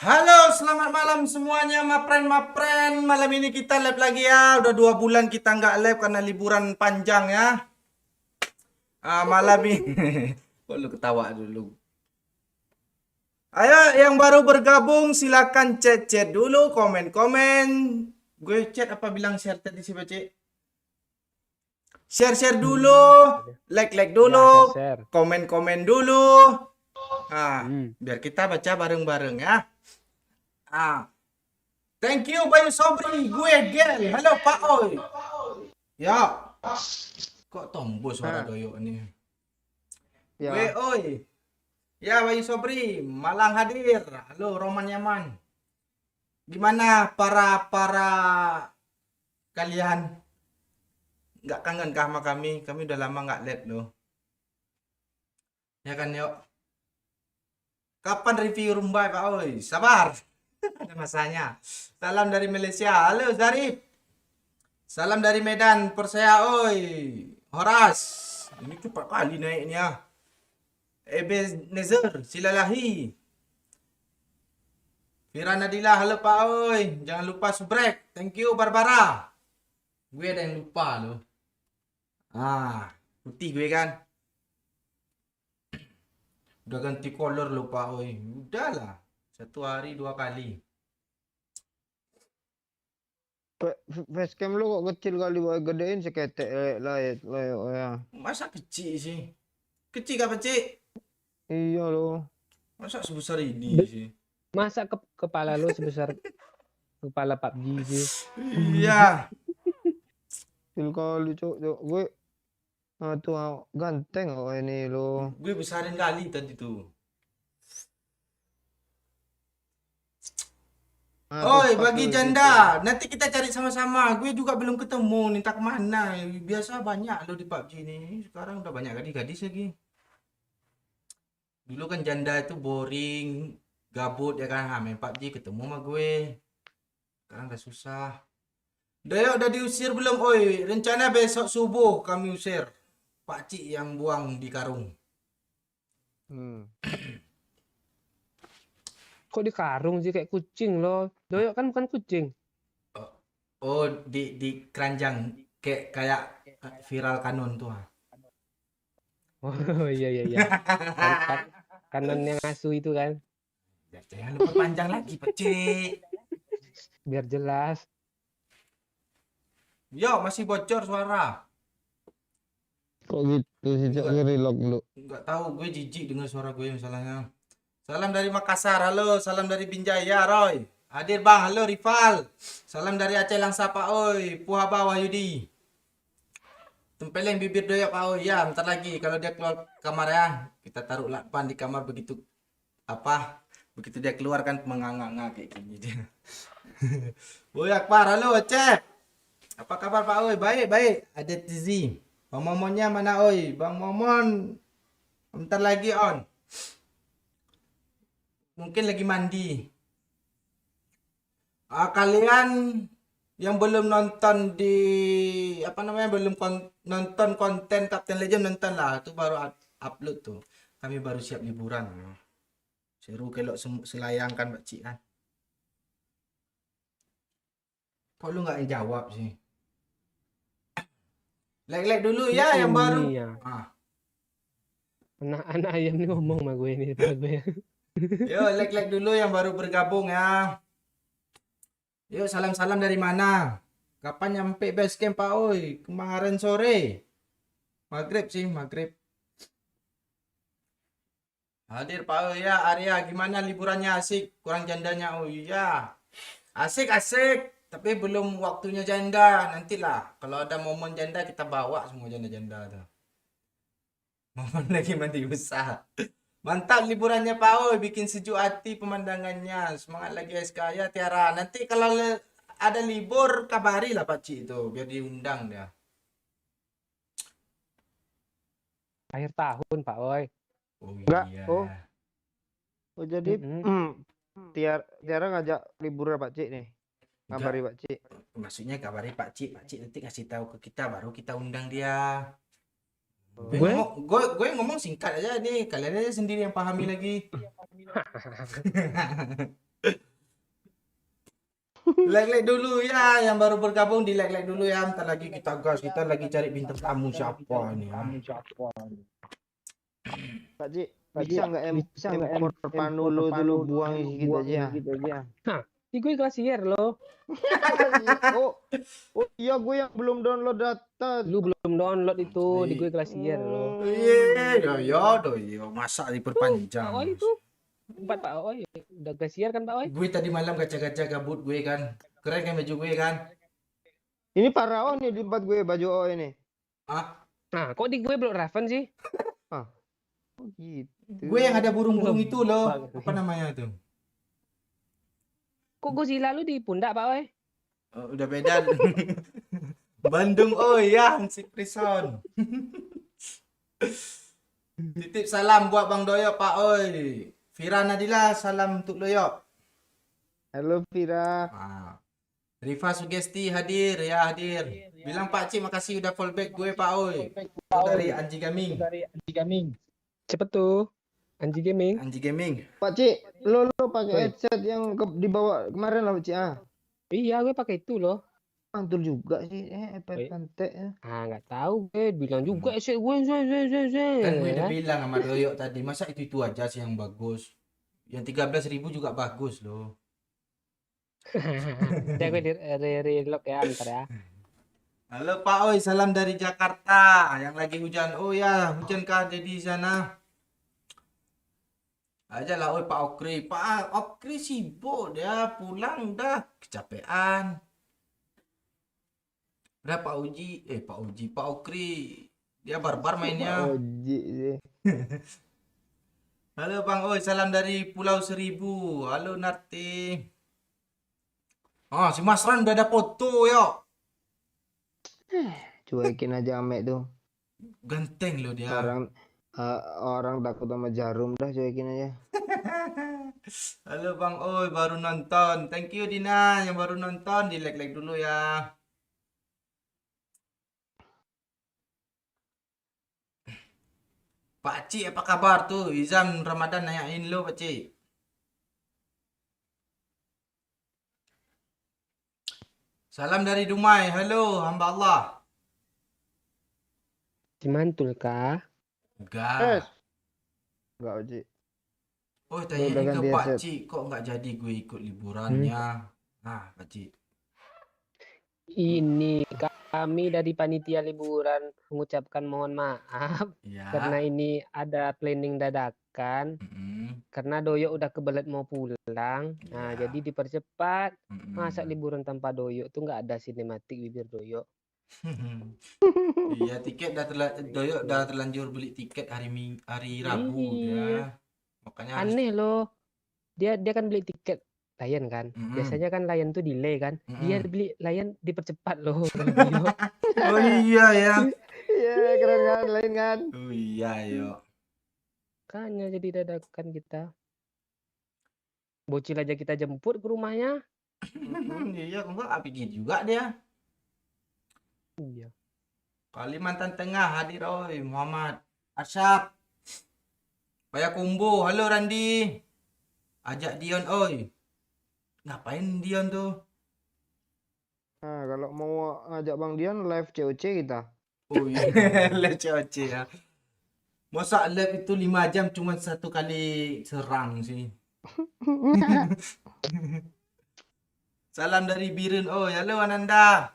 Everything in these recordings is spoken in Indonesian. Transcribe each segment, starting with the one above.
Halo, selamat malam semuanya, mapren. Malam ini kita live lagi ya. Udah 2 bulan kita nggak live karena liburan panjang ya. Malam ini. Kok lu ketawa dulu? Ayo, yang baru bergabung silakan chat-chat dulu, komen-komen. Gue chat apa bilang share tadi sih, Bace? Share-share dulu, like-like Ya, dulu, share-share. komen-komen dulu. Hmm. Biar kita baca bareng-bareng ya. Ah, thank you Bayu Sobri, gue Gel. Halo Pak Oi. Ya, kok tombol suara Ah, doyok ini? Gue ya. Oi. Ya Bayu Sobri, Malang hadir. Halo Roman Yaman. Gimana para kalian? Nggak kangen kah sama kami? Kami udah lama nggak live loh. Ya kan yuk. Kapan review Rumbai Pak Oi? Sabar. Ada masanya. Salam dari Malaysia. Halo Zarif. Salam dari Medan, Persaya oi. Horas. Ini cepat kali naiknya. Ebenezer, Silalahi. Fira Nadila, halo Pak oi. Jangan lupa subrek. Thank you Barbara. Gue ada yang lupa loh. Putih gue kan. Udah ganti color loh Pak oi. Udahlah. 1 hari 2 kali. Facecam lu kok kecil kali buat gedein seketek lah ya. Masa kecil sih? Kecil kah kecil? Iya lo. Masa sebesar ini Be- sih? Masa kepala lu sebesar kepala PUBG sih? Iya. Kecil kali cok. Gue tuh ganteng kok ini lo. Gue besarin kali tadi tuh. Oi, Pas bagi lo janda. gitu. Nanti kita cari sama-sama. Gue juga belum ketemu. Minta kemana? Biasa banyak lo di PUBG ini. Sekarang udah banyak gadis-gadis lagi. Dulu kan janda itu boring, gabut ya kan. Main PUBG ketemu sama gue. Sekarang udah susah. Udah diusir belum? Oi, rencana besok subuh kami usir. Pakcik yang buang di karung. Hmm. Kok di karung sih kayak kucing loh? Doyok kan bukan kucing. Oh, di keranjang kayak viral kanon tuh. Oh iya. Kan kanon yang asuh itu kan, Ya, jangan lupa panjang lagi, Pakcik. biar jelas. Yo, masih bocor suara. Kok gitu sih cok, Enggak, ngerilog lu. enggak tahu, gue jijik dengar suara gue masalahnya. Salam dari Makassar, halo. Salam dari Binjaya, Roy. Hadir Bang, halo Rival. Salam dari Aceh Langsa, Pak Oi. Puhaba Wahyudi. Tempeleng bibir doyok, Pak Oi. Ya, bentar lagi kalau dia keluar kamar ya. Kita taruh lakban di kamar begitu apa? Begitu dia keluar kan menganga-nganga kayak gini dia. Woi Akbar, halo Aceh. Apa kabar Pak Oi? Baik. Ada Tizi. Bang Momonnya mana Oi? Bang Momon bentar lagi on. Mungkin lagi mandi. Kalian yang belum nonton di apa namanya nonton konten Captain Legend nonton lah. Itu baru upload tuh. Kami baru siap liburan. Seru kelok selayangkan Pak Cik kan. Kok lu nggak jawab sih? Like dulu ya yang baru. Ini ya. Ah. Anak-anak ayam nih ngomong sama gue ini depan gue. Yo, like dulu yang baru bergabung ya. Yuk, salam-salam dari mana? Kapan nyampe base camp Pak Oi? Kemarin sore. Maghrib sih, maghrib. Hadir Pak Oi ya, Arya. Gimana liburannya asik? Kurang jandanya oh iya. Asik. Tapi belum waktunya janda. Nantilah. Kalau ada momen janda kita bawa semua janda-janda tuh. Momen lagi mandi besar. Mantap liburannya Pak Oi, bikin sejuk hati pemandangannya. Semangat lagi SK ya Tiara. Nanti kalau ada libur kabari lah Pak Cik itu biar diundang dia. Akhir tahun Pak Oi. Oh Enggak. iya. Oh jadi Tiara ngajak liburan Pak Cik nih. Enggak, Ngabari Pak Cik. maksudnya kabari Pak Cik nanti kasih tahu ke kita baru kita undang dia. Gue? Gue ngomong singkat aja nih, kalian aja sendiri yang pahami lagi. Like-like dulu ya, yang baru bergabung di like-like dulu ya. Bentar lagi kita gas, kita lagi cari bintang tamu siapa nih ya. Pak Cik, bisa nggak impor Panulo dulu buang sedikit aja. Hah, ini gue klasier loh. Oh, oh iya gue yang belum download data. Lu belum download itu di gue klasier loh. Iya, doyo, masa Pak diperpanjang. Oi itu. Tempat Pak Oi. Udah klasier kan Pak Oi? Gue tadi malam gacha-gacha gabut gue kan. Keren kan baju gue kan? Ini Parawan nih di tempat gue baju O ini. Ah, Nah, kok di gue belum Raven sih? Oh gitu. gue yang ada burung-burung itu loh. Lebak. Apa namanya tuh? Kok Godzilla lu di pundak Pak Oi? Oh, udah beda. Bandung, oh ya, si Prison. Titip salam buat Bang Doyo, Pak Oi. Fira Nadila, salam untuk Doyo. Halo Vira. Ah. Rifa Sugesti hadir, ya hadir. Bilang Pak Cik makasih udah fallback gue, Pak Oi. Itu dari Anji Gaming. Cepet tuh. Anji Gaming. Anji Gaming. Pak Cik, lo pakai Oi. headset yang dibawa kemarin lah Pak Cik. Iya, gue pakai itu loh. Mantul juga sih, iPad Oi. pantek ya. Ah, nggak tahu gue. Bilang juga gue, Kan gue udah ya. bilang sama Doyo tadi, masa itu aja sih yang bagus. Yang 13.000 juga bagus loh. Udah gue di-relock ya ntar ya. Halo Pak Oi, salam dari Jakarta. Yang lagi hujan. Oh ya, hujan kah di sana? Aja lah, oi Pak Okri. Pak Okri sibuk dia pulang dah kecapean. Udah Pak Uji, Pak Okri. Dia barbar mainnya. Oji sih. Halo Bang Oi, salam dari Pulau Seribu. Halo Narti. Ah, si Mas Ran udah ada foto ya. Cuekin aja Amek tuh. Ganteng loh dia. Orang takut sama jarum dah, cuekin aja. Halo Bang Oi, baru nonton. Thank you Dina yang baru nonton. Di like dulu ya. Pak Cik, apa kabar tuh? Izam Ramadan nanyain lo, Pak Cik. Salam dari Dumai. Halo, hamba Allah. Dimantul kah? Enggak. Enggak Oji. Oh, Udah tanyain ke ganti Pak headset. Cik, kok nggak jadi gue ikut liburannya? Nah, Pak Cik. Ini kami dari panitia liburan mengucapkan mohon maaf Ya. karena ini ada planning dadakan. Mm-mm. Karena Doyo udah kebelet mau pulang. Nah, Ya. jadi dipercepat. Mm-mm. Masa liburan tanpa Doyo tuh nggak ada sinematik bibir Doyo. Iya, tiket Doyo udah terlanjur beli tiket hari Rabu Iya. ya. Makanya harus Aneh loh. Dia kan beli tiket Lion kan. Mm-mm. Biasanya kan Lion tuh delay kan. Dia Mm-mm. beli Lion dipercepat loh kalau Doyo. Oh iya ya. Iya, keren kan, lain kan. Oh iya, yo. Makanya jadi dadakan kita. Bocil aja kita jemput ke rumahnya. Iya, kok nggak pikir juga dia. Iya. Kalimantan Tengah hadir oi Muhammad Arsyad. Payakumbuh, halo Randi. Ajak Dion oi. Ngapain Dion tuh? Nah, kalau mau ngajak Bang Dian live COC kita. Oh iya, live ya. Masa live itu 5 jam cuma satu kali serang sih. Salam dari Birun. Oh, halo Ananda.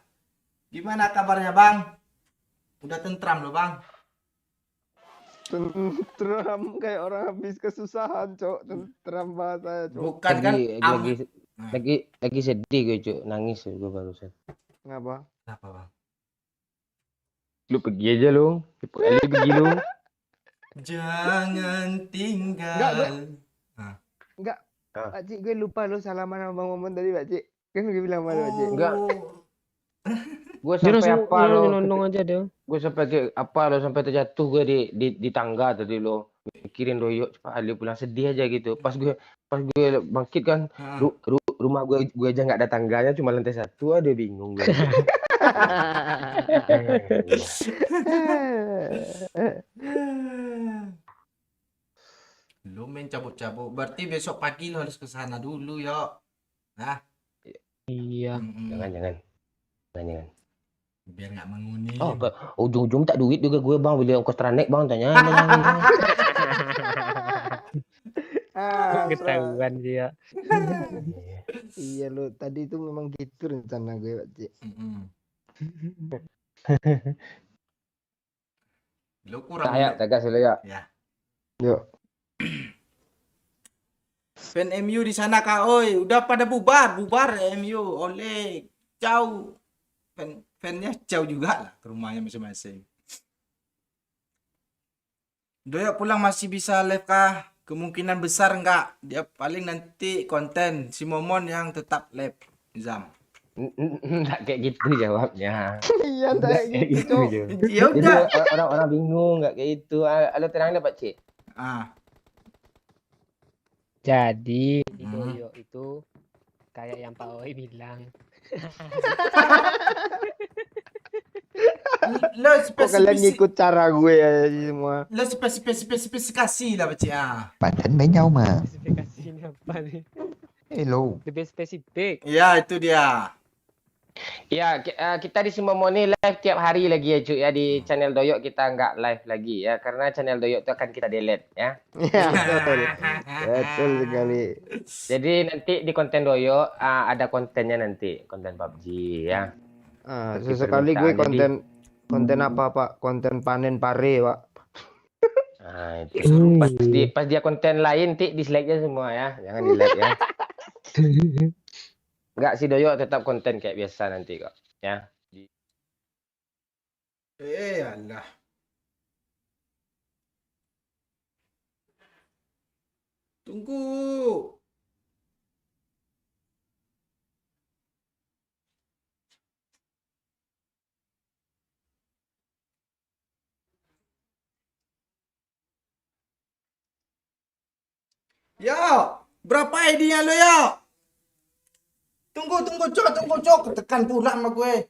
Gimana kabarnya, Bang? Udah tentram loh, Bang. Tentram kayak orang habis kesusahan, Cok. Tentram bahasa, Cok. Bukan kan lagi sedih gue Cuk, nangis gue barusan. Ngapa? Kenapa, Bang? Lu pergi aja lu. Kali pergi lu. Jangan tinggal. Enggak. Ah. Pak Cik, gue lupa lu salaman sama Bang Momon tadi, Pak Cik. Kan gue bilang sama lu, Pak Cik. Enggak. Gue Dia sampai langsung apa lo? nyelonong aja dia. Gue sampai ke apa lo sampai terjatuh gue di tangga tadi lo. Mikirin Doyo cepat Ali pulang sedih aja gitu. Pas gue bangkit kan Ah. rumah gue aja nggak ada tangganya cuma lantai 1, ada bingung gue. Lu main cabut-cabut. Berarti besok pagi lu harus ke sana dulu, yo. Nah, Iya. Jangan, jangan. Jangan, jangan. Biar nggak menguning. Oh, ujung-ujung tak duit juga gue bang, beli ongkos tranek bang, tanya. Jangan, jangan. Ah, Ketahuan dia. iya lo, tadi itu memang gitu rencana gue, Pak Cik. Lo kurang Tak ya, lihat. tegas lo ya. Ya. Yuk. Fan MU di sana kak, oi, udah pada bubar MU, oleh jauh, fannya jauh juga lah ke rumahnya masing-masing. Doyok pulang masih bisa live kah? Kemungkinan besar enggak, dia paling nanti konten si Momon yang tetap live, Zam. Enggak kayak gitu jawabnya. Iya, Enggak kayak kayak gitu, gitu, Cok. Jo. Ya Jadi udah. orang-orang bingung enggak kayak itu. Halo terang Pak Cik. Ah, Jadi di Hmm. Doyo itu kayak yang Pak Oi bilang. lo Kok kalian spesifik, ngikut cara gue ya semua? lo spesifikasi lah Pak Cik. Ah, Bạn thân với nhau mà. Spesifikasinya apa nih? Hello. Lebih spesifik. ya itu dia. Ya, kita di Simomo ini live tiap hari lagi ya cuy ya, di channel Doyok kita nggak live lagi ya, karena channel Doyok itu akan kita delete ya. Iya, betul. Betul sekali. Jadi nanti di konten Doyok ada kontennya nanti, konten PUBG ya. Ah, Seperti sesekali gue permintaan, konten apa, Pak? Konten panen pare, Pak. Nah, itu. Pas dia konten lain dislike-nya semua ya, jangan di like ya. Nggak, si Doyok tetap konten kayak biasa nanti kok ya. Alah. Tunggu. Yo, berapa ID-nya lo yo? Tunggu, cok. Tekan pula sama gue.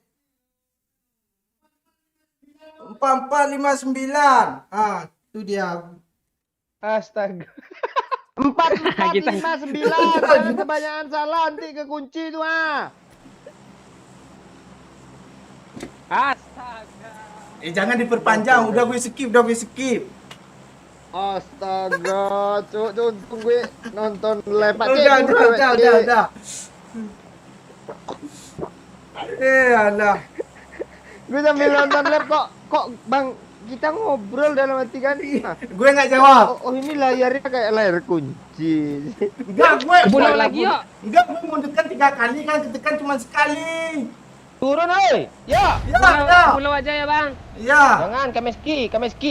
4459. Ah, itu dia. Astaga. 4459. Jangan kebanyakan salah, nanti kekunci tuh, ah. Astaga. Jangan diperpanjang. Udah gue skip. Astaga, Cuk, untung gue nonton live Pak Cik. Udah. Alah. Gue sambil nonton live kok Bang, kita ngobrol dalam hati kan. Ah, Gue nggak jawab. oh, ini layarnya kayak layar kunci. Enggak, gue. Pulang lagi yuk. Enggak, gue mau tekan 3 kali kan. Ketekan cuma sekali. Turun oi. Ya. Pulau aja ya bang. Ya. Jangan kameski,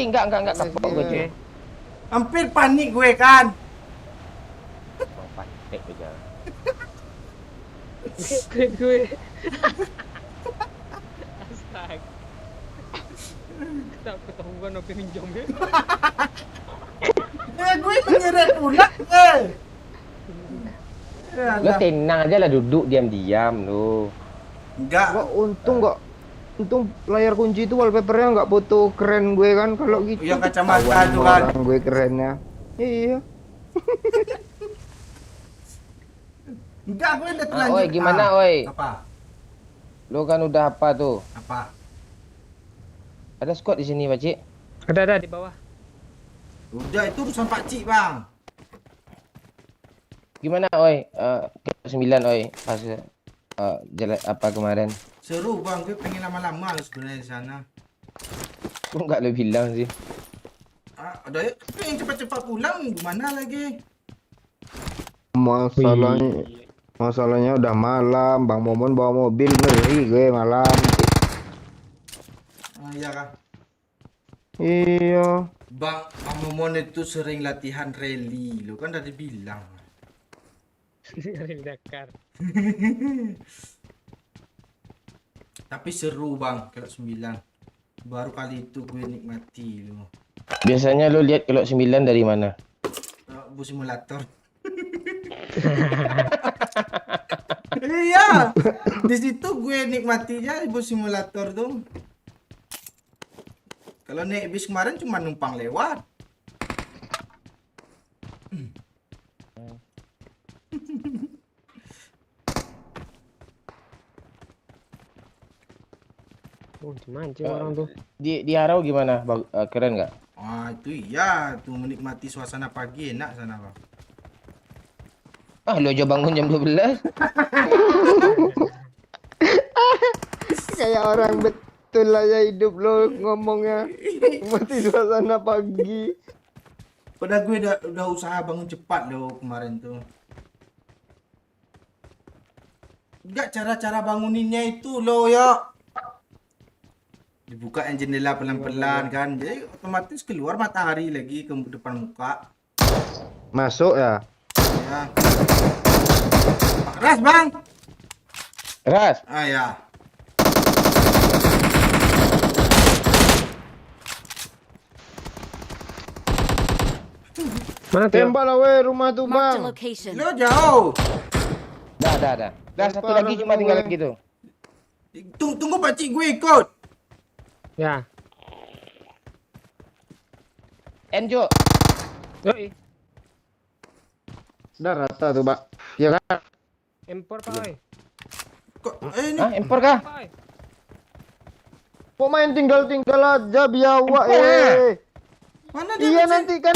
enggak kapok gue cuy. Hampir panik gue kan. Mau panik aja. gue. Astaga. Tak ketahuan apa minjamnya. Gue menyeret pula. Lo tenang aja lah, duduk diam-diam lo. Enggak. Untung layar kunci itu wallpapernya nggak foto keren gue kan kalau gitu. Yang kacamata Ketahuan tuh kan. orang gue kerennya. Iya. Enggak, gue udah terlanjur. Oi, gimana oi? Apa? Lo kan udah apa tuh? Apa? Ada squad di sini, Pak Cik. Ada di bawah. Udah, itu urusan Pak Cik, Bang. Gimana oi? 9 oi. Pas jalan apa kemarin? Seru, Bang. Gue pengen lama-lama sebenarnya di sana. Kok nggak lo bilang sih? Udah ya, pengen cepat-cepat pulang. Gimana lagi? Masalahnya udah malam, Bang Momon bawa mobil, ngeri gue malam. Iya kan? Iya. Bang Momon itu sering latihan rally. Lo kan tadi bilang. Dari Dakar. Tapi seru, Bang. Kalau 9. Baru kali itu gue nikmati lo. Biasanya lo lihat kalau 9 dari mana? Bus simulator. Iya, di situ gue nikmatinya bus simulator tuh. Kalau naik bis kemarin cuma numpang lewat. Oh, mancing orang tuh. Di Harau gimana? Keren nggak? Ah, itu iya, tuh menikmati suasana pagi enak sana, Bang. Ah, lo aja bangun jam 12. Kayak orang betul aja hidup lo ngomongnya. Mati suasana pagi. Padahal gue udah usaha bangun cepat loh kemarin tuh. Enggak, cara-cara banguninnya itu loh ya. Dibukain jendela pelan-pelan kan. Jadi otomatis keluar matahari lagi ke depan muka. Masuk ya. Ya. Ras, Bang. Ras. Ah ya. Mana tuh? Tembak lah weh rumah tuh Marked a bang. location. Lo jauh. Dah. Dah satu lagi cuma tinggal lagi tuh. Tunggu pakcik gue ikut. Ya. Enjo. Yoi. Udah rata tuh pak. Ya kan? Impor Pak Oi. Kok ini Hah, impor kah? Pak Oi. Kok main tinggal-tinggal aja biawak mana dia? Iya pakcik? nanti kan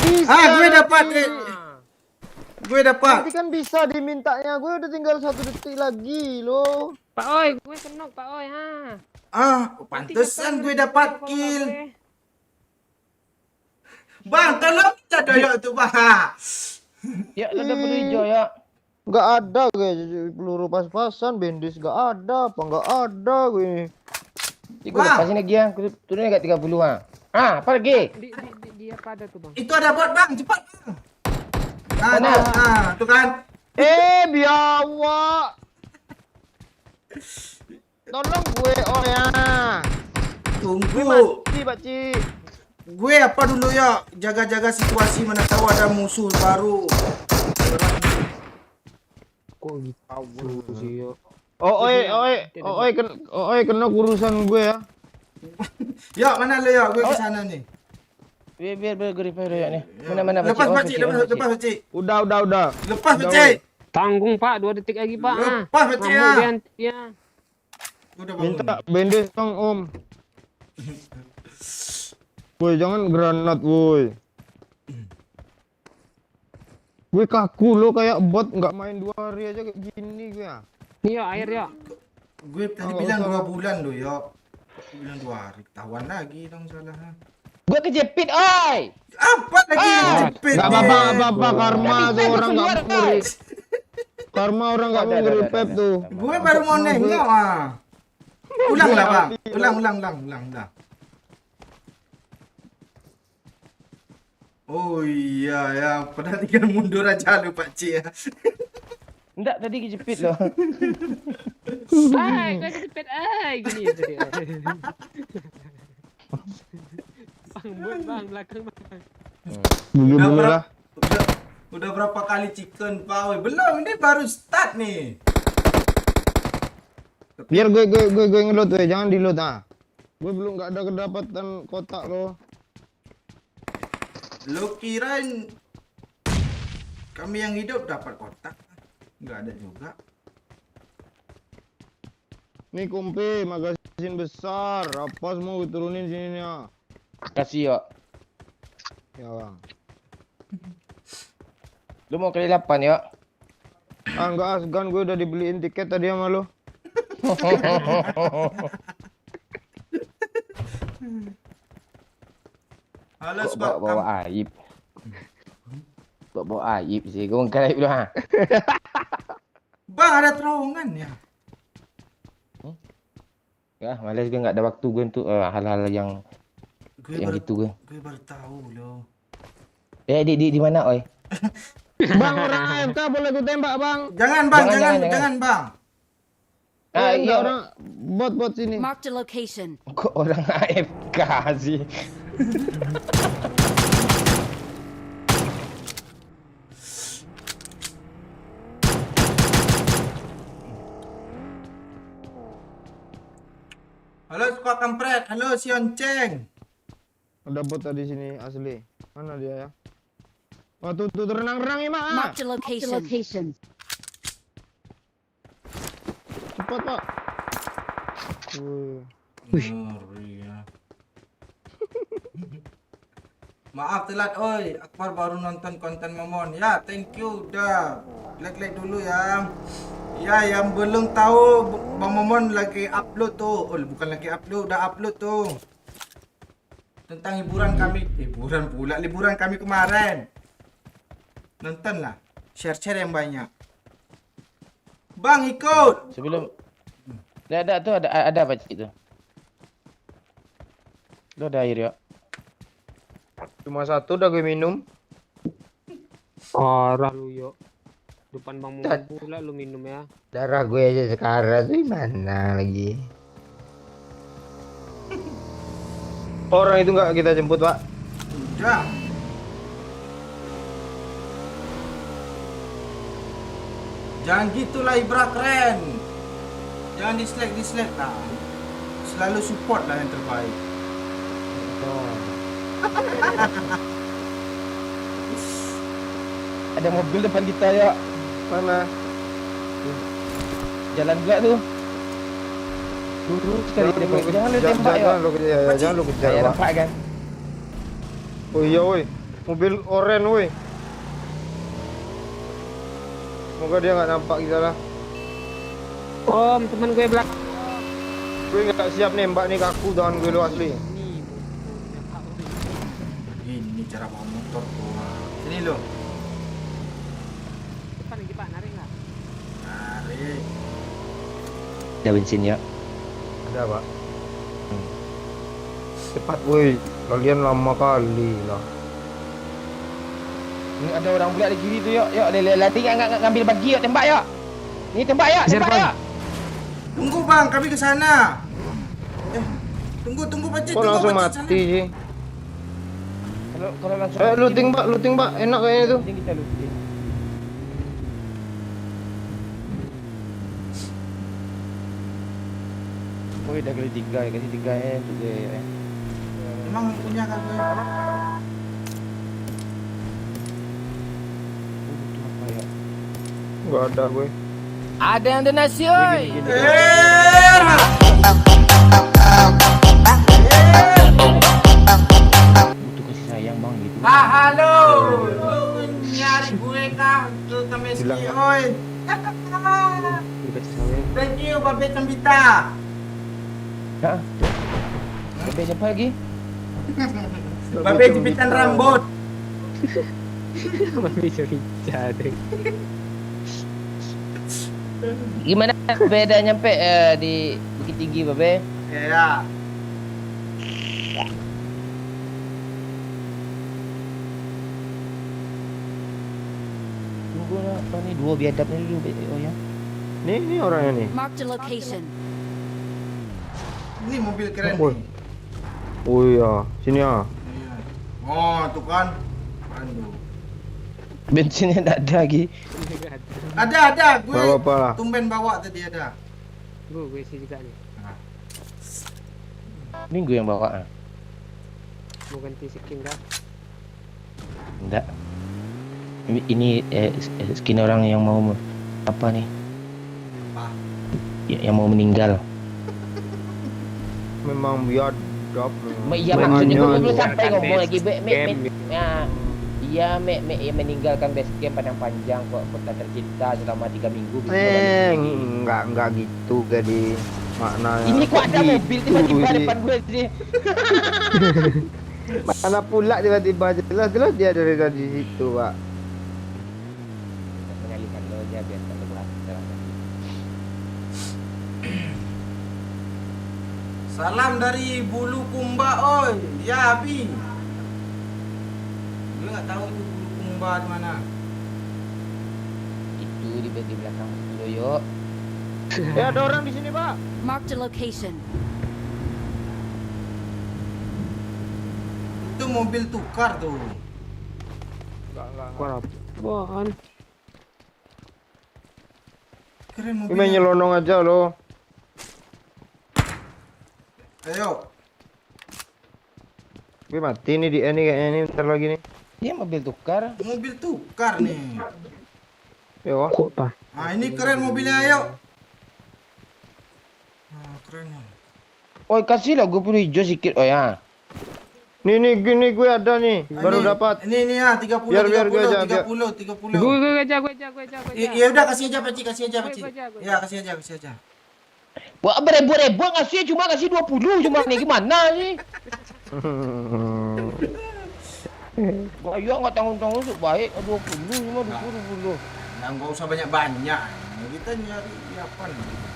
bisa. Ah, gue dapat. nanti. Gue dapat. Nanti kan bisa dimintanya. Gue udah tinggal 1 detik lagi loh. Pak Oi, gue kenok Pak Oi ha. Ah, pantesan gue dapat kill. Bang, tolong kita doyok tuh, Bang. Ya, lo udah perlu hijau ya. Nggak ada gue peluru pas-pasan, bendis nggak ada, apa nggak ada gue. Gue lepasin lagi ya. Turunnya nggak 30 ah. Ah, apa lagi? Dia pada tuh Bang. Itu ada bot, Bang. Cepat, Bang. Mana? Tuh kan. Biawak. Tolong gue ya. Tunggu. Mati pakcik. Gue apa dulu ya? Jaga-jaga situasi, mana tahu ada musuh baru. Kok gitu sih yo. Kena urusan gue ya. Ya, mana lo ya? Gue ke sana nih. Biar gue repair ya nih. Mana Lepas, Oh, pakcik. pakcik. Lepas, pakcik. Udah. Lepas, pakcik. Tanggung Pak, 2 detik lagi Pak. Lepas, pakcik ya. Ya. Udah bangun. Minta bendis dong om. Woi jangan granat woi. Gue kaku lo kayak bot nggak main 2 hari aja kayak gini gue ya. Nih yo air yo. Gue tadi bilang 2 bulan lo ya. Gue bilang 2 hari. Ketahuan lagi dong salah. Gue kejepit, oi. Apa lagi yang jepit? Nggak apa-apa karma tuh orang nggak mau ngeri. Karma orang nggak mau ngeri pep tuh. Gue baru mau nengok ah. Ulang lah, Bang. Ulang. Oh iya ya, padahal tinggal mundur aja lu Pak Cik ya. Enggak, tadi kejepit loh. Hai, gue kejepit gini tadi. Bang, belakang Bang. Dulu lah. Udah berapa kali chicken Pak? Belum, ini baru start nih. Biar gue ngeload tuh, jangan di load ah. Gue belum nggak ada kedapatan kotak lo. Lo kirain kami yang hidup dapat kotak? Nggak ada juga. Nih kompe, magasin besar. Apa semua gue turunin sininya. Kasih yo. Ya bang. Lu mau kali 8 yo. Ah nggak asgan, gue udah dibeliin tiket tadi sama lo. Halo Kok Scott, bawa aib. Bawa aib sih. Gue ngkal aib lu ha. Bang ada terowongan ya. Ya, malas gue nggak ada waktu gue untuk hal-hal yang gitu gue. Gue baru tahu loh. Di mana, oi? Bang orang AFK boleh gue tembak bang. Jangan Bang, Jangan. jangan Bang. Iya. Orang bot sini. Marked a location. Kok orang AFK sih? Halo Scott Kampret, halo Sion Cheng. Ada bot tadi sini asli. Mana dia ya? Wah tuh renang-renang ya mak. Marked a location. Cepat pak. Wih. Ngeri ya. Maaf telat, oi. Akbar baru nonton konten Momon. Ya, thank you. Udah. Like dulu ya. Ya, yang belum tahu Bang Momon lagi upload tuh. Oh, bukan lagi upload, udah upload tuh. Tentang hiburan kami. Hiburan pula, liburan kami kemarin. Nontonlah. Share-share yang banyak. Bang, ikut. Sebelum ada tuh ada apa cik tu? Lu ada air ya? Cuma satu dah gue minum. Parah lu yo. Depan Bang Momon Tat. pula lu minum ya. Darah gue aja sekarang tuh mana lagi? Orang itu nggak kita jemput, Pak. Udah. Jangan gitulah Ibra, keren. Jangan dislike lah. Selalu support lah yang terbaik. Ada mobil depan kita ya. Mana? Jalan pula tuh. Dulu sekali depan. Jangan lu tembak ya. Jangan lu kejar, Saya Pak. nampak kan. Oh iya, woi. Mobil oren, woi. Semoga dia nggak nampak kita lah. Om, teman gue belakang. Gue nggak siap nembak nih kaku tangan gue lu asli. Ini cara bawa motor tuh. Sini lo. Depan lagi Pak, narik nggak? Tarik. Ada bensin ya. Ada, Pak. Cepat, woi. Kalian lama kali lah. Ini ada orang pula di kiri tu yuk. Yuk, lari enggak ngambil bagi yuk, tembak yuk. Ni tembak yuk, tembak yuk. Tunggu bang, kami ke sana. Tunggu Pakcik. Kok Tunggu langsung Pakcik mati sana. sih? Kalau langsung Looting, Pak. Enak kayaknya itu. Penting kita looting. Oh, dah kali 3 ya, kasih 3 untuk dia ya. Emang punya kan gue? Butuh apa ya? Nggak ada gue. Ada yang donasi, oi. Butuh kasih sayang bang gitu. Halo. Lu nyari gue kah? Tuh Tameski, Bilang. oi. Dikasih sayang. Thank you, Babe Cembita. Hah? Sampai siapa lagi? Babe jepitan rambut. Mami curiga deh. Gimana beda nyampe di Bukit Tinggi, Babe? Ya. Tunggu lah, apa nih? Dua biadab nih dulu, oh ya. Nih orangnya nih. Marked a location. Ini mobil keren. Woi. nih. Oh iya, sini ya. Iya. Oh, tuh kan. Aduh. Bensinnya tak ada lagi. Ada. Gue Bawa apa lah? tumben bawa tadi ada. Gue isi juga nih. Minggu yang bawa. Mau ganti skin dah. Enggak. Ini skin orang yang mau apa nih? Apa? Yang mau meninggal. Memang biadab. Iya maksudnya gue belum Makanya, sampai ngomong lagi. Game. Ya, iya meninggalkan base camp padang panjang kota tercinta selama 3 minggu. enggak gitu jadi maknanya. Ini kok ada mobil tiba-tiba sih. depan gue sih. Mana pula tiba-tiba jelas dia dari tadi situ, Pak. Menyalihkan lo aja biar tak terbelah. Salam dari Bulukumba, oi. Ya, Abi. Gue nggak tahu itu Bulukumba di mana. Itu di belakang Loyo. Ada orang di sini, Pak. Marked a location. Itu mobil tukar tuh. Enggak. Apaan? Keren Ini main mobilnya. nyelonong aja lo. Ayo. Gue mati nih di ini kayaknya ini bentar lagi nih. Dia mobil tukar. Mobil tukar nih. Yo. Kok Pak? Nah, ini keren mobilnya, ayo. Nah, keren. Oi, kasihlah gue peluru hijau sikit, oi ya. Nih gini gue ada nih, baru Ini, dapat. Ini ya 30 Biar gue aja, 30 30. Gue aja. Ya udah kasih aja Pakcik, kasih aja Gue Pakcik. aja. Ya kasih aja. Wah, beribu-ribu ngasih cuma kasih 20 cuma nih gimana sih? Gaya nggak tanggung-tanggung tuh baik 20 cuma 20. Nah, nggak usah banyak-banyak. Kita nyari apa nih?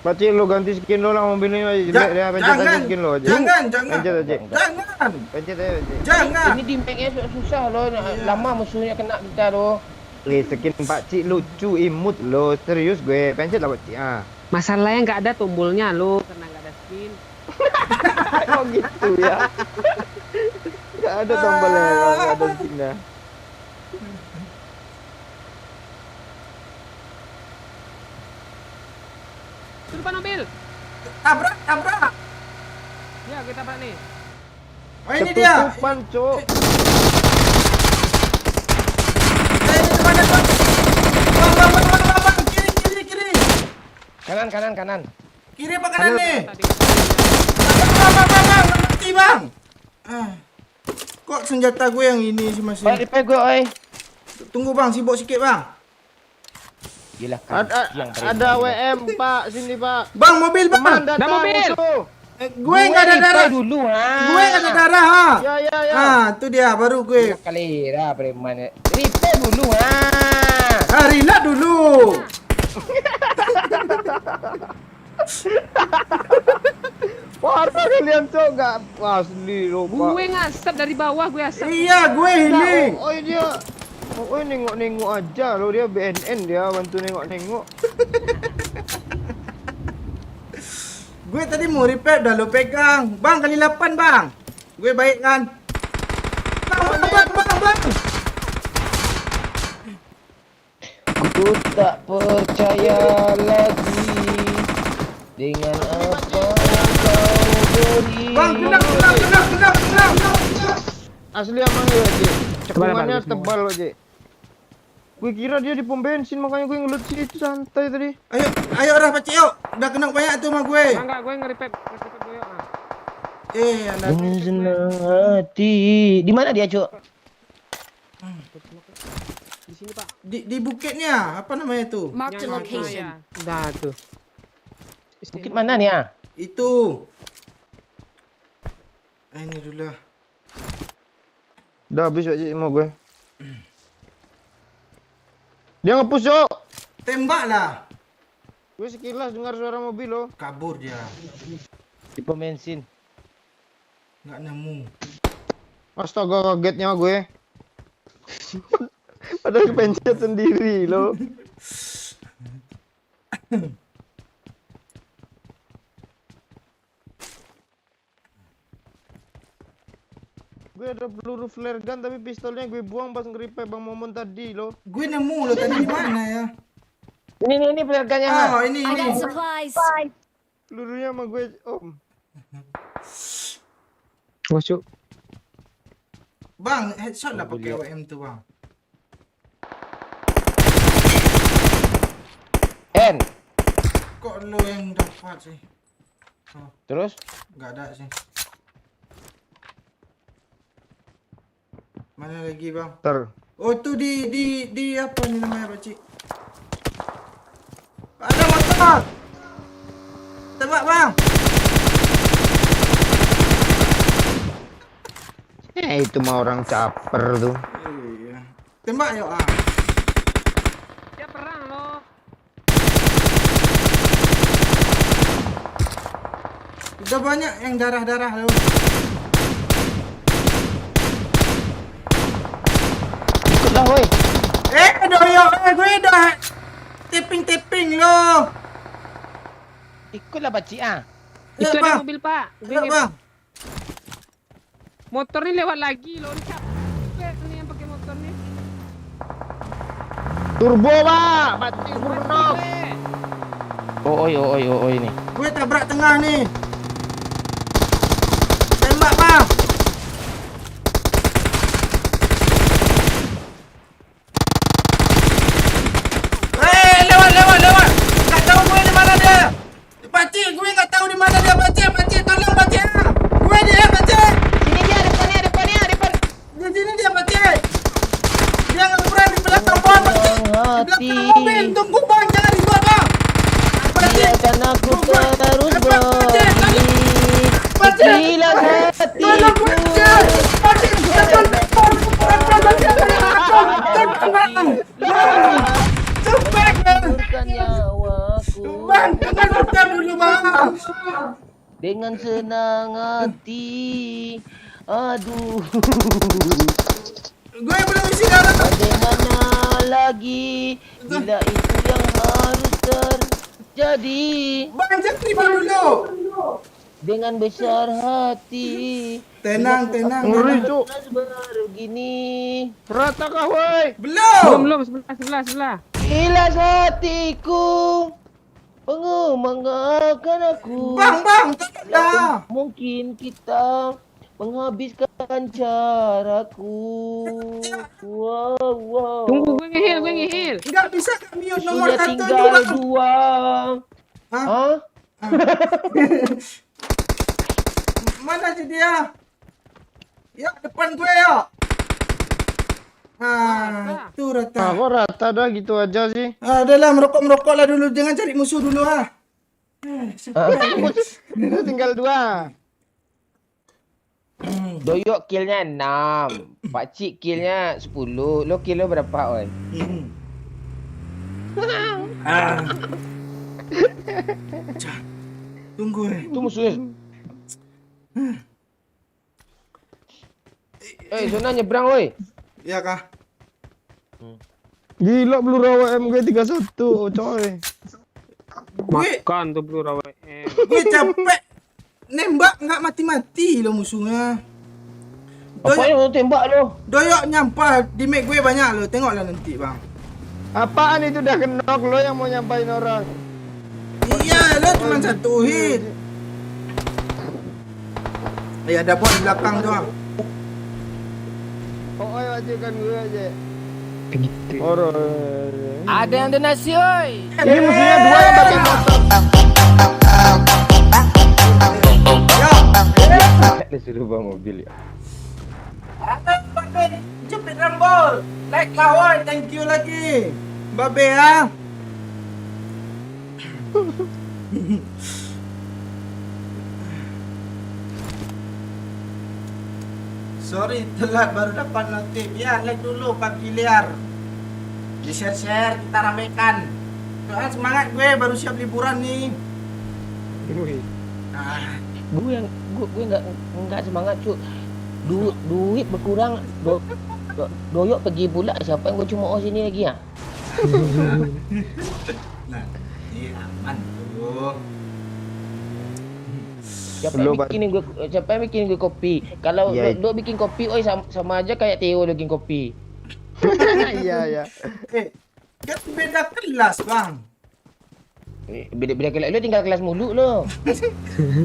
Pakcik lo ganti skin lo lah mobilnya aja. Dia pencet aja Jangan, skin lo aja. jangan. Pencet aja. Jangan. Pencet aja. Pakcik. Jangan. Ini di make susah loh, lama musuhnya kena kita loh. Skin Pakcik lucu, imut lo. Serius gue. Pencet lah Pakcik. Masalahnya nggak ada tombolnya lo, karena nggak ada skin. Oh gitu ya. Gak ada tombolnya kalau nggak ada skinnya. Itu depan mobil. Tabrak. Ya kita tabrak nih. Oh ini dia. Ketutupan, Cuk. Ini depan. Bang. Kiri. Kanan. Kiri apa kanan nih? Tadi Bang. Mati bang. Kok senjata gue yang ini sih masih? Oi, repair gue, oi. Tunggu bang, sibuk sikit bang. Gila Ada WM Pak, sini Pak. Bang, mobil bang. Teman datang mobil. musuh. Gue nggak ada darah. dulu, ha. Gue nggak ada darah ha. Ya. Itu dia baru gue. Kali lah preman. Repair dulu, ha. Reload dulu. Wah, apa kalian Cuk? Gak asli lo Pak. gue ngasap dari bawah, gue asap. Iya, gue healing. Oh dia. Oh nengok-nengok aja lo, dia BNN dia bantu nengok-nengok. Gue tadi mau repair udah lo pegang. Bang, kali 8 bang. Gue baik kan. Bang. Ku tak percaya lagi dengan apa yang kau beri. Bang, kena. Asli emang ya, Cik. Cekungannya Bang, tebal loh, Cik. Gue kira dia di pom bensin, makanya gue ngelut situ santai tadi. Ayo dah Pakcik yuk. Udah kena banyak tuh sama gue. Enggak, gue nge-repair gue yuk. Anda. Dengan senang hati. Di mana dia, Cuk? Di sini, Pak. Di bukitnya, apa namanya itu? Marked a Yang location. ya. Udah tuh. Bukit mana nih, ah? Itu. Ini dulu lah. Udah habis Cik mau gue. Dia nge-push, Cuk. Tembak lah. Gue sekilas dengar suara mobil lo. Kabur dia. Di pom bensin. Nggak nemu. Astaga, kagetnya gue. Padahal pencet sendiri lo. Gue ada peluru flare gun tapi pistolnya gue buang pas nge-repair Bang Momon tadi lo. Gue nemu lo tadi di mana ya? Ini pelergannya, ha. Oh, ini. I got supplies. Pelurunya sama gue, Om. Oh, Cuk. Bang, headshot lah pakai WM tuh, Bang. N. Kok lo yang dapat sih? Oh, Terus? nggak ada sih. Mana lagi, Bang? Ntar. Oh, itu di apa nih namanya, Pakcik? Ada motor. Tembak, Bang. Itu mah orang caper tuh. Iya. Tembak yuk, ah. Dia perang loh. Udah banyak yang darah-darah lo. Ikutlah, woi. Doyok, gue udah tipping lo. Ikutlah, Pakcik, ah. Itu Ya, ada Bang. mobil, Pak. Gue Ayo, nge- Bang. Motor nih lewat lagi loh. Ini yang pakai motor nih. Turbo, Pak. Pakcik Burnok. Oh, ini. Gue tabrak tengah nih. Tembak, Bang. Lewat. Nggak tahu gue di mana dia. Pakcik, gue nggak tahu di mana dia, Pakcik. Cepet bang. Hancurkan nyawaku Bang, jangan rekam dulu bang. dengan senang hati. Aduh. Gue belum isi darah. Bagaimana lagi bila itu yang harus terjadi Bang, jangan terima dulu. dengan besar hati. Tenang, tenang. Ngeri, tenang. Cuk. Begini. Rata kah, woi? Belum. Belum, sebelah. Ilas hatiku mengangkat aku. Bang, tolong dah. Mungkin kita menghabiskan caraku. Wow. Tunggu, gue ngehil. Nggak bisa kami nomor Sudah 1 tinggal dulu bang. 2. Hah? Hah? Mana sih dia? Ya, depan gue ya. Itu rata. Ah, kok rata dah gitu aja sih? Udah lah, merokok lah dulu. Jangan cari musuh dulu ah. Itu tinggal 2. Doyok killnya 6. Pakcik killnya 10. Lo kill lo berapa, oi? Tunggu. Itu musuhnya. Zona nyebrang, oi. Ya kah? Gila peluru MG 31, coy. Makan tuh peluru WM. Gue capek. Nembak nggak mati-mati lo musuhnya. Apa yang lo tembak lo? Doyok nyampah di mic gue banyak lo. Tengoklah nanti bang. Apaan itu udah kenok lo yang mau nyampain orang? Iya, lo cuma 1 hit. Ya ada bot di belakang tuh bang. Oh, ayo ajukan gue aja. Orang. Ada yang donasi, oi. Ini musuhnya 2 yang pakai motor. Dia suruh bawa mobil ya. Babe, jepit rambol. Like kawan, thank you lagi. Babe ya. Sorry, telat baru dapat notif. Ya, like dulu pagi liar. Di share-share, kita ramekan. Doa semangat gue, baru siap liburan nih. Nah, Gue enggak semangat, Cuk. Duit berkurang. Doyok pergi pula. Siapa yang gue cuma sini lagi ya? nah, ini aman tuh. Siapa Belum, yang bikin gue kopi? Kalau Ya. lo bikin kopi, oi sama aja kayak Theo lo bikin kopi. Iya. Kan beda kelas, Bang. Beda kelas lo tinggal kelas mulu lo.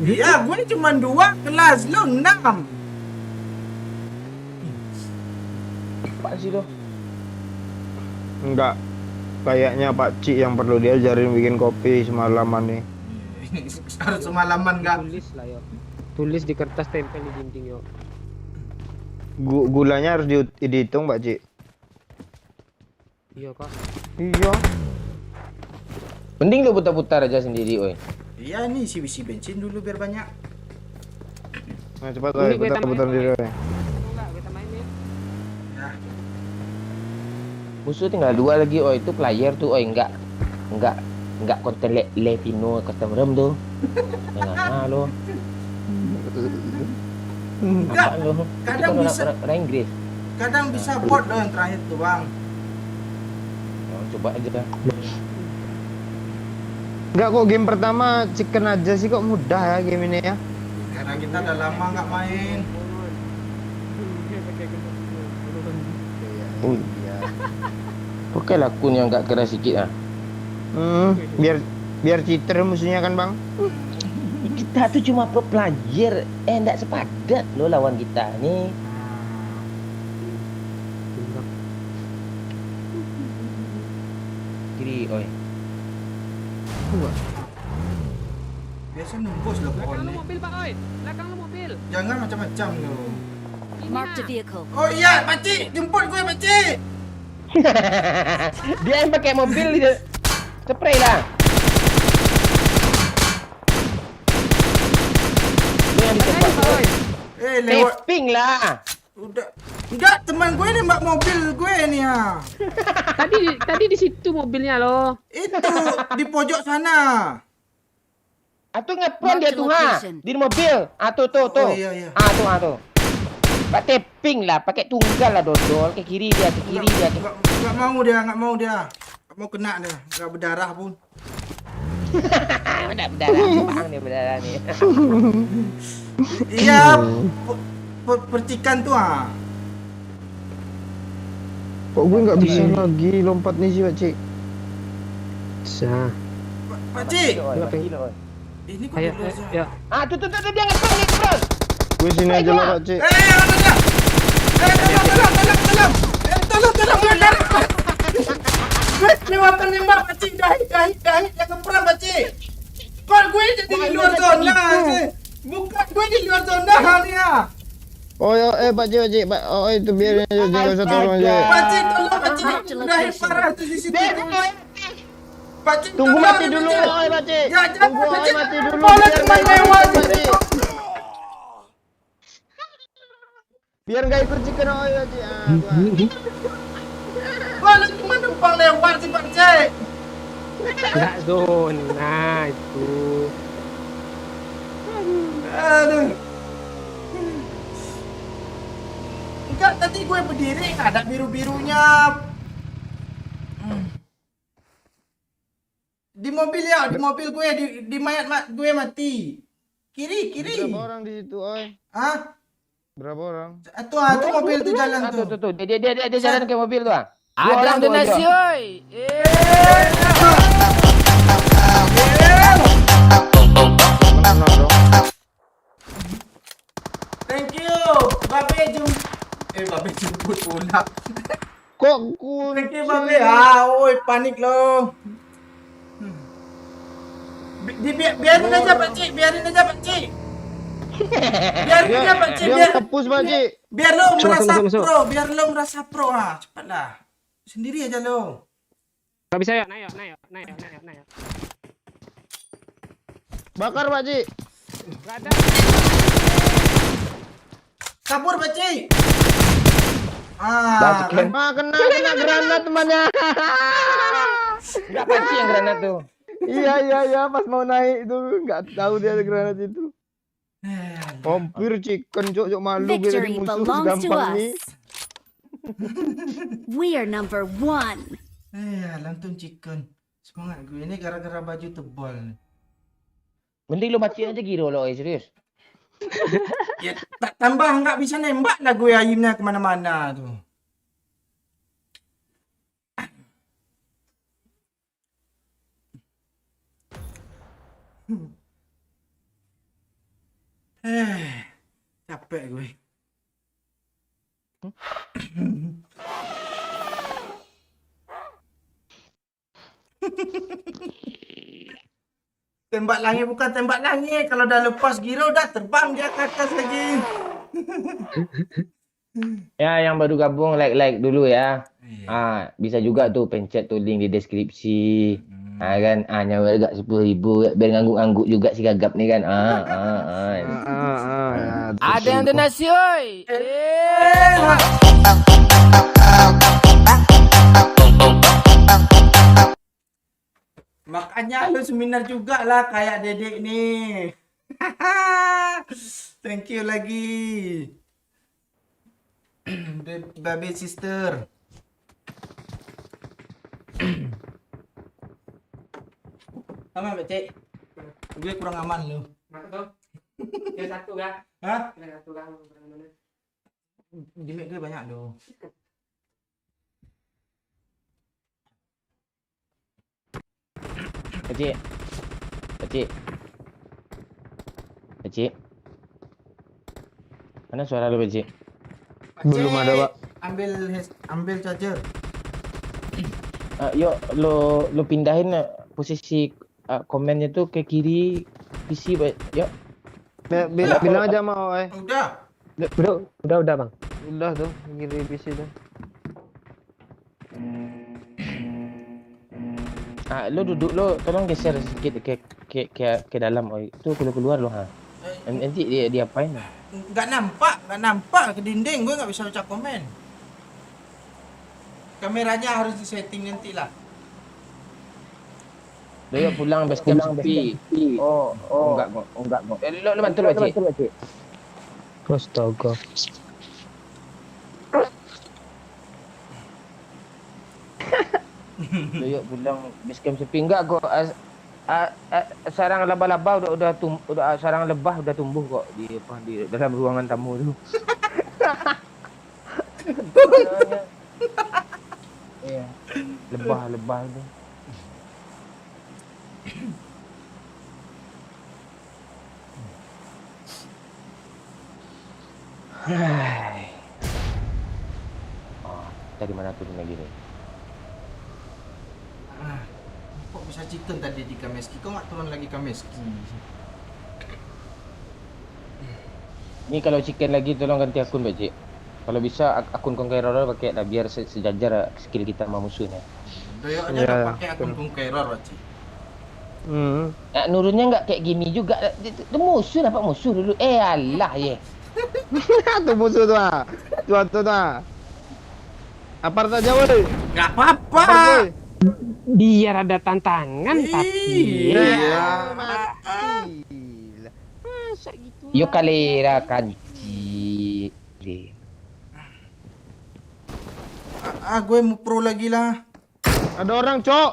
Iya, gue cuma 2 kelas, lo 6. Apaan sih lo? Enggak. Kayaknya Pak Cik yang perlu diajarin bikin kopi semalaman nih. Harus semalaman enggak? Tulis lah yo. Tulis di kertas, tempel di dinding yo. Gulanya harus dihitung Pak Cik. Iya kak. Iya. Mending lo putar-putar aja sendiri, oi. Iya nih, isi bensin dulu biar banyak. Nah, cepat Ini ayo gue putar-putar tambahin, diri. Enggak, kita main nih. Ya. Musuh tinggal 2 lagi, oi. Itu player tuh, oi. Enggak konten Levino custom room tuh. Jangan lo. Enggak, Apaan lo? kadang Itu kan bisa. orang Inggris. Kadang bisa bot loh yang terakhir tuh, Bang. Oh, coba aja. Enggak kok game pertama chicken aja sih kok mudah ya game ini ya. Karena kita udah lama nggak main. Iya. Pakai lakun yang agak keras sikit ah. Biar cheater musuhnya kan, Bang. Kita tuh cuma pro player, enggak sepadat lo lawan kita nih. Kiri, oi. Biasa nembus loh pohon Belakang lu nih. mobil pak, oi. Belakang lu mobil. Jangan macam-macam lo. Ini Marked a ah. vehicle. Oh iya, Pakcik, jemput gue, Pakcik. Dia yang pakai mobil dia. Spray lah. Lu yang di tempat, oi. Lewat. Taping lah. Udah. Enggak, teman gue nembak mobil gue nih ya. Tadi di situ mobilnya loh. Itu di pojok sana. Atuh ngeplan dia Marked tuh ha. location. Di mobil. Tuh. Oh, iya. Tuh. Pak tapping lah, pakai tunggal lah dodol. Ke kiri dia. Enggak mau dia. Enggak mau kena dia. Enggak berdarah pun. Udah berdarah, bang dia berdarah nih. Iya, percikan tuh ah. Kok gue nggak bisa lagi lompat nih sih, Pak Cik? Bisa. Pak Cik, Gila. ini kok Ayo, bisa? ayo. Tuh dia ngeplan nih, bro. Gue sini aja lah, Pak Cik. Tolong, gue lewatan nembak Pak Cik, dahi, jangan perang Pak Cik. Kok gue jadi di luar zona sih? Bukan gue di luar zona nih ya. Oh, Pak Cik. Oh, itu biarin aja, jangan usah tolong aja. Pak Cik, tolong Pak Cik, Marked dahi location. parah tuh di situ. Pak Cik, Tunggu tolong, mati dulu, Pak Cik. oi, Pak Cik. Ya, jangan Tunggu, Pak oi, Cik. mati dulu. Malah Biar cuma nggak lewat ikut, Pak gitu. Cik. Biar nggak ikut chicken, oi, Pak Cik. Malah cuma numpang lewat sih Pak Cik. Enggak zona itu. Aduh. Enggak, tadi gue berdiri nggak ada biru-birunya. Di mobil ya, di mobil gue, di mayat gue mati. Kiri. Berapa orang di situ, oi? Hah? Berapa orang? Itu mobil tuh jalan tuh. Tuh. Dia jalan ke mobil tuh. Ada donasi oi. Mana dong? Thank you. Babe jemput pula. Kok ku? Thank you Babe. Oi panik lo. Biarin aja Pak Cik. Biarin aja Pak Cik. Dia tepus, Pak Cik. Biar lo merasa masuk. pro. Biar lo merasa pro. Cepatlah. Sendiri aja lo. Enggak bisa ya, naik. Bakar, Pak Cik. Enggak ada. Kabur Pak Cik. Kena granat temannya. Enggak panci yang granat tuh. Iya, pas mau naik itu nggak tahu dia ada granat itu. Hampir chicken cok malu gue dari Victory musuh belongs to gampang nih. us. We are number 1. Lantun chicken. Semangat gue ini gara-gara baju tebal nih. Mending lu mati aja Giro lo, serius. Ya tak tambah nggak bisa nembak lah gue ayamnya kemana-mana tuh. Capek gue. Tembak langit bukan tembak langit. Kalau udah lepas Giro udah terbang dia ke atas lagi. Ya, yang baru gabung like dulu ya. Iya. Bisa juga tuh pencet tuh link di deskripsi. Kan, nyawa agak 10.000 biar ngangguk-ngangguk juga si Gagap nih kan. Ada yang donasi oi. Makanya lu seminar juga lah kayak Dedek nih. Thank you lagi. Baby sister. Aman Pak Cik. Gue kurang aman lu. Mana tuh? Yang satu kan? Hah? Yang satu kan mana? Di mic gue banyak loh. Pakcik. Mana suara lu, Pakcik? Belum ada, Pak. Ambil charger. Yuk, lo pindahin posisi komennya tuh ke kiri PC, Pak. Yuk. Bilang aja mau, oi. Udah. Udah, Bang. Udah tuh, kiri PC tuh. Lo duduk lo, tolong geser sedikit ke dalam, oi. Itu keluar lo, ha. Nanti dia apain lah? Nggak nampak ke dinding. Gue nggak bisa baca komen. Kameranya harus disetting nanti lah. Doyok pulang base camp sepi. Oh, enggak kok. Lo bantu lo, Cik. Astaga. Doyok pulang base camp sepi. Enggak kok. Sarang laba-laba sarang lebah udah tumbuh kok di dalam ruangan tamu tu. Iya. Lebah tu. Hai. Oh, dari mana turun lagi ni? Kok bisa chicken tadi di Kameski? Kok nggak turun lagi Kameski? Ni kalau chicken lagi tolong ganti akun Pak Cik. Kalau bisa akun Conqueror pakai dah biar sejajar skill kita sama musuh ni. Doyoknya Ya, udah pakai akun Conqueror, Cik. Nak nurunnya enggak kayak gini juga. Itu musuh dapat musuh dulu. Alah ye. Tu musuh tu ah. Tu ah. Apar saja woi. Nggak apa-apa. Apar woi. Biar ada tantangan tapi. Iya. Mati. Masa gitu? Yo kalera kanci. Gue mau pro lagi lah. Ada orang, Cok.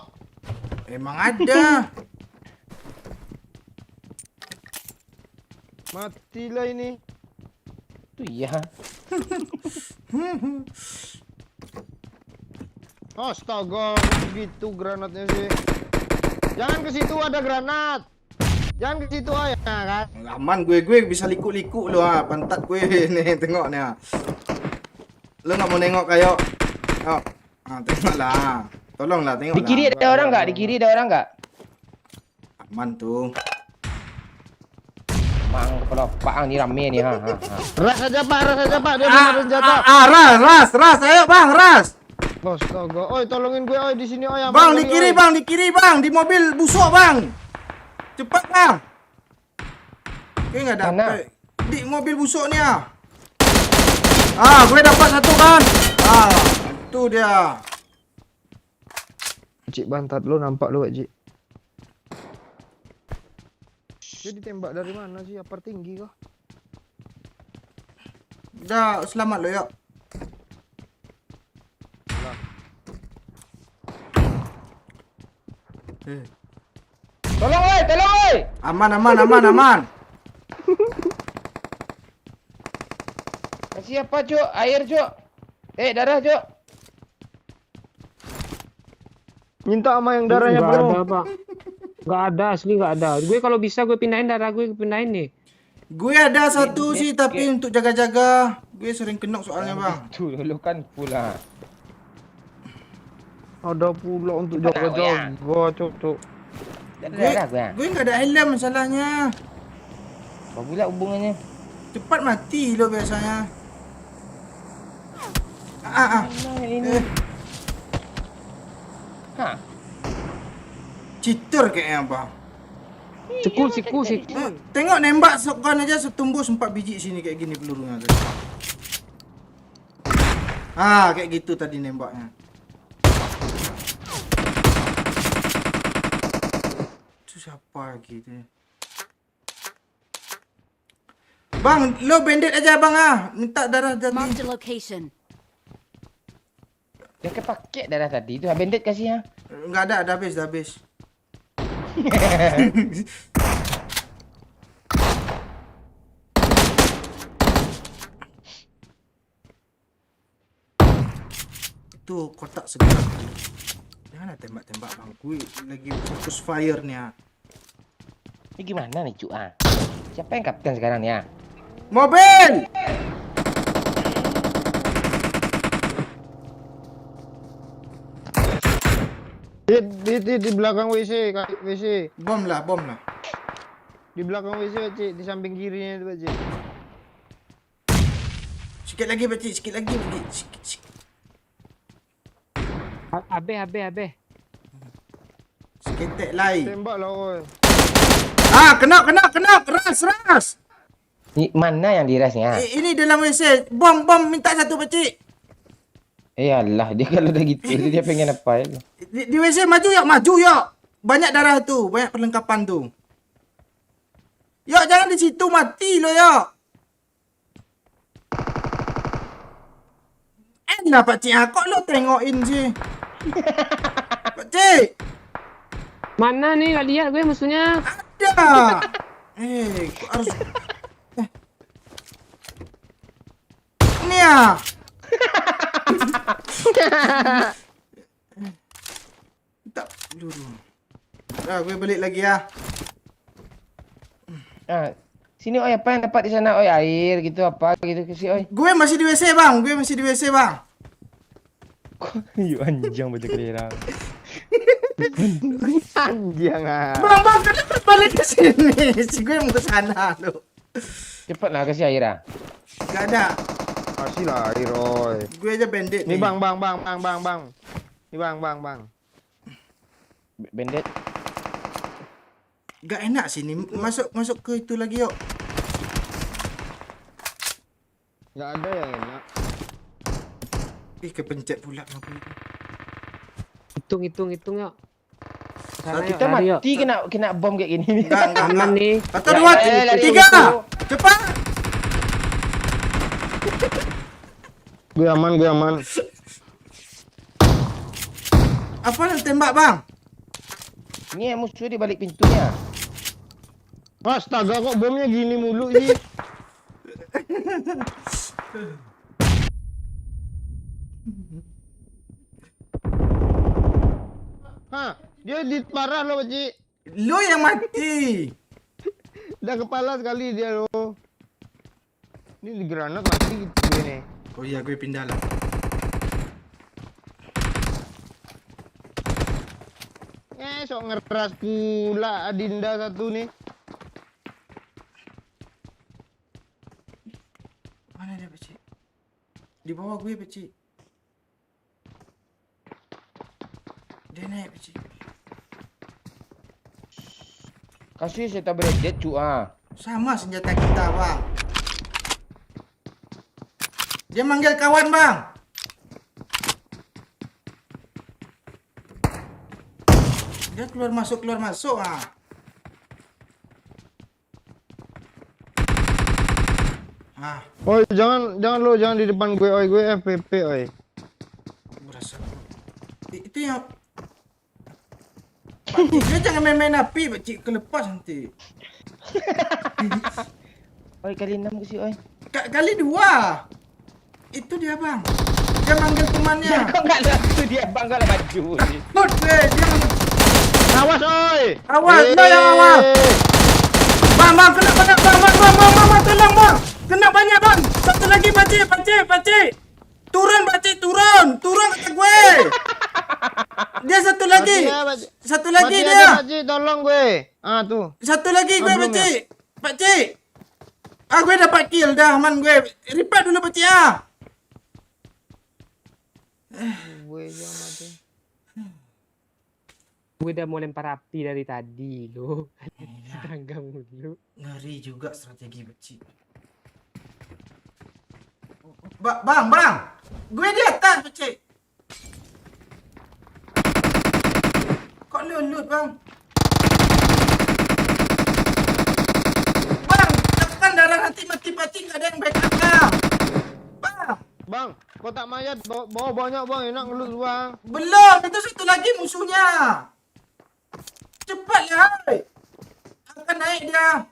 Emang ada. Matilah ini. Tu ya. Astaga, gitu granatnya sih. Jangan ke situ, ada granat. Jangan ke situ ya kan. Aman gue bisa liku-liku lo ah, pantat gue nih tengok nih. Lo nggak mau nengok kayak? Oh, tengoklah. Tolonglah tengok. Di kiri ada orang enggak? Di kiri ada orang enggak? Aman tuh. Mang kepala paang ni rame ni ha. Ras aja Pak. Dia belum ada senjata. Ras, ayo bang, ras. Astaga, oi tolongin gue oi di sini oi. Bang di kiri bang, di mobil busuk bang. Cepat bang. Oke nggak dapet. Di mobil busuk nih ah. Gue dapat satu kan. Itu dia. Cik bantat lu nampak lu Cik. Dia ditembak dari mana sih? Apar tinggi kah? Udah selamat lo yuk. Tolong oi. Aman. Kasih apa, Cok? Air, Cok. Darah, Cok. Minta sama yang darahnya Nggak bro. ada, Pak. Nggak ada, asli nggak ada. Gue kalau bisa gue pindahin darah gue pindahin nih. Gue ada satu sih tapi untuk jaga-jaga. Gue sering kenok soalnya bang. Itu dulu kan pula. Ada pula untuk jaga-jaga, Cok. Gue nggak ada helm masalahnya. Apa pula hubungannya? Cepat mati lo biasanya. Hah? Cheater kayaknya bang. Sikul. Tengok nembak shotgun aja setumbus 4 biji sini kayak gini pelurunya tadi. Kayak gitu tadi nembaknya. Itu siapa lagi tu? Bang, lo bandit aja bang minta darah tadi. Marked a location. Dia kepakai darah tadi tu. Bandit kasih ya. Enggak ada habis. Itu kotak segala. Jangan tembak-tembak bang. Gue lagi fokus fire nih. Ini gimana nih, Cuk? Siapa yang kapten sekarang nih? Mobil! Di belakang WC, WC. Bom lah. Di belakang WC, Cik, di samping kirinya itu, Cik. Sikit lagi, Pakcik. Sikit. Abe. Seketek lain. Tembak lah, oi. Kena. Ras. Mana yang dirasnya? Ini dalam WC. Bom minta satu pakcik. Iyalah, dia kalau udah gitu, dia pengen apa ya? Di WC maju yuk. Banyak darah tu, banyak perlengkapan tu. Yuk, jangan di situ mati lo yuk. Enak pakcik, kok lo tengokin sih? Pakcik, Mana nih? Gak lihat gue musuhnya. ada. Kok harus... Ini ya. Tak dulu. Gue balik lagi ya. Ah, sini oi apa yang dapat di sana oi air gitu apa gitu sih oi. Gue masih di WC bang. Yuk anjing baca kelirang. Anjing ah. Bang, kenapa balik ke sini? Si gue mau ke sana lo. Cepatlah kasih air ah. Gak ada. Kasih lah air, oi. Gue aja bandit Nih nih. bang. Nih bang. Bandit. Gak enak sini. Masuk ke itu lagi yuk. Nggak ada yang enak. Kepencet pula mobil itu. Hitung yuk. Sana yuk, Kita lari yuk. mati kena bom kayak gini. Enggak. Aman nih. Satu, Ya, dua, ya, lari tiga. dulu. Cepat. Gue aman. Apa yang tembak bang? Ini musuh di balik pintunya. Astaga, kok bomnya gini mulu sih? Hah, dia parah loh, Pakcik. Lo yang mati. Udah kepala sekali dia loh. Ini di granat mati gitu gue nih. Oh iya, gue pindah lah. Sok ngeras pula Adinda satu nih. Mana dia Pakcik? Di bawah gue Pakcik. Dia naik Pakcik. Kasih senjata bredet cu ah. Sama senjata kita bang. Dia manggil kawan bang. Dia keluar masuk ah. Oi, jangan di depan gue, oi. Gue FPP, oi. Gue rasa itu yang Pakcik, dia jangan main-main api Pakcik, kelepas nanti. Oi kali 6 ke si oi. Kali 2. Itu dia bang. Dia manggil temannya. Kok enggak langsung dia bangga lah baju ni. Takut gue, dia manggil. Awas, oi. Awas, lo yang awas. Bang, kena banyak bang, tolong bang. Kena banyak bang. Satu lagi Pakcik. Turun Pakcik, turun kata gue. Dia satu lagi. Satu lagi dia. Pakcik, tolong gue. Ah, tuh. Satu lagi gue belum ya? Pakcik. Gue dapat kill dah, aman gue. Repair dulu Pakcik ah. Gue yang mati. Gue udah mau lempar api dari tadi lo. Serangga mulu. Ngeri juga strategi Pakcik. Bang. Gue di atas Pakcik. Kok lulut bang? Bang, tekan darah nanti mati Pakcik, nggak ada yang backup bang. Bang, kotak mayat bawa banyak bang, enak ngelut bang. Belum, itu satu lagi musuhnya. Cepat ya. Akan naik dia.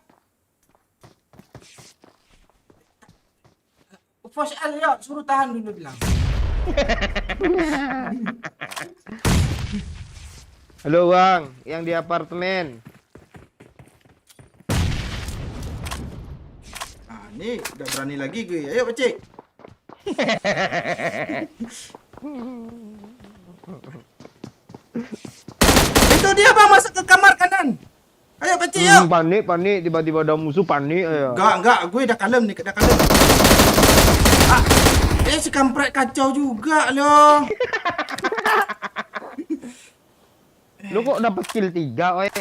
Force L ya, suruh tahan dulu bilang. Halo bang, yang di apartemen. Ini udah berani lagi gue. Ayo Pakcik. Itu dia bang, masuk ke kamar kanan. Ayo Pakcik yuk. Panik, tiba-tiba ada musuh panik ayo. Enggak, gue dah kalem nih, dah kalem. Si kampret kacau juga loh. Lu kok dapat kill 3, oi?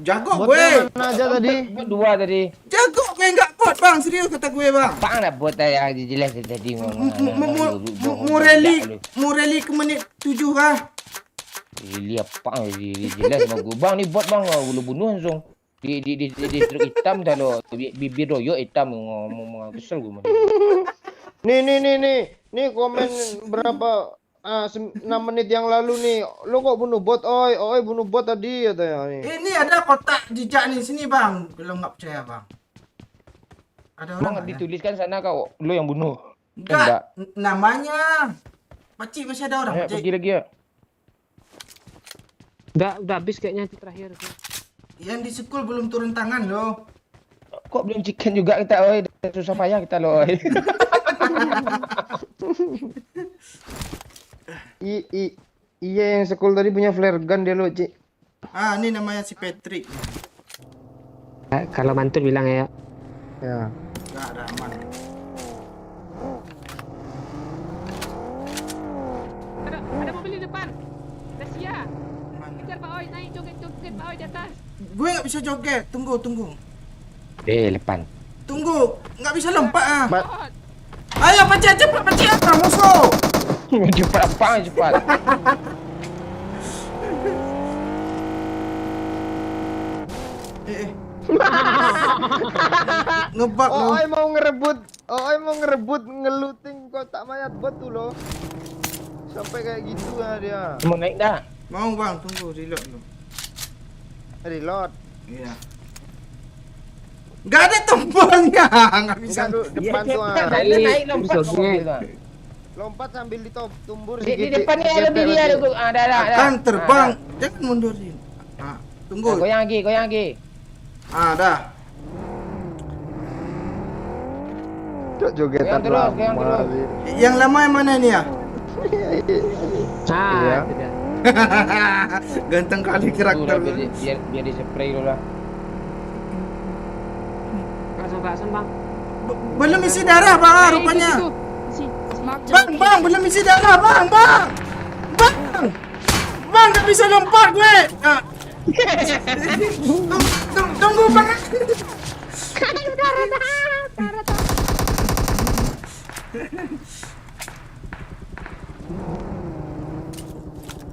Jago Botnya gue. mana aja tadi? Dua tadi. Jago gue enggak bot bang, serius kata gue bang. Bang dah buat yang jelas tadi. Mau rally ke menit 7 kah? Dia apa? Dia jelas sama gue. Bang ni bot bang, boleh bunuh langsung. Di truk hitam dah lo. Bibir royok hitam ngomong kesel gue. Nih komen berapa 6 menit yang lalu nih. Lo kok bunuh bot? Oi bunuh bot tadi katanya nih. Ini ada kotak jejak nih sini bang. Kalau nggak percaya bang. Ada orang Bang nggak ya? dituliskan sana kau lo yang bunuh. Enggak, namanya. Pakcik masih ada orang. Ayo Pakcik. pergi lagi ya. Udah habis kayaknya itu terakhir. Yang di sekolah belum turun tangan loh. Kok belum chicken juga kita oi. Susah payah kita lo oi. Iya yang sekolah tadi punya flare gun dia lo, Cik. Ah, ini namanya si Patrick. Kalau mantul bilang ya. Ya. Enggak ada aman. Ada mobil di depan. Rasia. Mana? Kejar Pak Oi, naik joget Pak Oi di atas. Gue nggak bisa joget. Tunggu. Depan. Tunggu. Nggak bisa lompat ah. Ba- Ayo Pakcik cepat Pakcik apa musuh? Cepat apa cepat. Eh. Ngebak lo. Oi mau ngerebut ngeluting kotak mayat bot tuh lo. Sampai kayak gitu ya dia. Mau naik dah. Mau bang, tunggu reload lo. Reload. Iya. Nggak ada tombolnya, nggak bisa. Enggak depan tuh. Naik lompat Bisa ke mobil gini. tuh. Lompat sambil tumbur Di depan ni ada biri ada. Ada. Akan terbang. Jangan mundurin. Ah, tunggu. Goyang lagi. Ah, dah. Cok jogetan Goyang terus. lama. Yang lama yang mana nih ya? Nah, Iya. itu dia. Ganteng kali Tuh lah, karakter. biar di spray dulu lah. Langsung bang. Belum isi darah bang, ah, rupanya. Marked a Bang, location. belum isi darah bang. Bang, nggak bisa lompat gue. Ah. Tunggu bang.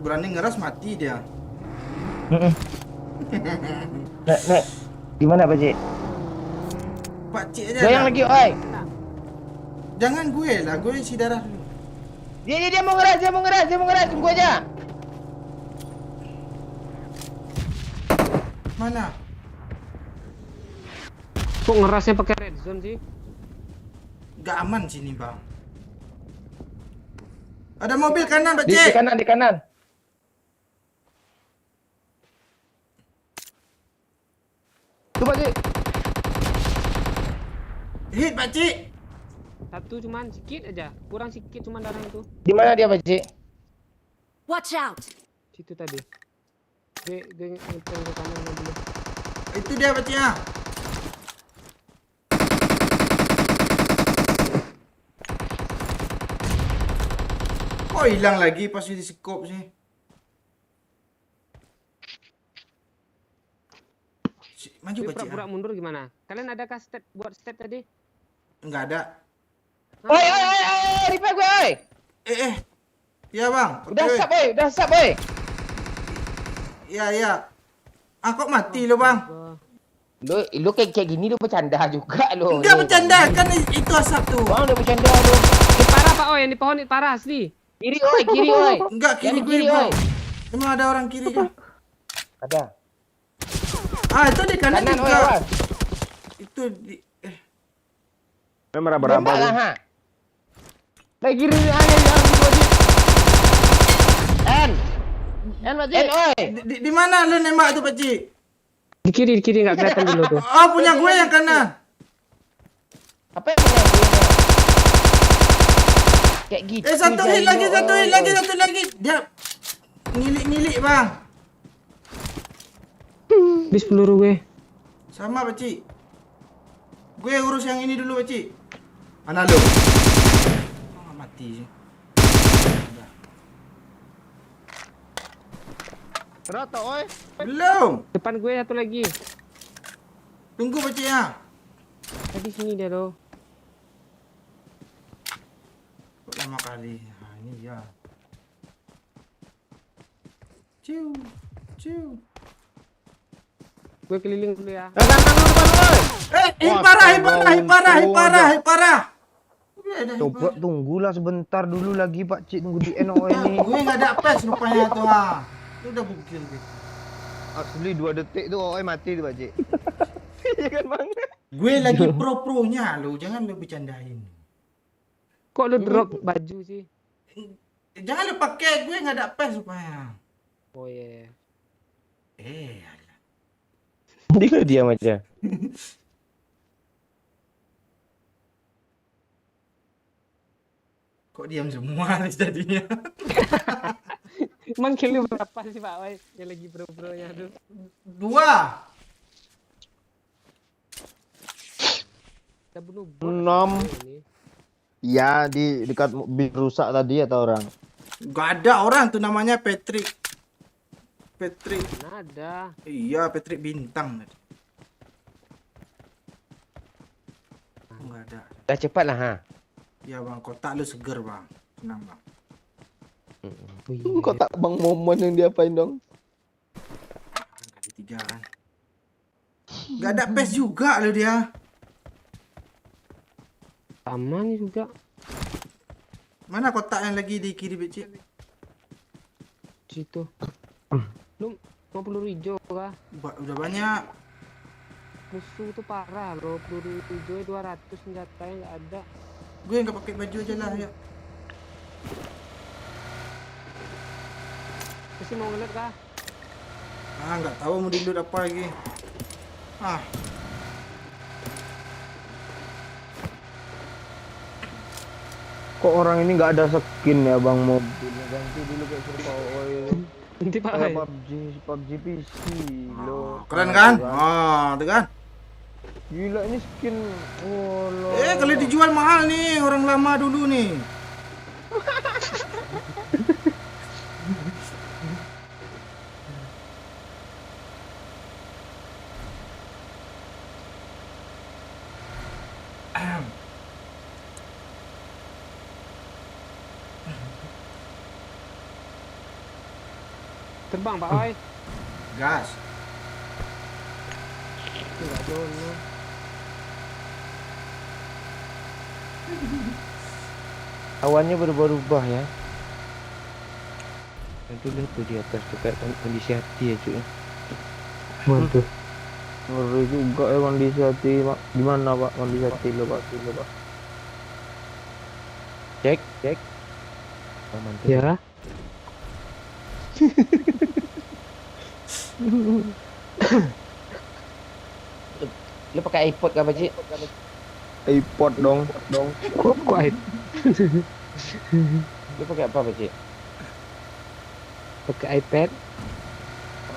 Berani ngeras mati dia. Nak. Di mana Pak Cik? Pakcik aja. Goyang dah. lagi, oi. Jangan gue lah, gue isi darah dulu. Dia mau ngeras, tunggu aja. Mana? Kok ngerasnya pakai red zone sih? Gak aman sini bang. Ada mobil kanan Di Pakcik. kanan. Tuh Pak Cik. Hit Pakcik. Satu cuman sedikit aja, kurang sedikit cuman darah itu. Di mana dia Pak Cik? Watch out. Situ tadi. Dia ngepeng ke kanan mobil. Itu dia Pakcik ah. Kok hilang lagi pas di skop sih? Maju Dia Pakcik. pura-pura mundur gimana? Kalian adakah buat stat tadi? Enggak ada. Oi, repair gue, oi. Iya bang. Udah Oke. sap, oi. Iya. Ah kok mati lo bang? Lu kayak gini lu bercanda juga lu. Enggak bercanda kan itu asap tuh. Bang udah bercanda lu. Ini parah Pak Oi, yang di pohon ini parah asli. Kiri oi. Enggak kiri Yang gue kiri, bang. oi. Emang ada orang kiri kan? Ada. Ah itu di kanan, Kanan oi, juga. awas. Itu di Merah berapa? Tembak lah, ha. Lagi kiri ada yang di N Pak Cik. N oi. di mana lu nembak tuh Pakcik? Di kiri nggak kelihatan dulu tuh. Oh punya gue yang kanan. Apa yang punya gue? Kayak gitu. Satu hit Jayo, lagi. Dia ngilik bang. Habis peluru gue. Sama Pakcik. Gue urus yang ini dulu Pakcik. Mana lu? Oh, mati sih. Rata oi. Belum. Depan gue satu lagi. Tunggu Pakcik ya. Tadi sini dia tuh. Kok lama kali. Nah, ini ya. Ciu, ciu. Gue keliling dulu ya. Parah. Coba tunggulah sebentar dulu lagi Pak Cik, tunggu di NO ini. Gue nggak ada pes rupanya tuh ah. Itu udah bugil gitu. Asli 2 detik tuh OE mati tuh Pak Cik. Iya kan Bang? Gue lagi pro-pronya lo, jangan lo bercandain. Kok lu drop baju sih? Jangan lo pakai, gue nggak ada pes rupanya. Oh iya. Alah. Dia diam aja. Kok diam semua nih jadinya? Emang kill lu berapa sih Pak Wai? Yang lagi bro-bronya tuh. 2. Kita bunuh bot. 6. Ini. Iya, di dekat mobil rusak tadi atau orang? Gak ada orang tuh namanya Patrick. Mana ada? Iya, Patrick Bintang. Enggak ada. Dah cepat lah ha. Ya bang, kotak lu seger bang. Tenang bang. Oh, iya. Kok tak Bang Momon yang diapain dong? Kali 3 kan. Gak ada pes juga lo dia. Sama nih juga. Mana kotak yang lagi di kiri becik? Situ. Lu mau peluru hijau kah? Udah banyak. Musuh tuh parah bro. Peluru hijau 200 senjatanya nggak ada. Gue nggak pakai baju aja lah ya. Masih mau ngeliat kah? Ah nggak tahu mau di loot apa lagi. Ah. Kok orang ini nggak ada skin ya Bang, mobilnya ganti dulu kayak Surpa OE. Nanti Pak Kayak Wai. PUBG PC lo. Keren kan? Ah, tuh kan? Gila ini skin. Oh, Kalau dijual mahal nih, orang lama dulu nih. Terbang Pak Wai. Gas. Enggak jono. Awannya berubah-ubah ya. Itu lihat tuh di atas tuh kayak kondisi hati ya cuy. Waduh. Ngeri juga ya kondisi hati Pak. Gimana Pak kondisi hati lo Pak? Cek. Oh, mantap. Ya. Lu pakai iPod kah Pak Cik? iPod dong. Kok kuat? Lu pakai apa Pak Cik? Pakai iPad.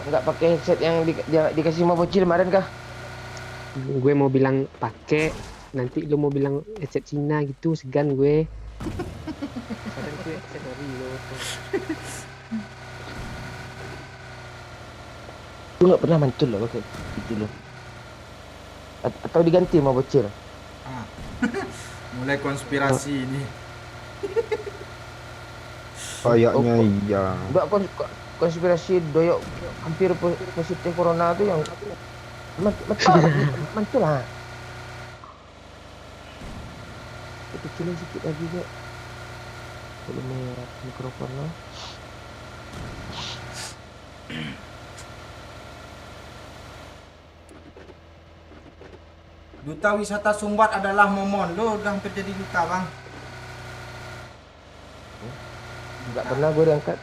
Enggak pakai headset yang dikasih sama bocil kemarin kah? Gue mau bilang pakai, nanti lu mau bilang headset Cina gitu, segan gue. Padahal gue headset ori lo. Lu nggak pernah mantul loh pakai itu loh. Atau diganti sama bocil? Ah. Mulai konspirasi ini. Kayaknya iya. Enggak konspirasi doyok hampir positif corona tuh yang mantul lah. Kecilin sedikit lagi kok. Volume mikrofonnya. Duta wisata Sumbat adalah Momon. Lo udah hampir jadi duta bang. Enggak pernah gue diangkat.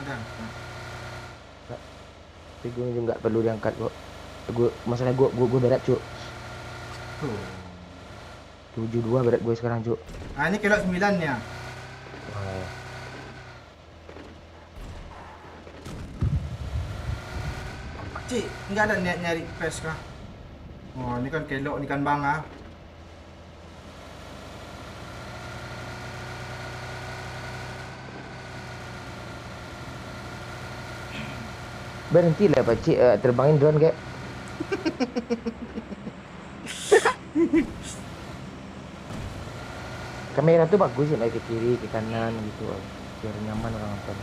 Nah. Tapi gue juga nggak perlu diangkat kok. Masalah gue berat cuk. Tuh. 72 berat gue sekarang cuk. Ah ini kelok 9 ya. Wah. Cik, nggak ada niat nyari pes kah? Oh ini kan kelok ni kan bang ah. Berhentilah Pak Cik terbangin drone kayak. Kamera tuh bagus ya, ke kiri, ke kanan gitu. Biar nyaman orang nonton.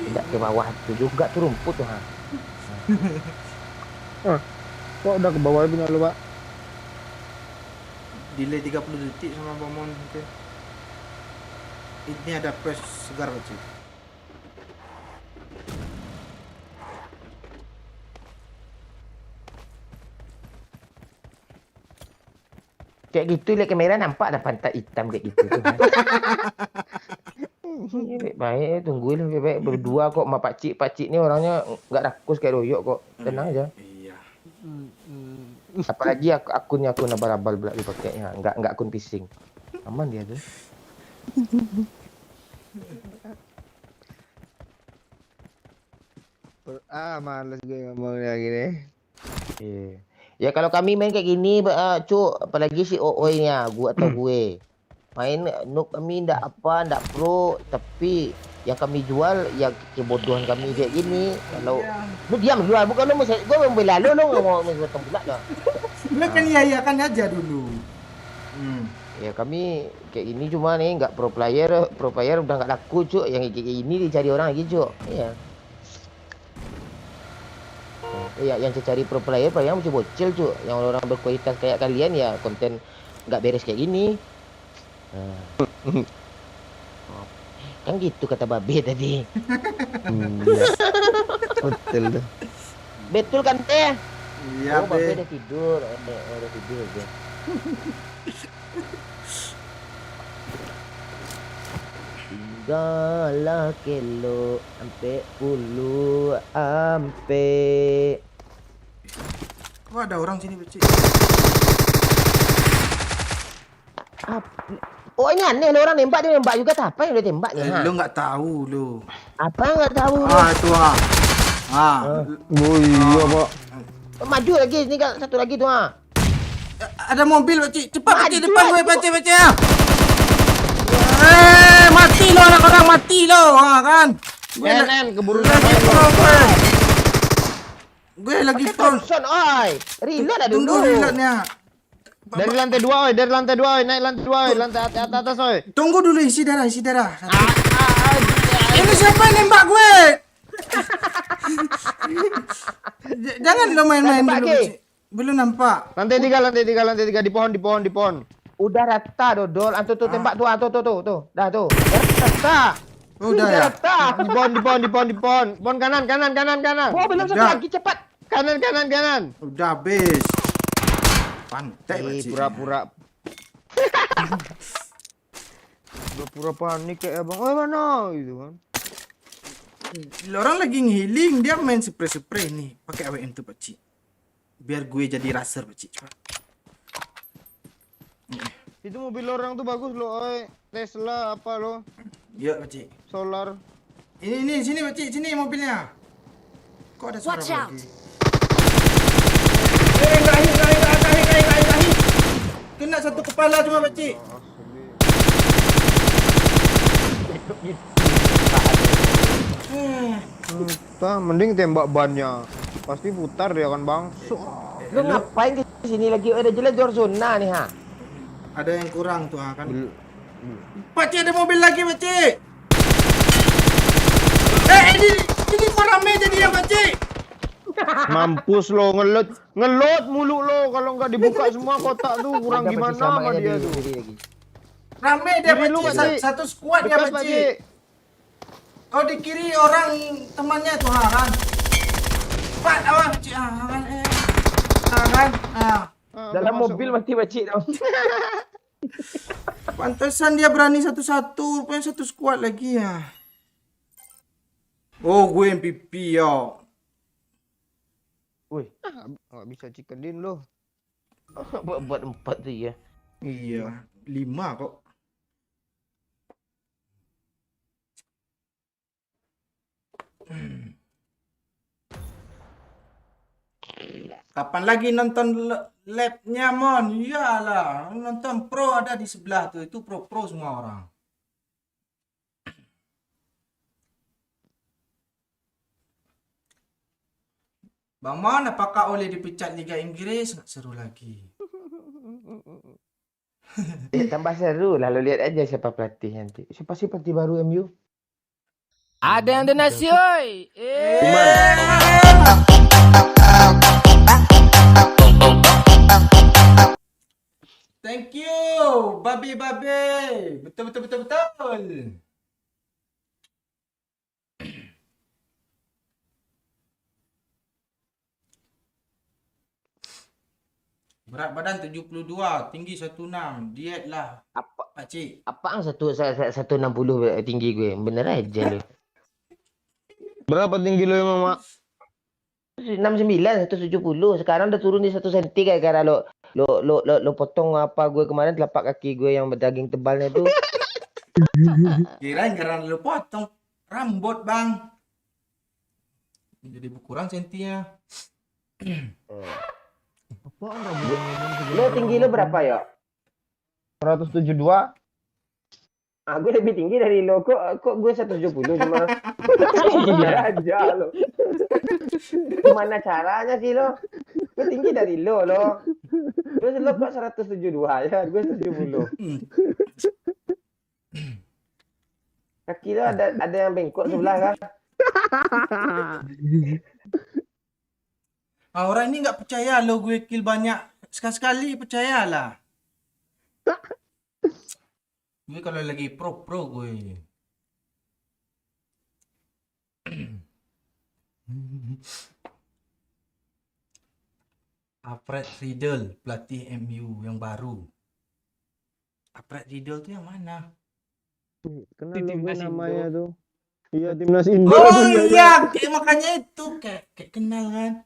Tidak ke bawah itu juga tuh rumput tuh, ha. Kok udah ke bawah punya lu, Pak? Delay 30 detik sama Bang Mon mungkin. Ini ada press segar Pak Cik. Kayak gitu lihat kamera nampak ada pantat hitam kayak gitu tuh. Baik-baik tunggu lah baik-baik berdua kok sama Pak Cik ni orangnya nggak rakus kayak Royok kok. Tenang aja. Iya. Apalagi akunnya akun abal-abal pula dipakainya, nggak akun phishing. Aman dia tuh. Males gue ngomong kayak gini. Iya. Ya kalau kami main kayak gini, Cuk, apalagi si Oi-nya, gua atau gue. Main noob kami ndak pro, tapi yang kami jual ya kebodohan kami kayak gini. Kalau lu diam jual, bukan lu gua membela lu mau potong pula dah. Lu kan iya-iyakan aja dulu. Ya kami kayak gini cuma nih nggak pro player udah nggak laku, Cuk. Yang kayak gini dicari orang lagi, Cuk. Iya. Ya, yang cari pro player yang bocil, Cuk. Yang orang berkualitas kayak kalian ya konten nggak beres kayak gini. Kan gitu kata Babe tadi. Iya. Betul tuh. Betul kan teh? Iya, Oh, Babe udah tidur. Udah tidur aja. Tinggallah kelo ampe puluh ampe. Kok ada orang sini Pak Cik? Oh ini aneh lo orang nembak, dia nembak juga. Apa yang udah tembak nih? Lu nggak tahu lu. Apa nggak tahu lo? Itu Oh iya, Pak. Maju lagi, ini kan satu lagi tuh Ada mobil Pak Cik. Cepat Pak Cik, Maju depan lagi. gue Pak Cik. Mati lo anak orang, mati lo. Kan. Nen, keburu Lagi pro gue. Gue lagi pro. Thompson, oi. Reload ada Tunggu dulu. reloadnya. Dari lantai 2, oi. Dari lantai 2, oi. Naik lantai 2, oi. Lantai atas, oi. Tunggu dulu isi darah. Satu. Ini siapa yang nembak gue? Jangan lo main-main Nembak dulu. lagi. Pak Cik. Belum nampak. Lantai 3 di pohon. Udah rata dodol. Antu tuh tembak tuh, tuh. Dah tuh. Rata. Udah ya. Rata. Di pohon. Pohon kanan. Oh, belum satu Udah. lagi cepat. Kanan. Udah habis. Pantai Pak Cik. Pura-pura. Pura-pura panik kayak abang. Oh, mana? Gitu kan. Orang lagi ngiling, dia main spray nih. Pakai AWM tuh Pak Cik. Biar gue jadi raser Pak Cik. Cepat. Itu mobil orang tuh bagus loh, oi. Tesla apa lo? Yuk Pak Cik. Solar. Ini sini Pak Cik, sini mobilnya. Kok ada suara Watch out. lagi? Enggak. Kena satu kepala cuma Pak Cik. Mending tembak bannya. Pasti putar dia kan, Bang. Lu ngapain ke sini lagi? Udah jelas luar zona nih, ha. Ada yang kurang tuh kan. Pak Cik ada mobil lagi Pak Cik. Ini kok rame jadi ya Pak Cik. Mampus lo, ngelot mulu lo. Kalau nggak dibuka semua kotak tuh kurang Udah, Pak gimana Cik, sama sama aja dia diri- tuh. diri lagi. Rame dia Diri Pak lu, Cik. Pak Cik. Satu squad ya Dekat, Pak Cik. Oh di kiri orang temannya tuh kan. Pak, Pak Cik kan. Kan. Dalam mobil mati Cik tau. Pantesan dia berani satu-satu, rupanya satu squad lagi ya. Oh, gue MVP ya. Wih, Nggak bisa chickenin lo. buat 4 tuh ya. Iya, 5 kok. Kapan lagi nonton labnya Mon? Iyalah, nonton pro ada di sebelah tuh. Itu pro semua orang. Bang Mon, apakah oleh dipecat Liga Inggris? Nggak seru lagi. Tambah seru lah, lo lihat aja siapa pelatih nanti. Siapa sih pelatih baru MU? Ada yang donasi, oi. Thank you, babi. Betul. Berat badan 72, tinggi 16. Diet lah, Apa pakcik. apaan 160 tinggi gue? Bener aja lo. Berapa tinggi lo emang, Mak? 69, 170. Sekarang udah turun di 1 senti gara-gara lo potong apa gue kemarin telapak kaki gue yang berdaging tebalnya itu. Kirain karena lu potong rambut, Bang. Jadi berkurang sentinya. Apaan rambut ngomong segini? Lo tinggi lo berapa ya? 172. Ah, gue lebih tinggi dari lo. Kok gue 170 cuma. Bener aja lo. Gimana caranya sih lo? Gue tinggi dari lo. Terus lo kok 172 ya? Gue 70. Kaki lo ada yang bengkok sebelah kan? Orang ini nggak percaya lo gue kill banyak. Sekali-sekali percayalah. Gue kalau lagi pro gue. Alfred Riedel, pelatih MU yang baru. Alfred Riedel tuh yang mana? Kenal Di lo gue timnas namanya Indo. tuh. Iya, timnas Indo. Oh iya, kayak makanya itu kayak kenal kan.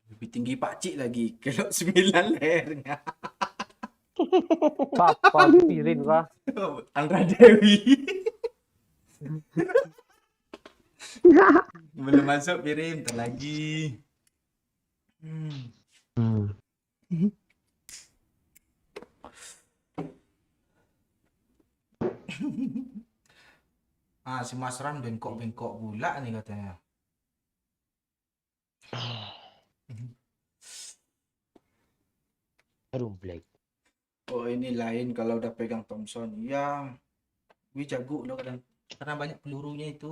Lebih tinggi Pak Cik lagi. Kalau 9 lehernya. Papa pirin kah? Andra Dewi. Belum masuk piring, ntar lagi. Si Mas Ram bengkok-bengkok pula nih katanya. Aduh, Black. Oh ini lain kalau udah pegang Thompson. Ya, gue jago loh kadang. Karena banyak pelurunya itu.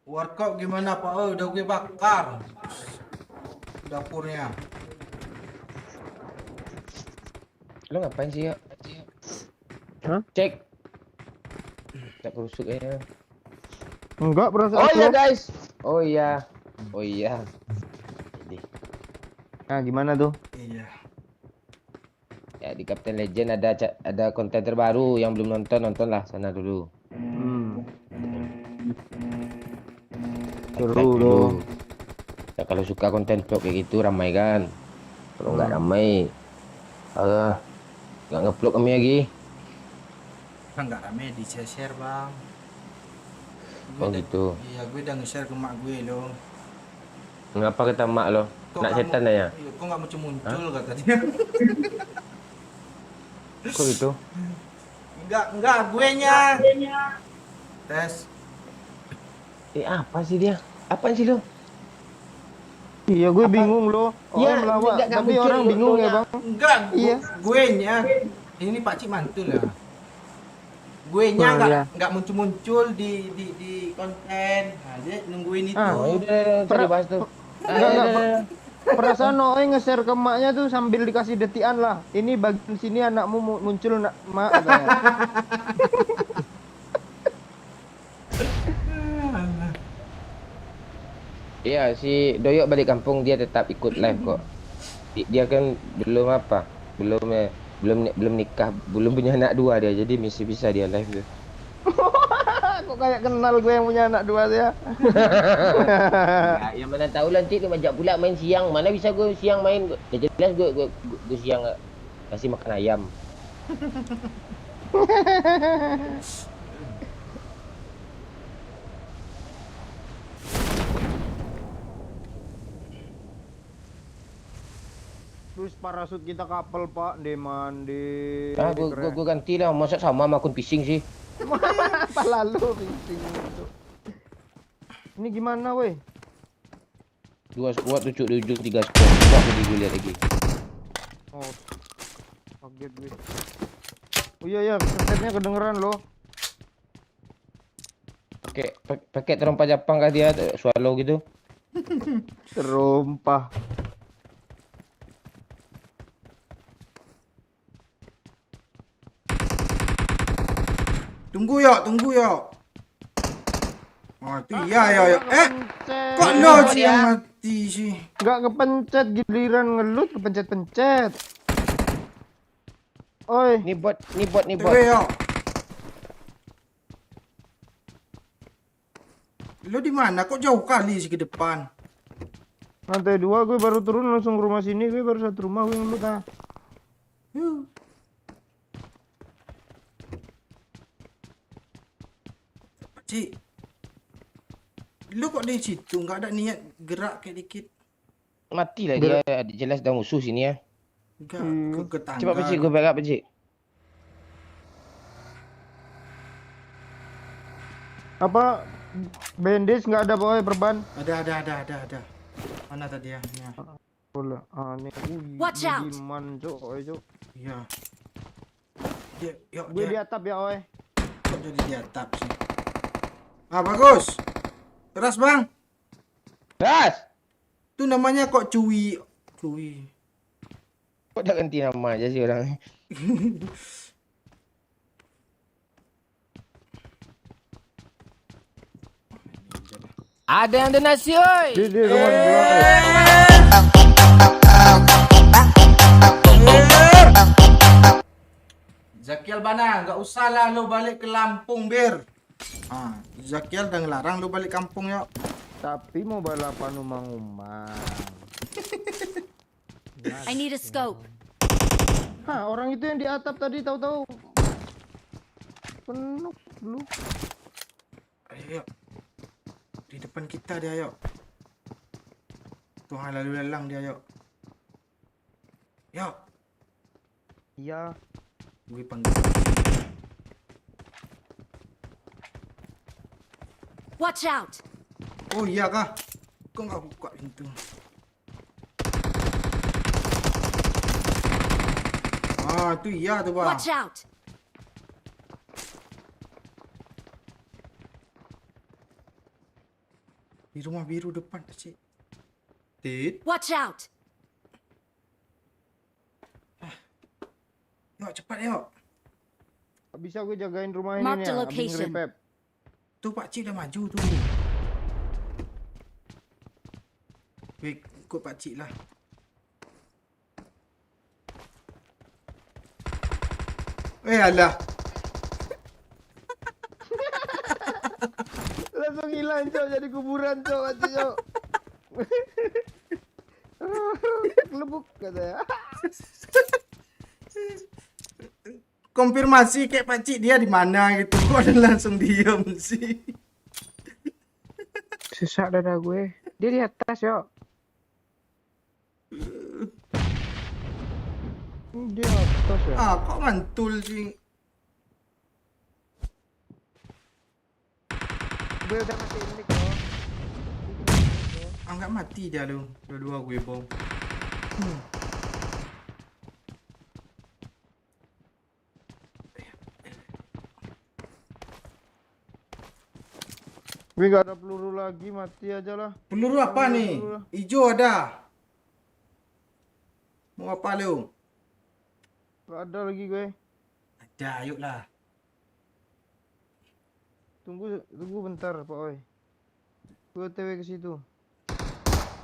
Workout gimana Pak? Oh, udah gue bakar dapurnya. Lo ngapain sih ya? Hah? Cek. Tak kerusuk kayaknya. Enggak, perasaan Oh iya lo. guys. Oh iya. Jadi, Nah, gimana tuh? Iya. ya di Captain Legend ada konten terbaru yang belum nonton lah sana dulu. Seru Like loh. dulu. Ya kalau suka konten vlog kayak gitu ramai kan. Kalau nggak ramai, nggak ngevlog kami lagi. Kan nggak rame di share bang. Oh gitu. Iya, gue udah nge-share ke mak gue loh. Ngapa kata mak lo? Nak setan ya? Iya, kok nggak muncul kata dia. Kok gitu? Enggak, gue nya. Tes. Apa sih dia? Apaan sih lo? Iya, gue bingung loh. Iya, melawak, nggak tapi muncul orang bingung ya, logonya. Bang. Enggak, Iya. gue nya. Ini Pak Cik mantul lah. Gue nya Oh, iya. nggak muncul di konten. Nah, dia nungguin itu. Oh, udah dibahas tuh. Enggak. Perasaan Noe nge-share ke maknya tuh sambil dikasih detikan lah. Ini bagian sini anakmu muncul nak mak katanya. Iya, si Doyok balik kampung dia tetap ikut live kok. Dia kan belum apa? Belum nikah, belum punya anak dua dia. Jadi masih bisa dia live tuh. Kok kok kayak kenal gue yang punya anak dua tuh ya. Ya, yang mana tahu lah nanti dia ajak pula main siang. Mana bisa gue siang main. Dah jelas gue siang kasih makan ayam. Terus parasut kita kapal pak, mandi. Ah, gue ganti lah. Masa sama sama akun phishing sih. Apa lalu fishing itu? Ini gimana weh? 2 squad tuh cuk di ujung 3 squad. Coba gue lihat lagi. Oh, kaget gue. Oh iya ya, setnya kedengeran loh. Pakai terompa Jepang kah dia swallow gitu? Terumpah. Tunggu yuk. Oh, itu iya ya. Kok Ngepencet. lo sih yang mati sih? Nggak kepencet, giliran ngelut kepencet-pencet. Oi, Ni bot. Tewe yuk. Lo di mana? Kok jauh kali sih ke depan? lantai 2 gue baru turun langsung ke rumah sini, gue baru satu rumah gue ngelut ah. Cik, lu kok di situ? Nggak ada niat gerak kayak dikit? Matilah dia. Jelas dah musuh sini ya. Nggak ke tangga. Cepat pecik gue backup pecik. Apa bandage nggak ada boy perban? Ada. Mana tadi ya? Ini ya. Boleh. Ah nih. Watch out. Gimana cok, oi cok. Iya. Yuk, Gue di atap ya oi. kok jadi di atap sih? Ah, bagus. Keras, Bang. Ras! Itu namanya kok cuwi. Kok tak ganti nama aja sih orang. Ada yang donasi, oi. Di rumah belakang. Zakiel Bana, nggak usah lah lo balik ke Lampung, Bir. Ah, Zakiel udah ngelarang lo balik kampung yuk. Tapi mau balapan umang-umang. I need a scope. Hah, orang itu yang di atap tadi tahu-tahu penuh lu. Ayo, yuk. Di depan kita dia, yuk. Tuhan lalu lalang dia, yuk. Yuk, Iya. gue panggil. Watch out. Oh iya kah? Kok nggak buka pintu? Ah, itu iya tuh, Bang. Watch out. Di rumah biru depan, Cik. Tit. Watch out. Yuk, cepat yuk. Bisa gue jagain rumah ini Mark nih the ya, habis location. ngerepep. Tuh Pak Cik udah maju tuh. Gue ikut Pak Cik lah. Alah. Langsung hilang cok, jadi kuburan cok, mati cok. Kelebuk katanya. Konfirmasi kayak Pak Cik dia di mana gitu. Kok ada langsung diem sih. Sesak dada gue. Dia di atas, yo. Dia atas ya. Ah, kok mantul sih. Gue udah mati ini kok. Ah, nggak mati dia lu. Dua-dua gue bom. Gue gak ada peluru lagi, mati aja lah. Peluru apa nih? Ijo ada. Mau apa lu? Gak ada lagi gue. Ada, ayo lah. Tunggu bentar, Pak Oi. Gue TW ke situ.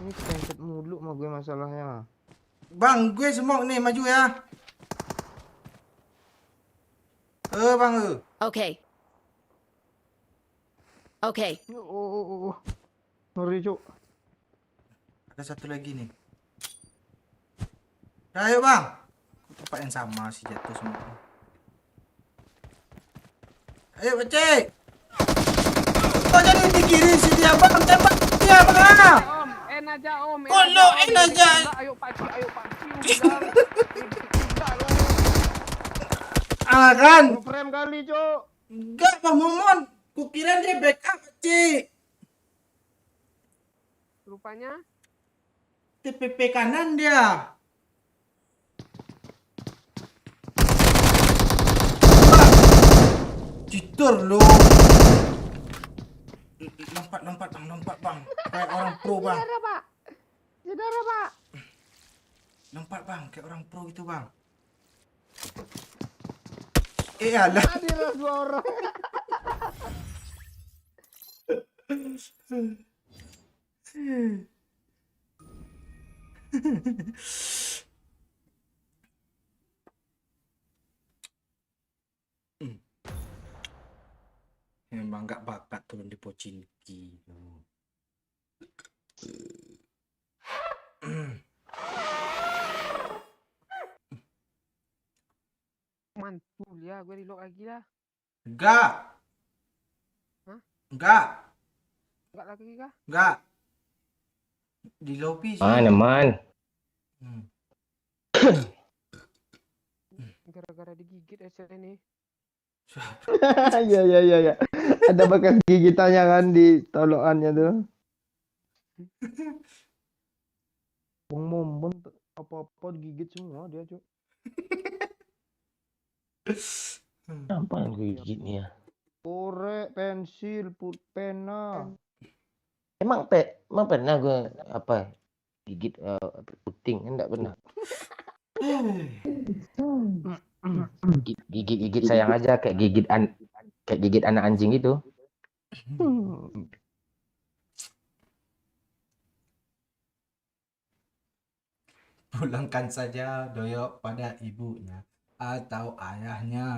Ini kepencet mulu sama gue masalahnya. Bang, gue semok nih maju ya. Bang. Okay. Okay. Oh. Ngeri, Cuk. Ada satu lagi nih. Ayo bang. Tempat yang sama sih jatuh semua. Ayo Bacik. Kok jadi di kiri sih dia bang? Tembak dia bang. Om, en aja om. Kok lo en aja? Ayo pacu. Ah kan? Frame kali, Cuk. Enggak Bang Momon. Kukira dia backup Bacik. Rupanya TPP kanan dia. Citur lu. Lompat bang. Kayak orang pro bang. saudara pak. Lompat bang, kayak orang pro gitu bang. Alah. Hadirlah 2 orang. Memang gak bakat turun di Pochinki. Mantul ya, gue reload lagi lah. Enggak. Hah? Enggak. Enggak lagi kah? Enggak. Di lobby sih. Mana man? Hmm. Gara-gara digigit SL ini. Iya. Ada bekas gigitannya kan di tolokannya tuh. Bang Momon apa-apa digigit semua dia, Cuk. Apa yang gue gigitnya? Korek, pensil, pena. Emang pernah gue apa gigit puting kan enggak pernah. Gigit sayang aja kayak gigit anak anjing gitu. Pulangkan saja Doyok pada ibunya atau ayahnya.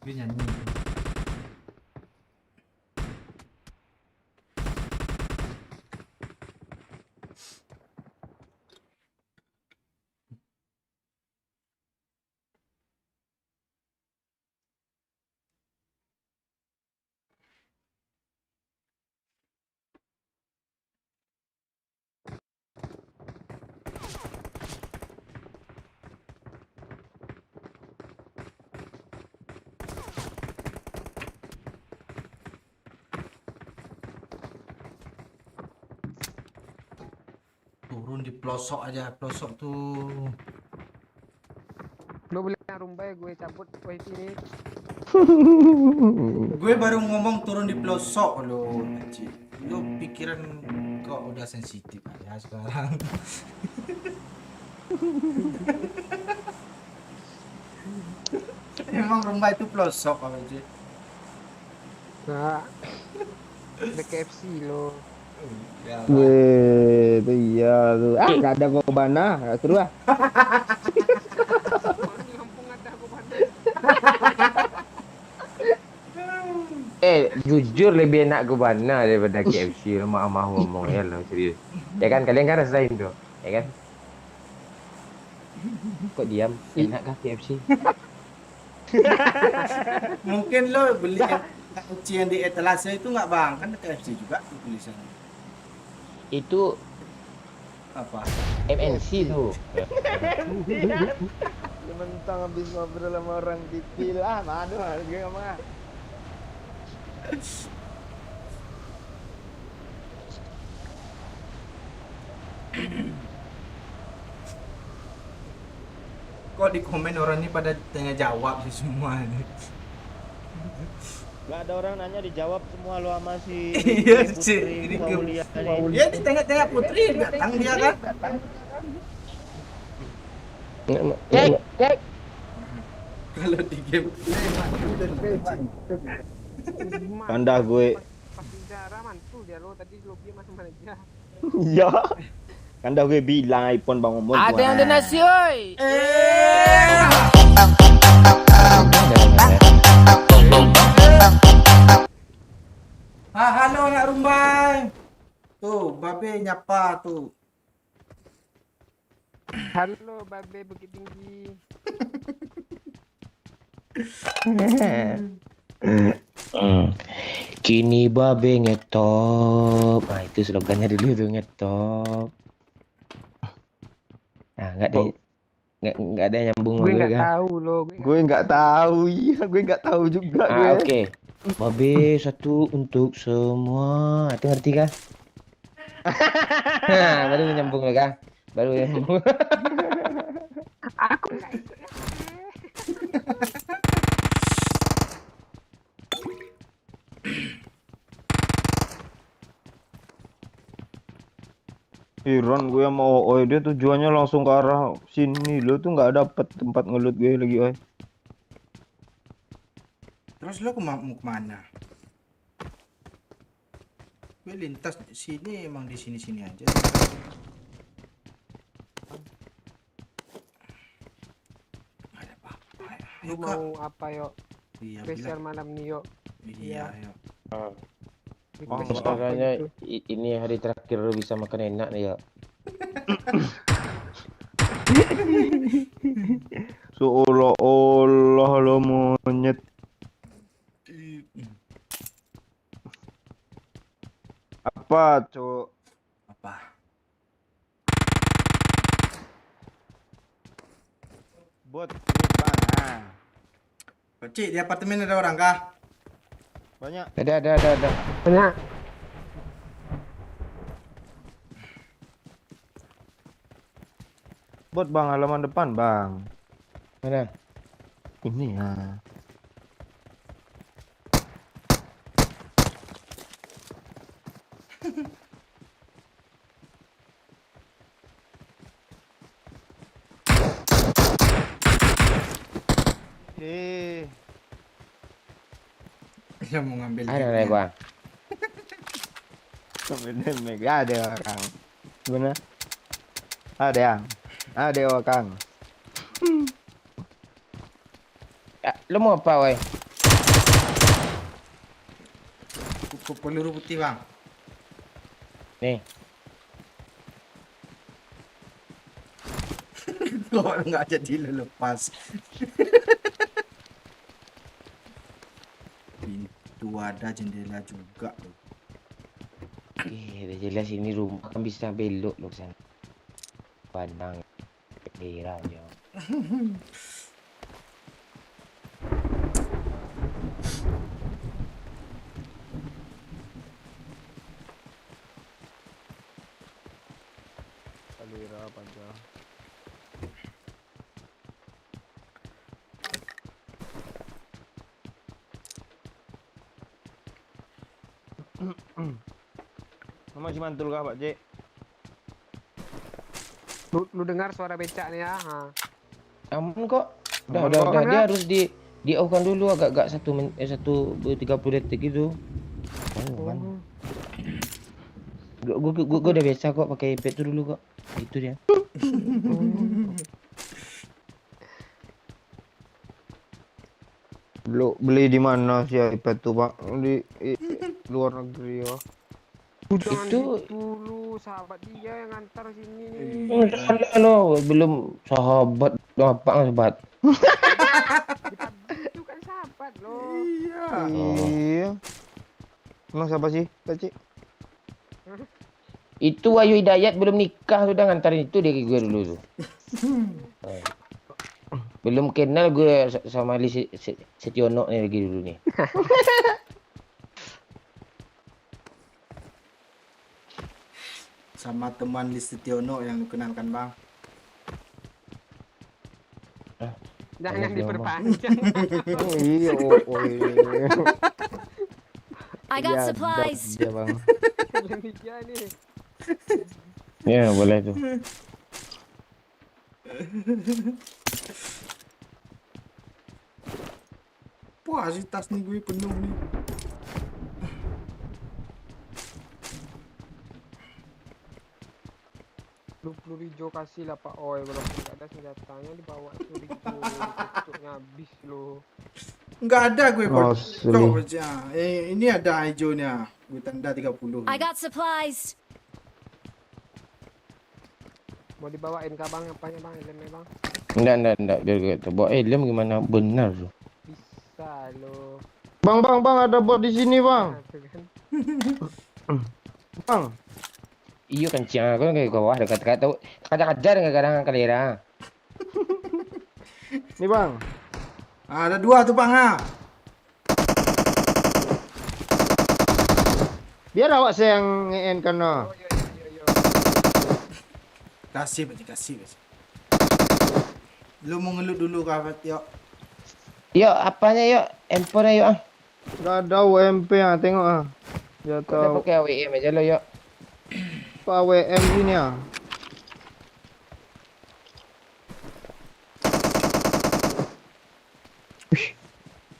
Dia nyanyi. Turun di pelosok aja, pelosok tuh. Lo boleh rumba ya, gue cabut wifi ini. Gue baru ngomong turun di pelosok lo, Cik. Lo pikiran kok udah sensitif aja sekarang. Emang rumah itu pelosok apa Cik? Nah, ada KFC lo. Ya, Weh, itu iya tuh. Enggak ada Gobana, enggak seru ah. Lampung ada gue Jujur lebih enak gue mana daripada KFC. Lemah ngomong ya lo serius. Ya kan kalian kan rasain tuh, ya kan? Kok diam? Enak kah KFC? mungkin lo beli KFC yang di etalase itu nggak bang? Kan KFC juga tuh tulisannya. Itu Apa? MNC tuh. Lu mentang habis ngobrol sama orang TV lah, aduh, gue ngomong. Kok di komen orang ini pada tanya jawab sih semua ini. Gak ada orang nanya dijawab semua lu sama si Iya sih, Putri, ini Maulia tadi. Ya ditanya-tanya Putri, datang dia kan. Cek. Kalau di game Kandah gue. pas bicara mantul dia lo tadi lobby masuk aja. Iya. Kandah gue bilang iPhone Bang Momon. Ada yang donasi oi. eh. Halo anak rumbai. Tuh, babe nyapa tuh. Halo, Babe Bukit Tinggi. Kini babe ngetop. Nah, itu slogannya dulu tuh ngetop. Nah, nggak ada yang nyambung Gue sama nggak kan? tahu loh. Gue nggak tahu, iya gue nggak tahu juga gue. Oke. Babe satu untuk semua. Itu ngerti kan? Baru nyambung loh kan? Baru nyambung. Aku nggak ikut. Iron gue mau oi dia tujuannya langsung ke arah sini lo tuh nggak dapet tempat ngelut gue lagi oi. Terus lo mau kemana? Gue lintas di sini, emang di sini-sini aja. Nggak ada apa-apa. Lu Ayo, Kak. mau apa yuk? Iya, Spesial bilang. malam nih yuk. Iya, ayo. Request Oh, apa Makanya gitu. ini hari terakhir lu bisa makan enak nih ya. Seolah-olah lo monyet. Apa, Cok? Apa? Bot, Bang. Cik, di apartemen ada orang kah? Banyak. Ada. Banyak. Bot, Bang, halaman depan, Bang. Mana? Ini ya. Yang mau ngambil Ada hidupnya. nih gua. Memek ada orang. Gimana? Ada yang. Ada orang. Ya, lu mau apa, woi? Peluru putih, Bang. Nih. Kok nggak jadi lu lepas. Pintu ada, jendela juga loh. Udah jelas ini rumah kan bisa belok loh sana. Pandang kira aja. Kalira pada. Masih mantul kah, Pak J? Lu dengar suara becak nih ya? Ha. Aman kok. Aman Udah. kok. Dia harus di off kan dulu agak 1 detik gitu. Aman. Gua udah biasa kok pakai iPad tuh dulu kok. Itu dia. Beli di mana sih iPad tuh, Pak? Luar negeri ya. Jangan Itu- gitu lu, sahabat dia yang ngantar sini nih. Lo belum sahabat apa sahabat? Itu kan sahabat lo. Iya. Iya. Emang siapa sih, Pak J? Itu Wahyu Hidayat belum nikah sudah ngantarin itu dia ke gue dulu tuh. Belum kenal gue sama Ali Setiono nih lagi dulu nih. Sama teman Listiono yang lu kenalkan, Bang. Jangan Ayo, diperpanjang. Iya, iya. I got supplies. Iya, Bang. Yang dia nih. Ya boleh tuh. Wah, si tas nih gue penuh nih. Lu peluru hijau kasih lah Pak Oi, kalau nggak ada senjatanya dibawa peluru hijau, tutupnya habis lo. Nggak ada gue Asli. Cok, ini ada hijaunya. Gue tanda 30. I got supplies. Mau dibawain ke abang apanya bang? Helmnya bang? Enggak. Biar gue kata, bawa helm gimana? Benar tu. Bisa lo. Bang, ada bot di sini, Bang. Nah, tuh kan. Bang. Iyo kencang aku ke bawah dekat kata kadang-kadang kadang-kadang kalera. Nih, Bang. Ada 2 tuh Bang ha. Biar awak saya yang nge-end kena. Kasih. Lu mau ngelut dulu kah, yuk. Yuk, apanya yuk? Handphone yuk ah. Gak ada UMP ah, tengok ah. Dia Kau dah tahu pakai AWM aja lo yuk. apa WM ini ah.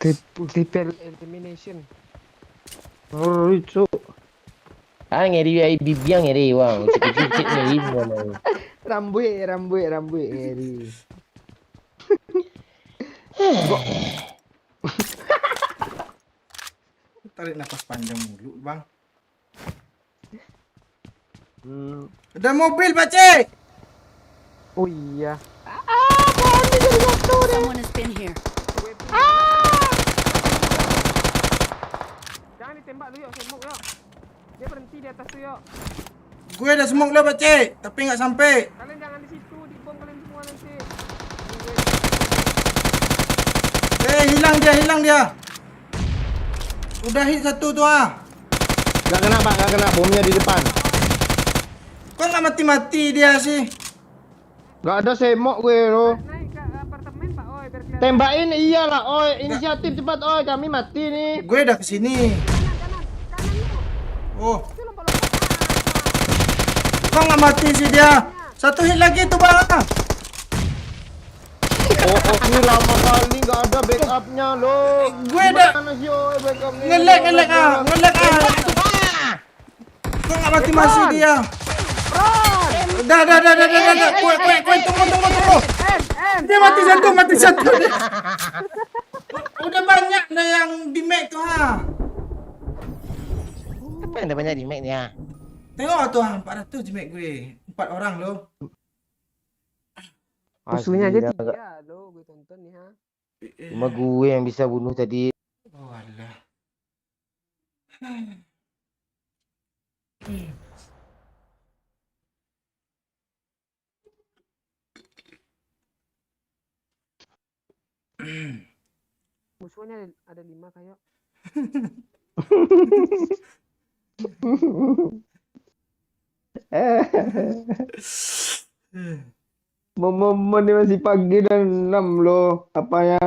Triple elimination. Ngeri cuk. Ah ngeri ai bibiang ngeri wang. Cik ngeri semua mau. Rambut ngeri. Tarik nafas panjang mulu, Bang. Hmm. Ada mobil, Pak Cik. Oh iya. Someone has been here. Jangan ditembak lu yuk, smoke yuk. Dia berhenti di atas tu yuk. Gue ada smoke lah, Pak Cik, tapi nggak sampai. Kalian jangan di situ, dibom kalian semua nanti. Hilang dia. Udah hit 1 tuh ah. Gak kena Pak, gak kena bomnya di depan. Kok nggak mati-mati dia sih? Gak ada semok gue lo. Naik ke apartemen Pak, oi biar kelihatan. Tembakin iyalah, oi. Inisiatif cepat, oi. Kami mati nih. Gue udah kesini. Kanan lu. Oh, Itu lompat-lompat. kok nggak mati sih dia? 1 hit lagi tuh Bang. Oh, ini lama kali gak ada backupnya lo. Gue ada Mana sih oi backupnya? ngelek ah. Kok nggak mati-mati dia? Dah. Kue, tunggu. Dia mati satu. Udah banyak dah yang di make tuh ha. Apa yang ada banyak di mic ni ah? Tengok tuh ha, 400 di make gue. 4 orang loh. Musuhnya aja Asli dah. 3 lo, gue tonton nih ha. Cuma gue yang bisa bunuh tadi. Oh alah. Musuhnya ada 5 kayak. Momen ini masih pagi dan 6 lo. Apanya?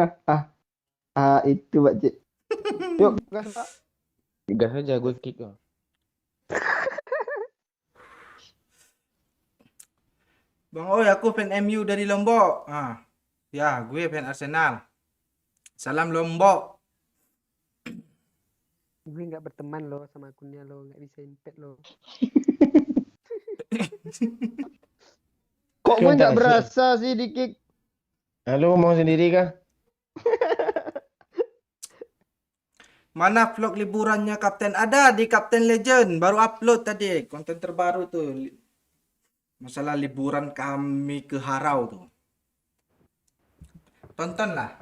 Itu Pak Cik. Yuk, gas Pak. Gas saja gue kick kau. Bang Oi, aku fan MU dari Lombok. Ya, gue fan Arsenal. Salam Lombok. Gue nggak berteman lo sama akunnya lo, nggak bisa invite lo. Kok gue nggak berasa sih di kick? Halo, mau sendiri kah? Mana vlog liburannya Kapten? Ada di Kapten Legend. Baru upload tadi. Konten terbaru tuh. Masalah liburan kami ke Harau tuh. Tontonlah.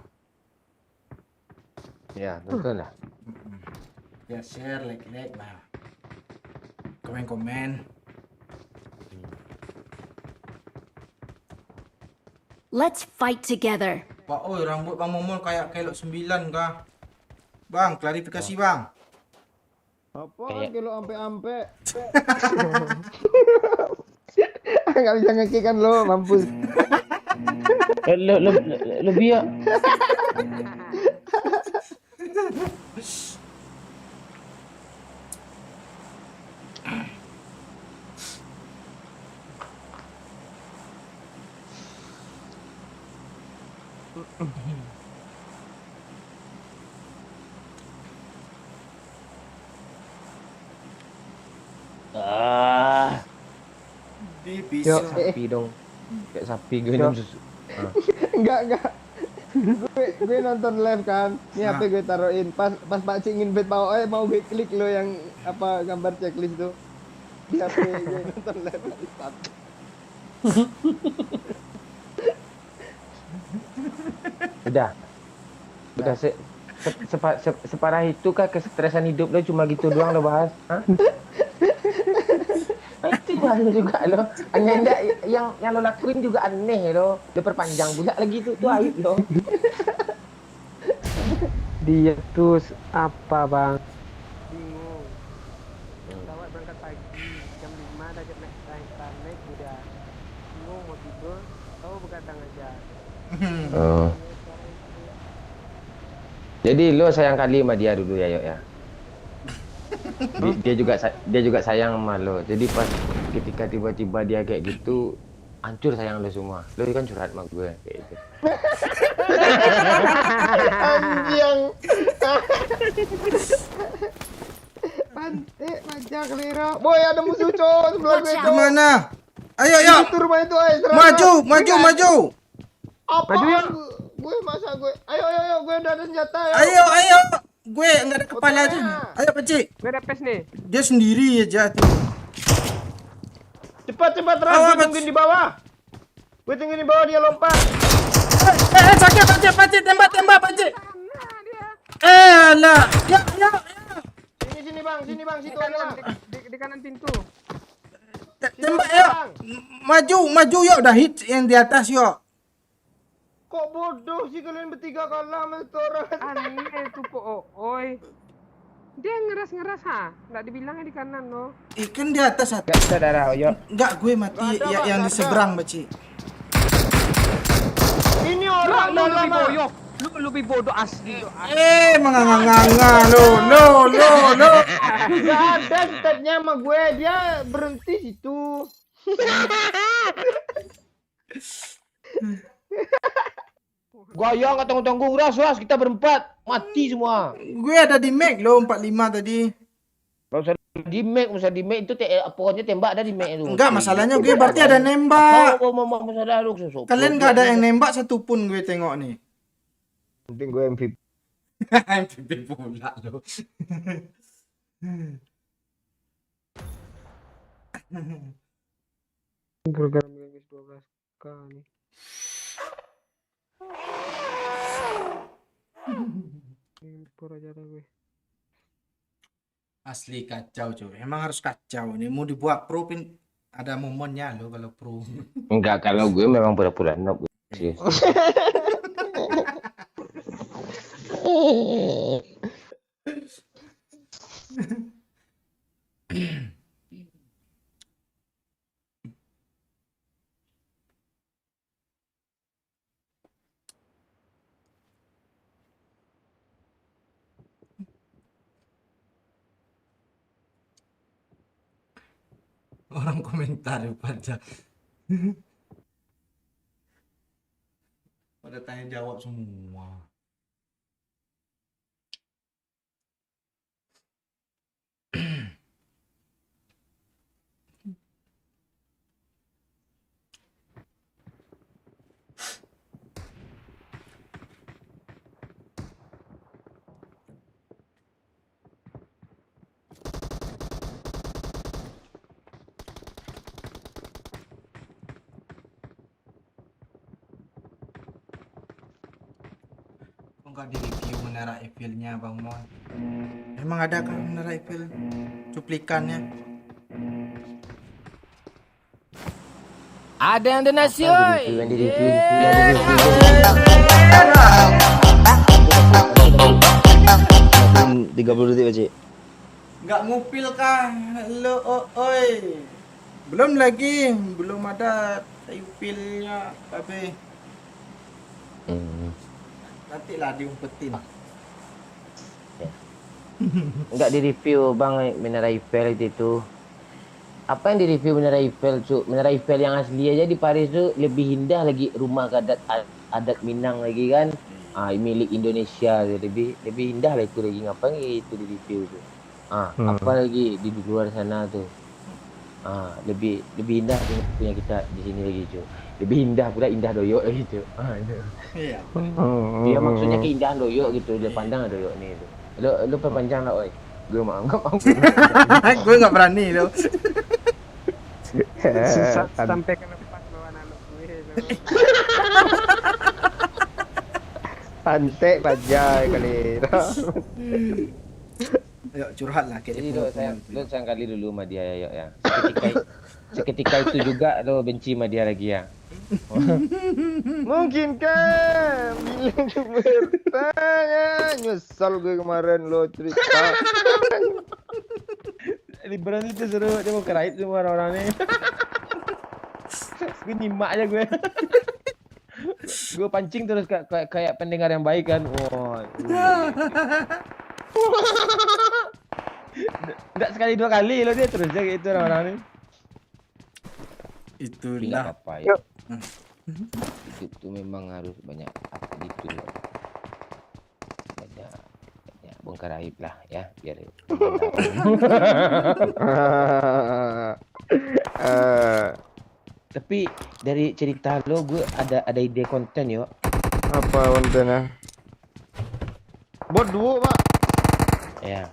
Ya, tonton lah. Ya share, like lah. Komen. Let's fight together. Pak Oi, rambut Bang Momol kayak kelok 9 kah? Bang, klarifikasi Bang. Apa Kayak- kilo ampe-ampe? Nggak bisa nge-kick kan lo, mampus. Lebih ya. Di pisau. Sapi dong. Kayak sapi gue minum susu. Enggak. gue nonton live kan. Ini HP gue taruhin. Pas Pak Cik invite mau gue klik lo yang apa gambar checklist tuh. Di HP gue nonton live. Udah. Udah separah itu kah kesetresan hidup lo cuma gitu doang lo bahas? Hah? Itu bahaya juga lo. Hanya enggak yang lo lakuin juga aneh lo. Lo perpanjang pula lagi itu tuh aib lo. Dia tuh apa bang? Bingung. Pesawat berangkat pagi jam 5 dah naik udah. Bingung mau tidur, tahu begadang aja. Oh. Jadi lo sayang kali sama dia dulu ya, Yok ya. Dia juga sayang sama lo. Jadi pas ketika tiba-tiba dia kayak gitu, hancur sayang lo semua. Lo kan curhat sama gue kayak gitu. Anjing. Pantai pajak lira. Boy ada musuh cowok sebelah gue. Watch out. Cowok. Gimana? Ayo, yuk. Itu rumah itu serang. Maju. Apa? Maju, yuk. Gue masa gue. Ayo gue udah ada senjata ya. Ayo. Gue nggak ada kepala aja. Ayo, Pecik. Gue ada pes nih. Dia sendiri aja tuh. Cepat Awas, Ras, gue tungguin di bawah. Gue tungguin di bawah dia lompat. Sakit, Pecik. Tembak, Pecik. Alah. Ya. Sini bang, situ Kanan, ada. di kanan pintu. Tembak, yuk. Maju, yuk. Dah hit yang di atas, yuk. Kok bodoh sih kalian bertiga kalah sama satu orang. Aneh tuh kok oi. Dia ngeras ha. Nggak dibilangnya di kanan no. Ikan di atas satu. Gak saudara, Yok. Enggak, gue mati Nggak ada, Pak, yang di nggak ada. seberang, Pecik. Ini Lu orang lebih dalam. bodoh. Lu lebih bodoh asli. Menganga lo. Gak ada statnya sama gue, dia berhenti situ. Goyang nggak tanggung-tanggung ras kita berempat mati semua. Gue ada di Mac lo 45 tadi. Gak usah di make itu pokoknya tembak ada di make itu. Enggak, masalahnya gue berarti ada nembak. Mau masalah lu sosok. Kalian enggak ada yang nembak satupun gue tengok nih. Penting gue MVP. MVP pula lo. Gara-gara guys 12 kali. Impor aja dah gue. Asli kacau cuy. Emang harus kacau nih. Mau dibuat pro pin ada momennya lo kalau pro. Enggak, kalau gue memang pura-pura noob sih. Orang komentar pada tanya jawab semua. Enggak di review Menara Eiffelnya Bang Mon. Emang ada kan Menara Eiffel cuplikannya? Ada yang donasi, oi. Yang di review. Tiga 30 detik Pak Cik. Enggak ngupil kah lo oi? Belum ada upilnya tapi nanti lah diumpetin. Enggak di review Bang Menara Eiffel itu. Apa yang di review Menara Eiffel, Cuk? Menara Eiffel yang asli aja di Paris tuh lebih indah lagi, rumah adat Minang lagi kan. Milik Indonesia lebih indah lah itu lagi, ngapain itu di review tuh. Apa lagi di luar sana tuh. Lebih indah punya kita di sini lagi, Cuk. Lebih indah pula, indah doyok gitu. Itu. Iya. Dia maksudnya keindahan doyok gitu, dia pandang doyok nih itu. Lu perpanjang lah, oi. Gue mau enggak mau. Gue nggak berani lo. Susah sampai ke lepas lo anak gue lo. Pantai bajai kali. Ayo curhat lah kayak Jadi itu. lu sayang kali dulu sama dia ya. Seketika itu juga lo benci sama dia lagi ya. Mungkin kan bilang bertanya nyesal gue kemarin lo cerita. Liburan itu seru, dia mau kerait semua orang-orang nih. Gue nyimak aja gue. Gue pancing terus kayak pendengar yang baik kan. Wah. Enggak sekali dua kali lo dia terus aja gitu orang-orang nih. Tapi nggak Itulah. apa-apa ya. Hidup tuh memang harus banyak gitu. Banyak bongkar aib lah ya biar. Tapi dari cerita lo gue ada ide konten yo. Apa kontennya? Bot dua pak. Ya.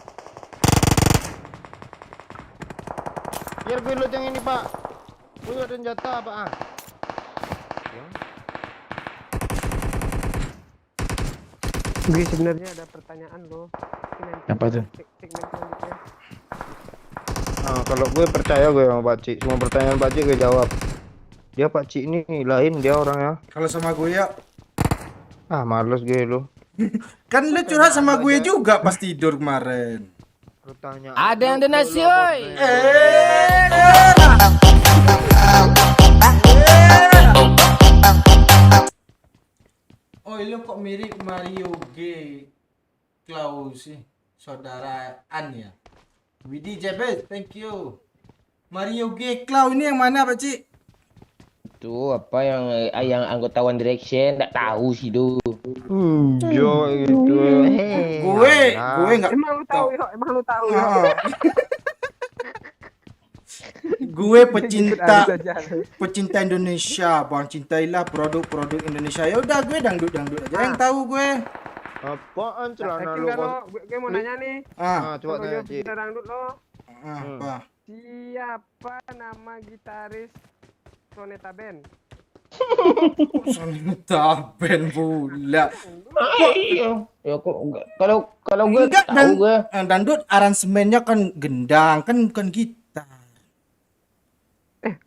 Biar gue lo yang ini pak. Gue ada senjata pak ah. Gue sebenarnya ada pertanyaan lo. Apa tuh? Segmen selanjutnya. Nah, kalau gue percaya gue sama Pakcik. Semua pertanyaan Pakcik gue jawab. Dia Pakcik ini lain dia orangnya. Kalau sama gue ya, Ah males gue lo. kan lu curhat sama gue juga pas tidur kemarin. Pertanyaan. Ada yang donasi, oi. Oh, lu kok mirip Mario G. Klaus sih, saudara An ya. Widi Jebet, thank you. Mario G. Klaus ini yang mana Pak Cik? Itu apa yang anggota One Direction enggak tahu sih do. Jo gitu. Gue nggak Emang lu tahu yo, emang lu tahu yo. Ah. Gue pecinta Ikut aja. pecinta Indonesia, bang, cintailah produk-produk Indonesia. Ya udah gue dangdut aja yang tahu gue. Apaan celana Yakin lu kan lo? Gue mau nanya nih. Ah, coba Kalau tanya dia Cik. bisa dangdut lo, apa? siapa nama gitaris Soneta Band? Sonita Ben pula. Ya kok enggak. Kalau gue Enggak, tahu gue. dangdut aransemennya kan gendang, kan bukan gitar.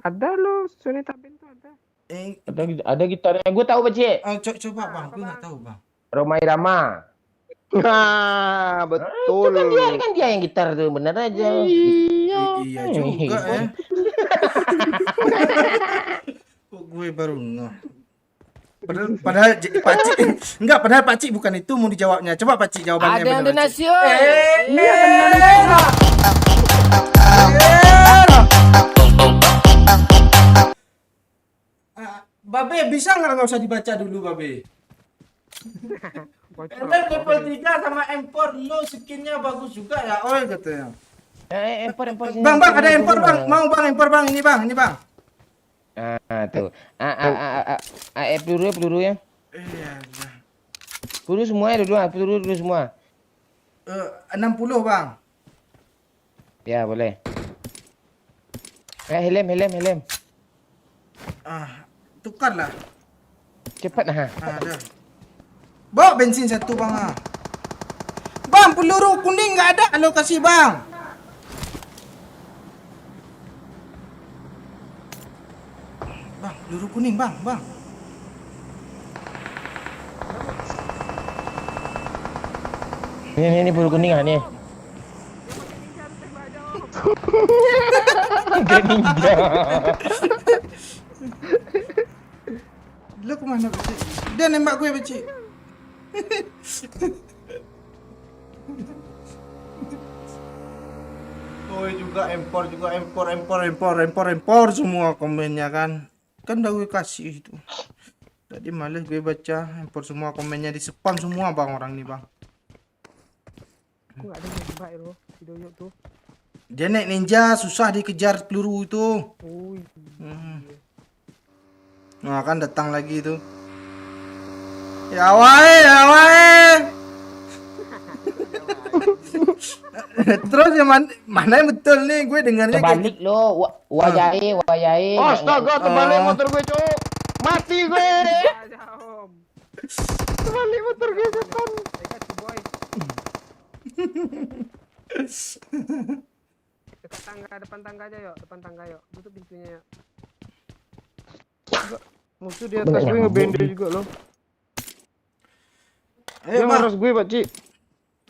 Ada lo, Soneta Band tuh ada. Ada gitarnya. Gue tahu Pak Cik. Coba bang, gue nggak tahu bang. Romai Rama. Nah, betul. Kan dia yang gitar tuh, bener aja. Iya juga ya. Kok gue baru ngeh. Padahal Pakcik enggak, padahal Pakcik bukan itu mau dijawabnya. Coba Pakcik jawabannya Ada yang bener, Pakcik. donasi, oi. Iya benar. Babe bisa nggak usah dibaca dulu Babe? Level 3 sama M4 lo skinnya bagus juga ya, oi katanya. Empor sini. Bang ada M4 bang, mau bang M4 bang, ini bang. Ah tuh. Peluru ya. Iya. Peluru semua ya dulu, peluru semua. 60 bang. Ya boleh. Helm. Tukarlah. Cepat nah. Ada. Bawa bensin satu bang. Bang, peluru kuning nggak ada alokasi bang. Bang, peluru kuning bang. Ini peluru kuning ah nih. Ninja. Lu kemana Beci? Dia nembak gue Beci. Oh juga impor semua komennya kan. Kan udah gue kasih itu. Tadi males gue baca impor semua komennya, di spam semua bang orang nih bang. Aku nggak ada yang baik lo, video yuk tuh. Dia naik ninja susah dikejar peluru itu. Wih. Nah, kan datang lagi tuh. Ya wae, ya wae. Terus yang mana yang betul nih? Gue dengarnya kayak Terbalik lo, wayahe. Astaga, terbalik motor gue, Cuk. Mati gue. Aja om. Terbalik motor gue, setan. I got you boy. Depan tangga aja yuk, depan tangga yuk. Tutup pintunya yuk. Musuh di atas gue ngebendel juga loh. Ayo, Dia Bang. ngeras gue, Pak Cik.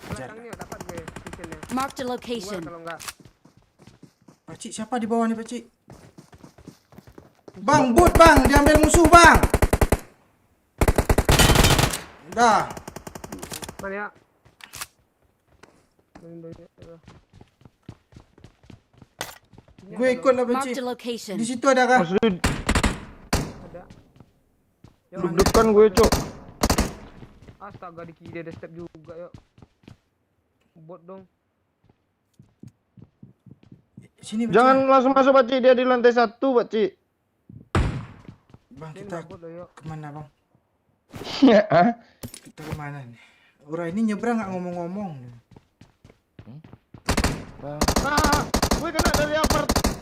Belakangnya yuk, dapat gue kitchennya. Marked a Keluar location. kalau enggak. Pakcik, siapa di bawah nih, Pakcik? Bang, boot, Bang. Diambil musuh, Bang. Udah. Mana ya? Gue ikut lah, Marked Pakcik. a location. Di situ ada kah? Musuh Ada. Yuk, deg-degan gue, Cuk. astaga di kiri ada step juga yuk. Bot dong. Sini, Pakcik. Jangan langsung masuk, Pak Cik. Dia di lantai 1, Pak Cik. Bang, Ini kita bot loh yuk. kemana, Bang? Hah? Kita kemana nih? Orang ini nyebrang nggak ngomong-ngomong. Nah, gue kena dari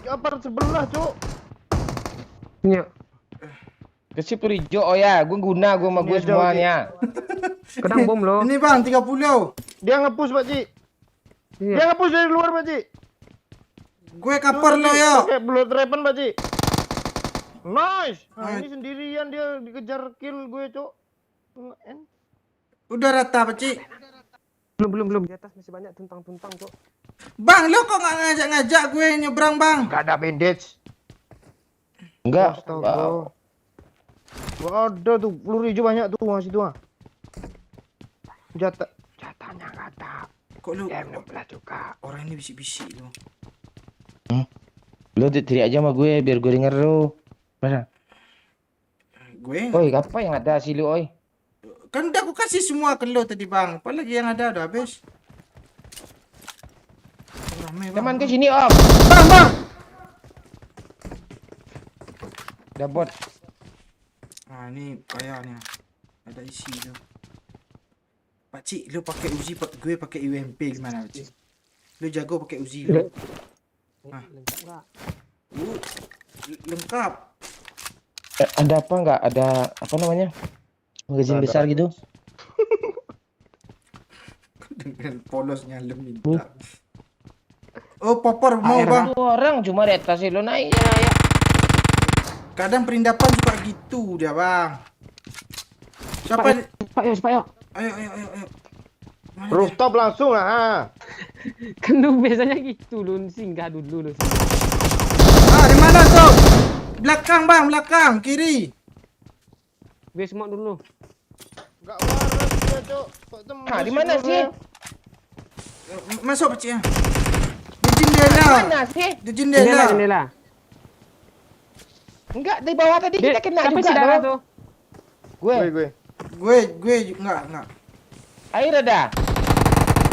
apart sebelah, Cuk. Iya. Ke Purijo, oh ya, gue guna gue sama gue Ini aja, semuanya. Kadang bom loh. Ini, Bang, 30. Dia nge-push, Pak Cik. Iya. Dia nge-push dari luar, Pak Cik. Gue cover lo, yo. Pakai blood weapon, Pak Cik. Nice. Nah, Nice. ini sendirian dia dikejar kill gue, Cuk. Udah rata, Pakcik. Belum di atas masih banyak tuntang-tuntang kok. Bang, lo kok nggak ngajak-ngajak gue nyebrang, Bang? Gak ada bandage. Enggak. Astaga. Wah, ada tuh peluru hijau banyak tuh masih tuh. Jatahnya nggak ada. Kok lo M16 juga. orang ini bisik-bisik lo? Lo teriak aja sama gue biar gue denger lo. Mana? Gue Oi, apa yang ada sih lu, oi? kan udah aku kasih semua ke lo tadi, Bang. Apalagi yang ada udah habis. Ramai, Bang. Teman ke sini, Om. Bang. Udah bot. Nah, ini kayaknya ada isi tuh. Pakcik, lo pakai Uzi, gue pakai UMP gimana, Pakcik? Lo jago pakai Uzi lo. Hah? Lengkap enggak? Lengkap. Ada apa enggak? Ada apa namanya? Magazin besar gitu. Dengan polosnya lo minta. Oh, popor mau, Air, Bang. Satu orang cuma di atas lo naik ya. Kadang perindapan suka gitu dia, Bang. Siapa? Cepat yuk. Ayo. Mana dia? Rooftop langsung lah. Kan lu biasanya gitu lu singgah dulu lu. Ah, di mana tuh? Belakang, Bang, belakang, kiri. Gue semua dulu. Gak waras dia, Cuk. Nah, di mana sih? Masuk, Pakcik. Di jendela. Mana sih? Di jendela. Jendela. Enggak, di bawah tadi kita kena Siapa juga sih darah dong. tuh? Gue. Gue enggak. Air ada.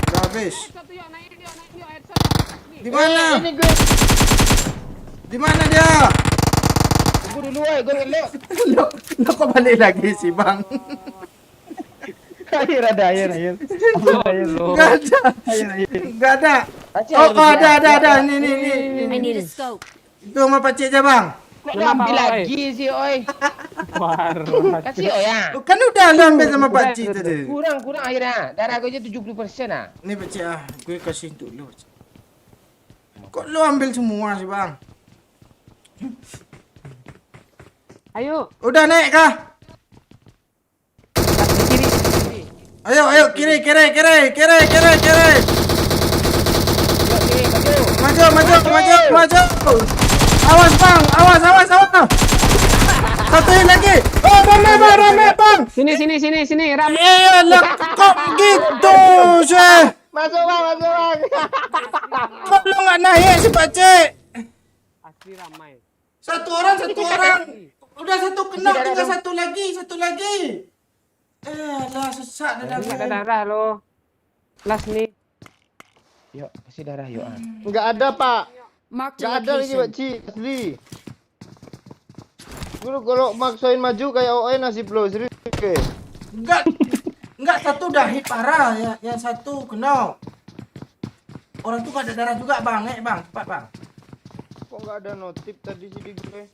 Udah habis. Satu yuk, naik yuk. Di mana? Ini gue. Di mana dia? Tunggu dulu, oi. Gue ngelok. Lo kok balik lagi sih, Bang? Air ada, air. Enggak ada. Enggak ada. Acik, Oh, air ada. dia. Nih. I need a scope. Itu sama Pakcik aja, Bang. Kok Kenapa, ambil oi? lagi sih, oi? Parah. Kasih, oi ya. Oh, kan udah lo ambil sama Pakcik tadi. Kurang airnya. Darah gue aja 70% ah. Nih, Pakcik gue kasih untuk lo. Pakcik. Kok lo ambil semua sih, Bang? Ayo. Udah naik kah? Kiri. Ayo, kiri. Yuk, kiri, maju. Awas, Bang. Awas. Satu lagi. Oh, rame, Bang. Sini, Ram. Iya, lah, kok gitu sih? Masuk, Bang. Kok lo nggak naik sih, Pakcik? Asli ramai. Satu orang. Udah satu kena, tinggal satu lagi. Lah, sesak dah Enggak ada gue. darah lo. Last nih. Yuk, kasih darah yuk. Nggak ada, Pak. Marked Nggak a ada lagi, Pak location. Cik. Asli. Lu kalau maksain maju kayak OE nasib lo serius ke. Enggak, satu dah hit parah ya, yang satu kena. Orang tuh pada darah juga bang, bang, cepat bang. Kok nggak ada notif tadi sih di gue?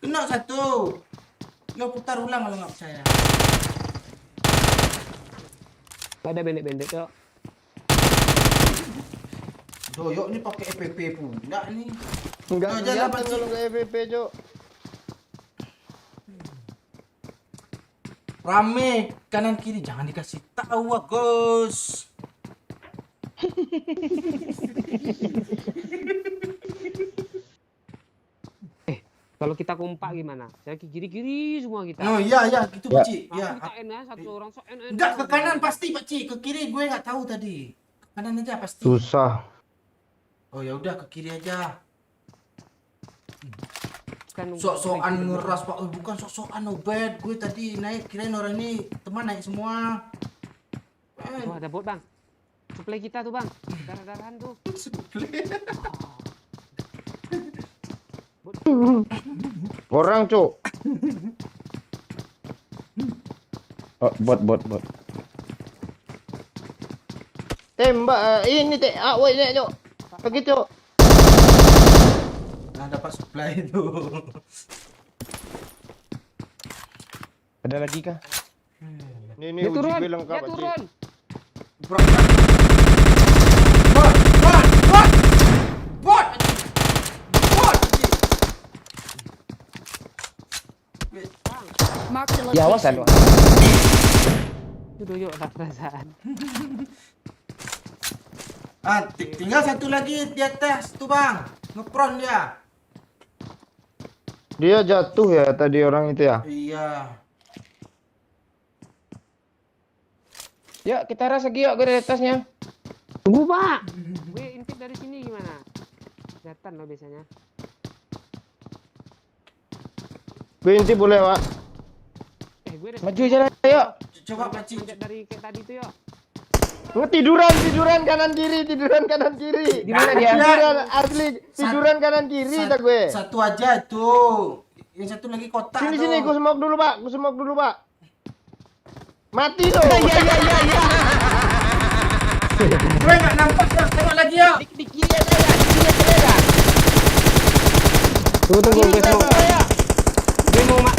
Kena satu. Lo putar ulang kalau nggak percaya. Gak ada bendek-bendek Cok. Doyok nih pakai EPP pula nih. Enggak Nah, kelihatan jalan, Pak, kalau Cik. nggak EVP, Cok. Rame kanan kiri, jangan dikasih tahu Agus. Kalau kita kompak gimana? Saya ke kiri-kiri semua kita. Oh iya gitu Ya. Pak Cik. Aku Ya. kita enak satu orang sok enak. Enggak ke kanan pasti Pak Cik, ke kiri gue nggak tahu tadi. Ke kanan aja pasti. Susah. Oh ya udah ke kiri aja. Kan Sok-sokan ngeras Pak, bukan sok-sokan obet. Gue tadi naik kirain orang ini teman naik semua. Wah, ada bot, Bang. Suplai kita tuh, Bang. Darah-darahan tuh. Orang, Cok. Oh, bot. Tembak ini teh awak ni, Cok. Pergi, Cok. Nah dapat supply itu. Ada lagi kah? Ini Dia uji turun. gue lengkap, Dia Pak Cik. turun. Bot. Mark the Ya awas location. lu. Itu doyok lah perasaan. Tinggal satu lagi di atas tuh bang, ngepron dia. Dia jatuh ya tadi orang itu ya. Iya. Ya, kita ras lagi yuk, gue dari atasnya. Tunggu, Pak. Gue intip dari sini gimana? Kelihatan loh biasanya. Binti boleh, Pak. Gue ada Maju jalan, yuk. Coba Pak Cik. manjat dari kayak tadi tuh, yuk. Tiduran kanan kiri. Di mana dia? Tiduran asli, tiduran kanan kiri tak gue. Satu aja itu. Yang satu lagi kotak tuh. Sini, gue smoke dulu, Pak. Mati lo. Iya. Gue nggak nampak yuk. Tengok lagi yuk. Di kiri aja ya, di kiri aja ya. Tunggu, gue Kiri smoke. aja ya. Gue mau mak.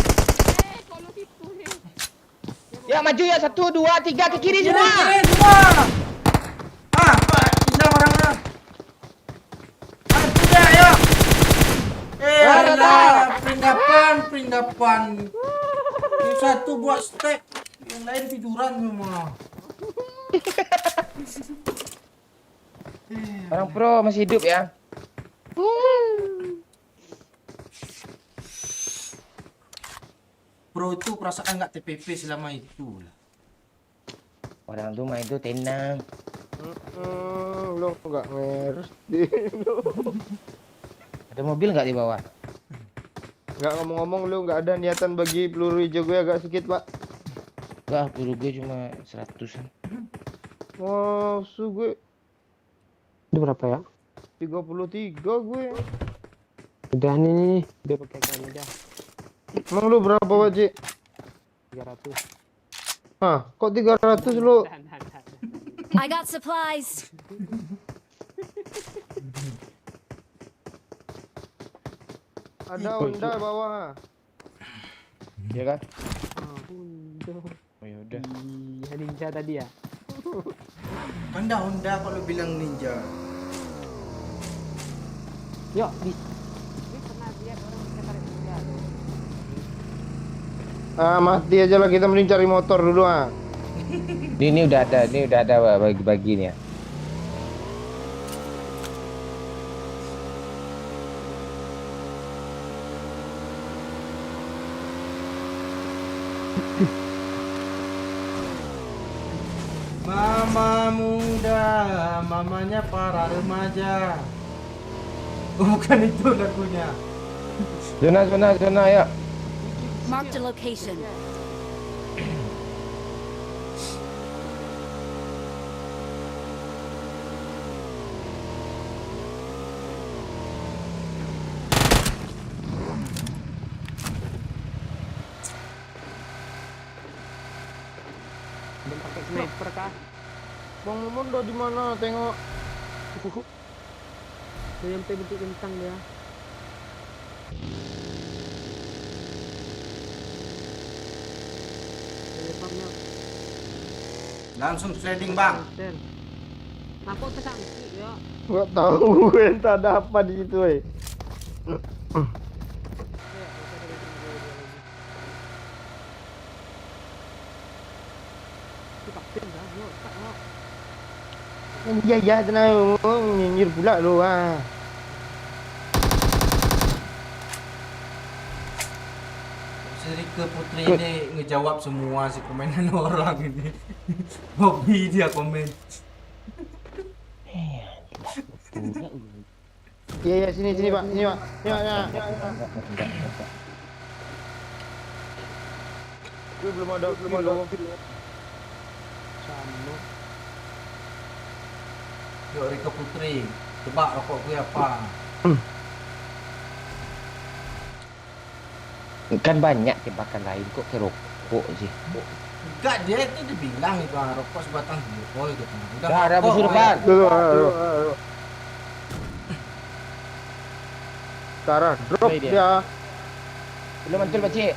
Ya maju ya, 1, 2, 3 ke kiri Kiri, semua. kiri semua. Pak, pindah orangnya. Pindah yuk. Lah, perindapan. Yang satu buat step, yang lain tiduran semua. Orang pro masih hidup ya. Bro itu perasaan nggak TPP selama itu lah. Orang tuh main tuh tenang. Lo nggak ngerti. Ada mobil nggak di bawah? Nggak ngomong-ngomong lu nggak ada niatan bagi peluru hijau gue agak sedikit, Pak. Enggak, peluru gue cuma 100-an. Oh, su gue Itu berapa ya? 33 gue. Udah nih. Dia pakai kan udah. Emang lu berapa, Pak Cik? 300. Hah, kok 300 lu? Dan. I got supplies. Ada Honda bawah. Ha? Iya kan? Ampun. Oh ya udah. Iya, ninja tadi ya. Honda kalau bilang ninja. Yuk, di. Gue pernah lihat orang pakai tarik mesin. Ah, mati aja lah, kita mending cari motor dulu, ah. Ini udah ada bagi-bagi nih ya. Mama muda, mamanya para remaja. Oh, bukan itu lagunya. Zona ya. Mark the location. Belum pakai sniper kah? Bang Momon udah di mana? Tengok. Udah nyampe bentuk kentang dia. Teleponnya. Langsung sliding bang. Hotel. Aku tersangkut ya. Gak tahu entah ada apa di situ, Ya, kita dari tunggu dia lagi. Itu kapten dah, yuk, tak yuk. Iya iya tenang, nyinyir pula lu ah. Si Rika Putri ini ngejawab semua si komenan orang ini. Hobi dia komen. Iya iya sini sini Pak, sini Pak. Ya ya. Gue belum ada. Sama. Yuk Rika Putri, tebak rokok gue apa? Kan banyak tembakan lain kok ke rokok sih. Enggak, dia itu dibilang itu rokok sebatang rokok gitu. Udah Dah, ada rokok, musuh ya. depan. Aduh. Tara drop Play dia. dia. Belum mantul Pak Cik.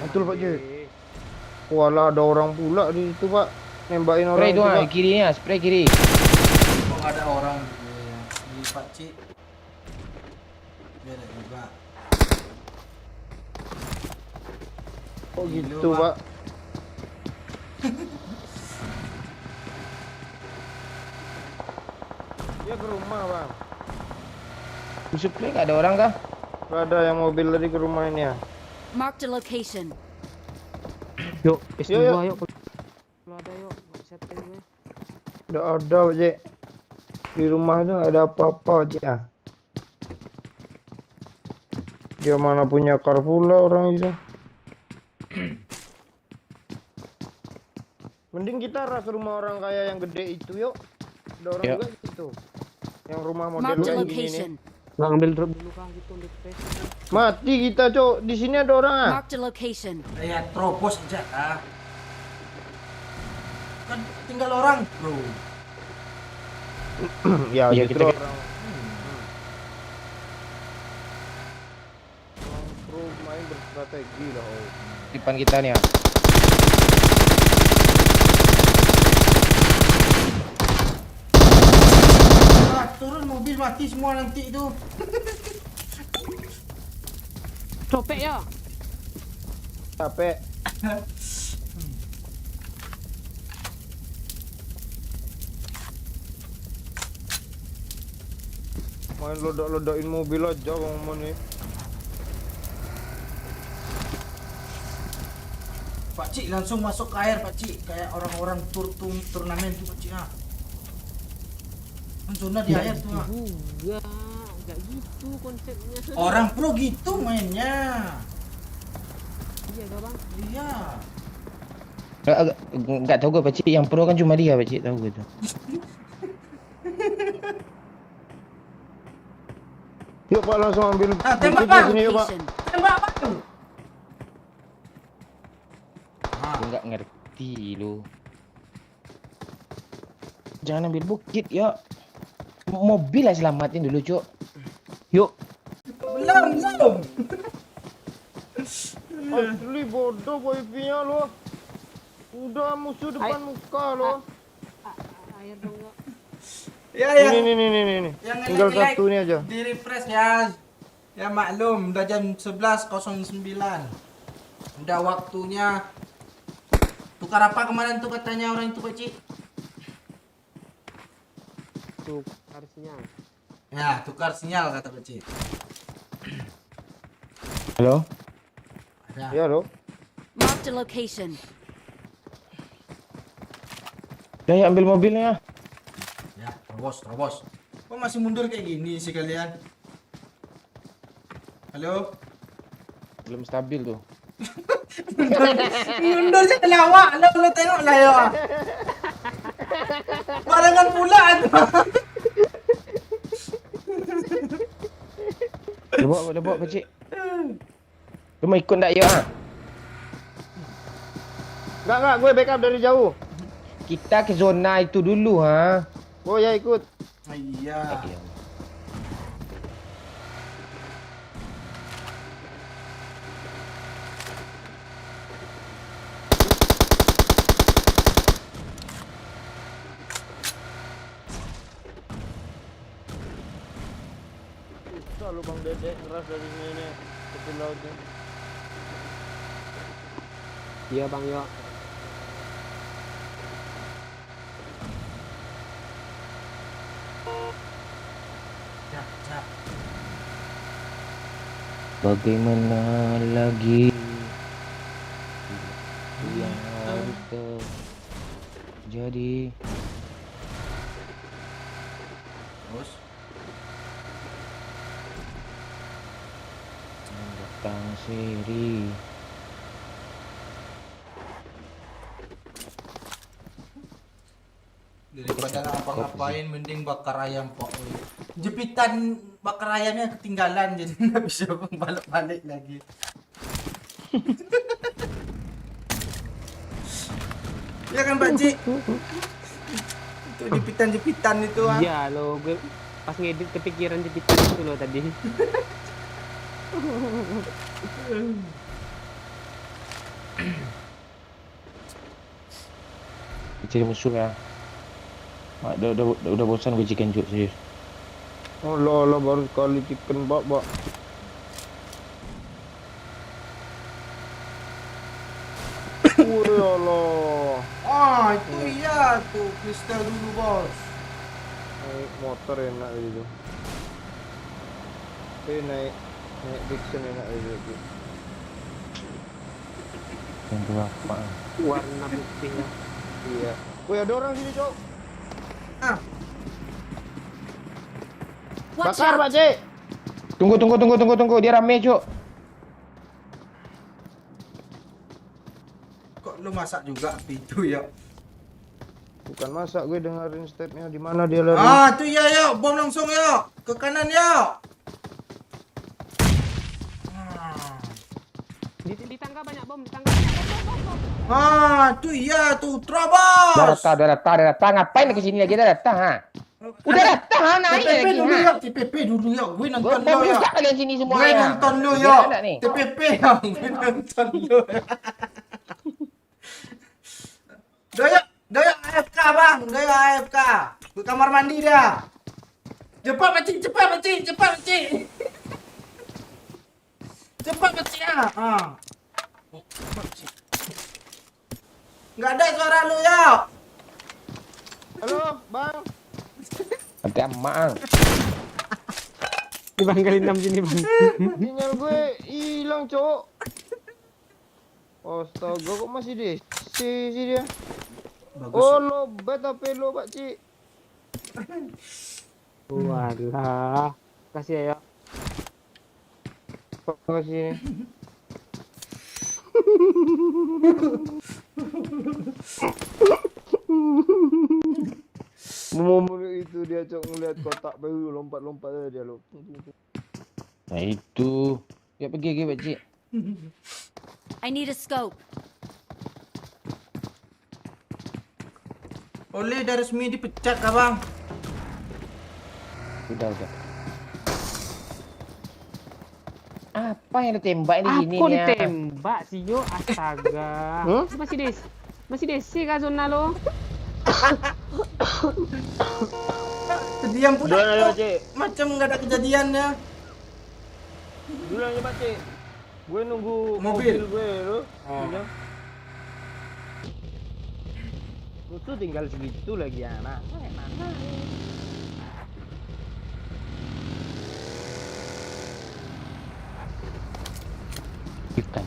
Mantul, Pak Cik. Walah ada orang pula di situ Pak. Nembakin orang Spray itu, tu ah, Pak. kiri ni ah, spray kiri. Kok nggak ada orang di Pak Cik? Beda juga. Oh Gila, gitu Pak. Pak. Dia ke rumah Bang. Musuh play tak ada orang kah? Gak ada yang mobil tadi ke rumah ini ya. Marked a location. Yuk, S2 Yuk, yuk. Kalau ada yuk, nggak bisa tanya gue. Udah ada Pak Cik. Di rumah itu gak ada apa-apa Pak Cik ah. Dia mana punya car pula orang itu. Mending kita arah ke rumah orang kaya yang gede itu yuk. Ada orang Yuk. juga gitu. Yang rumah model Marked a kayak gini nih. location. Nggak ambil drop dulu kah gitu, ambil space. Mati kita cok. Di sini ada orang ah. Marked a location. Ya terobos aja ah. Kan tinggal orang bro. Ya Iya, justru kita- orang. Orang pro main berstrategi lah. Oh. Depan kita ni ah. Turun mobil mati semua nanti itu. Copek ya. Capek. Main lodak-lodakin mobil aja Bang Mon nih. Pak Cik langsung masuk ke air Pak Cik, kayak orang-orang turnamen tuh Pak Cik ah. Kan zona di air tuh ah. Juga, nggak gitu konsepnya. Orang pro gitu mainnya. Iya, Bang. Iya. Enggak tahu gue Pak Cik, yang pro kan cuma dia Pak Cik, tahu gue tu. Yuk Pak langsung ambil Ah, tembak, bukti Bang. sini yuk Pak. Location. Tembak Pak. Ah, Aku enggak ngerti lu. Jangan ambil bukit ya. Mobil lah selamatin dulu, Cuk. Yuk. belum. Asli bodoh wifi-nya lo. Udah musuh depan muka lo. Air dong ya. Ya Ini. Yang Tinggal nge-like satu ini aja. di refresh ya. Ya maklum, udah jam 11.09. Udah waktunya. Tukar apa kemarin tuh katanya orang itu Pak Cik? Tuh, harusnya. Ya, tukar sinyal kata Pak Cik. Halo. Ada. Ya lo. Marked a location. Dah ya, ambil mobilnya. Ya, terobos. Kok masih mundur kayak gini sih kalian? Halo? Belum stabil tuh. Mundur sih lawak. Lo tengok lah ya. Barengan pula tuh. Lebok Pak Cik. Lu mau ikut tak ya? Enggak, gue backup dari jauh. Kita ke zona itu dulu, ha. Oh ya ikut. Iya. Selalu Bang Dedek ngeras dari sini tepi lautnya. Iya bang yo. Ya, ya. Bagaimana lagi yang harus terjadi? Terus Datang siri. daripada ngapa-ngapain mending bakar ayam Pak. Jepitan bakar ayamnya ketinggalan jadi nggak bisa balik-balik lagi. Ya kan Pak Cik? Itu jepitan-jepitan itu ah. Iya lo, gue pas ngedit kepikiran jepitan itu lo tadi. Cari musuh ya. Mak, udah bosan gue chicken juk serius. Oh lo baru sekali chicken bak. Allah. Ah, itu iya tuh kristal dulu, Bos. Naik motor enak gitu. Tapi naik Dixon enak gitu. Yang berapa? Warna putihnya. Iya. Wih ada orang sini cok. Ah, Watch Bakar out! Pak Cik. Tunggu. Dia rame, Cuk. kok lu masak juga api itu ya? Bukan masak gue dengerin stepnya di mana dia lari. Ah, tuh ya, yuk, bom langsung yuk. Ke kanan yuk. Ah. Di tangga banyak bom, di tangga banyak bom. Ah, tuh iya tuh, terobos. Udah datang. Ngapain ke sini lagi? Udah datang, ha? Udah datang, ha? Naik TPP lagi, dulu ha? yuk, TPP dulu yuk. Gue Gue nonton lu pengen yuk. kalian sini semua, Gue ya. nonton lu Biar yuk. ada nih. TPP yuk, gue nonton lu. Doyok AFK bang, doyok AFK. Ke kamar mandi dia. Cepat pacing. Cepat pacing ya. Ah. Nggak ada suara lu yuk. Halo bang. Nanti amang. Di bang kali 6 sini bang. Sinyal gue hilang cok. Astaga kok masih di sih dia. Bagus. Oh lobet HP lo Pak Cik. Walah. Kasih ya. Makasih. Momen itu dia cok ngeliat kotak baru lompat-lompat aja dia lo. Nah itu. Ya pergi, Pak Cik. I need a scope. Oleh dah resmi dipecat lah bang. Udah. Apa yang ditembak di sini Aku nih? Ya? ditembak sih yo, astaga. Masih desi kah zona lo? Terdiam pula Duluan aja kok. Pak Cik. Macam nggak ada kejadiannya. Duluan aja Pak Cik. Gue nunggu Mobil. gue lo. Oh. Iya. Musuh tinggal segitu lagi anak. Mana? Bukan.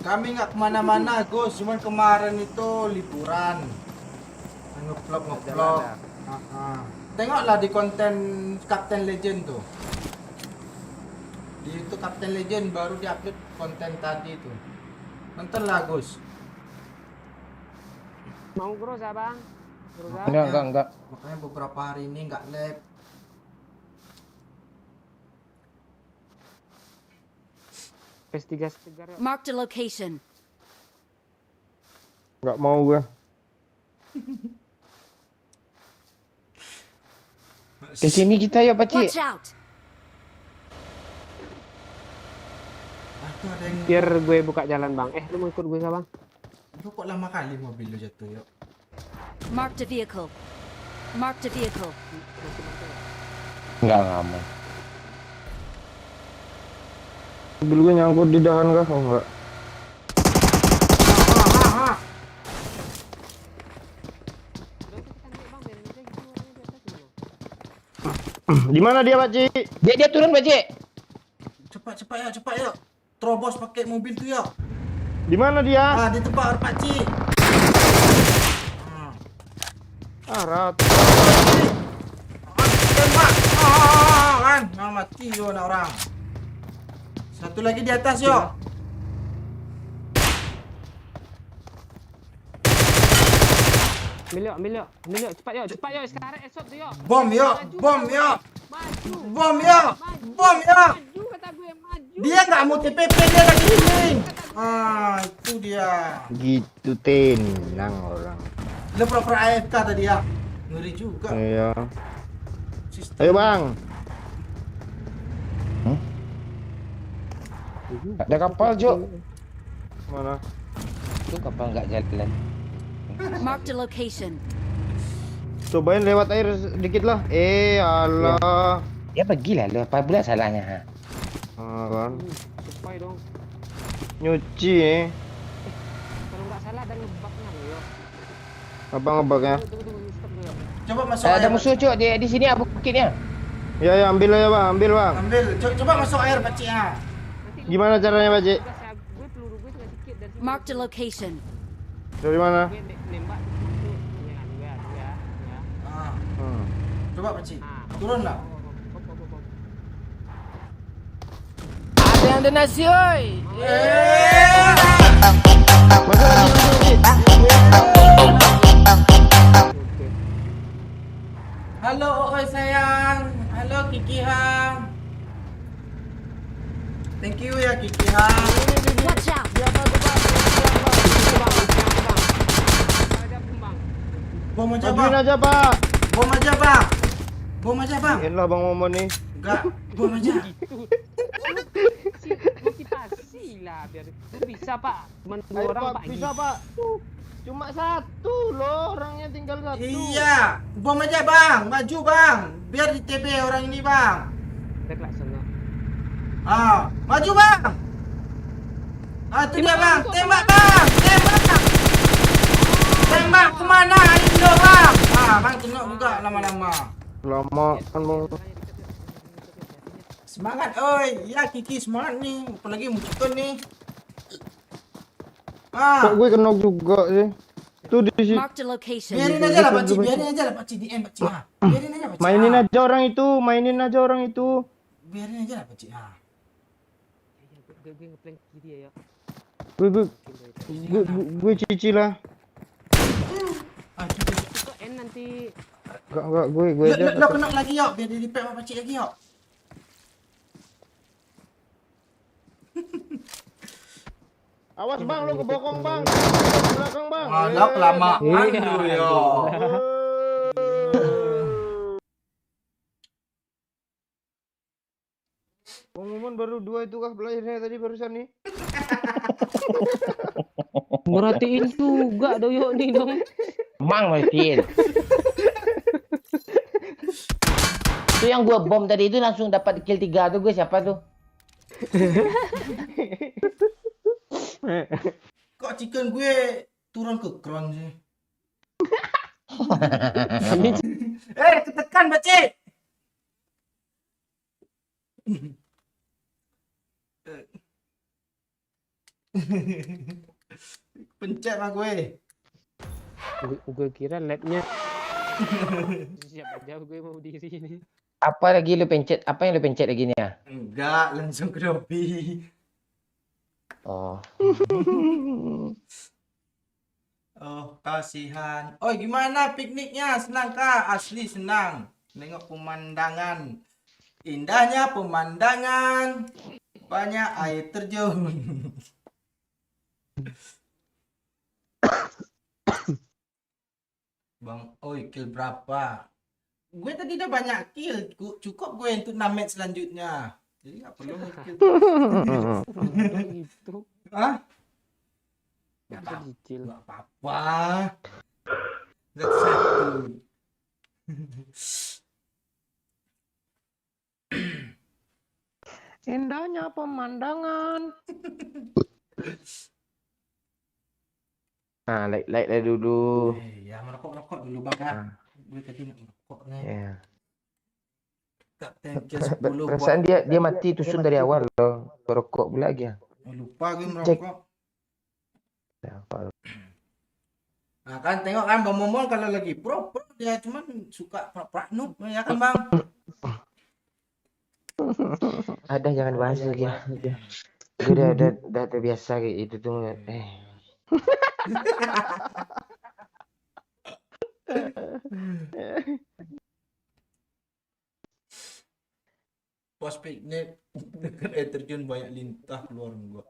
Kami nggak kemana-mana Gus, cuman kemarin itu liburan. Ngeplok. Tengoklah di konten Captain Legend tuh. Di itu Captain Legend baru diupload konten tadi tuh. Nontonlah Gus. Mau gross ya bang? Gross Enggak. Makanya beberapa hari ini nggak live. PS3 segar ya. Marked a location. Nggak mau gue. Ke sini kita yuk Pakcik. Watch out! Aduh, ada yang Biar gue buka jalan bang. Lu mau ikut gue nggak bang? lu kok lama kali mobil lu jatuh yuk. Marked a vehicle. Marked a vehicle. Enggak lama. Mobil gue nyangkut di dahan kah? Oh enggak. Di mana dia, Pak Ci? Dia turun Pakcik. Cepat ya. Terobos pakai mobil tuh ya. Di mana dia? Ah, di tempat orang pakcik. Ah, rat. Tembak. Kan. Nah, mati yo nak orang. Satu lagi di atas yo. Ambil yuk, cepat yuk sekarang esok tuh yuk. Bom yo. Maju. Bom yo. Maju kata gue maju. Dia nggak mau TPP, dia lagi healing. Ah, itu dia. Gitu tenang orang. Dia pura-pura AFK tadi ya. Ngeri juga. Iya. Sistem. Ayo, Bang. Ada kapal, Cuk. Mana? Itu kapal enggak jalan. Marked a location. Cobain lewat air sedikit lah. Allah. Ya pergilah lu, apa pula salahnya ha? Ah, kan. Supaya dong. Nyuci Kalau nggak salah ada ngebaknya lo yuk. Apa ngebaknya? Tunggu, stop dulu. Coba masuk Ada air. musuh Cuk di sini ah bukitnya. Ya, ambil aja, Bang. Ambil, Bang. Ambil. Coba masuk air pakcik ah. Gimana caranya, Pak Ci? Gue peluru gue tinggal dikit dari sini. Marked a location. Dari mana? Gue nembak masuk. Ya. Ah. Hmm. Coba pakcik. Turun lah. Ada yang ada nasi oi. Halo oi sayang. Halo Kiki Hang. Thank you ya Kiki Hang. Watch out! Bom aja Majuin bang. aja, Pak. Bom aja bang. Bom aja bang. Lah Bang Momon nih. Enggak. Bom aja. Motivasi lah biar lu bisa pak. Cuman dua Ayo, orang Pak. pak. Bisa, Pak. Cuma satu loh, orangnya tinggal satu. Iya. Bom aja bang. Maju bang. Biar di TB orang ini bang. Ada klaksonnya. Ah, maju bang. Ah, itu dia bang. Tembak bang. Tembak kemana? Indo bang. Ah, bang tengok juga lama-lama. Lama kan Bang. Semangat oi. Ya Kiki semangat nih. Apalagi muncul nih. Kok Ah, gue kena juga sih. Tuh di sini. Marked a location. biarin aja lah pakcik. Biarin aja lah pakcik DM pakcik. Ah, biarin aja pakcik. Mainin Ah. aja orang itu, mainin aja orang itu. Biarin aja lah pakcik. Ah. Gue ngeplank kiri ya. Gue cici lah. Ah, gitu. Itu N nanti. Enggak, gue aja. Lo kena lagi yuk. Biar di pek sama pakcik lagi yuk. Awas Bang, lo kebokong Bang. Belakang Bang. Alah kelamaan Iya. lu yo. Pengumuman baru 2 itu kah belajarnya tadi barusan nih? Merhatiin juga doyok nih dong. Mang Martin. Itu yang gua bom tadi itu langsung dapat kill 3 tuh gue siapa tuh? Kok chicken gue turun ke ground sih? Ketekan pakcik. Pencet lah gue. Gue kira labnya. Siapa jauh gue mau di sini. Apa lagi lu pencet? Apa yang lu pencet lagi nih ya? Enggak, langsung ke lobby. Oh. Oh, kasihan. Oh, gimana pikniknya? Senang kah? Asli senang. Nengok pemandangan. Indahnya pemandangan. Banyak air terjun. Bang Oi, kill berapa? Gue tadi udah banyak kill. Cukup gue untuk 6 match selanjutnya. Jadi nggak perlu nge-kill. Gitu. Hah? Nggak Nggak bisa dicicil. apa-apa. Satu. Indahnya pemandangan. Nah, like dulu. Ya merokok dulu bang ya. Ah. Gue tadi nak merokok nih. Ya. Kapten kill 10 Perasaan dia mati tusun dari awal loh. Berokok pula lagi ya. Lupa gue Cek. merokok. Ya, Pak. Nah kan tengok kan Bang Momol kalau lagi pro dia cuman suka prak noob ya kan bang. Ada jangan bahas lagi ya. Gue udah terbiasa kayak itu tuh. Pos piknik dekat air terjun banyak lintah keluar gua.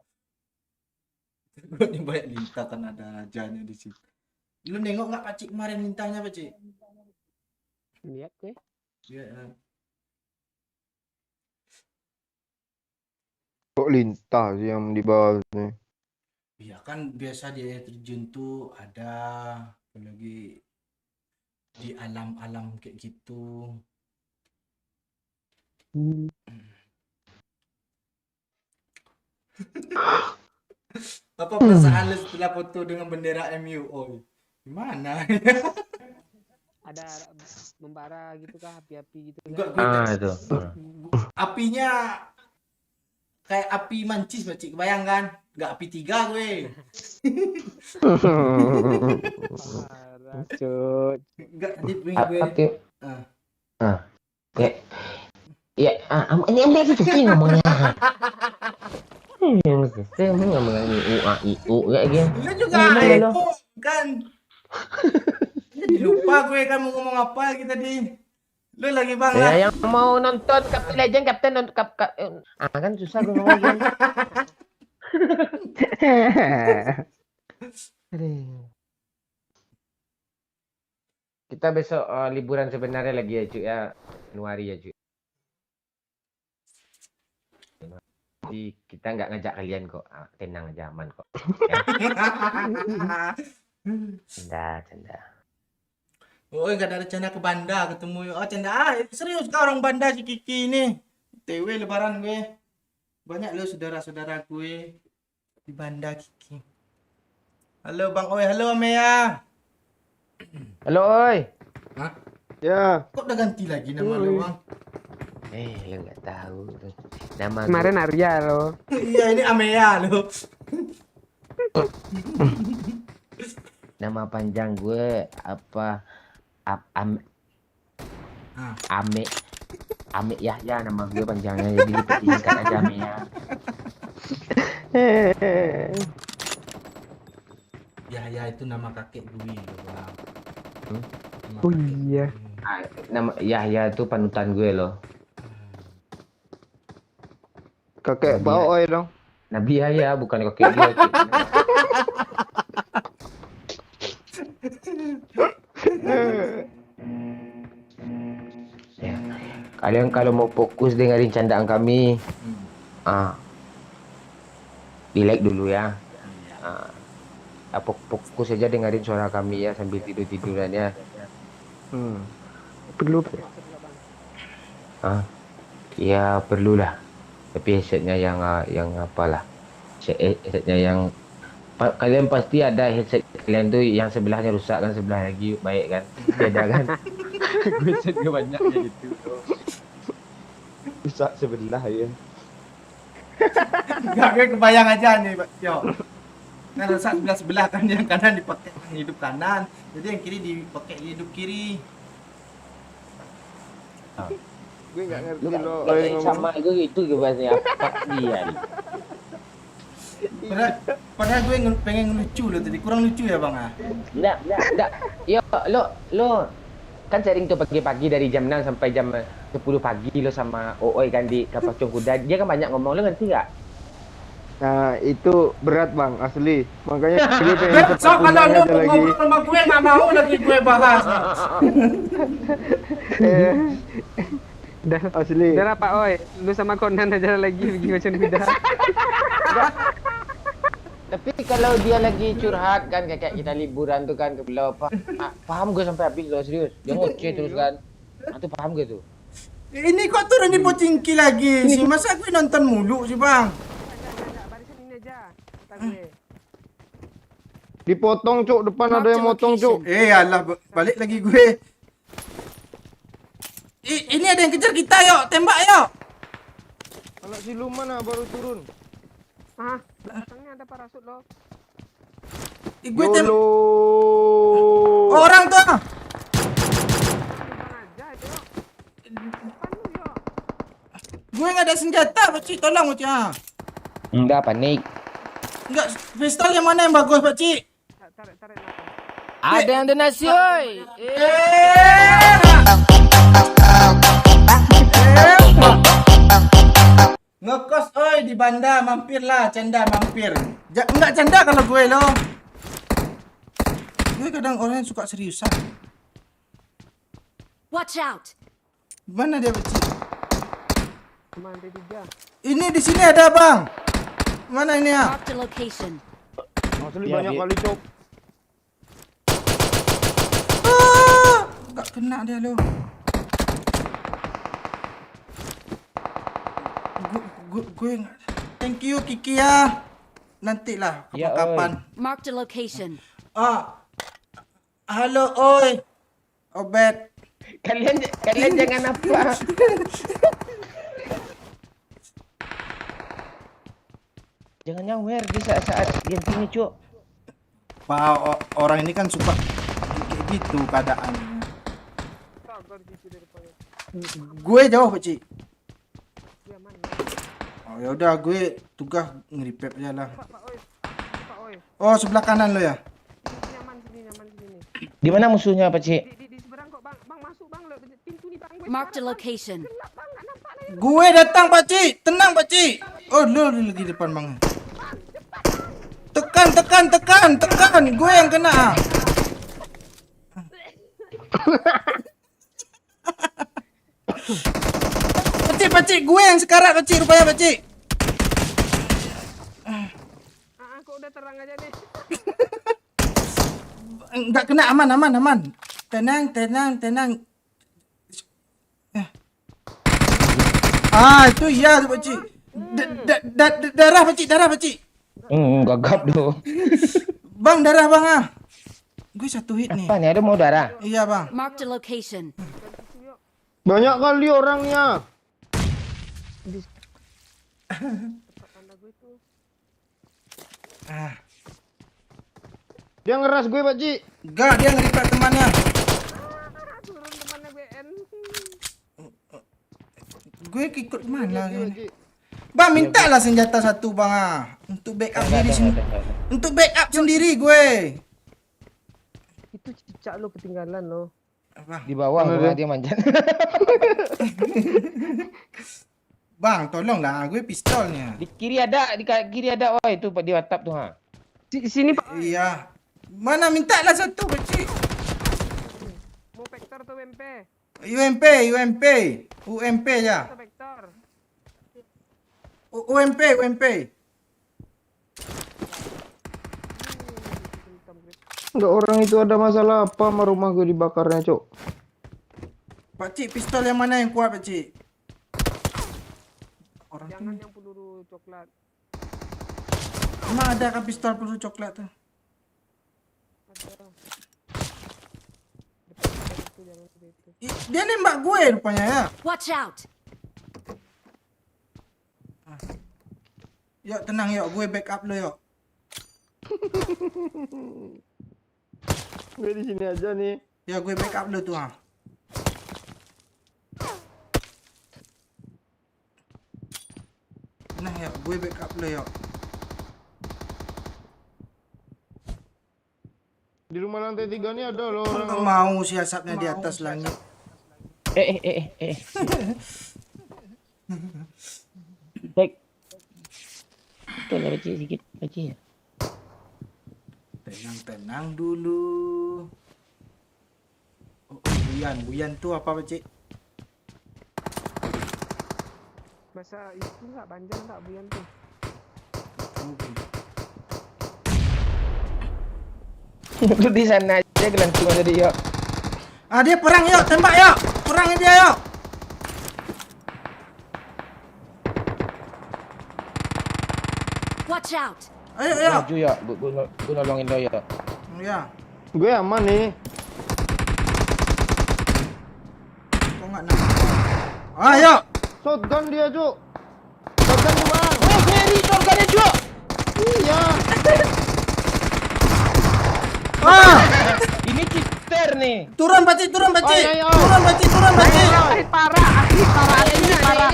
Ini banyak lintah kan ada rajanya di situ. Lu nengok nggak Pacik kemarin lintahnya Pacik? Lihat gue. Iya. Kok lintah sih yang di bawah nih? Iya kan biasa di air terjun tuh ada apalagi di alam-alam kayak gitu. Apa perasaan lu setelah foto dengan bendera MU? Oh, gimana? Ada membara gitu kah, api-api gitu Enggak, kan? gue Itu. apinya kayak api mancis Pacik, kebayang kan? Enggak api 3 gue. Parah, cut. Enggak tadi gue. Apa? Ah. Ya, ini ambil gitu sih ngomongnya. Saya mau ngomong IU kayak gini. Lu juga Gimana, eko kan? Jadi lupa gue kan mau ngomong apa lagi tadi. Lu lagi bang lah. Ya, yang mau nonton Captain Legend, Captain nonton kan susah gue ngomong kan. Kita besok liburan sebenarnya lagi ya cuy ya, Januari ya cuy. Jadi kita nggak ngajak kalian kok, tenang aja aman kok. Ya. Canda. Oh, enggak ada rencana ke Banda ketemu. Oh, canda. Serius kau orang Banda si Kiki ini. TW lebaran gue. Banyak lo saudara-saudara gue di Banda Kiki. Halo Bang Oi, halo Amea. Halo oi. Hah? Ya, Kok udah ganti lagi nama lo, Bang? Lo nggak tahu nama Kemarin Arya loh. Iya, ini Amea lo. nama panjang gue apa? Ame Yahya nama gue panjangnya, jadi dipersingkat aja Ame ya. Ya itu nama kakek gue loh, Bang. Nama Oh kakek iya. gue. Nama Yahya itu panutan gue loh. kakek Pak Oi dong. Nabi Yahya bukan kakek dia. Ya. Kalian kalau mau fokus dengerin candaan kami, di like dulu ya. Fokus aja dengerin suara kami ya sambil tiduran ya. Perlu. Ya perlulah. Tapi headsetnya yang apalah. Headsetnya yang kalian pasti ada headset kalian tuh yang sebelahnya rusak kan, sebelah lagi baik kan. Beda kan. Gue headset gue banyak kayak gitu. Bisa sebelah ya. Enggak, gue kebayang aja nih, Pak. Yo. Nah, rusak sebelah kan, yang kanan dipakai hidup kanan. Jadi yang kiri dipakai hidup kiri. Gue nggak ngerti Lu lo kan Oi ngomong. sama gue gitu gue bahasanya apa dia. Padahal gue pengen ngelucu loh tadi, kurang lucu ya Bang ah. Enggak. Yo, lo kan sering tuh pagi-pagi dari jam 6 sampai jam 10 pagi lo sama Ooi kan di Kapal Kuda. Dia kan banyak ngomong, lo ngerti nggak? Nah, itu berat bang, asli. Makanya gue pengen So kalau undang lu aja lagi. ngobrol sama gue nggak mau lagi gue bahas. Dah, Asli. dah lah Pak Oi. Lu sama Conan aja lagi pergi macam kuda. Tapi kalau dia lagi curhat kan kayak kita liburan tuh kan ke pulau apa? Paham gue sampai habis loh serius. Dia ngoceh terus kan. Itu paham gue tuh. Ini kok turun di Pocingki lagi sih? Masa gue nonton mulu sih bang? Barisan ini aja. Kata gue. Dipotong cuk, depan Mark ada the yang motong cuk. location. Alah balik lagi gue. Ini ada yang kejar kita yuk, tembak yuk. Anak siluman ah baru turun. Ah, belakangnya ada parasut loh. Gue tembak. Yolo. Orang tuh. Depan aja itu. Depan lu yuk. Gue nggak ada senjata, Pakcik. Tolong, Pakcik. Enggak panik. Enggak, pistol yang mana yang bagus, Pakcik? Tarik nak. Ada yang donasi oi. Ngekos oi di Banda, mampirlah, canda mampir. Enggak canda kalau gue loh. Gue kadang orang yang suka seriusan. Watch out! Mana dia, Pakcik? Cuma ada 3. Ini di sini ada, Bang. Mana ini ya? Mark the location. Asli Ya, banyak Bi. kali cuk. Enggak kena dia loh. Gue thank you Kiki ya. Nantilah Ya, kapan-kapan. Mark the location. Halo oi. Obet. Kalian jangan apa. Jangan nyawer di saat-saat yang gini, Cuk. Orang ini kan suka kayak gitu keadaannya. Kau di situ dari depan. Gue jauh, Pakcik. Dia aman. Oh ya udah gue tugas ngeripep aja lah. Pak Oi. Pak Oi. Oh, sebelah kanan lo ya. Sini aman sini nih. Di mana musuhnya, Pak Cik? Di seberang kok, Bang. Bang masuk, Bang. Lewat pintu nih, Bang. Gue Mark the sekarang, Bang. location. Gelap, Bang. Nggak nampak lagi. Gue datang, Pakcik. Tenang, Pakcik. Oh, lo lagi depan, Bang. Tekan. Gue yang kena. Pakcik, gue yang sekarat, Pakcik, rupanya, Pakcik. Kok udah terang aja nih. Enggak kena, aman. Tenang. Itu iya, Pakcik. Darah, Pakcik. Gagap tuh. Bang, darah, Bang, ah. Gue satu hit nih. Apa nih? Ada mau darah? Iya, Bang. Mark the location. Banyak kali orangnya. Dia ngeras gue, Pak Ji. Enggak, dia ngeripet temannya. Turun temannya BN. Gue ikut mana? Pak Ji. Bang, mintalah senjata satu, Bang, ah. Untuk backup diri sendiri. Untuk backup sendiri gue. Itu cicak lo ketinggalan lo. Bang, Di bawah rumah dia manjat. Bang, tolonglah, gue pistolnya. Di kiri ada, kiri ada. Oh, itu di atap tuh, ha. Sini, Pak. Iya. Mana mintalah satu, Pakcik. Mau vektor tuh UMP. UMP ya. Atau vektor. UMP. Enggak, orang itu ada masalah apa sama rumah gue dibakarnya, cuk. Pakcik, pistol yang mana yang kuat, Pakcik? Orang Jangan yang peluru coklat. emang ada kan pistol peluru coklat tuh? Dia nembak gue rupanya ya. Watch out! Yuk, tenang yuk, gue backup lo yuk. Gue di sini aja nih. Ya, gue backup lo tuh, ah. Nah, yuk, gue backup lo yuk. Di rumah lantai 3 nih ada loh orang. Nggak mau siasatnya di atas langit. Cek. Betul lah pakcik sikit pakcik. Tenang dulu. Oh, buyan tu apa pakcik? Masa itu nggak panjang tak bulan tuh. Lu di sana aja gelantung aja dia. Ah, dia perang yuk, tembak yuk. Perang dia yuk. Watch out! Ayo yuk. Maju ya, gua nolongin lo ya. Ya, Gue aman nih. kok nggak nampak? Ayo. Shotgun dia, Cuk. Shotgun nih, Bang. Oh, Ferry shotgunnya Cuk. Iya. Ah, Ini cheater nih. turun pakcik. Ayo, ayo. Turun pakcik. Parah, asli parah, asli parah.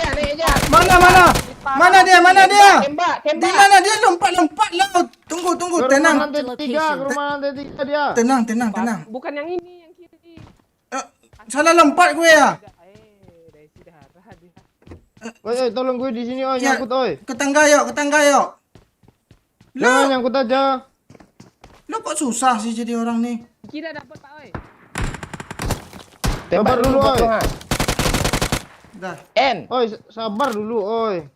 Mana dia? Tembak. Di mana dia lompat laut? Tunggu, Ke rumah tenang. lantai 3, ke rumah lantai 3 dia. Tenang. Bukan yang ini, yang kiri. Salah lompat gue ya. Dari darah dia. Oi, tolong gue di sini, oi, Ya. nyangkut, oi. Ke tangga yuk. Jangan Lo, nyangkut aja. lo kok susah sih jadi orang nih? Kira dapat Pak oi. Sabar dulu, oi. potong, ah. Dah. N. Oi, sabar dulu, oi.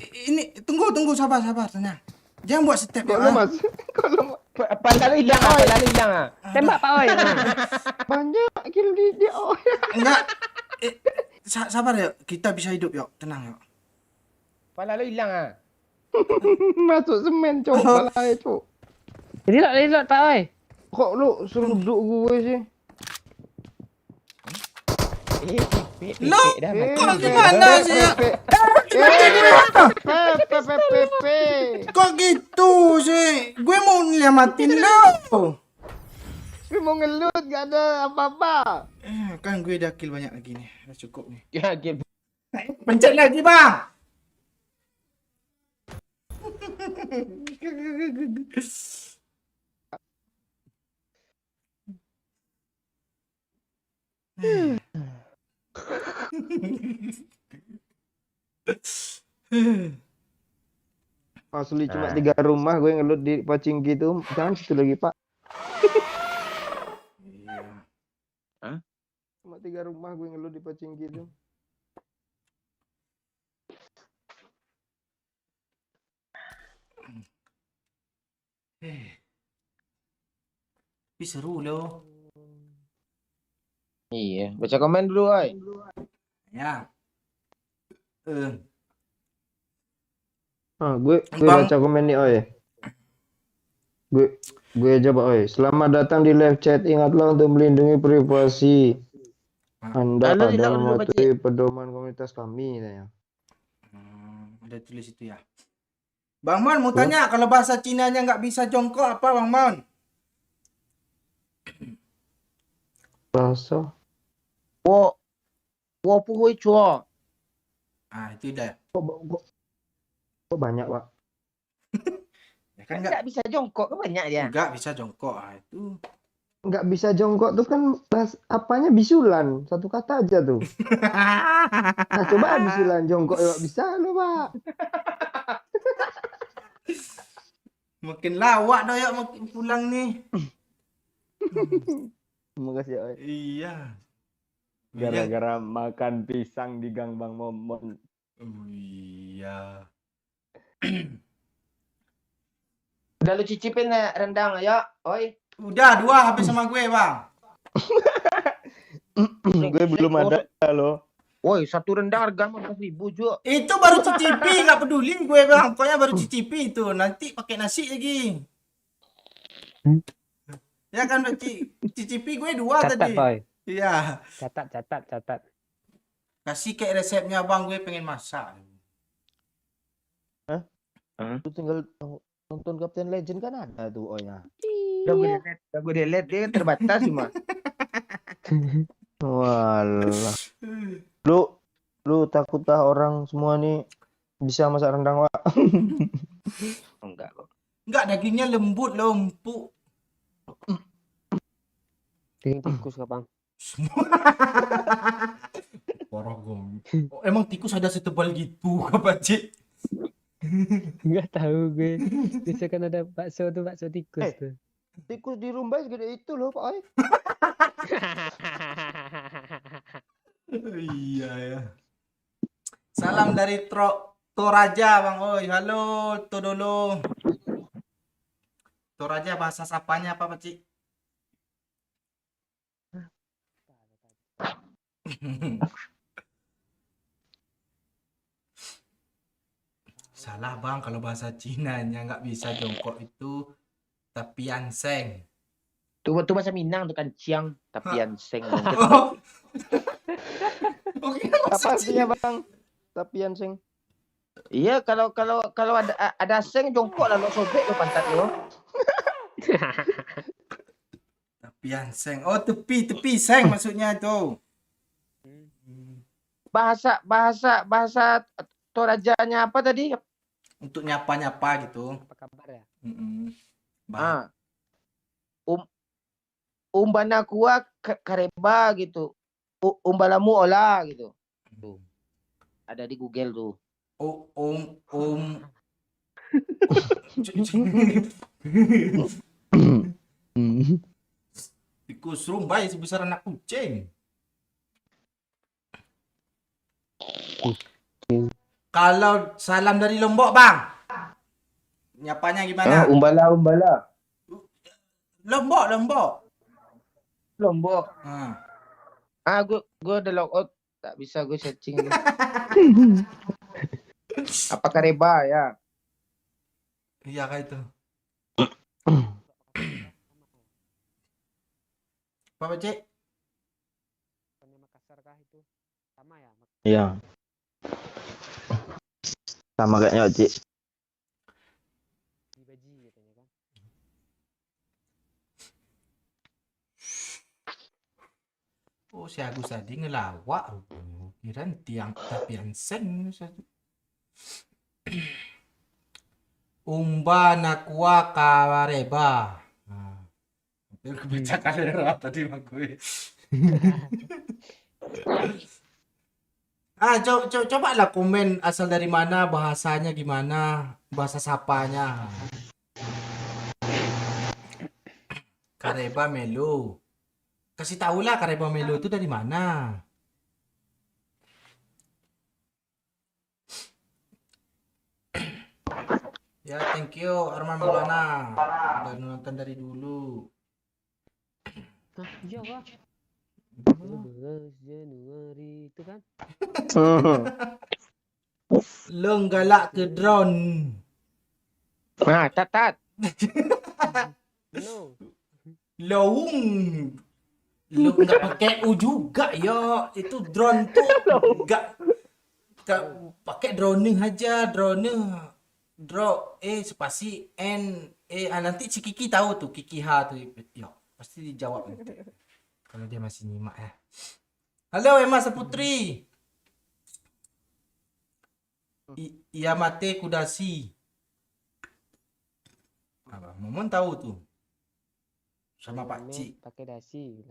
Ini tunggu, sabar, tenang. Jangan buat step Kok ya. lu, Mas? Kok lu Padahal hilang ah. Tembak Pak oi. banyak kill dia, oi. Enggak. Sabar ya. Kita bisa hidup yuk. Tenang yuk. Padahal hilang ah. Masuk semen, Cuk. Balai, Cuk. Reload Pak oi. Kok lu suruh duduk gue sih? Lo, kok gimana sih ya? Pepe. Kok gitu sih? Gue mau nyelamatin lo. Gue mau ngelut, gak ada apa-apa. Kan gue udah kill banyak lagi nih. Udah cukup nih. Ya, game. Pencet lagi bang. Asli cuma 3 rumah gue ngelut di pocing gitu. Jangan situ lagi, Pak. Iya. Cuma 3 rumah gue ngelut di pocing gitu. Tapi seru loh. Iya, baca komen dulu, oi. Ya. Gue Bang. baca komen nih, oi. Gue coba, oi. Selamat datang di live chat. Ingatlah untuk melindungi privasi Anda Halo, dan tidak perlu, mematuhi pedoman komunitas kami. Ya. Ada tulis itu ya. Bang Mon mau tanya kalau bahasa Cinanya nggak bisa jongkok apa Bang Mon? Bahasa. Wo puhui chuo. Ah itu dah. Kok banyak, Pak? Ya kan Enggak bisa jongkok, kan banyak dia. nggak bisa jongkok. Ah itu. Nggak bisa jongkok tuh kan apanya bisulan. Satu kata aja tuh. Nah, coba bisulan jongkok ya bisa lo, Pak. Makin lawak dah ya makin pulang nih. Terima kasih, oi. Iya. Gara-gara makan pisang di Gang Bang Momon. Oh, iya. Udah lu cicipin rendang ya, oi. Udah 2 habis sama gue Bang. Gue belum ada loh. Woi, satu rendang harga 15.000 juga. Itu baru cicipi nggak peduli gue Bang. Pokoknya baru cicipi itu. Nanti pakai nasi lagi. Ya kan cicipi gue 2 tadi. Pak oi. Iya. Catat. Kasih kayak resepnya Bang gue pengen masak. Lu tinggal nonton Captain Legend kan ada tuh, oi. Ya. Udah gue delete dia kan terbatas cuma. Walah. Lu takutkah orang semua nih bisa masak rendang, Pak? Enggak kok. Enggak, dagingnya lembut, empuk. Daging tikus kah Bang? Parah gue. Oh, emang tikus ada setebal gitu, Pak Cik? Nggak tahu gue. Biasa kan ada bakso tuh, bakso tikus Eh. tuh. Tikus di Rumbai segede itu loh Pak Oi. Iya ya. Salam dari Toraja Bang Oi. Halo Todolo. Toraja bahasa sapanya apa Pak Cik? Salah Bang, kalau bahasa Cinanya nggak bisa jongkok itu tapian seng. Tuh bahasa Minang tuh kan ciang tapian seng dong. Oh, oke bahasa Apa artinya Cina. bang? Tapian sing. Iya kalau ada seng jongkok lah lo sobek lo pantat lo. Tapian seng. Oh, tepi seng maksudnya itu. Bahasa Torajanya apa tadi? Untuk nyapa-nyapa gitu. Apa kabar ya? Mm-mm. Ah, umbana kuah kareba gitu. Umbalamu olah gitu. Tuh. Ada di Google tuh. Oh, tikus rumbai sebesar anak kucing. Kalau salam dari Lombok, Bang. Nyapanya gimana? Umbala. Lombok. Lombok. Ah. Gue udah log out. Tak bisa gue searching tuh. Apa kareba ya? Iya kayak itu. Apa Cek? Bukannya Makassar kah itu? Sama ya? Iya. Sama kayaknya Cik. Baji katanya kan. Oh, si Agus tadi ngelawak. Kirain tiang tapian seng. Umba nakua kawareba. Nah, hampir kebaca kalera tadi sama gue. Coba lah komen asal dari mana, bahasanya gimana, bahasa sapanya. Kareba Melo. Kasih tahu lah Kareba Melo itu dari mana. Ya, thank you Arman Maulana. Udah nonton dari dulu. Hah, iya wah. 12 Januari itu kan? Lo galak ke drone. Nah, tat. No. Loung. Lo nggak pakai U juga ya. Itu drone tuh nggak pakai droning aja, drone. Spasi N nanti si Kiki tahu tuh, Kiki H tuh. Yo, pasti dijawab nanti. Kalau dia masih nyimak ya. Halo Emma Saputri. Iya mate kudasi. Apa? Momon tahu tuh. Sama Pak Ci. Pakai dasi.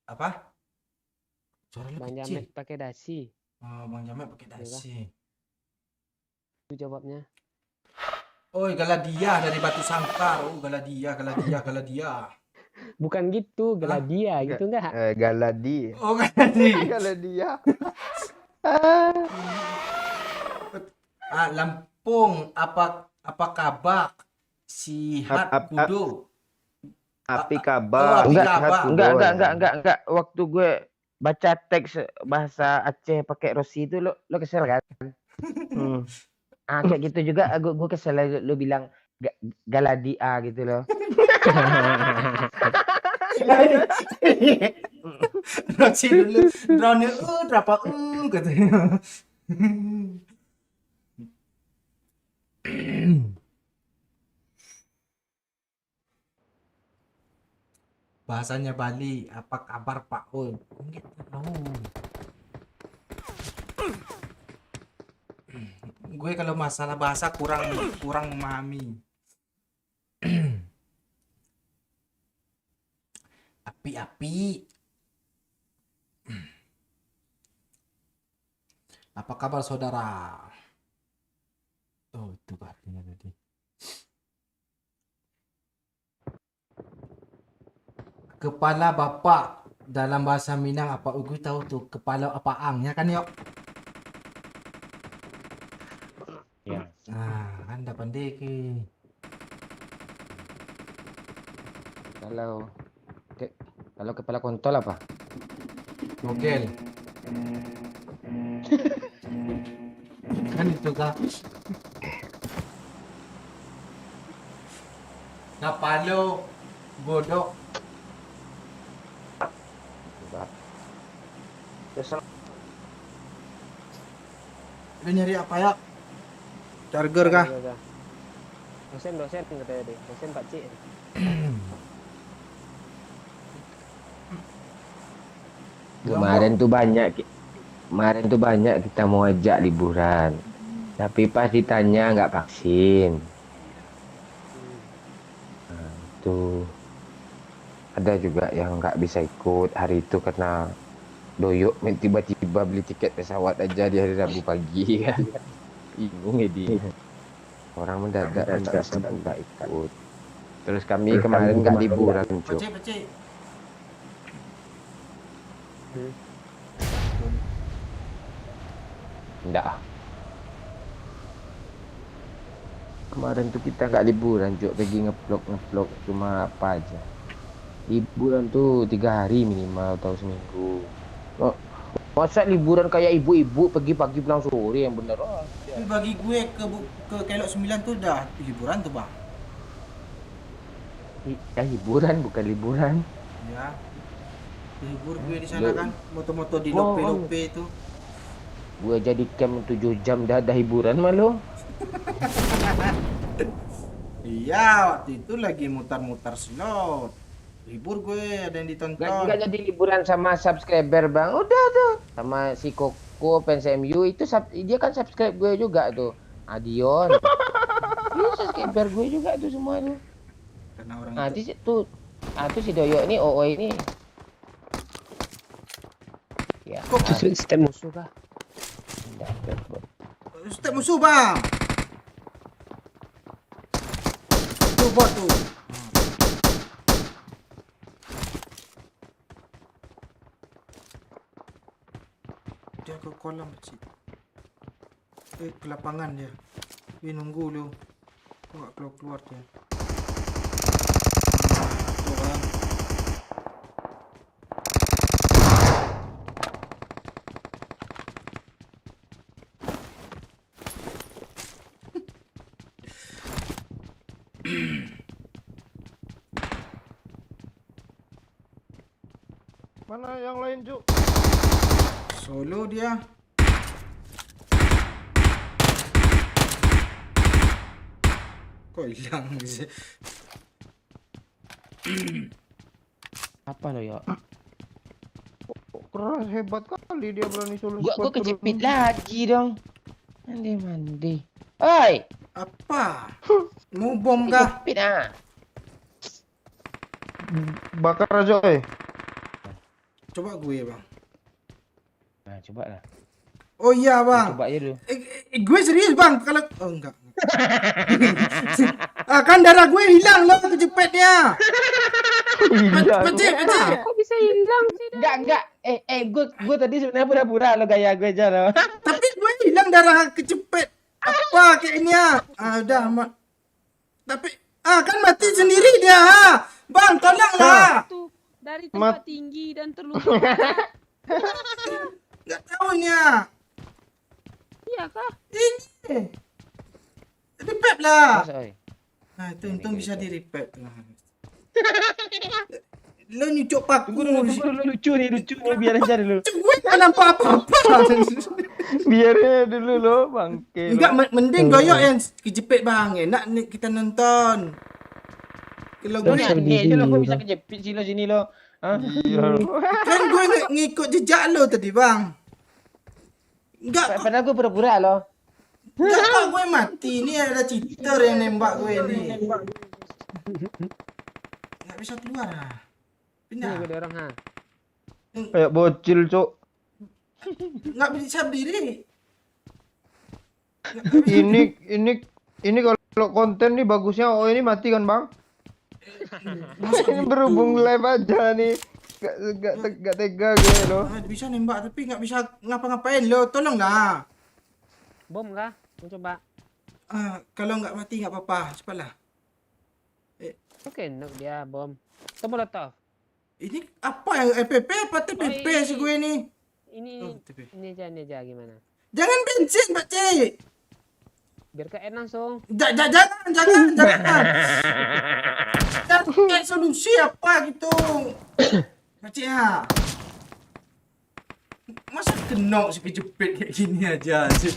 Apa? Suara lu Bang kecil. Jamet pakai dasi. Oh, Bang Jamet pakai dasi. Itu jawabnya. Oh, Galadia dari Batu Sangkar. Oh, Galadia. Bukan gitu, Galadia gitu enggak? Galadi. Oh, Galadia. Galadia. Lampung, apa kabar? Sihat kudu. Api Oh, kabar. api Enggak, kabar. enggak. Waktu gue baca teks bahasa Aceh pakai Rosi itu lo kesel kan? Kayak gitu juga gue kesel lo bilang Galadia gitu loh. Roksi dulu. Drone berapa katanya. Bahasanya Bali, apa kabar Pak? Oh, enggak tahu. Gue kalau masalah bahasa kurang memahami. Api. Apa kabar saudara? Oh, itu. kepala bapak dalam bahasa Minang apa? Gue tahu tuh kepala apaang ya kan yuk. Ya. Nah, anda pandai ke. Kalau kalau kepala kontol apa? Mogel. Kan itu kah? Napalo, godok. Lu nyari apa ya? Charger kah? Dosen katanya deh. Dosen Pak Cik. Kemarin tuh banyak kita mau ajak liburan. Tapi pas ditanya nggak vaksin. Nah, itu ada juga yang nggak bisa ikut hari itu karena doyok tiba-tiba beli tiket pesawat aja di hari Rabu pagi kan. Bingung ya dia. Orang mendadak nggak ikut. Terus kami kemarin nggak liburan, Cuk. Pecik. Enggak. Kemarin tuh kita nggak liburan, Cuk. Pergi ngevlog cuma apa aja. Liburan tuh 3 hari minimal atau seminggu. Oh, masa liburan kayak ibu-ibu pergi pagi pulang sore yang bener. Oh, Tapi bagi gue ke Kelok 9 tuh udah liburan tuh, Bang. ya liburan bukan liburan. Ya. Libur gue di sana kan, moto-moto di lope-lope itu. Gua jadi camp 7 jam dah hiburan mah lo. Iya, waktu itu lagi mutar-mutar slot. Libur gue ada yang ditonton. Nggak jadi liburan sama subscriber bang. Udah tuh sama si Koko fans MU itu dia kan subscribe gue juga tuh. Adion. Dia subscriber gue juga tuh semua tuh. Karena orang Nah, itu itu si Doyo ini OO ini. Ya. Kok Sistem musuh kah? step musuh, Bang. Tuh bot tuh. Dia ke kolam sih. Ke lapangan dia. Dia nunggu lu. Kok nggak keluar dia. Tuh kan. Mana yang lain, Cuk? Solo dia. Kok hilang sih? Apa lo ya? Keras, hebat kali dia berani solo Gua squad terus. kejepit lagi dong. Mandi. Oi, Apa? Mau bom kah? kejepit ah. Bakar aja, Coba gue, Bang. Nah, coba lah. Oh iya, Bang. Coba aja dulu. Gue serius, Bang. Kalau enggak. Kan darah gue hilang loh kejepitnya. Pecik. Kok bisa hilang sih? Enggak. Gue tadi sebenarnya pura-pura lo gaya gue aja lo. Tapi gue hilang darah kejepit. Apa kayaknya? Udah, tapi kan mati sendiri dia. Bang, tolonglah. Tuh dari tempat tinggi dan terluka. Enggak tahunya. Iya kah? Ini. Repair lah. Mas, oi. Nah, itu untung bisa di repair. Lo nyucuk paku. Tunggu dulu lucu nih biar aja dulu. Gue tak nampak apa-apa. Biarnya dulu lo, bangke. Enggak, mending doyok yang kejepit, Bang. Enak nih kita nonton. Kalau gue Nih, lo kok bisa kejepit sih lo sini lo. Hah? Iya. kan gue ngikut jejak lo tadi, Bang. Enggak, Padahal gue pura-pura lo. enggak kok gue mati. Ini ada cheater yang nembak gue ini. Enggak bisa keluar. Ini Pindah. ada orang ha. Kayak bocil, Cuk. Enggak bisa berdiri. Ini kalau konten nih bagusnya oh ini mati kan, Bang? Masa Ini gitu? berhubung live aja nih. Gak tega gue loh. Bisa nembak tapi nggak bisa ngapa-ngapain lo. Tolonglah. Bom kah? Mau coba. Kalau nggak mati nggak apa-apa. Cepatlah. Oke, nuk dia bom. Atau molotov. Ini apa yang EPP apa TPP Oh, sih gue nih? Ini Oh, TPP. ini aja gimana? Jangan bensin, Pak Cik. Biar ke langsung. Jangan. Jangan pakai solusi apa gitu. Pak Cik ya. Masa kenok sih kejepit kayak gini aja sih.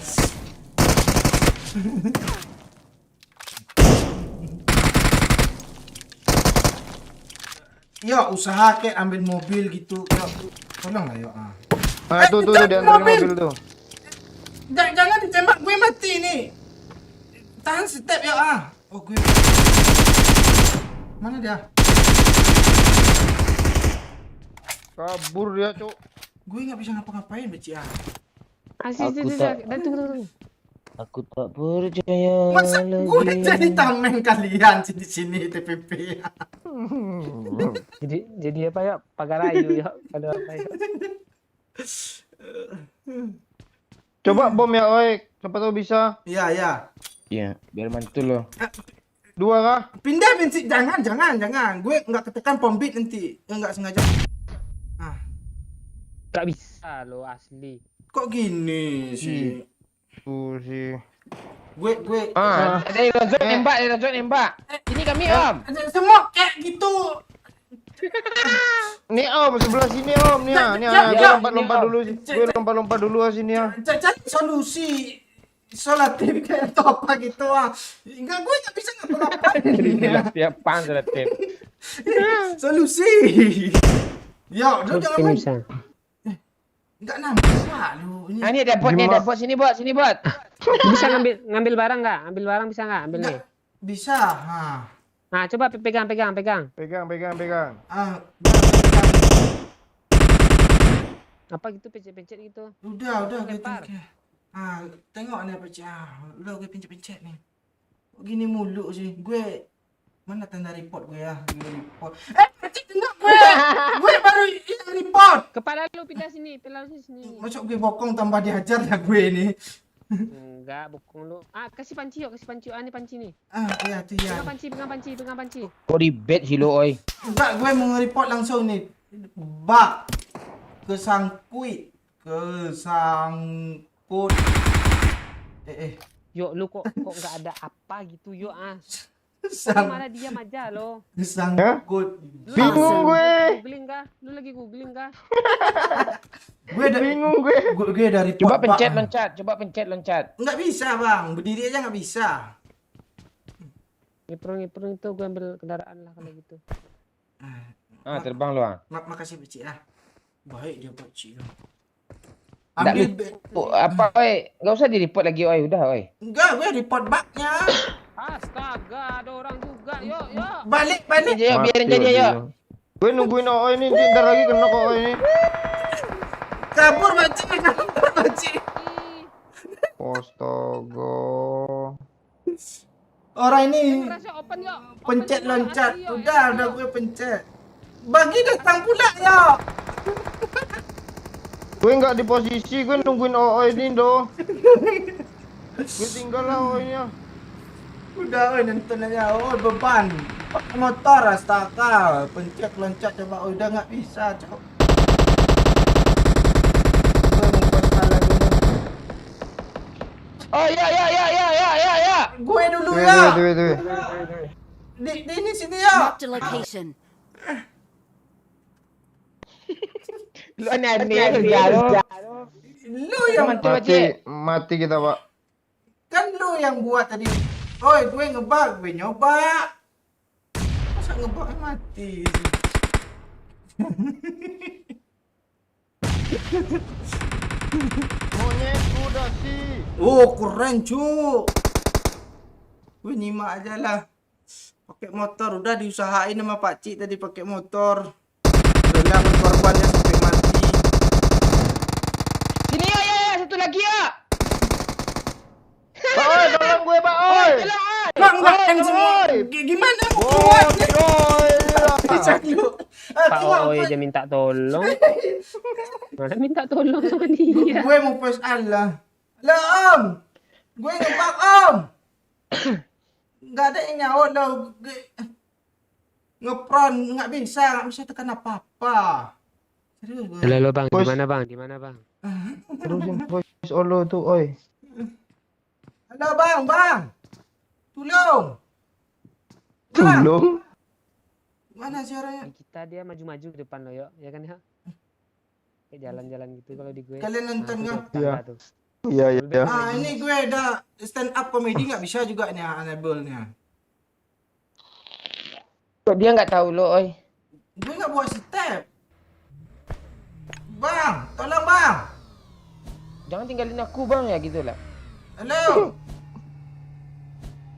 Yo, usaha kayak ambil mobil gitu. Yo, tolonglah yo. Tuh di antara mobil tuh. Jangan ditembak, gue mati nih. Tahan step ya Oh gue. Mana dia? Kabur dia, Cuk. Gue nggak bisa ngapa-ngapain, Beci Sini. Tunggu. Aku tak percaya Masa gue jadi tameng kalian di sini TPP. Jadi apa ya? Pagarayu ya. Ada apa ya? Coba bom ya, oi. Siapa tahu bisa. Iya. Iya, biar mantul loh. 2 kah? Pindah bensin, jangan. Gue nggak ketekan pombit nanti. Nggak sengaja. Gak bisa lo asli. Kok gini sih? Tuh sih. Gue. Ada yang rozok nembak. Ini kami Om. Semua kayak gitu. Nih Om, sebelah sini Om. Nih gue lompat-lompat dulu sih. Gue lompat-lompat dulu sini ya. Cari solusi solatif kayak atau apa gitu Enggak, gue nggak bisa ngapa-ngapain. Tiap pan sudah tip. Solusi. Yo, lu jangan main. Bisa. Enggak nampak lu. Ini ada bot sini bot. Bisa ngambil barang nggak? Ambil barang bisa nggak? Ambil nih. Bisa. Nah, coba pegang. Pegang. Pegang. Apa gitu pencet-pencet gitu. Udah gue Lempar. tengok nih apa sih? Udah gue pencet-pencet nih. Kok gini mulu sih? Gue mana tanda report gue ya? Gue report. Kecil tengok gue. Gue baru report. Kepala lu pindah sini. Masuk gue bokong tambah dihajar ya gue ini. Enggak, bokong lu. Kasih panci yuk. Ini panci nih. Iya tuh ya. Pegang panci. Kok ribet sih lo oi. Enggak, gue mau nge-report langsung nih. Bak. Kesangkut. Yuk, lu kok nggak ada apa gitu yuk malah diam aja lo. Kesangkut. Bingung gue. Lu lagi googling kah? Bingung gue. Gue dari Coba pencet loncat. Nggak bisa bang, berdiri aja nggak bisa. Ngiprung itu gue ambil kendaraan lah kalau gitu. Terbang lo Makasih Beci Baik dia Beci lo. Nggak Ambil apa oi, nggak usah di-report lagi oi, udah oi. Enggak, gue report baknya. Astaga, ada orang juga. Yuk. Balik. Biarin jadi ayo. Gue nungguin Oi ini, ntar lagi kena kok Oi ini. Kabur Beci. Astaga. Orang ini Rasa open yuk. pencet loncat. Udah gue pencet. Bagi datang pula ya. Gue nggak di posisi, gue nungguin Oi ini do. Gue tinggal lah Oi-nya. Udah nonton aja. Beban. Pakai motor astaga. Pencet loncat coba. Udah nggak bisa. Gue membuat salah dulu. Oh ya. Gue dulu ya. Tuh. Di ini sini ya. Marked a location. Lu aneh kerja lo. Lu yang Mati kita Pak. kan lu yang buat tadi. Oi, gue ngebug, gue nyoba. Masa ngebugnya mati sih? Monyet udah sih. Oh, keren cu. Gue nyimak aja lah. Pakai motor udah diusahain sama Pak Cik tadi pakai motor. Rela korbannya sampai mati. Sini ya, satu lagi ya. Pak Oi, tolong gue Pak Oi. Bang, semua. Gimana? Cak lu. Pak Oi aja minta tolong. Mana minta tolong sama dia. Gue mau push Allah. Lah Om. Gue ngebak Om. Nggak ada yang nyawa lo. Ngepron nggak bisa tekan apa-apa. Serius gue. Halo bang, Bos. di mana bang? Terusin voice Olo tuh, oi. Halo bang. Tolong. Bang. Tolong. Mana suaranya? Kita dia maju-maju ke depan lo yuk, ya kan ya? Kayak jalan-jalan gitu kalau di gue. Kalian nonton nggak? Iya. Tuh. Iya. Ini gue ada stand up comedy nggak bisa juga nih enable-nya. Kok dia nggak tahu lo, oi. Gue nggak buat step. Bang, tolong bang. Jangan tinggalin aku bang ya gitu lah. Halo.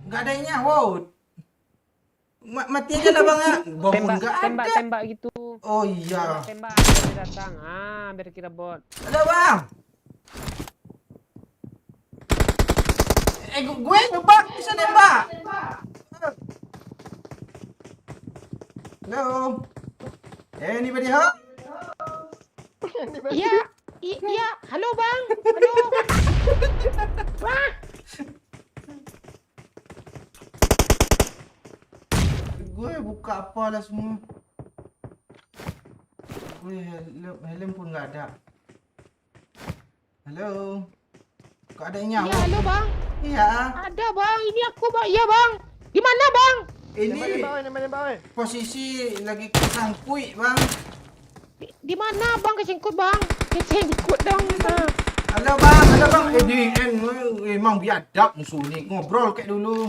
Nggak ada yang nyawa. Mati aja lah bang ya. Bangun nggak ada. Tembak gitu. Oh iya. Tembak dia datang. Biar kira bot. Halo bang. Gue nembak, bisa nembak. Halo. Anybody home? Iya, halo bang, halo. Gue buka apa lah semua. Gue helm pun nggak ada. Halo. Kok ada yang nyawa? Iya, halo bang. Iya. Ada bang, ini aku bang. Iya bang. Di mana bang? Ini posisi lagi kesangkui bang. Di mana bang kesingkut bang? Kesingkut dong. Halo bang. EDN emang biadab musuh ni. Ngobrol kayak dulu.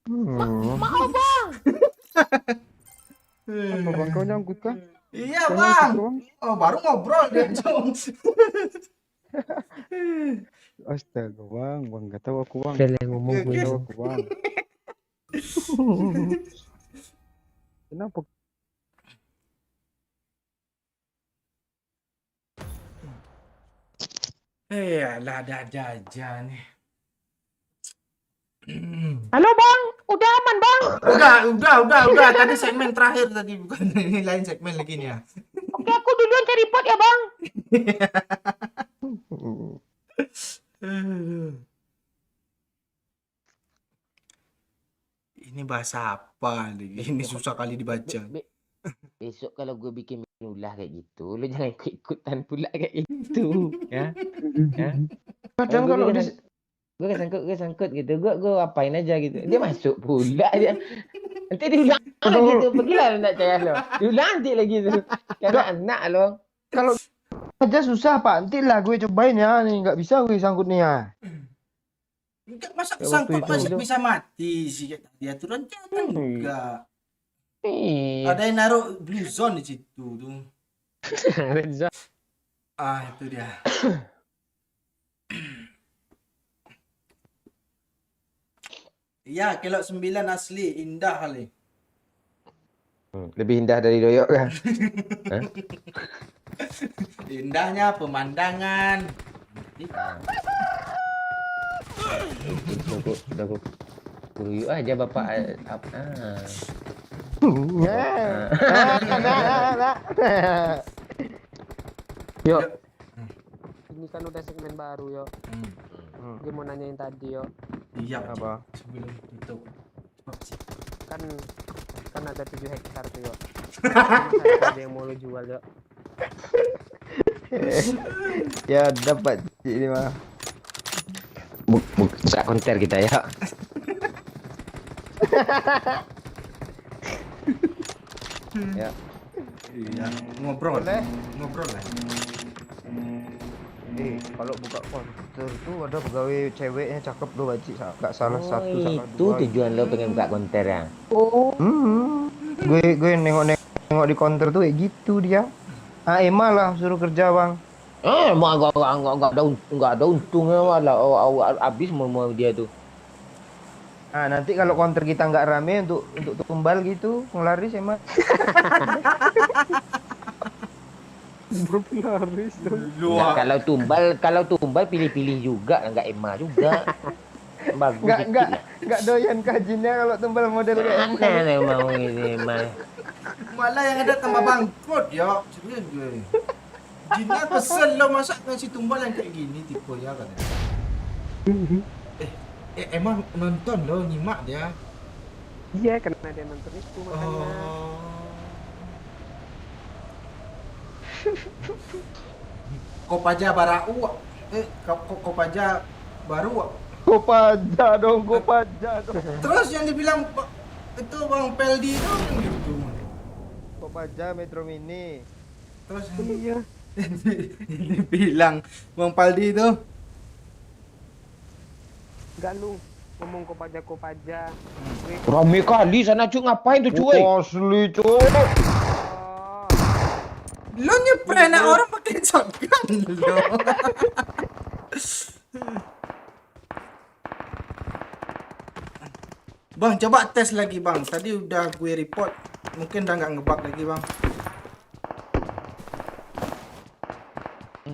Mau bang. Apa bang kau nyangkut kah? Iya bang. Oh baru ngobrol dia Jong. Astaga bang, nggak tahu aku bang. Udah lah ngomong gue. Tahu aku bang. Kenapa? Lah ada aja nih. Halo bang, udah aman bang. Udah. Tadi segmen terakhir tadi bukan ini lain segmen lagi nih ya. Oke, aku duluan cari pot ya bang. Ini bahasa apa nih? Ini susah kali dibaca. Besok kalau gue bikin ulah kayak gitu, lo jangan ikut-ikutan pula kayak gitu, ya. Kadang kalau gue sangkut gitu, gue apain aja gitu. Dia masuk pula dia. Nanti diulang lagi tuh, pergilah nak cahaya lo. Diulang nanti lagi tuh. Karena anak lo. kalau aja susah pak, nanti lah gue cobain ya nih, nggak bisa gue sangkut nih ya. Enggak masa Waktu sangkut itu. masih bisa mati sih dia aturan jangan enggak. Iya. Ada yang naruh blue zone di situ tuh. Reza. Itu dia. Iya, kelok 9 asli indah kali. Lebih indah dari doyok kan? Indahnya pemandangan. Udah gue kuyuk aja bapak. Yuk. Ini kan udah segmen baru yuk. Dia mau nanyain tadi yuk. Iya, Apa? sebelum tutup. Cepat sih. Kan ada 7 hektar tuh yuk. Masa ada yang mau lo jual yuk. Ya dapat ini mah. Buka konter kita ya. Ya. Iya, ngobrol. Boleh. Ngobrol lah. Kalau buka konter tuh ada pegawai ceweknya cakep loh Baci, nggak salah satu Oh, salah itu dua. tujuan lo pengen buka konter ya? Gue nengok di konter tuh kayak gitu dia. Emma lah suruh kerja bang. Emang nggak ada untungnya malah habis mau dia tuh. Nanti kalau konter kita nggak rame untuk tumbal gitu ngelaris emang. Nah, kalau tumbal pilih-pilih juga nggak emak juga. Bagus Nggak doyan kajinya kalau tumbal model kayak Mana nih mau ini mah. Malah yang ada tambah bangkrut ya. Serius gue. Jinnya kesel lo masa ngasih tumbal yang kayak gini tipe ya katanya. Emang nonton lo nyimak dia. Iya, karena dia nonton itu makanya. Kopaja barau. Kopaja baru. Kopaja dong. Terus yang dibilang itu Bang Peldi itu gitu. Kopaja Metro Mini. Terus Iya. dibilang Bang Paldi itu Enggak lu ngomong kopaja. Rame kali sana cuy, ngapain tuh cuy? Asli cuy. Oh, lo nyepren orang pakai shotgun lo. Bang, coba tes lagi bang. Tadi udah gue report, mungkin udah nggak ngebug lagi bang.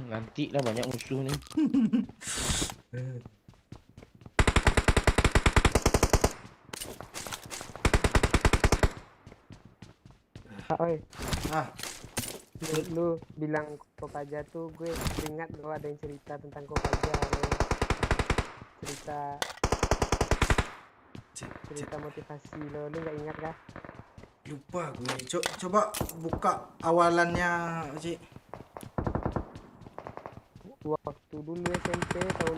Nanti lah banyak musuh nih. oi. Ah, Lu bilang Kopaja tuh gue ingat lo ada yang cerita tentang Kopaja lo. Cerita motivasi lo nggak ingat kah? lupa gue. Coba buka awalannya, Cik. Waktu dulu SMP tahun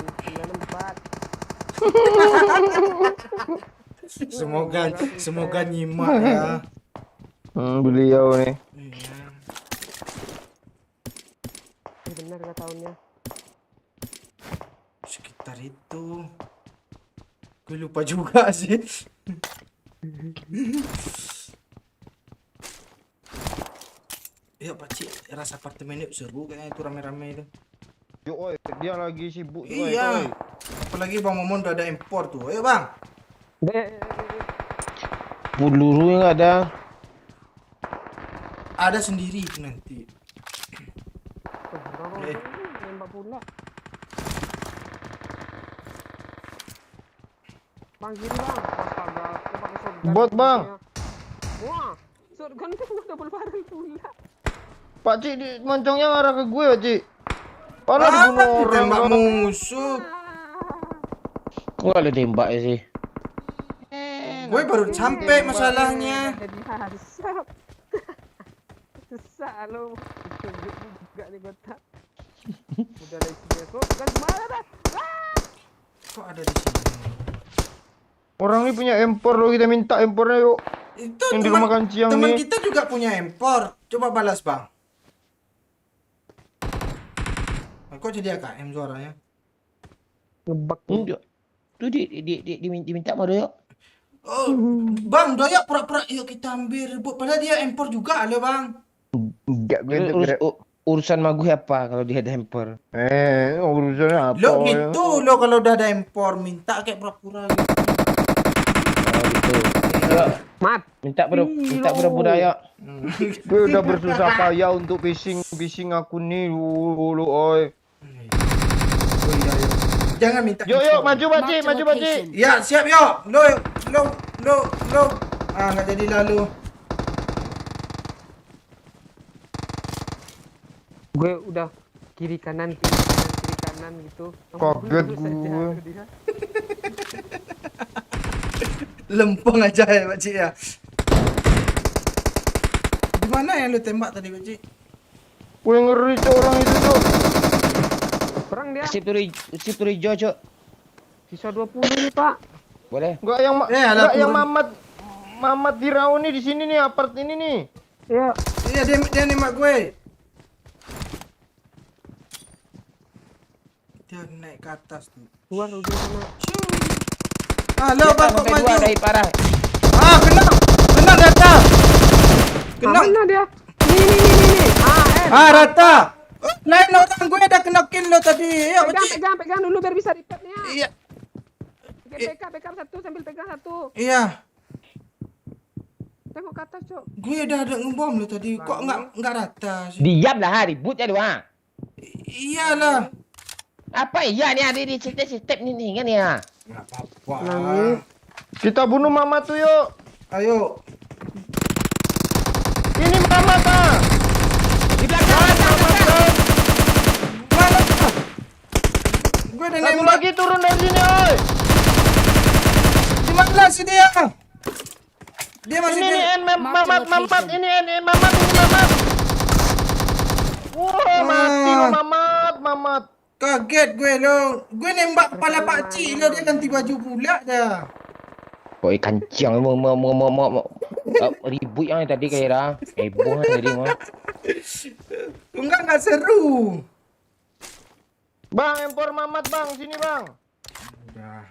94. Semoga nyimak ya. Beliau nih. Iya. Benar gak tahunnya? Sekitar itu. Gue lupa juga sih. Ya Pakcik, rasa apartemen itu seru kayaknya itu rame-rame itu. Yo, oi, dia lagi sibuk. Iya. Apalagi Bang Momon udah ada impor tuh. Ayo Bang. Peluru nggak ada. Ada sendiri itu nanti. Nembak pula. Bang kiri bang. Astaga, aku pakai shotgun. Bot, Bang. Wah, shotgun kan udah double barrel pula. Pakcik di moncongnya ngarah ke gue, Pakcik. Padahal dibunuh orang. Tembak musuh. Kok nggak ada tembak ya sih? Gue baru sampai masalahnya. Jadi hasap. Susah lo. Tunjuk juga nih kotak. Udah lagi dia kok. Kan mana dah? Kok ada di sini? Orang ini punya empor loh, kita minta empornya yuk. Itu Yang di rumah Kanciang teman nih. kita juga punya impor. Coba balas Bang. Kok jadi AKM suaranya? Ngebak. Enggak. Tuh diminta sama Doyok. Oh, Bang, Doyak pura-pura yuk kita ambil rebut. Padahal dia impor juga loh Bang. Enggak, gue Urusan sama gue apa kalau dia ada hamper? urusannya apa? Lo gitu lo kalau udah ada impor minta kayak pura-pura gitu. Oh gitu. Ya, Mat. minta pura-pura ya. Gue udah bersusah payah untuk phishing akun nih lu oi. Oh iya, iya. Jangan minta. Yuk, maju Pakcik, Marked a maju Pakcik. location. Ya, siap yuk. Lo. Ah, nggak jadi lalu. Gue udah kiri kanan gitu. Kaget Dulu saja gue. dia. Lempeng aja ya Pakcik ya. Di mana yang lu tembak tadi Pakcik? Gue ngeri tuh orang itu tuh. Perang dia. Sip hijau, Cok. Sisa 20 nih, Pak. Boleh? Enggak yang alah, enggak yang turun. Mamat Dirau nih di sini nih, apart ini nih. Ya, Iya dia nembak gue. Dia naik ke atas tuh. keluar udah sana. Ah, lo Bang kok Sampai dua maju? dari parah. Ah, kena rata. Kena. Mana dia? Nih. Ah, rata. Oh, lain orang gue ada kena kill lo tadi. Ya, Pakcik. Pegang dulu biar bisa reportnya. Iya. PK satu sambil pegang satu. Iya. Tengok ke atas, Cok. Gue udah ada ngebom lo tadi. Kok enggak rata sih? Diam lah, ribut ya lu ha. Iyalah. Apa iya nih ada di sistem nih kan ya? Nggak apa-apa. Nangis. Kita bunuh Mamat tuh yuk. Ayo. Ini Mamat ah. Di belakang. Mana? Gue udah Satu nembak. lagi turun dari sini, oi. Di mana sih dia? Dia masih Ini di... N Mamat, Mark the Mamat, location. ini Mamat, ini Mamat. Wah, mati lo Mamat. Kaget gue lo. Gue nembak kepala Pak Cik lo, dia ganti baju pula dah. Oi kancang ribut yang tadi kira. Heboh kan tadi mah. Enggak seru. Bang, empor Mamat bang, sini bang. Udah.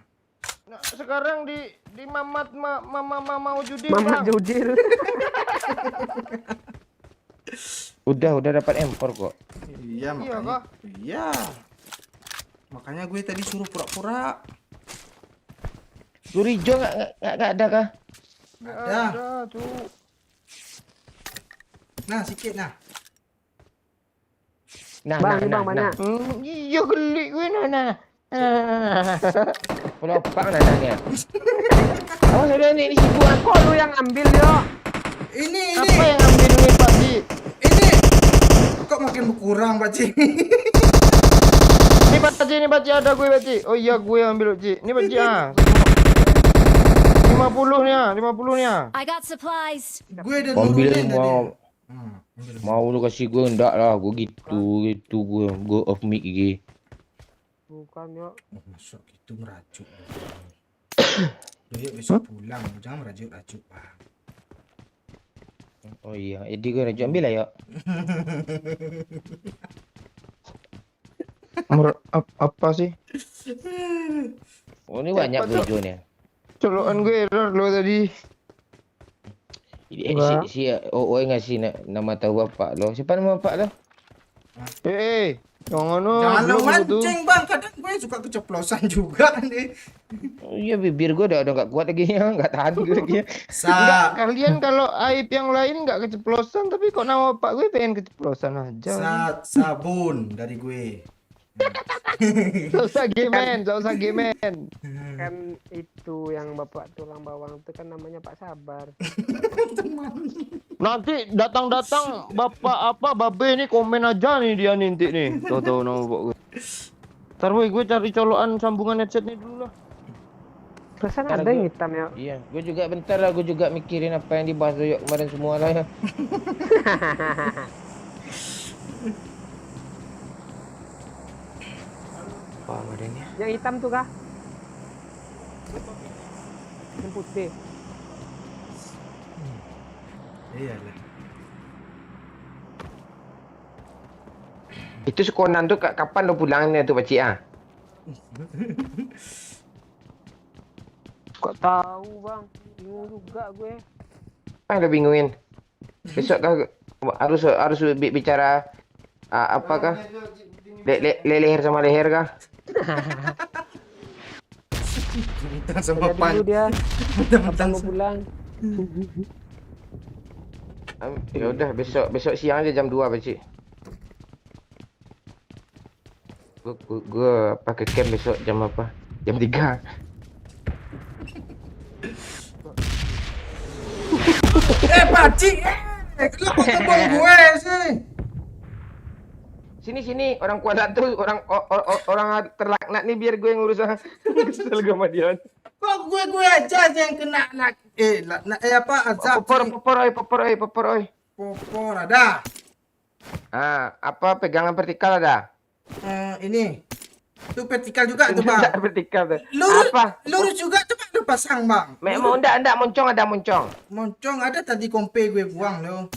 Nah, sekarang di Mamat mau judi Mamat bang. Judil. Udah dapat empor kok. Iya, Iya makanya. kah? Iya. Makanya gue tadi suruh pura-pura. Surijo enggak ada kah? Ada. Ada tuh. Nah, sikit nah. Nah, Bang, ini bang banyak. Iya geli gue nah. Pelopak nananya. Oh, sudah ini sibuk aku. Kok lu yang ambil yo? Ini. Apa yang ambil nih Pak Ji? Ini. Kok makin berkurang, Pak Cik? Ini Pak Ji ada gue Pak Ji. Oh iya gue ambil Pak Ji. Ini Pak Ji ah. 50 nya. I got supplies. Gue udah Ambil nurunin tadi. mau Ambil. mau lu kasih gue enggak lah, gue gitu gue off mic gigi. Bukan yo. Oh, masuk gitu merajuk. Yuk besok pulang, jangan merajuk-rajuk, Bang. Oh iya, jadi gue rajuk ambil lah yuk. Apa sih? Oh ini banyak tujuannya. Colokan gue error lo tadi. Si Oi ngasih nama tahu bapak lo. Siapa nama bapak lo? Jangan lo. Jangan lo belum tuh. mancing, Bang. Kadang gue suka keceplosan juga nih. Oh iya bibir gue udah nggak kuat lagi ya, nggak tahan gue lagi ya. Enggak, kalian kalau aib yang lain enggak keceplosan, tapi kok nama Pak gue pengen keceplosan aja. Sabun dari gue. Gak usah gemen. Kan itu yang bapak tulang bawang itu kan namanya Pak Sabar. Nanti datang bapak apa babe ini komen aja nih dia ninti nih. Tahu nama bapak gue. Ntar boy, gue cari colokan sambungan headset nih dulu lah. Perasaan Ntar ada yang gua- hitam ya. Iya, gue juga bentar lah, gue juga mikirin apa yang dibahas Doyok kemarin semua lah ya. Apa badannya? Yang hitam tuh kah? Yang putih. Iyalah. Itu si Conan tuh kapan lo pulangnya tuh Pakcik ah? Kok tahu bang? Bingung juga gue. Apa yang lo bingungin? Besok kah harus bicara apakah? Leher sama leher kah? Mentang sama Jadi pan. dulu dia. Mentang-mentang Kapan mau pulang? Ya udah besok siang aja jam 2 Pakcik. Gue pakai camp besok jam apa? Jam 3. Pak Cik. Kenapa kebong gue sih? Sini orang kuadrat tuh orang terlaknat nih biar gue yang ngurus kesel gue sama dia. Kok gue aja yang kena apa azab? Popor oi. Popor ada. Apa pegangan vertikal ada? Ini. Itu vertikal juga tuh, Bang. Enggak vertikal tuh. Lurus, Apa? lurus juga coba lu pasang, Bang. Memang enggak moncong ada moncong. Moncong ada tadi kompe gue buang lo.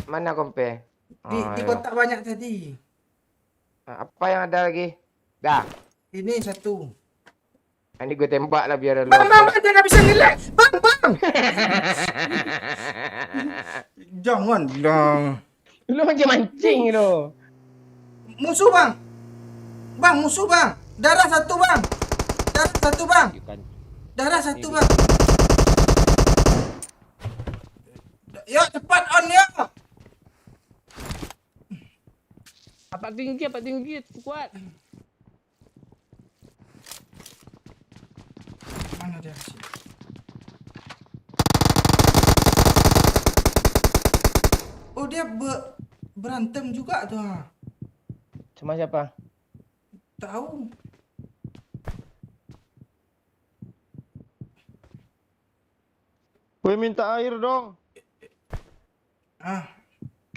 Mana kompe? Di kotak banyak tadi. Apa yang ada lagi? Dah. Ini satu. Ini gue tembak lah biar lu. Bang, dia nggak bisa nilai. Bang. Jangan dong. Lu mancing lu. Musuh, Bang. Bang, musuh, Bang. Darah satu, Bang. Darah satu, Bang. Yuk, cepat on, yuk. Apa tinggi, kuat. Mana dia sih? Oh dia berantem juga tuh. Sama siapa? Tahu. Gue minta air dong. Ah.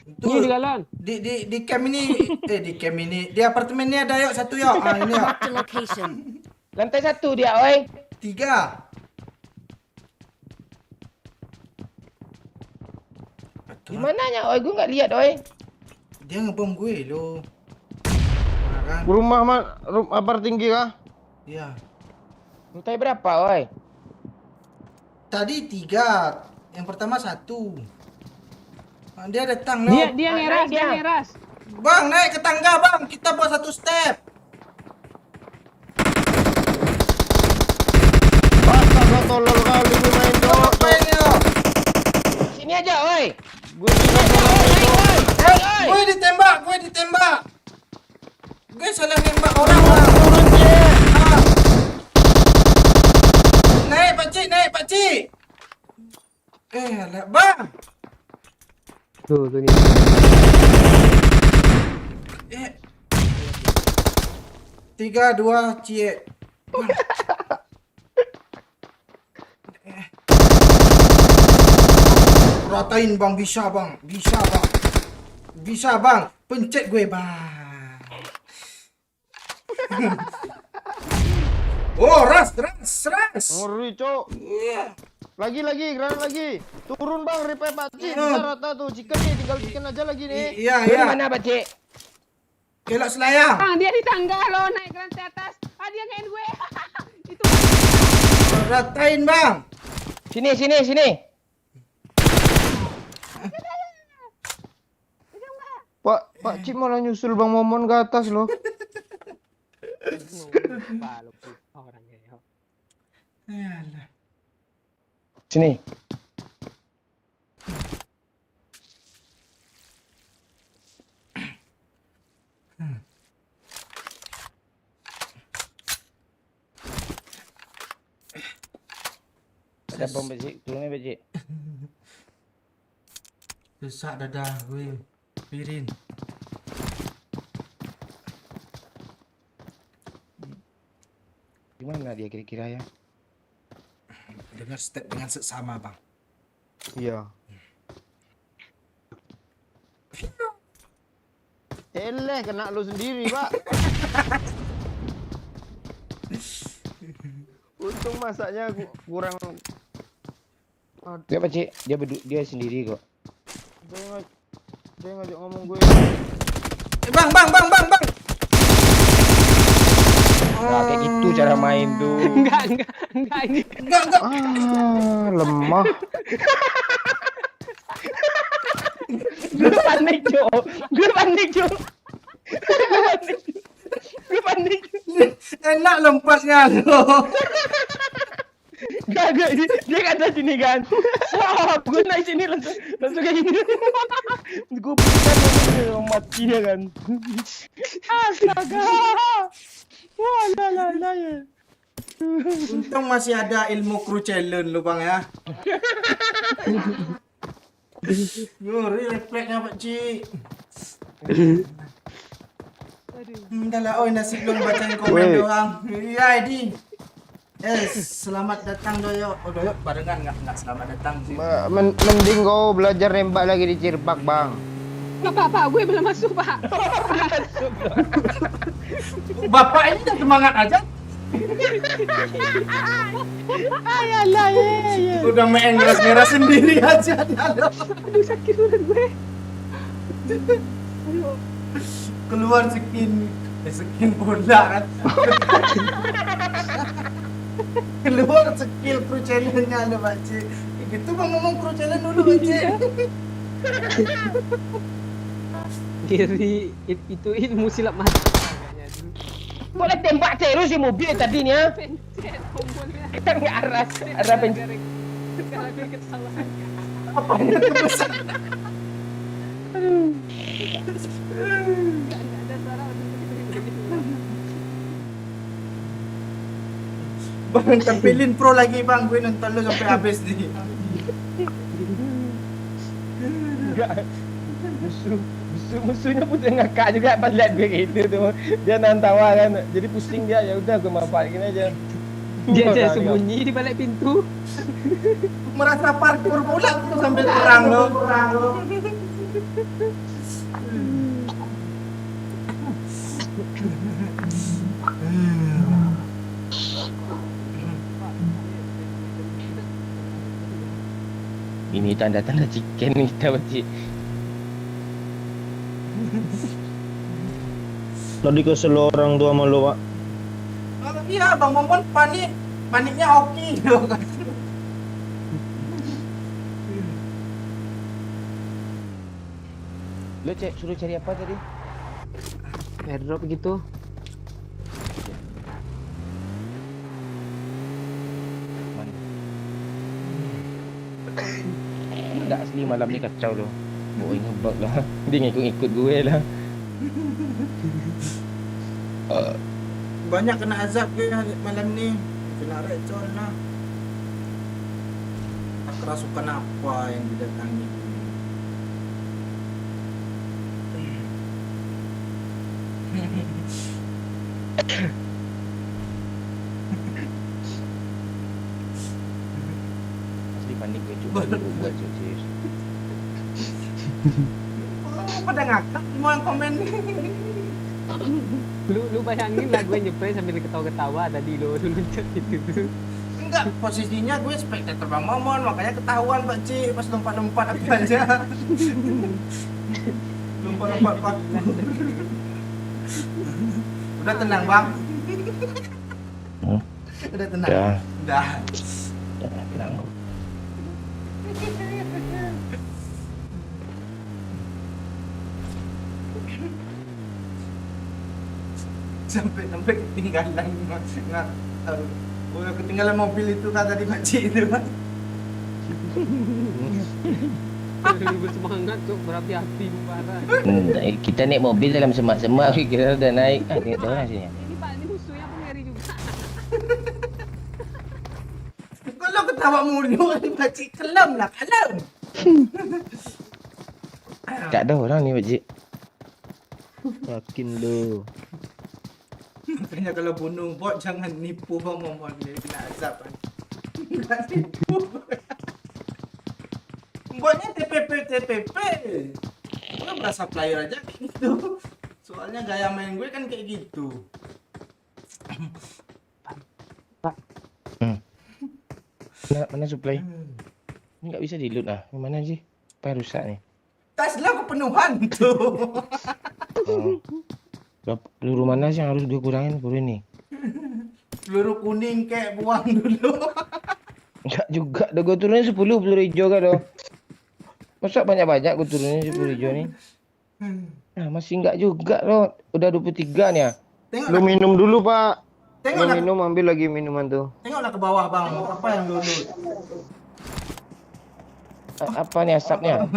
Ini di galon. Di camp ini di camp ini di apartemen ini ada yuk satu yuk. Ah ini yuk. Marked a location. Lantai 1 dia, oi. 3. Gimana nya, oi? Gue nggak lihat, oi. Dia ngebom gue lo. Nah, kan? Rumah apart tinggi kah? Iya. Lantai berapa, oi? Tadi 3. Yang pertama 1. Ah, dia datang lo. Dia ngeras, dia ngeras. Bang naik ke tangga bang. Kita buat 1 step. Astaga tolol kali gue main Lo dong. ngapain yo? Sini aja, oi. Gue juga salah nembak. Gue ditembak. Gue salah nembak orang bang. Ah. Naik pakcik. Alah bang. Tuh ni. Eh. 3, 2, cie. Bang. Ratain bang, bisa bang, pencet gue bang. Oh ras. Ngeri cok. Iya. Lagi granat lagi. Turun bang repair pakcik. Bisa rata tuh. Chicken nih tinggal chicken aja lagi nih. Iya. Dari mana, Pak Cik? Kelok selayang. Bang, dia di tangga lo naik ke lantai atas. Ah, dia ngein gue. Itu Ratain bang. Sini. Pak Cik malah nyusul Bang Momon ke atas loh. Lupa orangnya. Ya. Alah. Sini. Ada bom, Pak Cik. Turunnya, Pak Cik. Sesak dadah gue. Pirin. Gimana dia kira-kira ya? Dengar step dengan seksama bang. Iya. Eleh kena lu sendiri, Pak. Untung masaknya kurang. Dia, Pak Cik. Dia sendiri kok. Dia ngajak ngomong gue. Bang. Nah, kayak gitu cara main tuh. Enggak ini. Enggak. Ah, lemah. Gue panik, Cok. Enak lompatnya lo. Gak, dia ke atas sini kan. Stop, gue naik sini langsung kayak gini. Gue pesan mati ya kan. Astaga. Wah, la ya. Untung masih ada ilmu crew challenge lu bang ya. Ngeri refleksnya Pak Cik. Dah lah, oi nasib lu bacain komen Weh. doang. Iya, Edi. Selamat datang Doyo. Oh Doyo barengan nggak selamat datang sih. Mending kau belajar nembak lagi di Cirpak, Bang. Pak, gue belum masuk, Pak. Bapak ini udah semangat aja. Ayalah ya. Udah main ngeras sendiri aja dia lo. Aduh, sakit banget gue. Keluar skin bola kan. Keluar skill crew challenge-nya lo Pak Cik. Gitu bang ngomong crew challenge dulu Pak Cik. Diri itu ilmu silap mati. Kayaknya dulu. Boleh tembak terus si mobil tadi nih ya. Pencet tombolnya. Kita nggak arah pencet. Karena gue kesalahan. Apanya terbesar? Nggak ada suara. Bang, tampilin pro lagi bang. Gue nonton lu sampai habis nih. Enggak. Musuhnya pun ngakak juga pas lihat gue gitu tuh. Dia nahan tawa kan. Jadi pusing dia. Ya udah gue manfaatin aja. Dia aja sembunyi di balik pintu. Merasa parkur pula tuh sambil perang lo. Ini tanda-tanda chicken nih kita pakcik. Tadi kesel orang tua sama lu, Pak. Oh, iya bang Momon panik. Paniknya oke lo kan. Lo suruh cari apa tadi? Airdrop gitu. Mana? Enggak asli malam ni kacau lo. Boy ngebug lah. Dia ngikut-ngikut gue lah. Banyak kena azab gue malam ni. Kena recon lah. Tak kerasukan apa yang didatangi. Asli panik gue cuba buat serius. Oh, pada ngakak semua yang komen. Lu bayangin lah gue nyepray sambil ketawa-ketawa tadi lo loncat itu tuh. Enggak, posisinya gue spektator Bang Momon, makanya ketahuan Pak Cik pas lompat-lompat apa aja. Lompat-lompat Pak. Udah tenang Bang. Udah tenang. Udah. Udah. Tenang. Sampai ketinggalan nggak tahu. Udah ketinggalan mobil itu kan tadi Pak Cik itu kan. Lu bersemangat tuh berapi-api parah. Kita naik mobil dalam semak-semak kira udah naik. Tengok dah sini. Ini Pak, ini musuhnya pun ngeri juga. Kalau ketawa mulu Pak Cik kelam lah kelam. Tak ada orang ni pakcik. Yakin lu. Makanya kalau bunuh bot jangan nipu Bang Momon, dia kena azab kan. Jangan nipu. Botnya TPP. Gue berasa player aja kayak gitu. Soalnya gaya main gue kan kayak gitu. Mana supply? Enggak bisa di loot ah. Mana sih? Apa rusak ni? Tas lah kepenuhan tuh. Peluru mana sih yang harus gue kurangin peluru ni? Peluru kuning kayak buang dulu. Enggak juga. Dah gue turunin 10 peluru hijau kan doh. Masa banyak-banyak gue turunin 10 hijau ni? Nah, masih enggak juga loh. Udah 23 nih ya. Lu minum dulu, Pak. Lu Tengoklah, minum, ambil lagi minuman tuh. tengoklah ke bawah Bang. Apa yang dulu? Apa nih asapnya?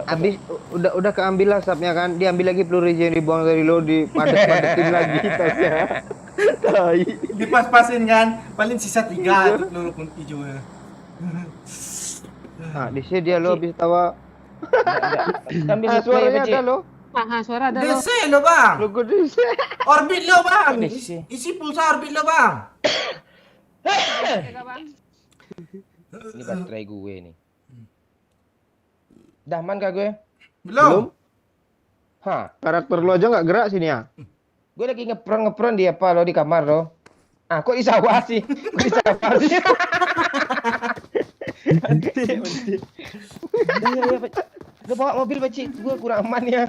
Habis udah keambil asapnya kan, diambil lagi peluru hijau yang dibuang dari lo, dipadet-padetin lagi tasnya. Tai. Dipas-pasin kan. Paling sisa 3 itu peluru kuning hijau. Nah, di sini dia lo habis tawa. Ambil supply Suaranya pakcik. ada lo. Suara ada lo. DC lo Bang. Logo di sini. Orbit lo Bang. DC. Isi pulsa orbit lo Bang. Ya, Bang. Ini baterai gue nih. Dah aman kah gue? Belum. Ha, Karakter lo aja nggak gerak sini ya. gue lagi ngepron di apa lo di kamar lo. Ah, kok di sawah sih? Kok di sawah sih? Mati. Ya, Pak. Gue bawa mobil pakcik, gue kurang aman ya.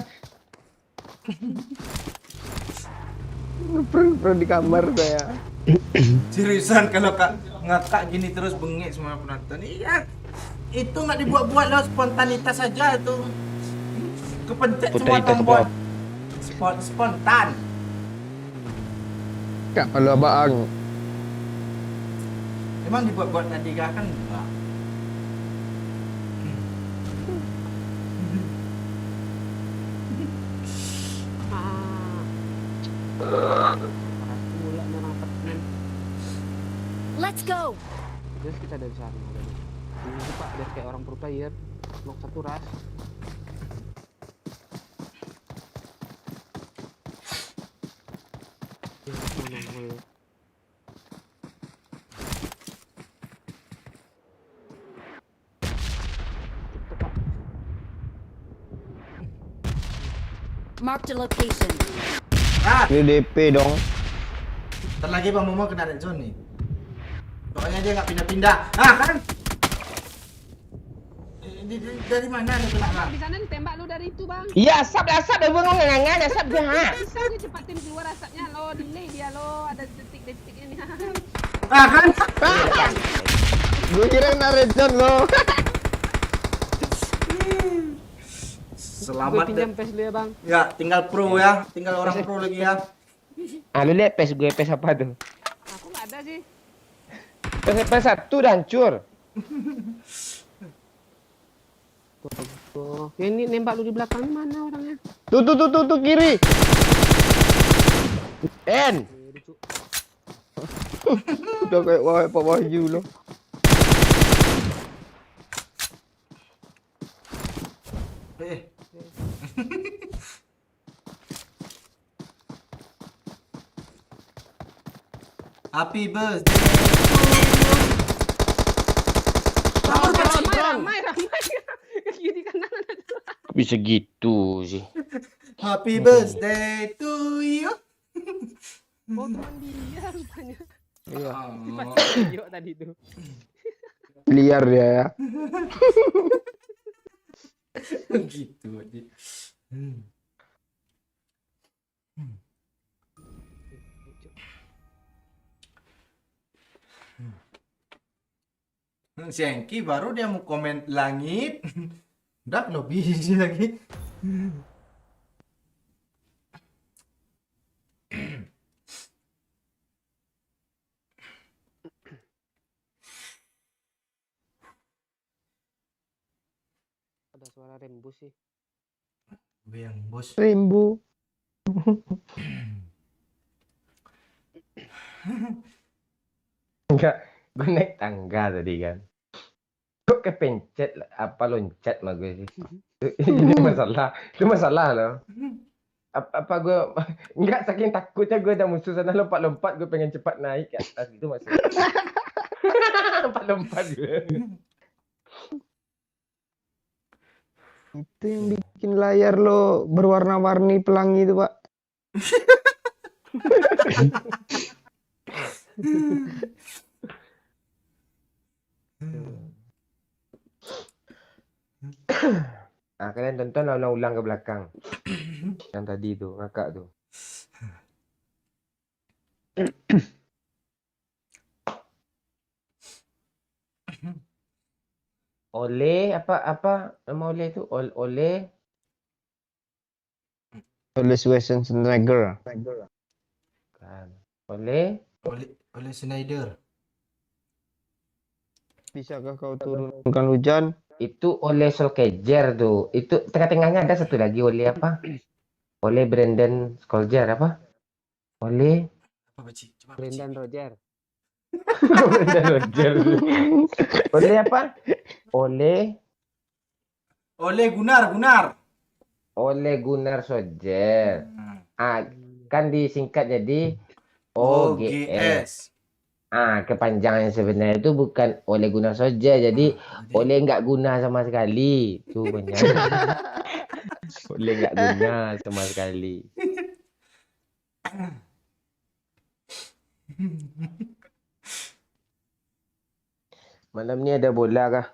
Ngeprank di kamar saya. Seriusan kalau kak ngakak gini terus bengek semua penonton. Iya. Itu nggak dibuat-buat lo, spontanitas saja itu. Kepencet semua Spontanitas tombol. apa? Spontan. Kak kalau abang. Emang dibuat-buat tadi kah kan enggak. Mulanya orang apartemen. Let's go. Terus kita dari sana. Ini Pak, ada kayak orang pro player. Knock satu ras. Mana. Marked a location. Ah, Ini DP dong. ntar lagi Bang Momo kena red zone nih. Pokoknya dia nggak pindah-pindah. Ah kan? Dari mana lu kena Bang? Di sana ditembak lu dari itu, Bang. Ya, asap dia bengong ngangan asap dia. Ha. Bisa dia cepatin keluar asapnya lo, delay dia lo, ada detik-detiknya nih. Ah kan? Gue kira kena red zone lo. Gue Selamat pinjam deh. PS dulu ya, Bang. Ya, tinggal pro ya. Tinggal orang pro lagi ya. Ah, lu lihat PES gue PES apa tuh? Aku nggak ada sih. PES 1 udah hancur. Tuh. Ya, ini nembak lu di belakang mana orangnya? Tuh kiri. En. Udah kayak Pak Wahyu lo. Eh. Happy birthday. Ramai. Ke kiri kanan ada. Bisa gitu sih. Happy birthday to you. Oh, teman dia rupanya. Iya. Pasti video tadi itu. Liar dia ya. Gitu aja. Si Engki baru dia mau komen langit. Udah lo busy lagi. Ada suara rembus sih. Yang bos. Rainbow. Enggak, gue naik tangga tadi kan. Gue kepencet apa loncat mah gue sih. Itu masalah loh. Apa gue enggak saking takutnya gue ada musuh sana lompat-lompat gue pengen cepat naik ke atas itu masalah. Lompat-lompat gue. Itu yang bikin layar lo berwarna-warni pelangi itu, Pak. Nah, kalian tonton ulang-ulang ke belakang. Yang tadi tuh, ngakak tuh. Oleh apa nama oleh itu? Oleh Oleh Schwarzenegger. kan. Oleh Oleh Snyder. Bisakah kau turunkan hujan? itu oleh Solskjaer tuh. Itu tengah-tengahnya ada satu lagi oleh apa? Oleh Brandon Solskjaer apa? Oleh Apa Ci? Coba Ci. Brendan Roger. Brandon Roger. Oleh apa? Oleh Oleh Gunnar Solskjaer. Ah, kan disingkat jadi OGS. OGS. Ah, kepanjangan sebenarnya itu bukan oleh Gunnar Solskjaer, jadi oleh nggak guna sama sekali. Tuh banyak. Oleh nggak guna sama sekali. Malam ni ada bola kah?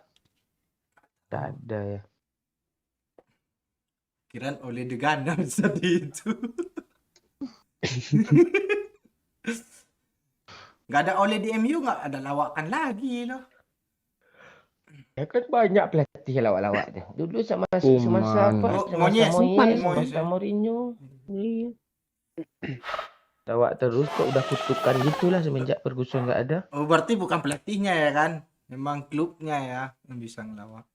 Tak ada ya. Kirain oleh The Gundam tadi itu. Nggak ada oleh di MU, nggak ada lawakan lagi loh. Ya kan banyak pelatih lawak-lawak dia. Dulu sama Kuman. semasa apa? Oh, Semasa Moyes. Moyes, Moyes. semasa Mourinho. Iya. Lawak terus kok udah kutukan gitulah semenjak Ferguson nggak ada. Oh, berarti bukan pelatihnya ya kan? Memang klubnya ya yang bisa ngelawak.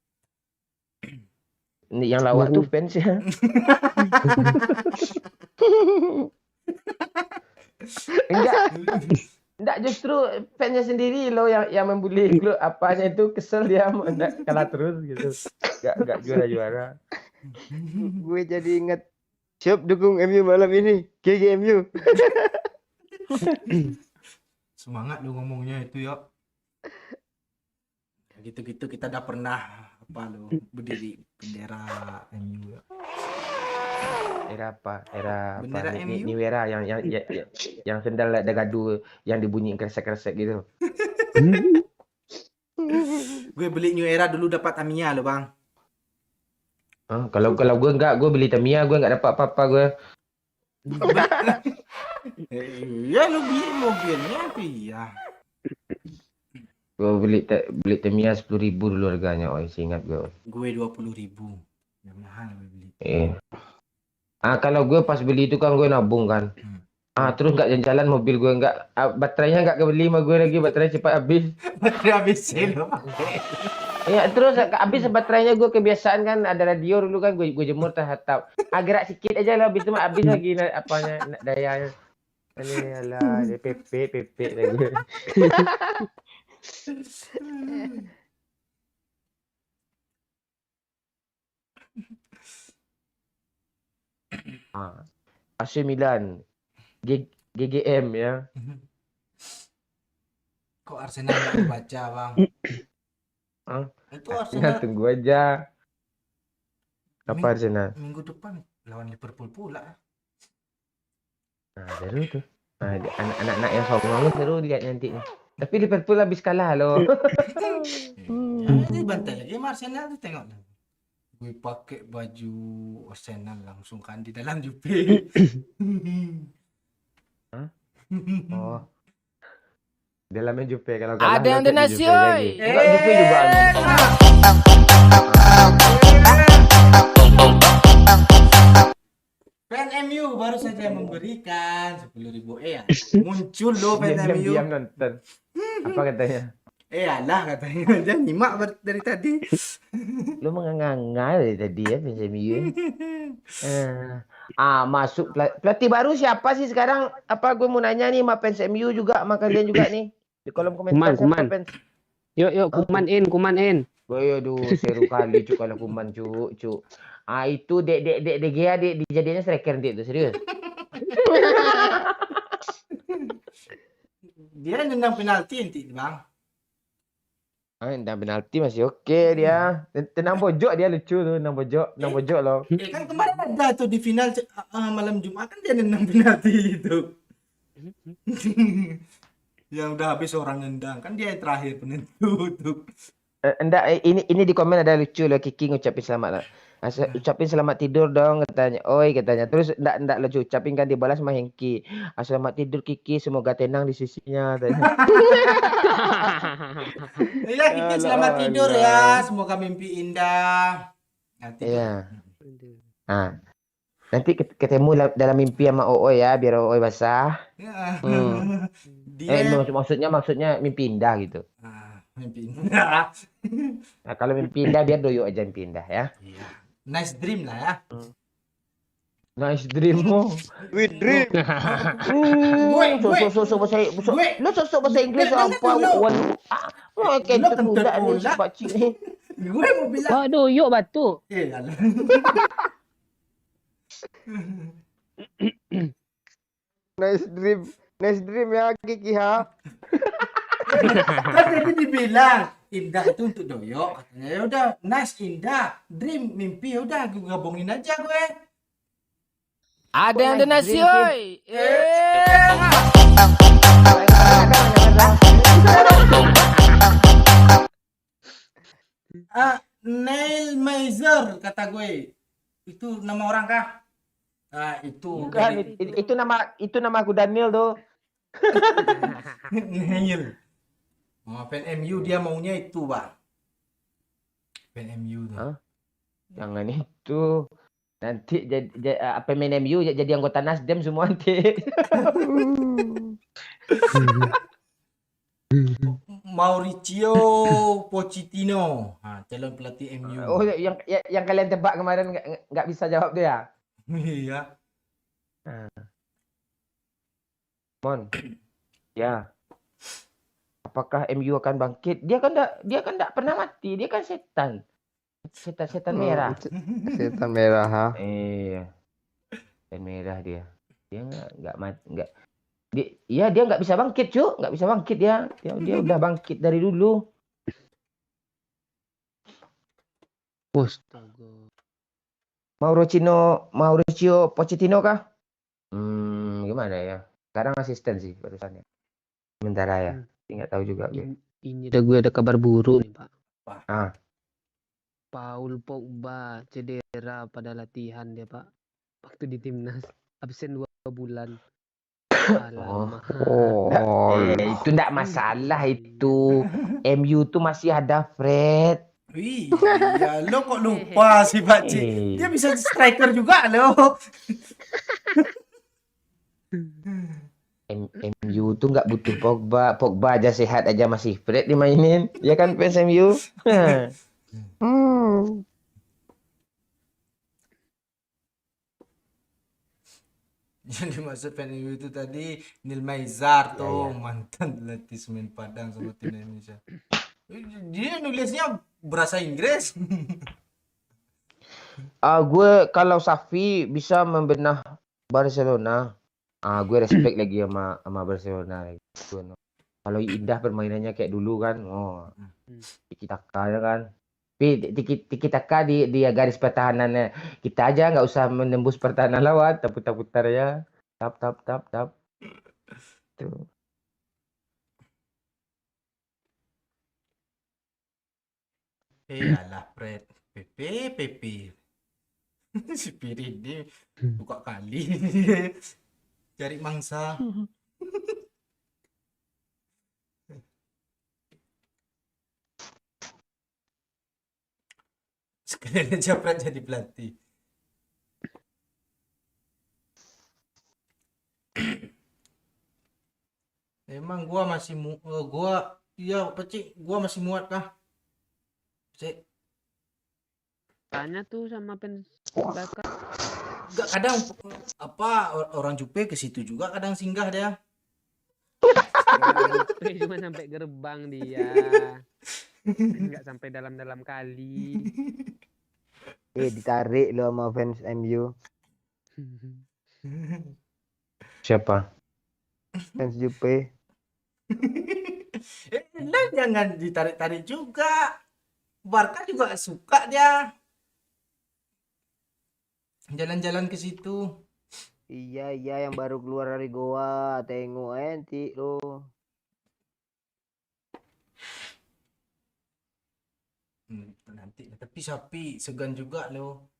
Ini yang lawak tuh fans ya. Enggak justru fansnya sendiri loh yang membuli klub apanya itu kesel dia enggak kalah terus gitu. Enggak juara-juara. Gue jadi inget. Siap dukung MU malam ini. GGMU. Semangat lu ngomongnya itu ya. Gitu-gitu kita udah pernah berdiri bendera MU ya. Era apa? Era Bendera apa? MU? New era yang sendal ada gaduh yang dibunyiin kresek-kresek gitu. Gue beli New Era dulu dapat Tamiya loh, Bang. Kalau gue enggak, gue beli Tamiya, gue enggak dapat apa-apa gue. Iya lu beli mobilnya tuh iya. Gue beli Tamiya 10.000 dulu harganya, ingat gue. Gue 20.000. Ya mahal gue beli. Kalau gue pas beli itu kan gue nabung kan. Terus nggak jalan mobil gue nggak, baterainya nggak kebeli sama gue lagi, baterai cepat habis. Baterai habis lo. Ya terus habis baterainya gue kebiasaan kan ada radio dulu kan gue jemur terhatap. Gerak sikit aja lah habis itu habis lagi apanya dayanya. Ini alah dia PP lagi. AC Milan. GGM ya. Kok Arsenal nggak baca, Bang? Itu Arsenal Tunggu aja. Apa Arsenal? minggu depan lawan Liverpool pula. Seru tuh. Anak-anak yang songong lu seru lihat nanti. Tapi Liverpool habis kalah loh. Jadi bantai lagi sama Arsenal tuh tengok. Gue pakai baju Arsenal langsung kan di dalam Jupe. Oh. Dalamnya Jupe kalau kalah. Ada yang donasi, oi. Enggak Jupe juga. Fan MU baru saja memberikan 10.000 ya. Muncul loh fan MU. Diam nonton. Apa katanya? Alah katanya aja nyimak dari tadi. Lu menganga dari tadi ya fans MU. Masuk pelatih baru siapa sih sekarang? Apa gue mau nanya nih sama fans MU juga sama kalian juga nih di kolom komentar. Kuman. Fans? Yuk, kuman in. Aduh, seru kali cuk kalau Kuman cuk. Itu dek De Gea dijadinya striker nanti itu serius. Dia nendang penalti nanti, Bang. Nendang penalti masih oke dia. Tenang pojok dia lucu tuh, nendang pojok loh. Kan kemarin ada tuh di final malam Jumat kan dia nendang penalti itu. Yang udah habis orang nendang kan dia yang terakhir penentu tuh. Enggak, ini di komen ada lucu loh, Kiki ngucapin selamat lah. Ucapin selamat tidur dong katanya. Katanya. Terus enggak lucu ucapin kan dibalas sama Hengki. Selamat tidur Kiki, semoga tenang di sisinya. Iya, Kiki selamat tidur ya. Semoga mimpi indah. Nanti. Iya. Nanti ketemu dalam mimpi sama Ooi ya, biar Ooi basah. Ya. Maksudnya mimpi indah gitu. Mimpi indah. Nah, kalau mimpi indah biar Doyo aja mimpi indah ya. Iya. Nice dream lah ya. Nice dream mo. Sweet dream. Sosok bahasa Inggris apa? Kayak terbudak ni sebab cik. Gue mau bilang. Waduh, yuk batu. Alah. Nice dream ya Kiki ha. Kan tadi dibilang indah itu untuk Doyo katanya. Ya udah nice indah dream mimpi ya udah gue gabungin aja gue. Ada yang donasi, oi. Nail Mazer kata gue. Itu nama orang kah? Itu Bukan, itu nama aku Daniel tuh. Nail. Fan MU dia maunya itu, Bang. Fan MU tuh. Jangan itu. Nanti pemain MU jadi anggota Nasdem semua nanti. Mauricio Pochettino, calon pelatih MU. Oh, yang kalian tebak kemarin nggak bisa jawab dia. Iya. Mon. Ya. Apakah MU akan bangkit? Dia kan enggak pernah mati. Dia kan setan. Setan merah. Setan merah ha. Iya. Setan merah dia. Dia enggak mati, enggak. Dia enggak bisa bangkit, Cuk. Enggak bisa bangkit dia. Dia udah bangkit dari dulu. Astaga. Mauricio Pochettino kah? Gimana ya? Sekarang asisten sih barusannya. Sementara ya. Enggak tahu juga gue. Ini gue ada kabar buruk nih, Pak. Ah, Paul Pogba cedera pada latihan dia, Pak. Waktu di timnas absen 2 bulan. Alamak. itu enggak masalah itu. MU tuh masih ada Fred. Wih, iya, lo kok lupa sih Pakcik? Dia bisa striker juga lo. MU tuh nggak butuh Pogba. Pogba aja sehat aja masih Fred dimainin. Ya kan fans MU? Yang dimaksud fan MU itu tadi Neil Maizar Iya, tuh, iya. mantan pelatih semen Padang sama tim Indonesia. Dia nulisnya berasa Inggris. Gue kalau Safi bisa membenah Barcelona. Gue respect lagi sama Barcelona. Kalau Indah permainannya kayak dulu kan, tiki taka ya kan. Tapi tiki taka di garis pertahanannya kita aja nggak usah menembus pertahanan lawan, putar-putar ya, tap. Tuh. Alah Fred, PP. Si Pirin ini buka kali. Cari mangsa. Sekalian aja Fred jadi pelatih. Emang gua masih gua masih muat kah? Cik, Tanya tuh sama fans Barca. enggak kadang orang Jupe ke situ juga kadang singgah dia. Cuma sampai gerbang dia. Enggak sampai dalam-dalam kali. Ditarik lo sama fans MU. Siapa? Fans Jupe. Lah jangan ditarik-tarik juga. Barca juga suka dia. Jalan-jalan ke situ. Iya yang baru keluar dari goa. Tengok enti lo. Nanti tapi sapi segan juga lo.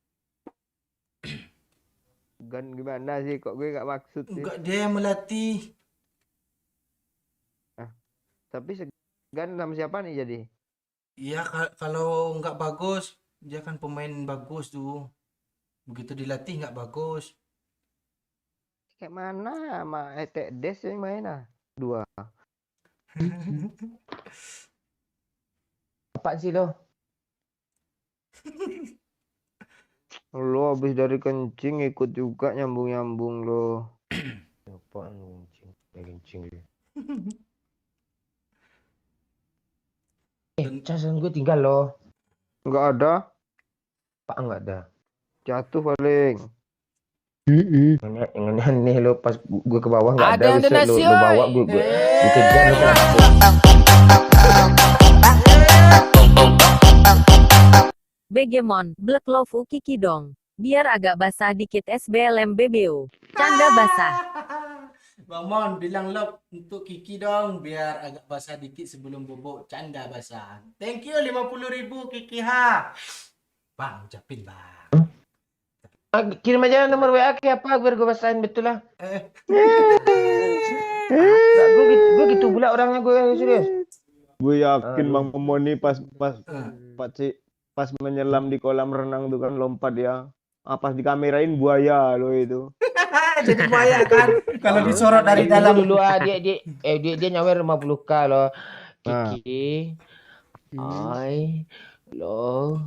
Gan gimana sih kok gue gak maksud sih. Enggak dia yang melatih. Tapi segan sama siapa nih jadi? Iya kalau nggak bagus dia kan pemain bagus tuh. Begitu dilatih nggak bagus. Kayak mana sama Etek Des yang main dua. Apaan sih lo? Lo habis dari kencing ikut juga nyambung lo. Apaan kencing dia. Casan gue tinggal loh. Enggak ada. Pak enggak ada. Jatuh paling. Yang aneh lo pas gue ke bawah nggak Ada yang ada. donasi, Lo bawa oi. gue kejar lo ke atas. Begemon, Black Love Kiki dong. Biar agak basah dikit SBLM BBO. Canda basah. Bang Mon bilang love untuk Kiki dong biar agak basah dikit sebelum bobo. Canda basah. Thank you 50.000 Kiki ha. Bang ucapin bang. Kirim aja nomor WA ke apa biar gue basahin betul lah. Gue gitu pula orangnya gue serius. Gue yakin Bang Momon nih pas menyelam di kolam renang tuh kan lompat ya. Pas dikamerain buaya lo itu. Jadi buaya kan kalau disorot dari dalam. Dulu dia nyawer 50k loh. Kiki. Hai. Lo.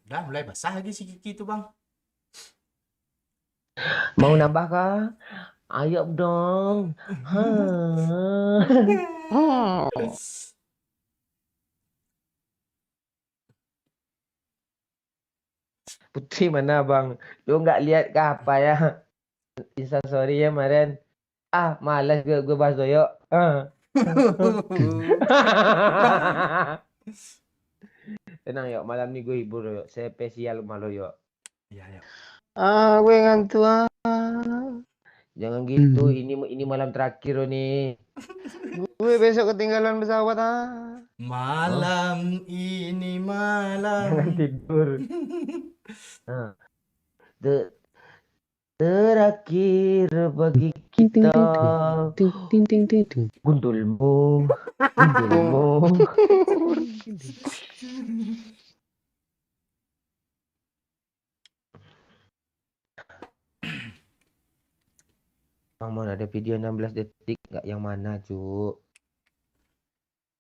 Udah mulai basah lagi si Kiki itu bang. Mau nambah kah? Ayo dong. Putri mana bang? Lu nggak lihat ke apa ya? Instastory ya kemarin. Ah, malas gue bahas doyo. Tenang yuk, malam ni gue hibur yuk. Spesial malu yuk. Iya ya. Gue ngantuk Jangan gitu, ini malam terakhir nih. Gue besok ketinggalan pesawat Malam ini malam. Jangan tidur. Terakhir bagi kita. Gundulmu. Bang, mau ada video 16 detik nggak yang mana, Cuk?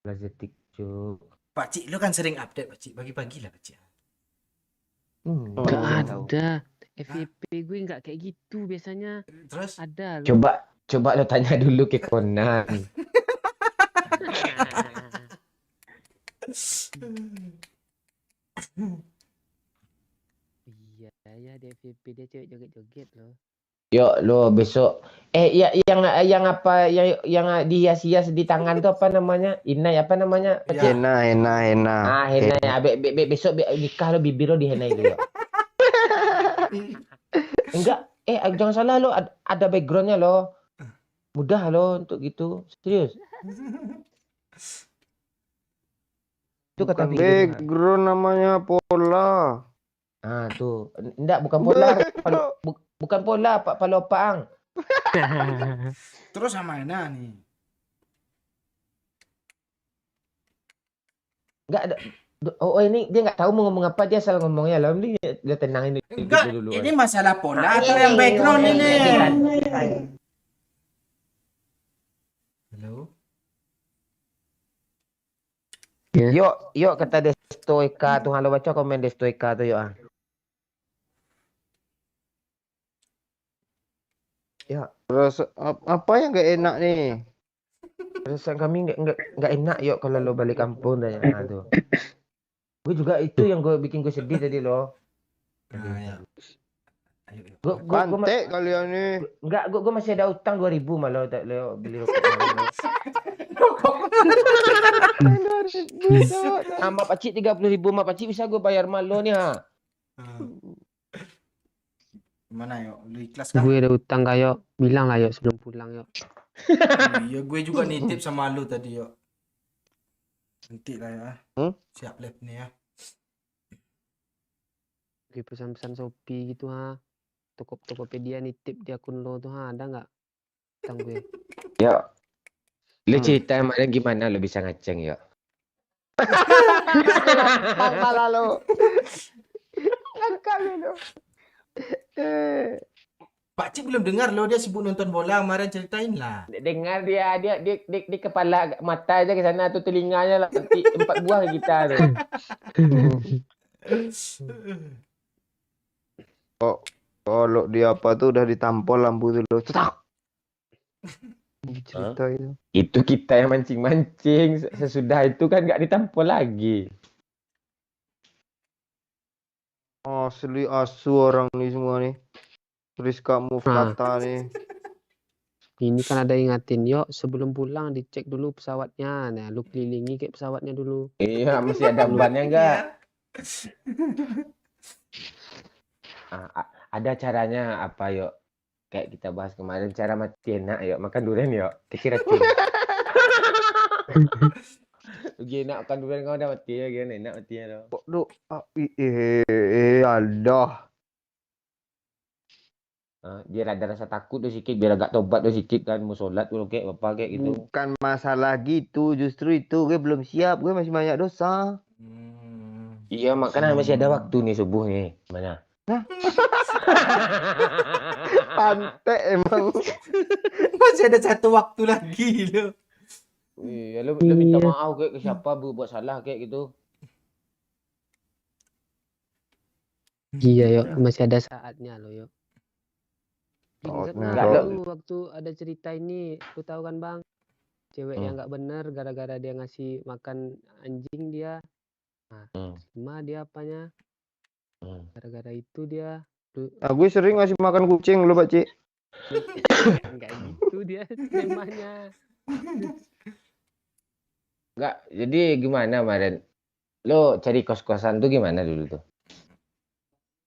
16 detik, Cuk. Pakcik lu kan sering update pakcik. Pagi-pagi lah pakcik. Gak Iya, tahu. ada. FYP gue nggak kayak gitu biasanya. Terus? Ada. Coba lo tanya dulu ke Conan. Iya ya di FYP dia cewek joget-joget loh. Yuk lo besok. Yang apa yang dihias-hias di tangan tuh apa namanya? Inai apa namanya? Ya. Hena. Ah, henna ya. Besok nikah lo bibir lo di henna itu. Yuk. Enggak, jangan salah lo ada backgroundnya lo. Mudah lo untuk gitu. Serius. Itu kata Bukan video. background namanya pola. Ah, tuh. Enggak, bukan pola. Bukan pola, Pak Palopang. Terus sama Ena nih. Enggak ada. Oh, ini dia nggak tahu mau ngomong apa, dia salah ngomongnya loh. Dia tenangin Enggak, dulu. ini masalah pola atau yang background ini? Halo? Yuk kata Destoika tuh, halo baca komen Destoika tuh yuk. Ya, Terus apa yang gak enak nih? perasaan kami nggak enak yuk kalau lo balik kampung dan tuh. Gue juga itu yang bikin gue sedih tadi lo. Nah, ya. Ayo. Gue Pantek kalian nih. enggak, gue masih ada utang 2.000 malah lo beli rokok. Sama Pakcik 30.000, sama Pakcik bisa gue bayar malu nih ha. Gimana yuk? Lu ikhlas kan? Gue ada utang kayak bilang lah yuk sebelum pulang yuk. Iya, gue juga nitip sama lu tadi yuk. Nanti lah ya. Siap live nih ya. Gue pesan-pesan Shopee gitu Tokopedia nitip di akun lo tuh ada nggak? Utang gue. Yuk. Lu cerita kemarin gimana lo bisa ngaceng yuk. Malah lo. Ngangkat lo. Pakcik belum dengar lo, dia sibuk nonton bola kemarin, ceritain lah. Dengar dia di kepala mata aja ke sana tuh, telinganya lah 4 buah kita tuh. Kalau dia apa tuh udah ditampol lampu tuh lo. Cetak. Cerita itu. Itu kita yang mancing-mancing. Sesudah itu kan nggak ditampol lagi. Asli asu orang nih semua nih. Rizka Muftata nih. Ini kan ada ingatin yuk sebelum pulang dicek dulu pesawatnya. Nah lu kelilingi kayak pesawatnya dulu. Iya, masih ada bannya enggak? Ada caranya apa yuk? Kayak kita bahas kemarin, cara mati enak yuk. Makan durian yuk. Kecil racun. Lagi enak makan durian, kau udah mati ya, gimana enak matinya tuh. Kok ada. Biar ada rasa takut tuh sikit, biar agak tobat tuh sikit kan, mau sholat tuh kayak apa kayak gitu. Bukan masalah gitu, justru itu gue belum siap, gue masih banyak dosa. Iya, makanya masih ada waktu nih subuh nih. Mana? Pantai emang. Masih ada satu waktu lagi lo. Iya, lu minta Iya. maaf kayak ke siapa buat salah kayak gitu. Iya, yuk. Masih ada saatnya loh, yuk. Ingat Saatnya, nggak Saat. dulu waktu ada cerita ini, lu tahu kan bang? Cewek yang nggak bener gara-gara dia ngasih makan anjing dia. Nah, cuma dia apanya? Gara-gara itu dia Aku sering ngasih makan kucing lu, Pak Cik. nggak gitu dia temanya. Enggak, jadi gimana kemarin? Lo cari kos-kosan tuh gimana dulu tuh?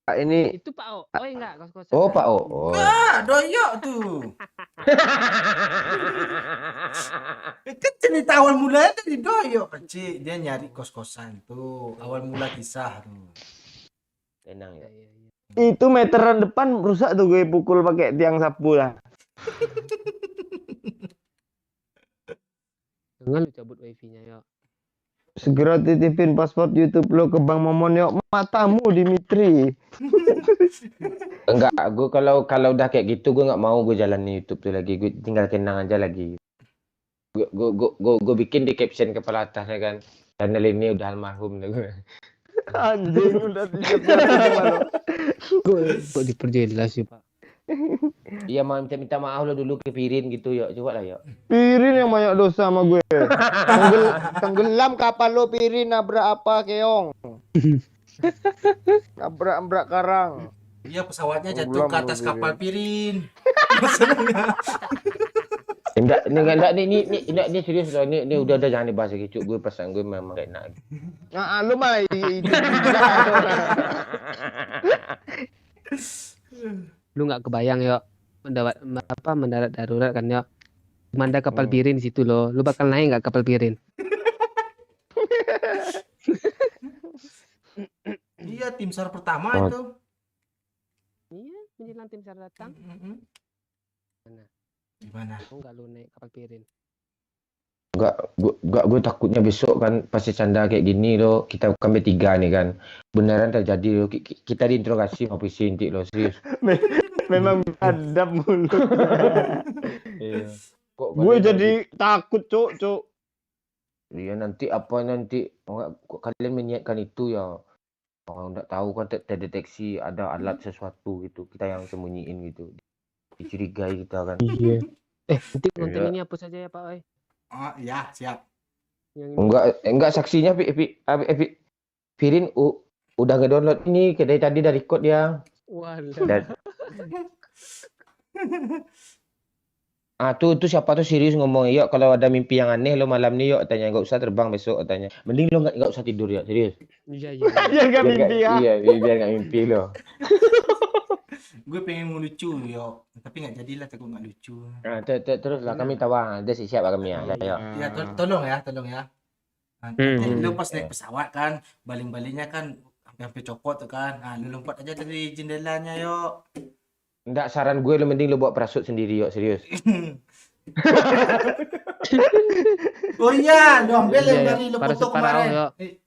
Pak ini Itu Pak O. Oh enggak, kos-kosan. Oh, Pak Oh. Ah, doyok tuh. Kan cerita awal mulanya dari doyok kecil. Dia nyari kos-kosan tuh. Awal mula kisah tuh. Tenang ya. Iya, iya. itu meteran depan rusak tuh gue pukul pakai tiang sapu lah. Jangan lu cabut wifi-nya, yuk. Segera titipin paspor YouTube lo ke Bang Momon yuk. Matamu Dimitri. Enggak, gue kalau udah kayak gitu gue nggak mau gue jalan YouTube tuh lagi. Gue tinggal tenang aja lagi. Gue bikin di caption kepala atasnya kan. Channel ini udah almarhum tuh. Anjing udah siap-siap. Kok diperjelas sih, Pak? Iya, mau minta maaf lo dulu ke Pirin gitu yuk. Coba lah yuk. Pirin yang banyak dosa sama gue. Tenggelam kapal lo Pirin, nabrak apa keong? Nabrak karang. Iya, pesawatnya jatuh Tenggelam ke atas lu, kapal pirin. Enggak, ini serius loh. Ini udah jangan dibahas lagi. Cuk, gue perasaan gue memang gak enak. Nah, lu mah itu. Lu nggak kebayang, yuk. Mendarat darurat kan, yuk. Cuma ada kapal pirin di situ loh. Lu bakal naik nggak kapal pirin? Iya, tim SAR pertama Oh. itu. Iya, menjelang tim SAR datang. Mana? Gimana? Mau nggak lu naik kapal pirin? Gue takutnya besok kan pasti canda kayak gini loh. Kita kan bertiga nih kan. Beneran terjadi loh. Kita diinterogasi sama polisi inti loh, serius. Memang adab mulut. Iya. Kok Gue kalian jadi takut, Cuk. Iya, nanti kok kalian menyiapkan itu ya. Orang nggak tahu kan terdeteksi ada alat sesuatu gitu. Kita yang sembunyiin gitu. Dicurigai kita kan. Iya. Nanti konten Iya. ini hapus aja ya, Pak Oi. Oh, ya, siap. Yang ini. Enggak saksinya Pirin udah ngedownload ini dari tadi dari record dia. Walah. Dan tuh siapa tuh serius ngomong, yuk kalau ada mimpi yang aneh lo malam nih yuk tanya, nggak usah terbang besok tanya. Mending lo nggak usah tidur ya, serius. Iya. Biar gak mimpi ya. Iya, biar nggak mimpi lo. Gue pengen ngelucu, yo. Tapi nggak jadilah, takut nggak lucu. Nah, terus lah kami tahu ada siap kami ya. Ayo. Ya, tolong ya. Nanti lu pas naik pesawat kan, baling-balingnya kan hampir copot tuh kan. Nah, lu lompat aja dari jendelanya, yo. Enggak, saran gue lo mending lo bawa parasut sendiri yuk, serius. Oh iya, lu ambil Iya, yang iya. dari lu Parasut foto Parao, kemarin. yo.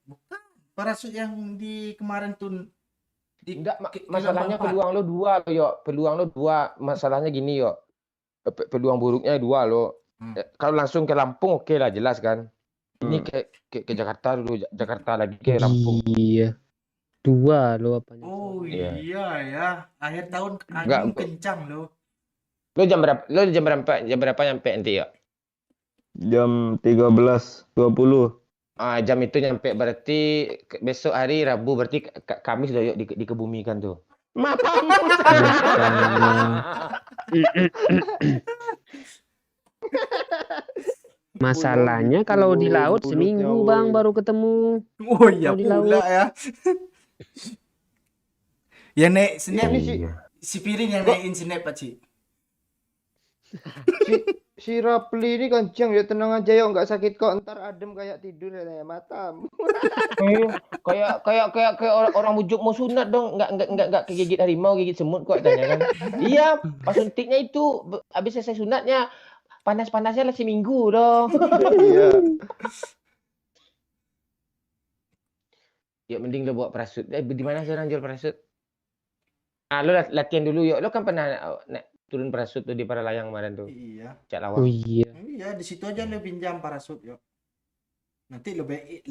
Bukan, parasut yang di kemarin tuh. Enggak, masalahnya peluang lo dua lo yuk. Peluang lo dua. Masalahnya gini yuk. Peluang buruknya dua lo. Kalau langsung ke Lampung oke lah, jelas kan. Ini ke Jakarta dulu, Jakarta lagi ke Lampung. Iya. 2 lo apanya? Oh Iya. iya ya, akhir tahun Enggak, angin kencang lo. Lo jam berapa nyampe nanti ya? Jam 13.20. Jam itu nyampe berarti besok hari Rabu, berarti Kamis udah yuk dikebumikan tuh. Matamu. Masalahnya kalau di laut seminggu bang baru ketemu. Oh iya Kalau di pula laut. ya. Ya naik snap Iya. si Pirin yang naikin snap Pak Ci. Si Rapli ini kenceng ya, tenang aja yuk, nggak sakit kok, ntar adem kayak tidur ya matamu. Kayak orang bujuk mau sunat dong, nggak kegigit harimau, gigit semut kok tanya kan. Iya, pas suntiknya itu habis selesai sunatnya panas-panasnya lah seminggu dong. Iya. Ya mending lo bawa parasut. Di mana sekarang jual parasut? Lo latihan dulu yuk. Lo kan pernah turun parasut tuh di Paralayang kemarin tuh. Iya. Cak Oh Lawang. iya. Iya aja, di situ aja lo pinjam parasut yuk. Nanti lo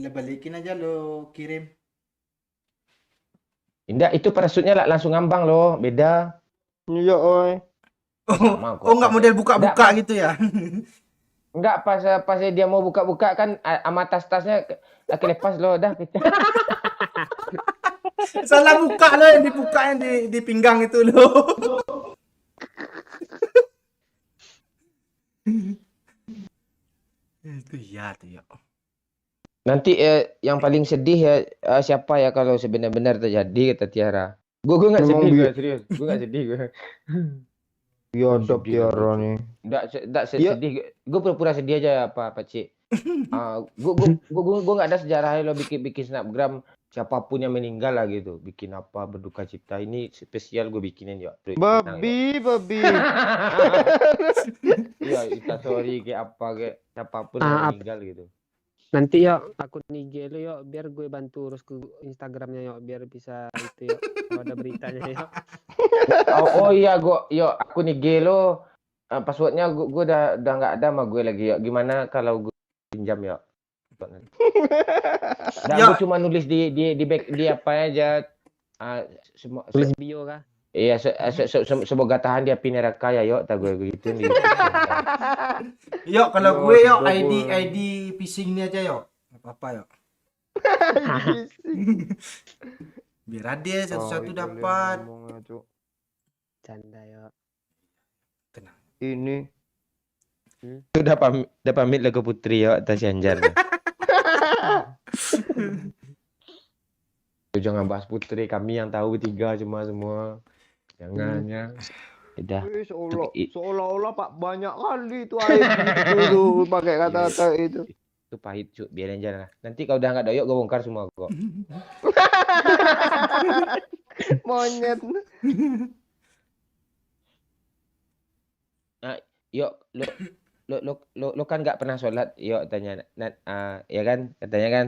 balikin aja, lo kirim. Indah, itu parasutnya langsung ngambang loh, beda. Iya, oi. Sama kok. Oh nggak model Nggak, buka-buka gitu ya? Enggak, pas dia mau buka-buka kan sama tas-tasnya kelepas loh, dah. Salah buka lo, yang dibuka yang di pinggang itu lo. Itu ya tuh ya. Nanti yang paling sedih ya siapa ya kalau sebenar-benar terjadi, kata Tiara. Gue nggak Memang sedih, gue serius. Gue nggak sedih gue. Biadab Sedih Tiara gue. nih. Nggak Iya. sedih. Gue pura-pura sedih aja Pak Cik. Gue nggak ada sejarahnya lo bikin snapgram siapapun yang meninggal lah gitu. Bikin apa berduka cita, ini spesial gue bikinin ya. Babi. Iya, kita sorry kayak apa kayak siapapun yang meninggal gitu. Nanti yuk akun IG lu yuk biar gue bantu urus ke Instagramnya yuk biar bisa itu yuk kalau ada beritanya yuk. Oh iya, aku nih Gelo, passwordnya gue udah nggak ada sama gue lagi yuk. Gimana kalau gue pinjam yuk? Nah, Ya. gue cuma nulis di back di apa aja. Tulis bio kah? Iya, semoga tahan di api neraka ya yuk, tak gue gitu nih. Yuk kalau Ya, gue yuk sudah, ID phishing ini aja yuk. Nggak apa-apa yuk. Biar ada satu-satu dapat. Canda yuk. Ini. Udah pamit lah ke Putri yuk, atas Anjar. Jangan bahas Putri, kami yang tahu bertiga cuma semua. Jangan ya. Udah. Seolah-olah Pak banyak kali itu air dulu pakai kata-kata itu. Itu pahit cuk, biarin aja lah. Nanti kalau udah nggak doyok gue bongkar semua kok. Monyet. Yuk, lo kan nggak pernah sholat, yuk tanya, ya kan, katanya kan,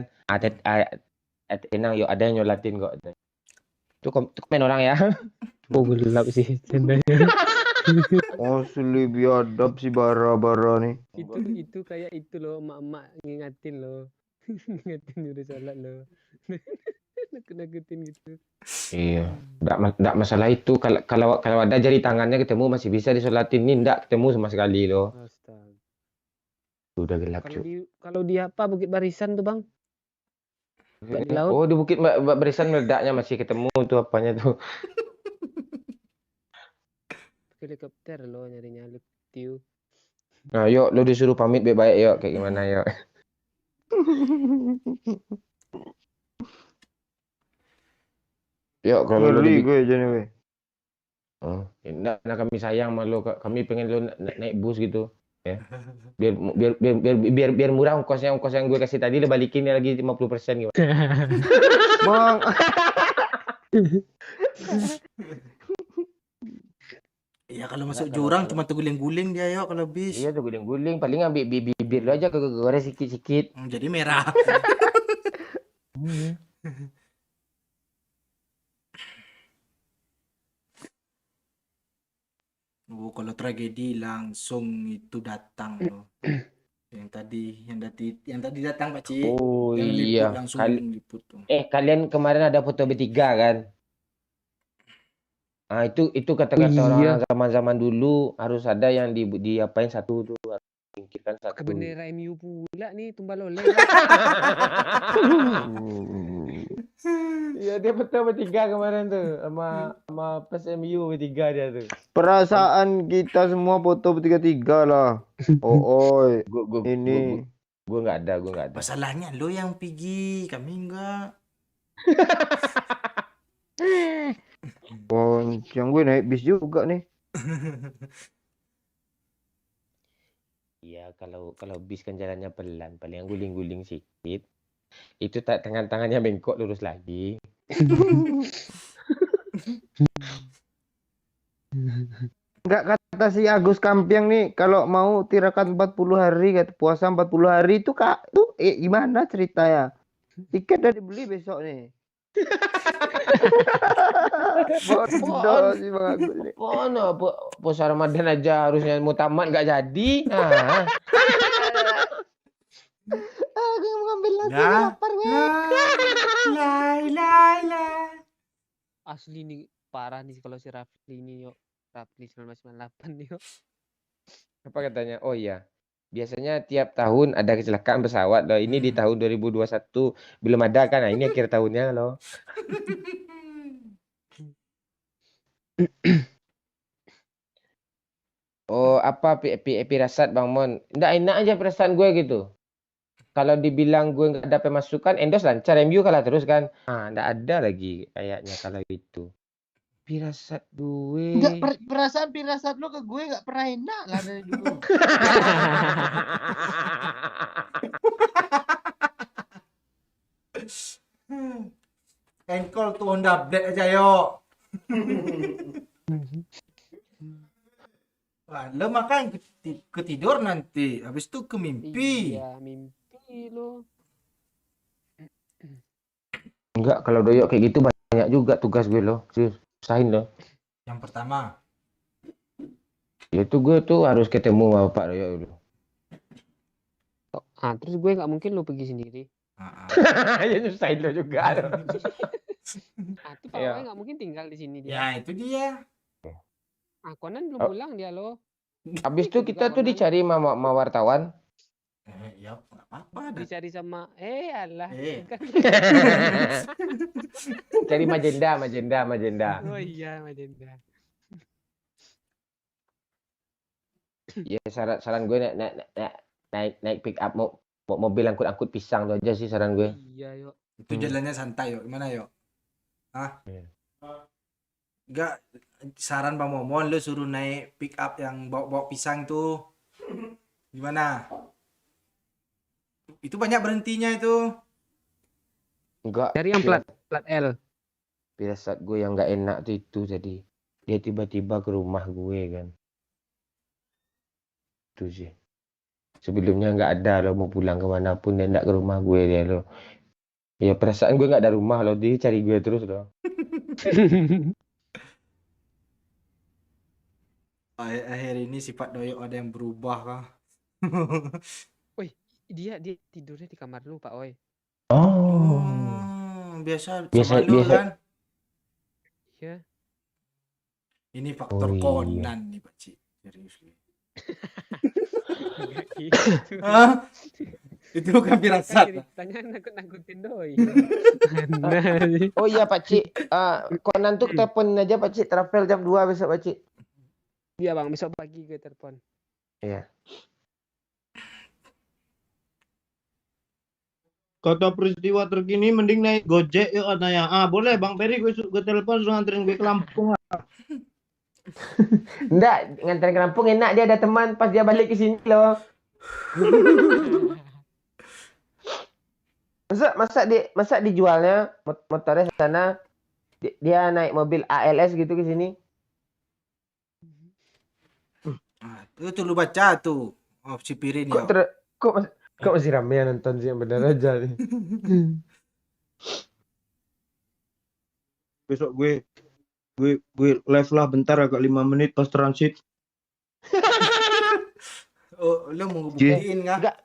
tenang, yuk ada yang nyolatin kok. Itu komen orang ya. Oh gelap sih candanya. Asli biadab si bara-bara nih. Itu kayak itu loh emak-emak ngingatin loh. Ngingatin udah salat loh. Nakut-nakutin gitu. Iya, nggak masalah itu. Kalau ada jari tangannya ketemu masih bisa disolatin. Ini nggak ketemu sama sekali loh. Astaga. Udah gelap cuk. Kalau di apa Bukit Barisan tuh bang? Di laut. Oh, di Bukit Barisan meledaknya masih ketemu tuh apanya tuh. Helikopter loh nyarinya tiu. Nah, yuk lo disuruh pamit baik-baik yuk, kayak gimana yuk. Yuk kalau lo Ngeri gue jadi gue. Oh, enggak, karena kami sayang sama lo, kami pengen lo naik bus gitu, ya. Biar murah ongkos yang gue kasih tadi lo balikin lagi 50% gimana? Bang. Iya kalau masuk jurang cuma terguling-guling dia yuk kalau bis. Iya tuh guling-guling, paling ambil bibir lo aja kegores sikit-sikit. Jadi merah. Oh, kalau tragedi langsung itu datang loh. Yang tadi datang Pak Cik. Oh Yang iya, liput langsung liput tuh. kalian kemarin ada foto bertiga kan? Ah itu kata-kata orang zaman-zaman dulu harus ada yang diapain satu tuh, harus singkirkan Pakai satu. bendera MU pula nih tumbal oleh. Iya dia foto bertiga kemarin tuh sama pas MU bertiga dia tuh. Perasaan kita semua foto bertiga-tiga lah. Oh, oi. Ini. Gue nggak ada. Masalahnya lo yang pergi, kami enggak. Oh, yang gue naik bis juga nih. Iya kalau bis kan jalannya pelan, paling guling-guling sedikit. Itu tangannya bengkok lurus lagi. Enggak kata si Agus Kampiang nih, kalau mau tirakan 40 hari, kata puasa 40 hari itu Kak, gimana ceritanya? Tiket udah dibeli besok nih. Bodoh sih Bang Agus ini. Mana puasa Ramadan aja harusnya mau tamat nggak jadi. Ah. Aku yang mengambil nasi Lah, lapar gue. lai. Asli nih parah nih kalau si Rafli ini yuk. Rafli 1998 nih yuk. Apa katanya? Oh iya. Biasanya tiap tahun ada kecelakaan pesawat loh. Ini di tahun 2021 belum ada kan? Nah, ini akhir tahunnya loh. Oh, apa pirasat Bang Mon? Nggak enak aja perasaan gue gitu. Kalau dibilang gue nggak ada pemasukan, Endos lancar, MU kalah terus kan? Ah, nggak ada lagi kayaknya kalau itu. Pirasat gue. Enggak, perasaan pirasat lo ke gue nggak pernah enak lah dari dulu. Enkol tuh Honda update aja yuk. Wah, lo makan ketidur nanti, habis itu ke mimpi. Iya, mimpi lo. Enggak, kalau doyok kayak gitu banyak juga tugas gue loh. Serius, usahain loh. Yang pertama, Itu gue tuh harus ketemu sama Pak Doyok dulu. Ah, terus gue nggak mungkin lo pergi sendiri. Ya nyusahin lo juga. Ah, itu Pak Iya. Wai nggak mungkin tinggal di sini dia. ya itu dia. Ah, Conan belum Oh. pulang dia lo. Habis itu kita tuh dicari sama wartawan. Ya nggak apa-apa dah. Dicari sama alah. Kan. Cari Magenda. Oh iya, Majenda. Ya saran gue naik pick up mau mobil angkut pisang tuh aja sih saran gue. Iya, yuk. Itu jalannya santai yuk. Gimana yuk? Iya. Enggak, saran Bang Momon lu suruh naik pick up yang bawa pisang tuh. Gimana? Itu banyak berhentinya itu. Enggak. Dari yang plat L. Pirasat gue yang nggak enak tuh itu tadi. Dia tiba-tiba ke rumah gue kan. Itu sih. Sebelumnya nggak ada lo mau pulang kemanapun dia nggak ke rumah gue dia lo. Ya perasaan gue nggak ada rumah lo dia cari gue terus lo. Akhir ini sifat Doyok ada yang berubah kah? Dia tidurnya di kamar lu, Pak Oi. Biasa Biasa- sama lu biasa. kan. Iya. Ini faktor Oh, iya. Conan nih Pak Cik. Serius nih. Enggak gitu. Hah? Itu bukan pirasat. Ceritanya nakut-nakutin doi. Anda sih. Oh iya Pak Cik, Conan tuh teleponin aja Pak Cik, travel jam 2 besok Pak Cik. Iya, Bang, besok pagi gue telepon. Iya. Kata peristiwa terkini mending naik Gojek yuk katanya. Ah boleh Bang Peri gue telepon suruh nganterin gue ke Lampung. Enggak, nganterin ke Lampung enak dia ada teman pas dia balik ke sini loh. Masa dijualnya motornya sana dia naik mobil ALS gitu ke sini. Itu lu baca tuh. Oh, si Pirin ya. Kok masih rame yang nonton sih yang bener aja nih. Besok gue live lah bentar agak 5 menit pas transit. Oh, lu mau buktiin nggak?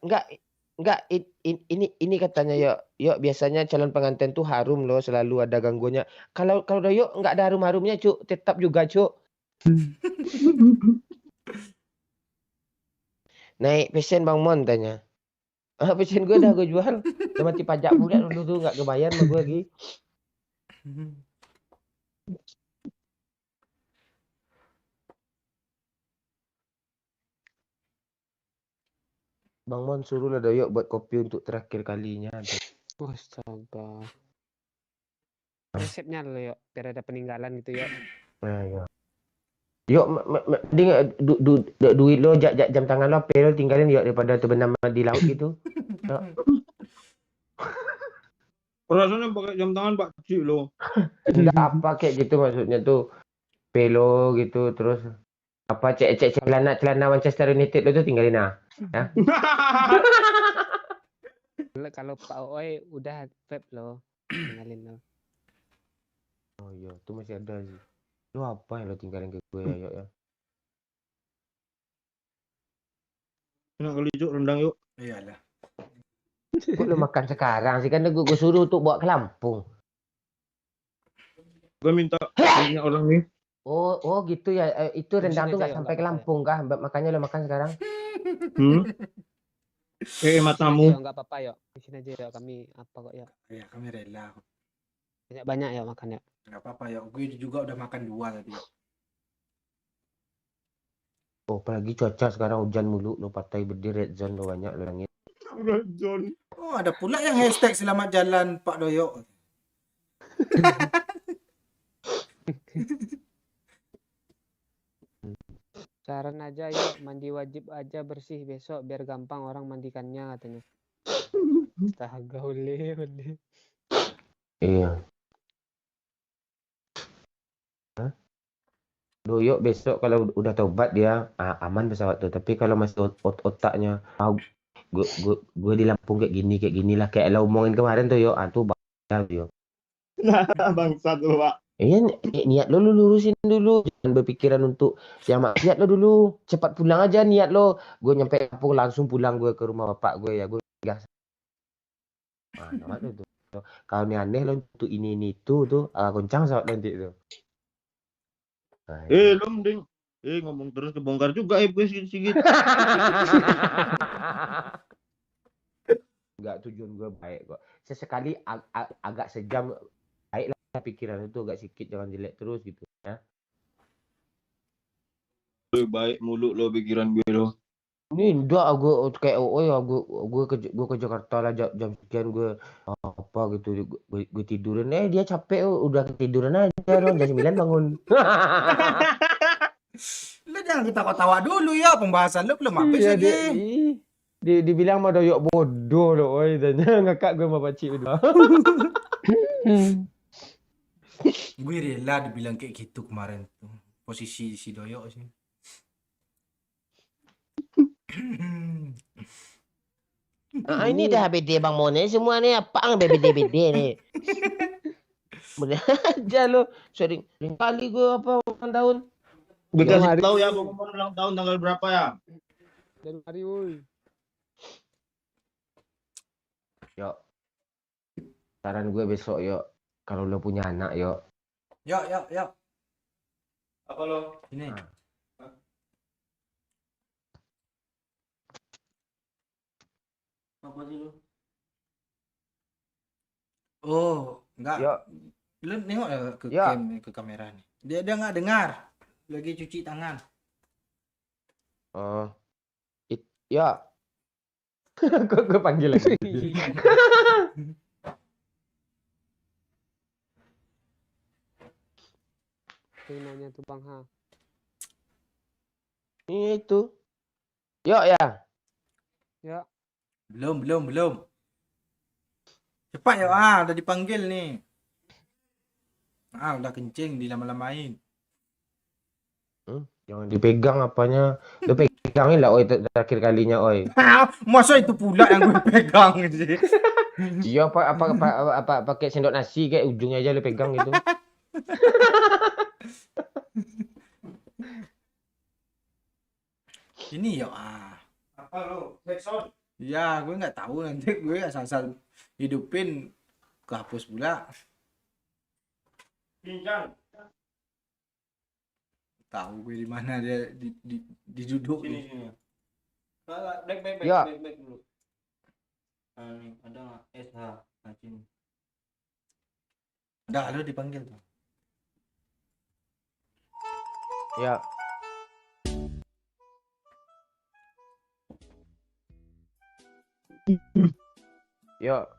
Enggak, ini katanya yuk biasanya calon pengantin tuh harum loh, selalu ada gangguannya. Kalau udah yuk enggak ada harum-harumnya, Cuk. Tetap juga, Cuk. Naik pesen Bang Mon tanya. Ah, pesen gue udah gue jual. Udah mati pajak pula dulu tuh enggak kebayar sama gue lagi. Bang Mon suruh lah Doyok buat kopi untuk terakhir kalinya. Astaga. Resepnya lo yuk, biar ada peninggalan gitu yuk. Nah, ya. Yuk, duit lo jam tangan lo pel tinggalin yuk daripada terbenam di laut gitu. Rasanya pakai jam tangan Pak Cik lo. Enggak apa kayak gitu maksudnya tuh pelo gitu terus apa cek celana Manchester United lo tuh tinggalin ya. Kalau Pak Oi udah vape lo, tinggalin lo. Oh iya, itu masih ada sih. Lu apa yang lo tinggalin ke gue ya, Yok ya? Enak kali Cuk, rendang yuk. Iyalah. Kok lu makan sekarang sih? Kan gue suruh untuk bawa ke Lampung. Gue minta minyak orang nih. Oh gitu ya. Itu Di rendang sini tuh aja, nggak Yok, sampai ke nggak apa-apa, Lampung kah? Makanya lo makan sekarang. Hmm? Matamu. Yok, nggak apa-apa, Yok. Di sini aja, Yok. Kami apa kok, Yok. Ya kami rela. Banyak, Yok, makan, Yok. Nggak apa-apa ya. Gue juga udah makan 2 tadi. Oh, apalagi cuaca sekarang hujan mulu. Lo patai berdiri red zone lo banyak lo langit. John. Oh, ada pula yang hashtag selamat jalan Pak Doyok. Saran aja, Yok. Mandi wajib aja bersih besok biar gampang orang mandikannya katanya. Astaga, oleh. Iya. Hah? Doyok besok kalau udah tobat dia aman pesawat tuh. Tapi kalau masih otaknya, gue di Lampung kayak gini lah. Kayak lo omongin kemarin tuh, Yok. Tuh bakal Yok. Bangsat lu, Pak. Iya, niat lo lu lurusin dulu. Jangan berpikiran untuk yang maksiat lo dulu. Cepat pulang aja niat lo. Gue nyampe kampung langsung pulang gue ke rumah bapak gue ya. Gue gas. Mana tuh. Kalau nih aneh lo untuk ini itu tuh goncang saat nanti tuh. Nah, Lo mending ngomong terus kebongkar juga gue sikit-sikit. Enggak, tujuan gue baik kok. Sesekali agak sejam baiklah pikiran itu agak sedikit, jangan jelek terus gitu ya. Baik mulu lo pikiran gue lo. Ini enggak gue kayak ya gue ke Jakarta lah jam sekian gue apa gitu gue tidurin dia capek udah ketiduran aja dong jam 9 bangun. Lu jangan ketawa-tawa dulu ya, pembahasan lu belum habis Iya, lagi. dibilang mah Doyok bodoh loh, oi, dan ngakak gue sama Pakcik udah. Gue rela dibilang kayak gitu kemarin tuh. Posisi si Doyok sih. Ini dah BD Bang Mone semua nih apa BD nih. Bener aja lo, sering kali gue apa ulang tahun. Gue Iya, kasih Mari. tahu ya pengumuman ulang tahun tanggal berapa ya? Januari, woi. Yuk. Saran gue besok yuk, kalau lo punya anak yuk. Yuk. Apa lo? Ini. Apa sih lo? Oh, enggak. Yuk. Lu nengok ke Ya. ke kamera nih. Dia nggak dengar. Lagi cuci tangan. Oh. Ya. Kok gue panggil lagi. Nanya tuh Bang Ha. Itu. Yuk ya. Ya, Belum. Cepat ya, udah dipanggil nih. Udah kencing dilama-lamain. Jangan dipegang apanya. Lo pegangin lah oi terakhir kalinya oi. Masa itu pula yang gue pegang sih. Iya apa pakai sendok nasi kayak ujungnya aja lo pegang gitu. Ini ya apa lo? Backsound. Ya, gue nggak tahu nanti gue asal hidupin kehapus pula. Pincang. Tahu gue di mana dia diduduk. Sini. Back Ya. dulu. Ada SH Acin. Udah lo dipanggil tuh. Ya. Yuk.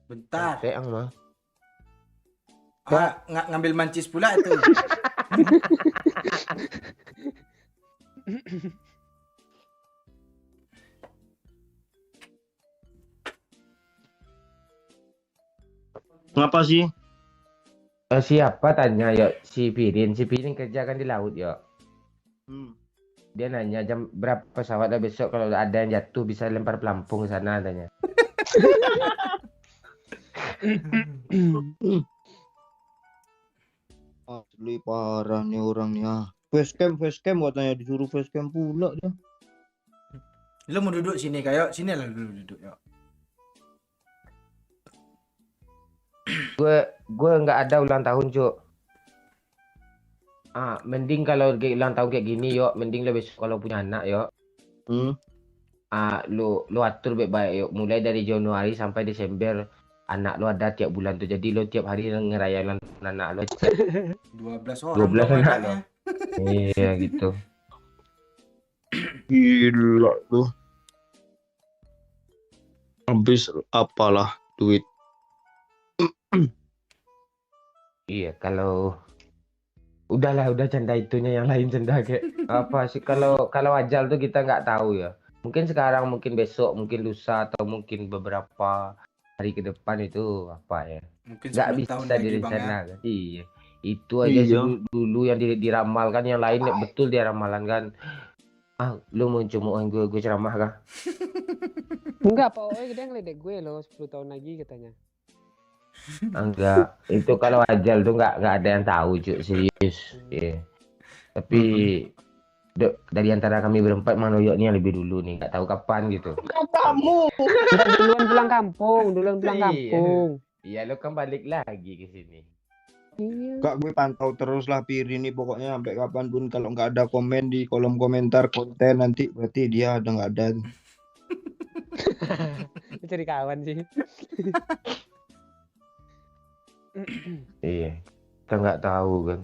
Bentar. Teang mah. Ngambil mancis pula itu. Ngapa sih? Siapa tanya yuk si Pirin kerja kan di laut yuk. Dia nanya jam berapa pesawat besok kalau ada yang jatuh bisa lempar pelampung ke sana tanya. Asli parah nih orangnya. Facecam katanya disuruh facecam pula dia. Lu mau duduk sini kayak sini lah dulu duduk yuk. Gue nggak ada ulang tahun, Cuk. Mending kalau ulang tahun kayak gini, yuk. Mending lo besok kalau punya anak, yuk. Lu atur baik-baik, yuk. Mulai dari Januari sampai Desember, anak lo ada tiap bulan tuh. Jadi lo tiap hari ngerayain ulang tahun anak lo. 12 orang 12 dong anak anaknya. Iya gitu. Gila tuh. Habis apalah duit. Iya, kalau udah canda itunya, yang lain canda kayak apa sih, kalau ajal tuh kita nggak tahu ya. Mungkin sekarang, mungkin besok, mungkin lusa, atau mungkin beberapa hari ke depan itu apa ya. Mungkin Nggak 10 bisa tahun lagi Bang ya. direncanakan. Iya. Itu aja Iya. dulu yang diramalkan, yang lain betul dia ramalan kan. Lu mau cuma gue ceramah kah? Enggak, Pak Oi dia ngeledek gue loh 10 tahun lagi katanya. Enggak, itu kalau ajal tuh nggak ada yang tahu, Cuk, serius. Iya. Tapi dari antara kami berempat, Manoyok nih yang lebih dulu nih, nggak tahu kapan gitu. Kamu. Enggak, duluan pulang kampung. Iya. Iya, lo kan balik lagi ke sini. Iya. Kak, gue pantau terus lah Piri nih pokoknya sampai kapanpun. Kalau nggak ada komen di kolom komentar konten nanti, berarti dia udah nggak ada. Cari kawan sih. Iya, kita nggak tahu kan.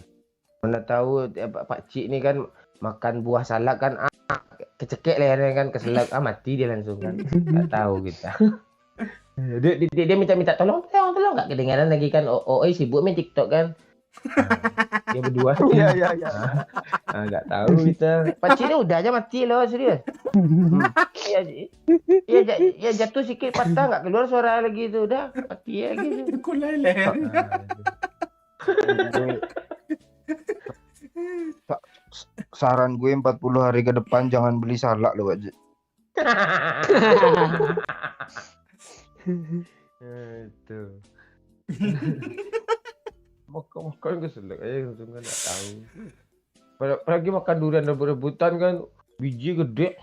Mana tahu Pak Cik nih kan makan buah salak kan, kecekek lehernya kan, keselak, mati dia langsung kan. Nggak tahu kita. Dia minta tolong nggak kedengaran lagi kan. Sibuk main TikTok kan. Dia berdua. Iya. Nggak tahu kita. Pak Cik ini udah aja mati loh, serius. Iya, jatuh sikit patah, nggak keluar suara lagi itu, udah mati ya gitu. Kulai leher. Saran gue 40 hari ke depan jangan beli salak lo aja. Itu. Makan keselak aja langsung kan, nggak tahu. Apalagi makan durian rebut-rebutan kan, biji gede.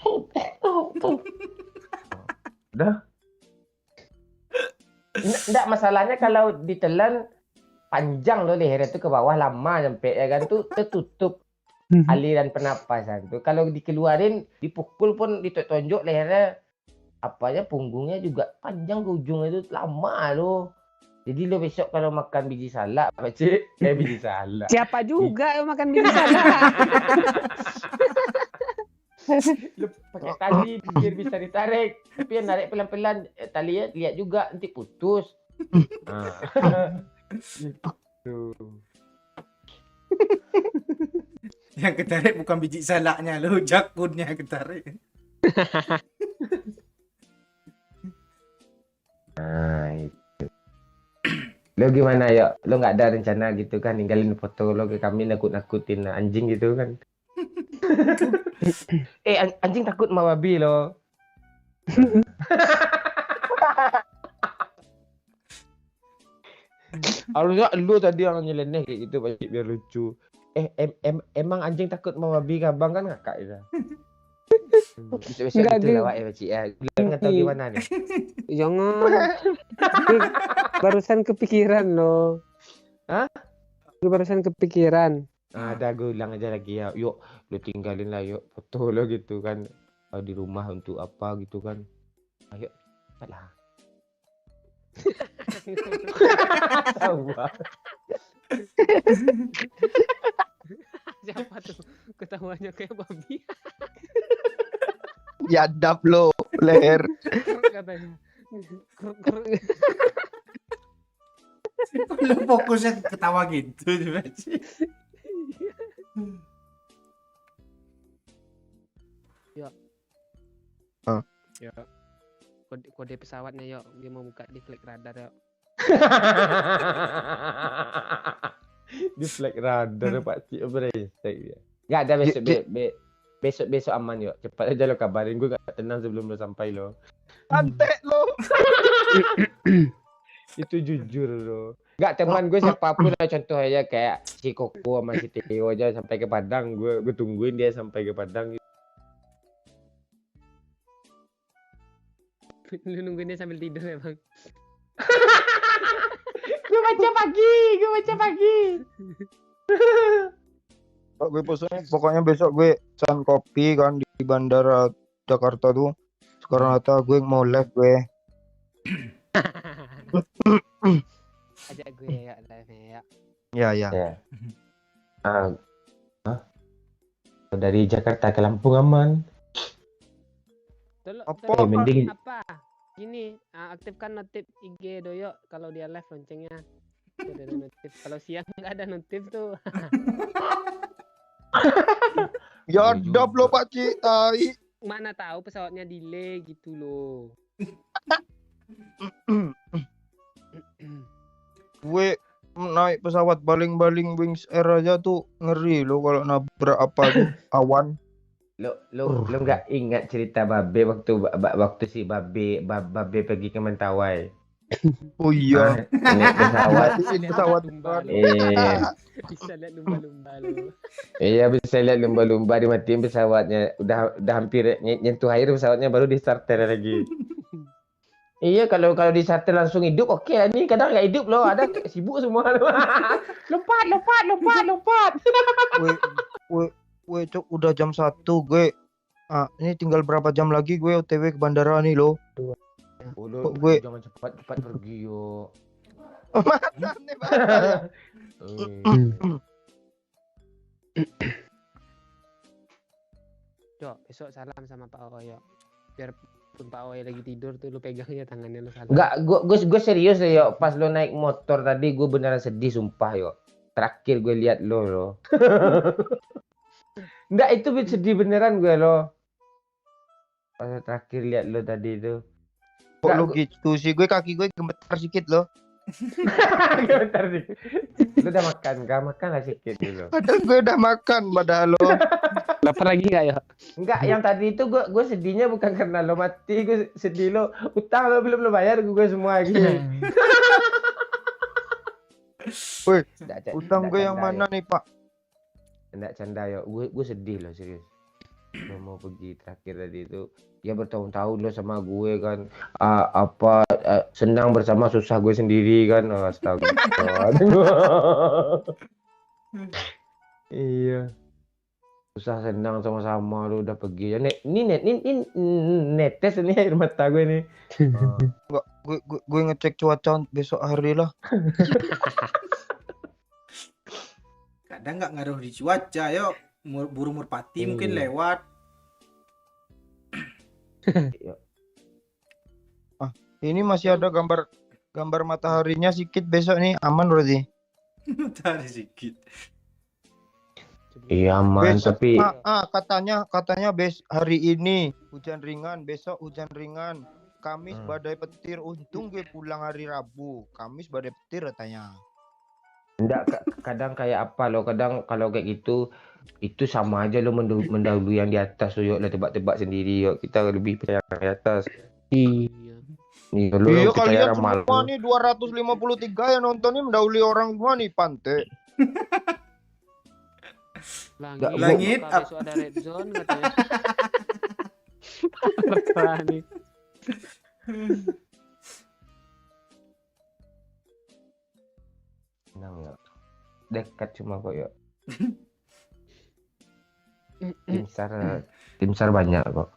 Udah. Enggak, masalahnya kalau ditelan panjang loh lehernya tuh ke bawah, lama sampai ya kan tuh tertutup aliran pernapasan tuh. Kalau dikeluarin, dipukul pun ditonjok lehernya, punggungnya juga panjang ke ujungnya itu, lama loh. Jadi lo besok kalau makan biji salak, Pak Cik, biji salak. Siapa juga yang makan biji salak? Lo pakai tali biar bisa ditarik, tapi yang narik pelan-pelan talinya lihat juga nanti putus. Tuh. Yang ketarik bukan biji salaknya lo, jakunnya ketarik. Itu. Lo gimana ya? Lo nggak ada rencana gitu kan, ninggalin foto lo ke kami nakut-nakutin anjing gitu kan? Anjing takut sama babi lo. Harusnya lu tadi yang nyeleneh kayak gitu, Pak Cik, biar lucu. Emang anjing takut sama babi kah, Bang? Kan ngakak itu. Besok-besok Enggak, gitu Geng. lah, Pak, ya, Pak Cik, ya. Bilang nggak tahu gimana nih. Jangan. Barusan kepikiran loh. Hah? Barusan kepikiran. Ada, gue ulang aja lagi ya. Yuk, lu tinggalin lah yuk foto lo gitu kan. Di rumah untuk apa gitu kan. Ayo, lah. Tahu, Bang. Siapa tuh ketawanya kayak babi? Yadap lo leher. Katanya. Lo fokusnya ketawa gitu juga sih. Ya. Kode pesawatnya yuk, dia mau buka di flight radar yuk. Di flag radar Pak Cik brengsek dia. Enggak ada besok aman yuk. Cepat aja lo kabarin, gue gak tenang sebelum lo sampai lo. Antek lo. Itu jujur loh. Enggak, teman gue siapapun lah, contoh aja kayak si Koko sama si Theo aja sampai ke Padang, gue tungguin dia sampai ke Padang. Lu nungguin dia sambil tidur ya, Bang? Gue baca pagi. Gue pokoknya besok gue pesan kopi kan di bandara Jakarta tuh. Sekarang gue mau live gue. Ajak gue ya live ya. Ya. Ya. Dari Jakarta ke Lampung aman. Apa? Mending- Apa? Gini, aktifkan notif IG Doyo kalau dia live loncengnya. Tuh, ada notif. Kalau siang nggak ada notif tuh. Ya Iya dap juga. lo Pak Ci, tai. Mana tahu pesawatnya delay gitu loh. Gue naik pesawat baling-baling Wings Air aja tuh ngeri lo kalau nabrak apa tuh awan. Lo nggak ingat cerita Babe waktu si Babe pergi ke Mentawai. Oh iya. Naik pesawat. Ini pesawat lumba kan. lo. Bisa lihat lumba-lumba lo. Iya, bisa lihat lumba-lumba dimatiin pesawatnya. Udah hampir nyentuh air pesawatnya baru di starter lagi. Iya, kalau di starter langsung hidup oke lah. Ini kadang nggak hidup loh, ada sibuk semua. lompat. Weh, Cok, udah jam 1 gue. Ini tinggal berapa jam lagi gue OTW ke bandara nih lo. Kok gue- jangan cepat pergi yo. Mantan nih Pak. Cok, besok salam sama Pak Oyo. Biar pun Pak Oyo lagi tidur tuh lu pegangnya tangannya lu salam. Enggak, gue serius ya, yo. Pas lo naik motor tadi gue beneran sedih sumpah yo. Terakhir gue lihat lo. Enggak, itu sedih beneran gue lo. Pas terakhir lihat lo tadi itu. Kok Nggak, lu gitu sih? Gue kaki gue gemetar sedikit loh. Bentar sih. Lu udah makan kah? Makan lah sedikit dulu. Padahal gue udah makan padahal lo. Lapar lagi nggak ya? Enggak, yang tadi itu gue sedihnya bukan karena lo mati, gue sedih lo utang lo belum lo bayar gue semua gini. Woi, Nggak utang gue yang canda, mana nih Pak? Enggak canda yo. Gue sedih loh serius. Lo mau pergi terakhir tadi itu. Ya bertahun-tahun lo sama gue kan. Senang bersama susah gue sendiri kan. Astaga. Iya. Susah senang sama-sama lo udah pergi. Ya, ini netes ini air mata gue nih. Enggak, gue ngecek cuaca besok hari lah. Kadang nggak ngaruh di cuaca, yuk. Burung merpati mungkin Iya. lewat. Ini masih ada gambar mataharinya sedikit besok nih, aman berarti. Tadi sedikit. Iya aman, Besok, tapi katanya hari ini hujan ringan, besok hujan ringan. Kamis badai petir. Untung gue pulang hari Rabu. Kamis badai petir katanya. enggak, kadang kayak apa lo, kadang kalau kayak gitu itu sama aja lo mendahului yang di atas lo, yuk lo tebak-tebak sendiri yuk, kita lebih percaya yang di atas. Iya. Iya, lo Iya percaya kalian ramal semua lo. nih 253 yang nonton nih mendahului orang semua nih Pante. Langit, besok ada red zone katanya. Parah nih. Tenang ya, dekat cuma kok yuk. Tim SAR banyak kok.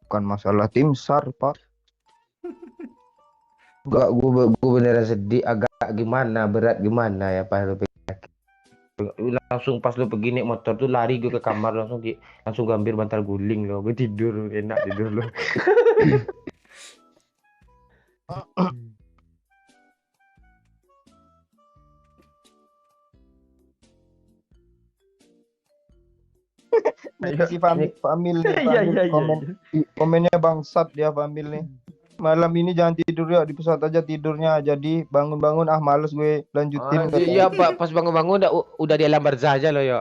Bukan masalah tim SAR, Pak. Enggak, gue beneran sedih, agak gimana, berat gimana ya pas lo langsung pas lo pergi naik motor tuh lari gue ke kamar langsung gambir bantal guling lo, gue tidur enak tidur lo. Si Famil nih, Iya, Famil iya, komennya bangsat dia Famil nih. Malam ini jangan tidur ya di pesawat aja tidurnya. Jadi bangun-bangun males gue lanjutin. Iya Pak, pas bangun-bangun udah di alam barzah aja lo yo.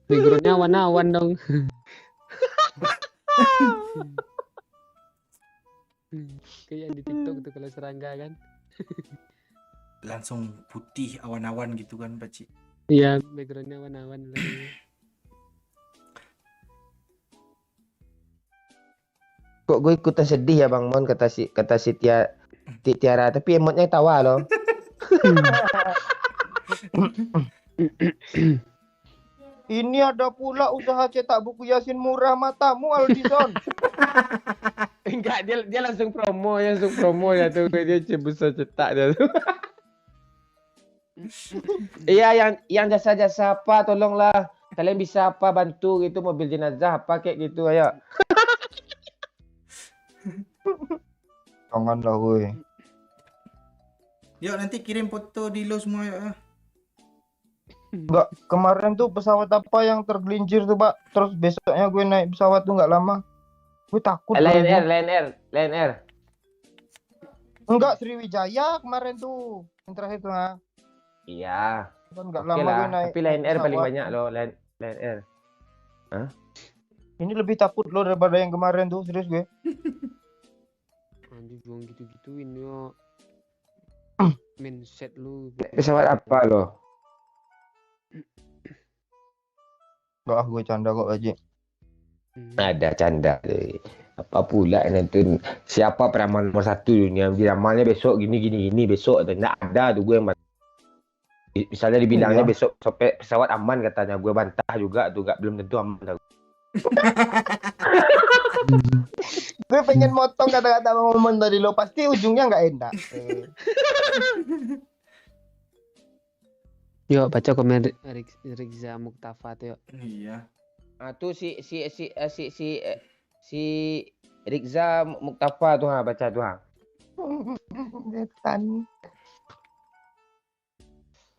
Backgroundnya awan-awan dong. Kayak di TikTok tuh kalau serangga kan. Langsung putih awan-awan gitu kan Pakcik. Iya, backgroundnya awan-awan lagi. Kok gue ikutan sedih ya Bang Mon, kata si Tiara, tapi emotnya tawa loh. Ini ada pula usaha cetak buku Yasin murah matamu Aldison. Enggak, dia langsung promo ya tuh, dia bisa cetak dia tuh. Iya, yang jasa-jasa apa tolonglah. Kalian bisa apa bantu gitu, mobil jenazah apa kayak gitu, ayo. Janganlah woi. Yuk nanti kirim foto di lo semua yuk. Enggak, kemarin tuh pesawat apa yang tergelincir tuh, Pak. Terus besoknya gue naik pesawat tuh nggak lama. Gue takut. Lion banget. Air. Enggak, Sriwijaya kemarin tuh. Yang terakhir tuh, nah. Iya. Kan nggak Oke lama lah. gue naik. Tapi Lion Air paling pesawat. banyak loh, Lion Air. Ini lebih takut loh daripada yang kemarin tuh, serius gue. Anjir, jangan gitu-gituin yo. Mindset lu. Pesawat apa loh? Enggak, gue canda kok aja. Ada canda. Apa pula nanti siapa peramal nomor 1 dunia? Diramalnya besok gini besok nggak ada tuh gue yang misalnya dibilangnya Iya. besok sampai pesawat aman katanya, gue bantah juga tuh belum tentu aman. Gue pengen motong kata-kata momen tadi lo, pasti ujungnya nggak enak. Yuk, baca komen Rizza Muktafa tuh yuk. Iya. Ah tuh si Rizza Muktafa tuh, baca tuh.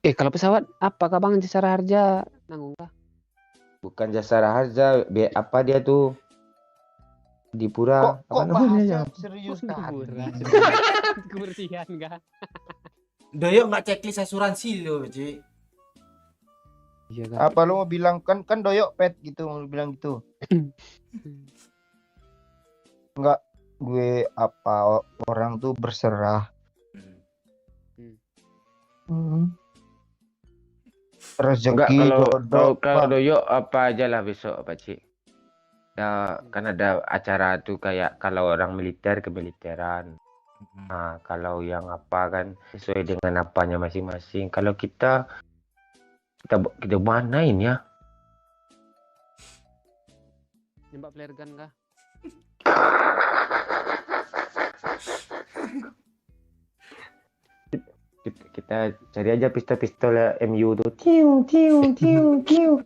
Kalau pesawat apakah Bang Jasara Harja nanggung kah? Bukan Jasara Harja, apa dia tuh? Di Pura, apa namanya? Serius kan? Kebersihan kah? Doyok nggak checklist asuransi lo, Ci. Iya kah? Apa lo mau bilang kan doyok pet gitu, mau bilang gitu. Enggak, gue apa orang tuh berserah. Enggak, Rezeki kalau doyok apa aja lah besok Pak Cik. Ya kan ada acara tuh kayak kalau orang militer kemiliteran. Nah, kalau yang apa kan sesuai dengan apanya masing-masing. Kalau kita manain ya. Nembak flare gun kah? Kita cari aja pistol MU tuh. Tiu tiu tiu tiu.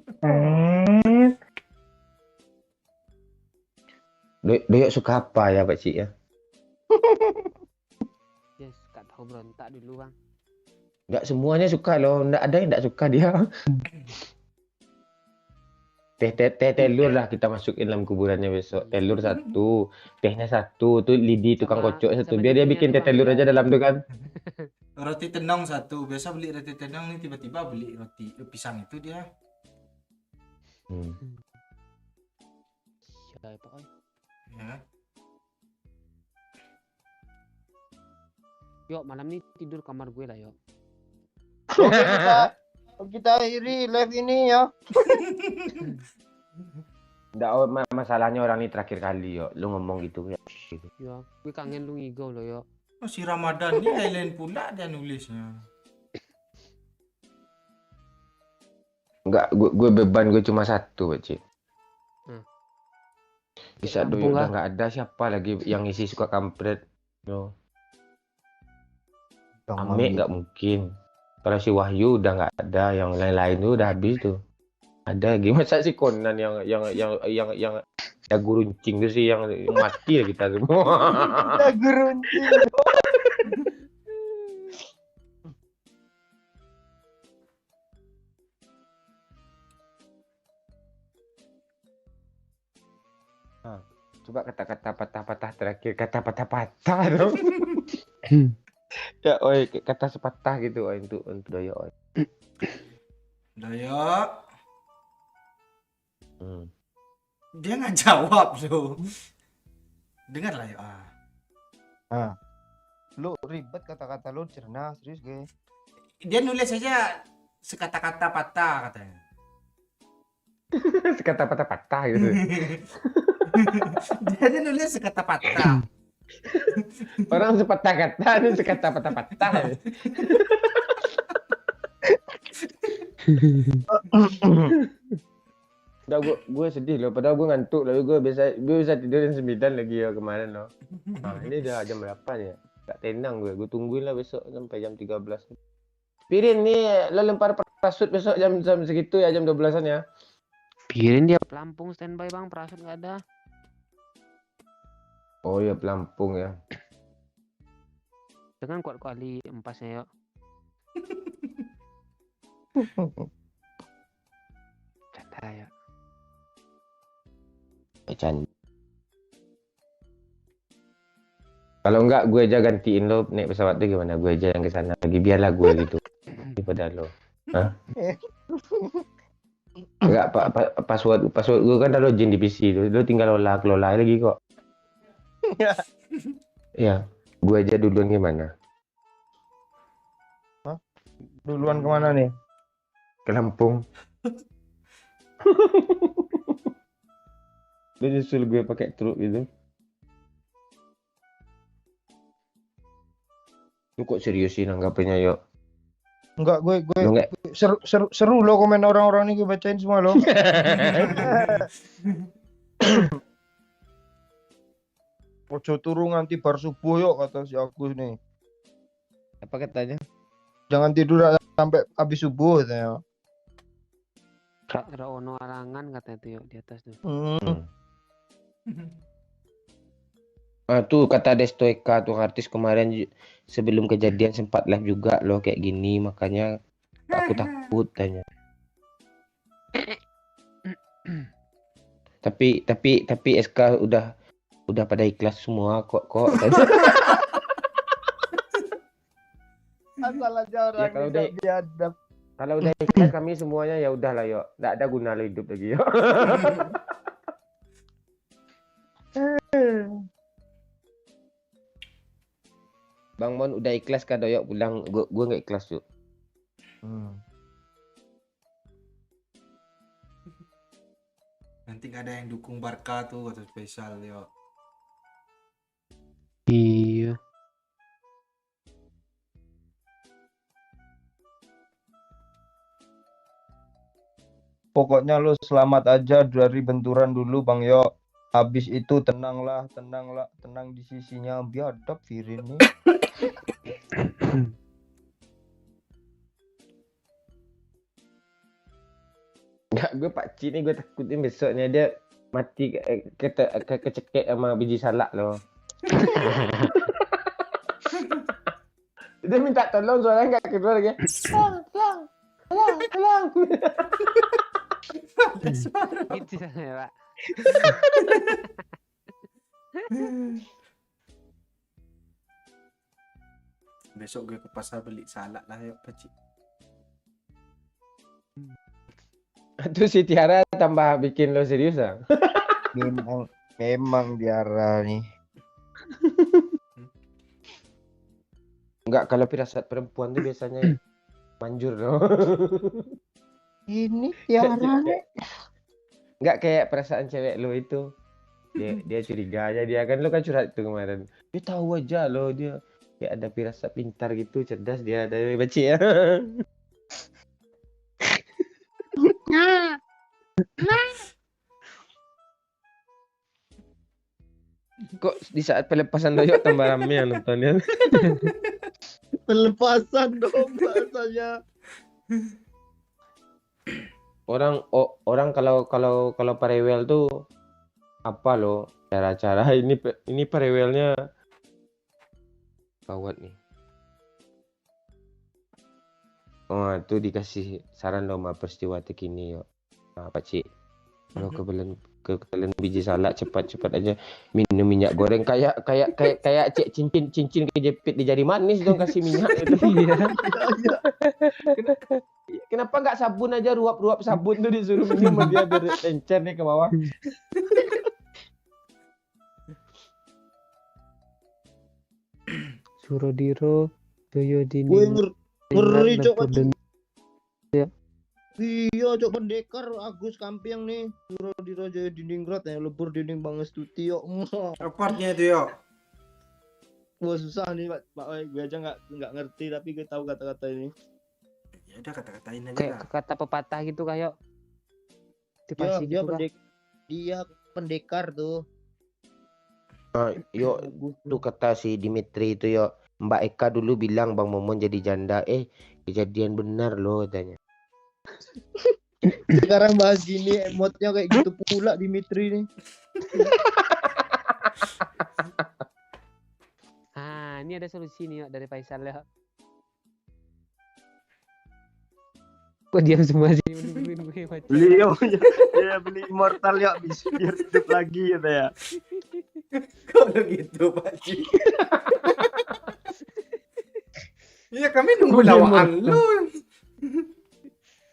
Doyok suka apa ya Pak Cik ya? Yes, gak tahu berontak dulu Bang. Enggak semuanya suka loh, enggak ada yang enggak suka dia. Teh telur lah kita masukin dalam kuburannya besok. Telur 1, tehnya 1, tuh lidi tukang kocok 1. sama Biar dia jadinya bikin tuh, teh Bang, telur ya. aja dalam tuh kan. Roti tenong 1. Biasa beli roti tenong nih tiba-tiba beli roti pisang itu dia. Ya, pokoknya. Ya. Yuk, malam ini tidur kamar gue lah, yuk. kita akhiri live ini ya. Enggak, masalahnya orang ini terakhir kali yo. Lu ngomong gitu ya. Ya, gue kangen lu ngigau lo, yuk. Oh, si Ramadan ini lain pula dia nulisnya. Enggak, gue beban gue cuma 1 Pak Cik. Bisa Kampung doyok udah lah. enggak ada, siapa lagi yang isi suka kampret. Yo. Ame enggak mungkin. Kalau si Wahyu udah nggak ada, yang lain-lain tuh udah habis tuh. Ada gimana sih Conan yang dagu runcing tuh sih yang mati ya kita semua. Dagu runcing. Coba kata-kata patah-patah terakhir, kata patah-patah dong. Ya, oi, kata sepatah gitu oi untuk doyok. Oi. Doyok. Dia nggak jawab loh. Dengarlah ya. Lu ribet kata-kata lu cerna, serius gue. Dia nulis aja sekata-kata patah katanya. Sekata patah-patah gitu. Dia nulis sekata patah. Orang sepatah kata ini sekata patah-patah. Udah gue sedih loh, padahal gue ngantuk loh, gue bisa tidur jam 9 lagi ya kemarin loh. Nah, ini udah jam berapa ya? Gak tenang gue tungguin lah besok sampai jam 13. Pirin nih, lo lempar parasut besok jam segitu ya, jam 12-an ya. Pikirin dia Lampung standby bang, perasaan nggak ada. Oh ya, Pelampung ya. Dengan kuat kali empasnya yuk. Canda ya. Canda. Kalau enggak gue aja gantiin lo naik pesawat tuh gimana? Gue aja yang ke sana lagi, biarlah gue gitu. Daripada lo. Hah? Enggak, password gue kan ada login di PC lo tinggal kelola lagi kok. Ya, gue aja duluan gimana? Duluan kemana nih? Ke Lampung. Lo nyusul gue pakai truk gitu. Lu kok seriusin anggapannya yuk? Enggak, gue Lu enggak? seru lo komen orang-orang ini gue bacain semua lo. Ojo turu nganti bar subuh yuk kata si Agus nih. Apa katanya? Jangan tidur sampai habis subuh katanya. Ada ono alangan katanya tuh yuk di atas tuh. Ah, tuh kata Destoika tuh artis kemarin sebelum kejadian sempat live juga loh kayak gini, makanya aku takut tanya. tapi SK udah pada ikhlas semua kok. Asal aja orang Ya, kalau tidak biadab. Kalau udah ikhlas kami semuanya ya udahlah yuk, nggak ada guna lo hidup lagi yuk. Bang Mon udah ikhlas kan doyok pulang, gue nggak ikhlas yuk. Nanti gak ada yang dukung Barca tuh atau spesial yo. Iya. Pokoknya lo selamat aja dari benturan dulu Bang Yo. Habis itu tenang di sisinya biadab Firin nih. Enggak, gue pakcik nih, gue takutin besoknya dia mati kecekek sama biji salak loh. Dia minta tolong soalnya nggak keluar lagi. Tolong. Gitu ya pak. Besok gue ke pasar beli salak lah yuk pacik. Tuh si Tiara tambah bikin lo serius ah. Memang Tiara nih. Enggak, kalau firasat perempuan tuh biasanya manjur loh. Ini Tiara nih. Enggak kayak perasaan cewek lo itu. Dia curiga aja, dia kan lo kan curhat itu kemarin. Dia tahu aja lo, dia kayak ada firasat pintar gitu, cerdas dia dari baca ya. Kok di saat pelepasan doyok tambah rame yang nontonnya. Pelepasan dong bahasanya. Orang kalau parewel tuh apa lo cara-cara ini parewelnya gawat nih. Oh, itu dikasih saran dong sama peristiwa terkini yo. Nah, Pakcik. Kalau kebelan biji salak cepat aja minum minyak goreng kayak cek cincin kejepit di jari manis dong, kasih minyak itu. Kenapa nggak sabun aja, ruap sabun tuh disuruh minum sama dia biar encer nih ke bawah. Surodiro, Joyo Wih, Dini, ngeri cok Lepur Paci. Ya. Iya cok pendekar Agus Kampiang nih. Suruh di Rojo Diningrat ya lebur dinding Bangestuti yo. Reportnya itu yuk. Wah susah nih Pak Oi. Gue aja nggak ngerti tapi gue tahu kata-kata ini. Ya udah kata-katain aja kayak lah. kata pepatah gitu kayak Dia tipasi dia gitu kah? dia pendekar tuh. Yuk, itu kata si Dimitri itu yuk. Mbak Eka dulu bilang Bang Momon jadi janda. Kejadian benar loh katanya. Sekarang bahas gini emotnya kayak gitu pula Dimitri nih. Ini ada solusi nih Yok, dari Faisal ya. Kok diam semua sih nungguin gue baca. Beli yo, ya beli immortal ya bisa biar hidup lagi gitu ya. Kalau gitu Pak Ci. Iya kami nunggu lawaan lu.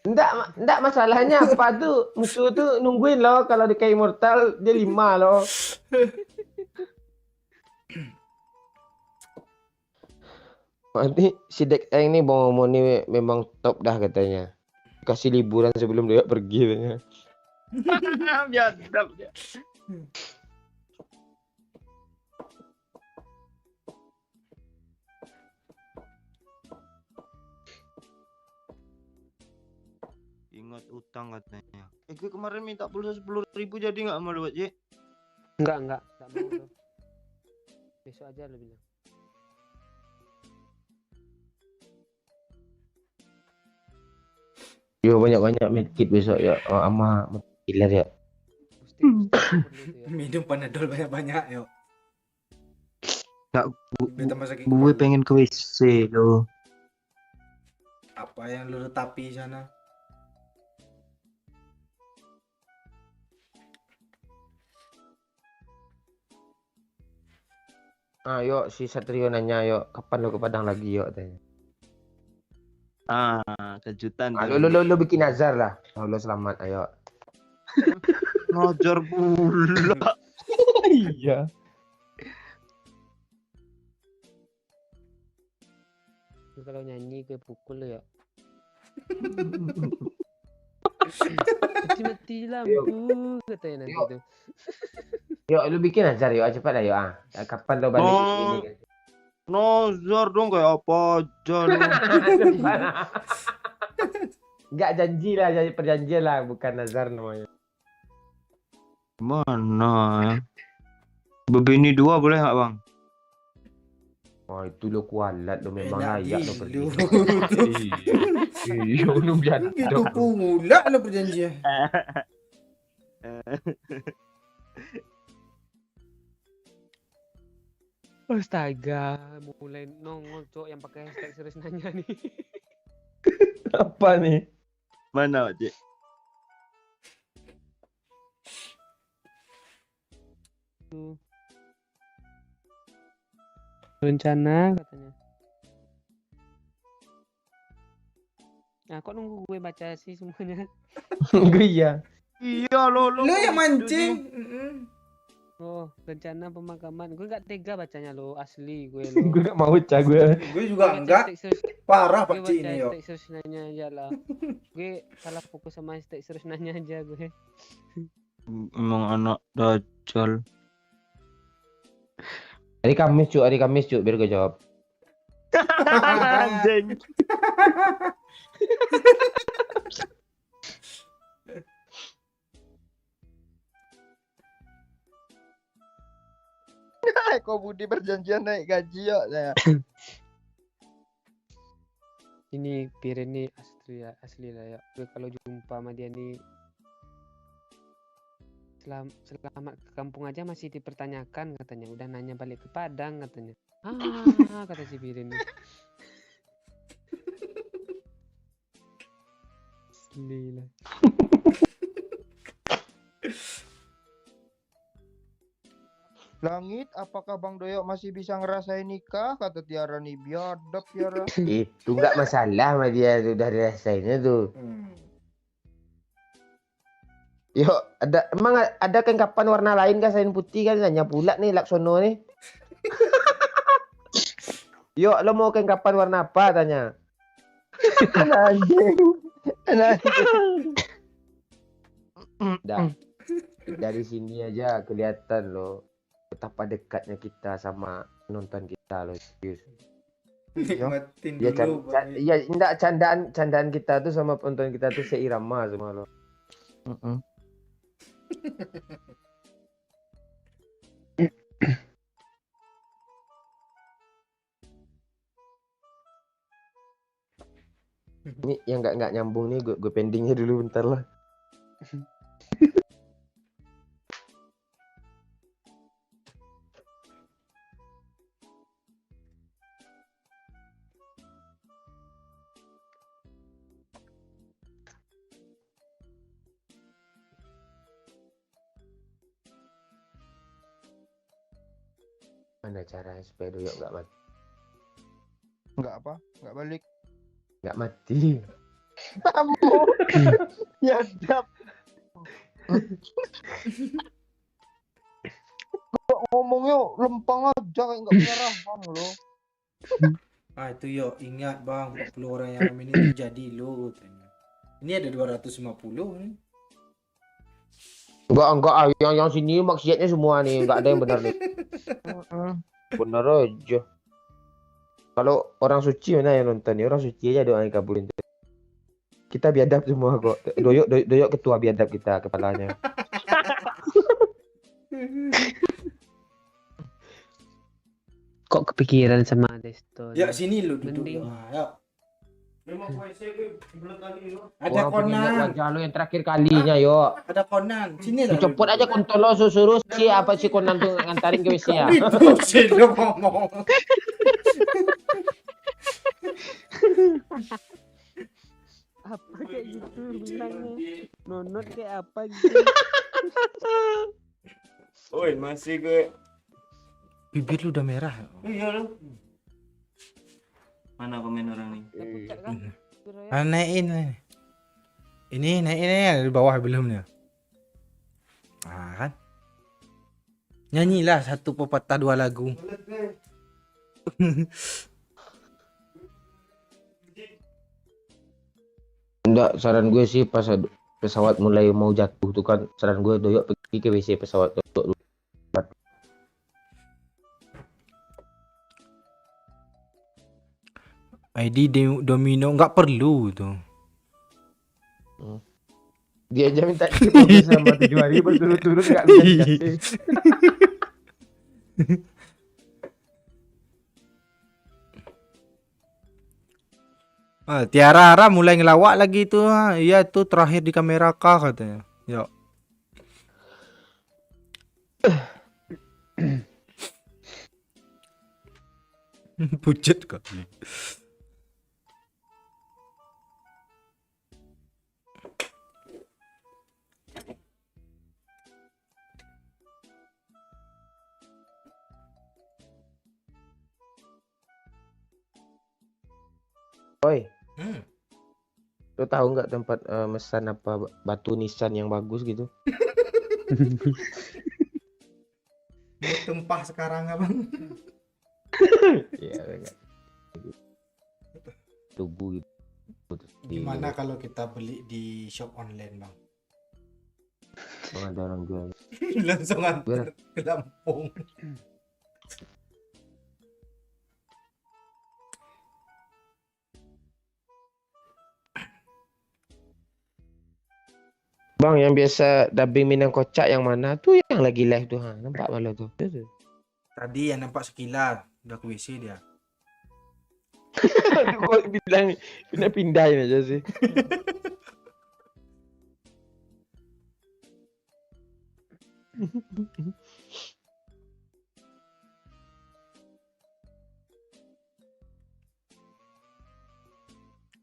Enggak masalahnya apa tuh musuh tuh nungguin loh kalau di kayak immortal dia 5 loh. Nanti si Dek ini Bang Momon ini memang top dah katanya. Kasih liburan sebelum dia pergi katanya. Biadab dia. Ingat utang katanya. Gue kemarin minta pulsa 10.000 jadi nggak mau lu Ci? Enggak mau lo. Besok aja lo bilang. Yo banyak-banyak medkit besok ya sama killer ya. Perlu tuh ya. Minum Panadol banyak-banyak yuk. Nggak, Biar tambah sakit gue kepala. pengen ke WC lo. Apa yang lu retapi sana? Yuk si Satrio nanya yuk kapan lo ke Padang lagi yuk katanya. Kejutan. Lo bikin nazar lah. Lo selamat ayo. Ngajar pula. Iya. Lu kalau nyanyi gue pukul lo ya. Mati lampu katanya nanti Yuk. tuh. Yuk lu bikin nazar yuk cepat lah yuk Kapan lo balik ke sini? Nazar dong kayak apa aja lu. Enggak janji lah, perjanjian lah, bukan nazar namanya. Mana ya? Bebini 2 boleh nggak bang? Oh itu lo kualat lo memang Enak layak lo pergi. dulu. Iya, lu biar Gitu pula lo perjanjian. Astaga, mulai nongol cok yang pakai hashtag serius nanya nih. Apa nih? Mana Cik? Rencana katanya. Nah, kok nunggu gue baca sih semuanya? Iya. Iya lo Lu yang mancing. Oh, rencana pemakaman. Gue gak tega bacanya lo, asli gue lo. Gue gak mau cah gue. Gue juga enggak. Parah Pak Ci ini yo. Hashtag serius nanya aja lah. Gue salah fokus sama hashtag serius nanya aja gue. Emang anak dajjal. Hari Kamis cu, biar gue jawab. Anjing. Kok Budi perjanjian naik gaji ya saya. Ini Piren nih asli lah ya. Gue kalau jumpa sama dia nih selamat ke kampung aja masih dipertanyakan katanya. Udah nanya balik ke Padang katanya. Kata si Piren nih. Asli lah. Langit, apakah Bang Doyok masih bisa ngerasain nikah? Kata Tiara nih, biadab Tiara. Itu gak masalah sama dia udah dirasainnya tuh. Yuk, emang ada kan kapan warna lain kan selain putih kan nanya pula nih Laksono nih. Yuk, lo mau kain kapan warna apa tanya? Anak anjing. Anak anjing. Dah, dari sini aja kelihatan lo betapa dekatnya kita sama penonton kita lo. Serius. Nikmatin Ya, dulu. Bang. ya enggak candaan kita tuh sama penonton kita tuh seirama semua lo. Mm-mm. Ini yang nggak nyambung nih, gue pendingnya dulu bentar lah. Mana caranya supaya doyok nggak mati? Enggak apa? Enggak balik. Nggak mati. Kamu. Ya dap. Kok ngomongnya lempeng aja kayak enggak punya rahang lo. Ah itu yo, ingat bang, 40 orang yang ramai ini terjadi lo katanya. Ini ada 250 nih. Enggak, yang sini maksiatnya semua nih, nggak ada yang benar nih. Bener aja. Kalau orang suci mana yang nonton nih? Orang suci aja doain kabulin. Kita biadab semua kok. Doyok ketua biadab kita kepalanya. Kok kepikiran sama Desto? Ya sini lo duduk. Mending. Ah, ya. Memang ada Orang pengen lihat Conan, wajah lo yang terakhir kalinya, yo. ada Conan. Sini lah. Copot aja kontol lo, suruh si apa si Conan tuh ngantarin ke WC ya. Itu sih lo ngomong. Apa kayak gitu bilangnya? Nonot kayak apa gitu? Oi, masih gue. Bibir lu udah merah. Iya lu. Mana komen orang nih? Naikin. Ini naikin di bawah belumnya. Ah kan? Nyanyilah satu pepatah dua lagu. Enggak, saran gue sih pas pesawat mulai mau jatuh tuh kan, saran gue doyok pergi ke WC pesawat doyok. ID domino nggak perlu tuh. Dia aja minta bagus sama 7 hari berturut-turut nggak bisa dikasih. Ah, Tiara Ara mulai ngelawak lagi tuh. Iya tuh terakhir di kamera kah katanya. Yuk. Pucet kali. Oi, Hmm. lo tahu nggak tempat mesan apa batu nisan yang bagus gitu? Mau tumpah sekarang abang. Iya, enggak. Tubuh gitu. Gimana kalau kita beli di shop online bang? Bang, ada orang jual. Langsung antar ke Lampung. Bang, yang biasa dubbing Minang Kocak yang mana tuh yang lagi live tuh, ha? Nampak malah tuh. Tadi yang nampak sekilas udah ke WC dia. Aduh, kok bilang pindah-pindahin aja sih.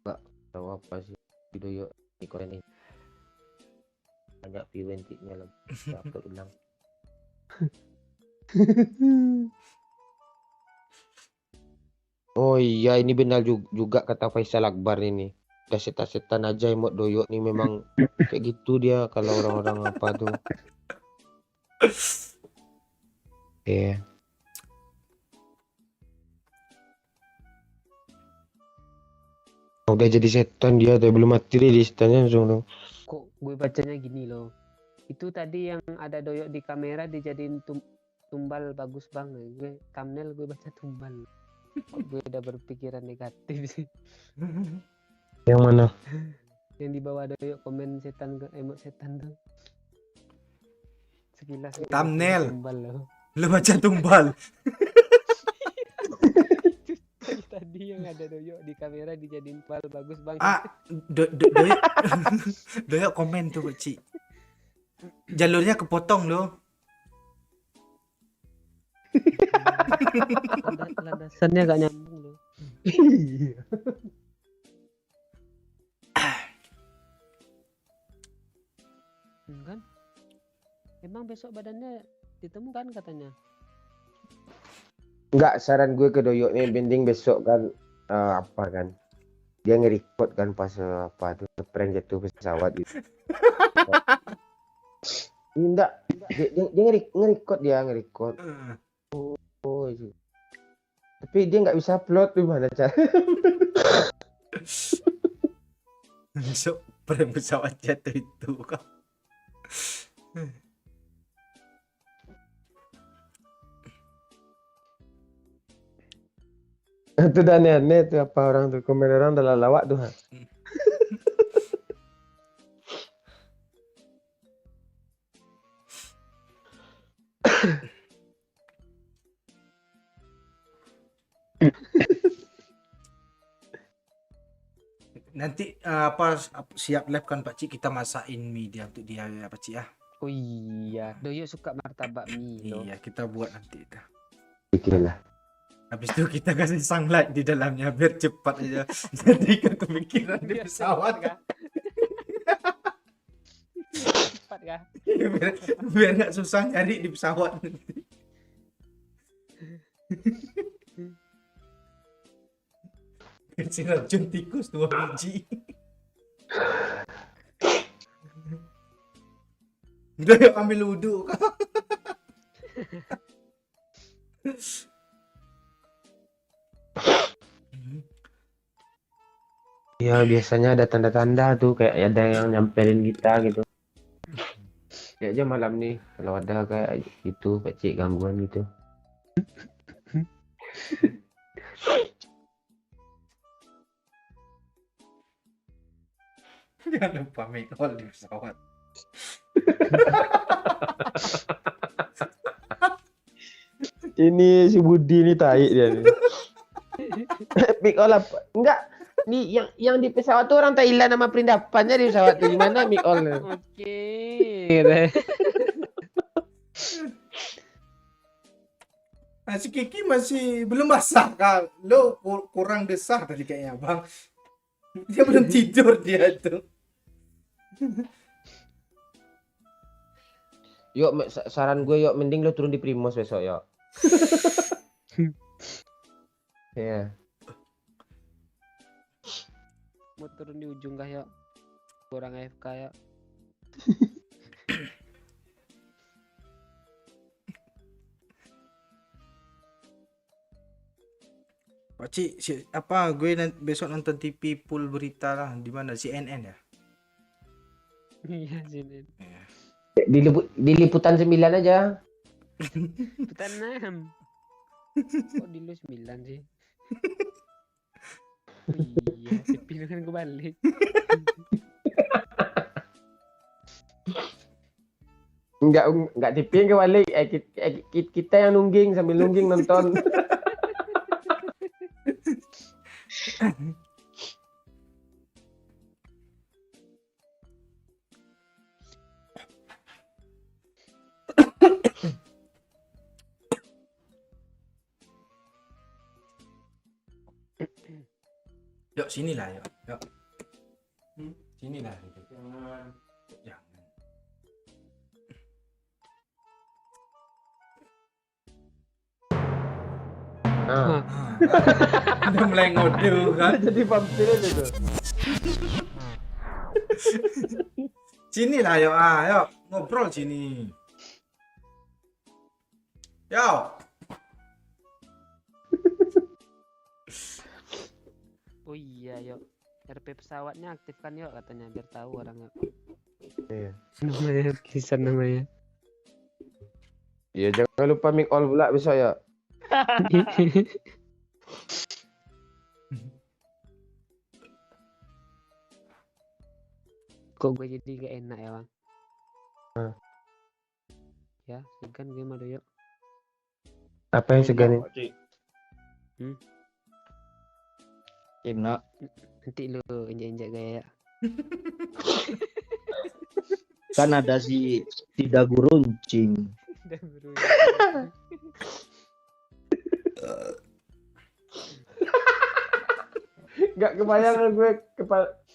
Mbak, tahu apa sih video yuk ikut ini? Banyak view-nya lah, upload ulang. Oh iya, ini benar juga kata Faisal Akbar ini. Udah setan-setan aja emot doyok nih, memang kayak gitu dia kalau orang-orang apa tuh. Iya. Udah jadi setan dia, tapi belum mati deh di setannya langsung dong. Kok gue bacanya gini loh. Itu tadi yang ada doyok di kamera dijadiin tumbal bagus bang. Gue thumbnail gue baca tumbal. Kok gue udah berpikiran negatif sih. Yang mana? Yang di bawah doyok komen setan ke emot setan tuh. Sekilas gue Thumbnail. baca tumbal loh. Lu baca tumbal. Tadi yang ada doyok di kamera dijadiin tumbal bagus bang. Doyok doyok komen tuh Ci. Jalurnya kepotong loh. Landasannya gak nyambung loh. Kan? Emang besok badannya ditemukan katanya. Enggak, saran gue ke Doyok nih, bending besok kan apa kan? Dia nge-record kan pas apa tuh prank jatuh pesawat gitu. Enggak, dia nge-record nge-record. Oh, iya. Tapi dia nggak bisa upload tuh mana cara? Besok prank pesawat jatuh itu kok. Itu udah aneh tuh apa orang tuh komen orang udah lawak tuh. Nanti siap live kan Pak Ci, kita masakin mie dia untuk dia ya Pak Ci ya. Oh iya, Doyok suka martabak mie loh. Iya, kita buat nanti itu. Bikin lah. Habis itu kita kasih sunlight di dalamnya biar cepat aja. Jadi kepikiran di pesawat kan. Cepat kah? biar nggak susah nyari di pesawat. Kasih racun tikus 2 biji. Udah yuk ambil wudhu. Ya biasanya ada tanda-tanda tuh kayak ada yang nyamperin kita gitu. Ya aja malam nih kalau ada kayak gitu Pakcik gangguan gitu. Jangan lupa make all di pesawat. Ini si Budi ini tai dia nih. Pick all apa? Enggak. Nih yang di pesawat tuh orang Thailand sama perindapannya di pesawat tuh gimana pick all? Oke. Nah, si Kiki masih belum basah kan? Lo kurang desah tadi kayaknya bang. Dia belum tidur dia tuh. Yuk saran gue yuk mending lo turun di Primos besok yuk. Ya. Mau turun di ujung kah ya? Kurang AFK ya. Pak Ci, gue besok nonton TV full berita lah di mana CNN ya? Iya sini. Di liputan 9 aja. Liputan 6. Kok di lu 9 sih? Oh iya, si Pino kan kebalik. Enggak TV yang kebalik. Kita yang nungging sambil nungging nonton. Yuk sinilah yuk. Yuk. Sinilah. Jangan. Nah, Udah mulai ngode kan? jadi vampir aja tuh. Sinilah yuk, yuk ngobrol sini. Yuk. Oh iya, yuk. RP pesawatnya aktifkan yuk katanya biar tahu orangnya. Iya. Namanya Kisan namanya. Iya, jangan lupa mic all pula besok ya. Kok gue jadi gak enak ya bang? Hah? Ya segan gue mah yuk. Apa yang segan? Enak. Nanti lu injak-injak gaya. Kan ada si dagu runcing. Dan buru. Gak kebayang gue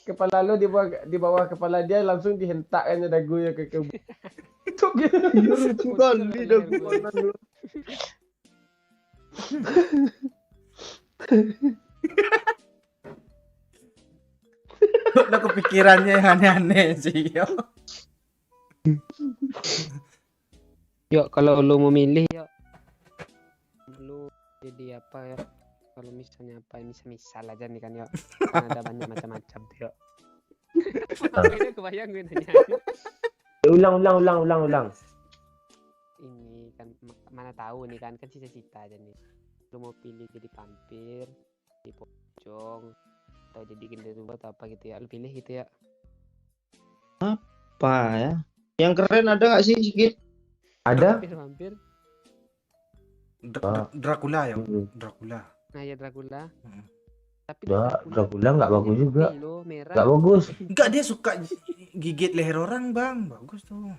kepala lu di bawah kepala dia langsung dihentakkan dagunya ke Tuh gitu. Lucu kali dagu kanan lu. Udah kepikirannya yang aneh-aneh sih. Yo. Yuk kalau lu mau milih yuk. Lu jadi apa ya? Kalau misalnya apa misal aja nih kan yuk. Kan ada banyak macam-macam tuh yuk. Ini kebayang gue nanya. Ulang. Ini kan mana tahu nih kan cita-cita aja nih. Lu mau pilih jadi vampir, di pocong, atau jadi genderuwo atau apa gitu ya? Lu pilih gitu ya. Apa ya? Yang keren ada nggak sih sedikit? Ada? Vampir. Dracula ya, Hmm. Dracula. Nah ya Dracula. Hmm. Tapi Dracula nggak bagus juga. putih loh, merah. Nggak bagus. Enggak, dia suka gigit leher orang, Bang. Bagus tuh.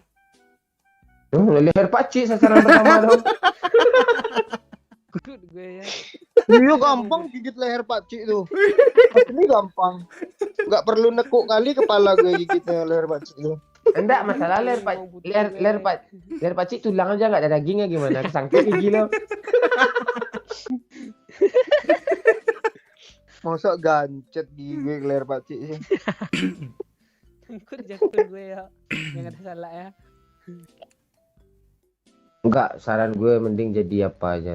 Leher pacik sasaran pertama dong. Kudut gue ya. Iya gampang gigit leher pakcik tuh. Ini gampang. Nggak perlu nekuk kali kepala gue gigitnya leher pakcik tuh. Enggak masalah leher pacik tulang aja nggak ada dagingnya gimana? Kesangkut gigi lo. Masa gancet gigi leher pakcik sih. Tengkut jatuh gue ya. Yang ada salah ya. Enggak, saran gue mending jadi apa aja.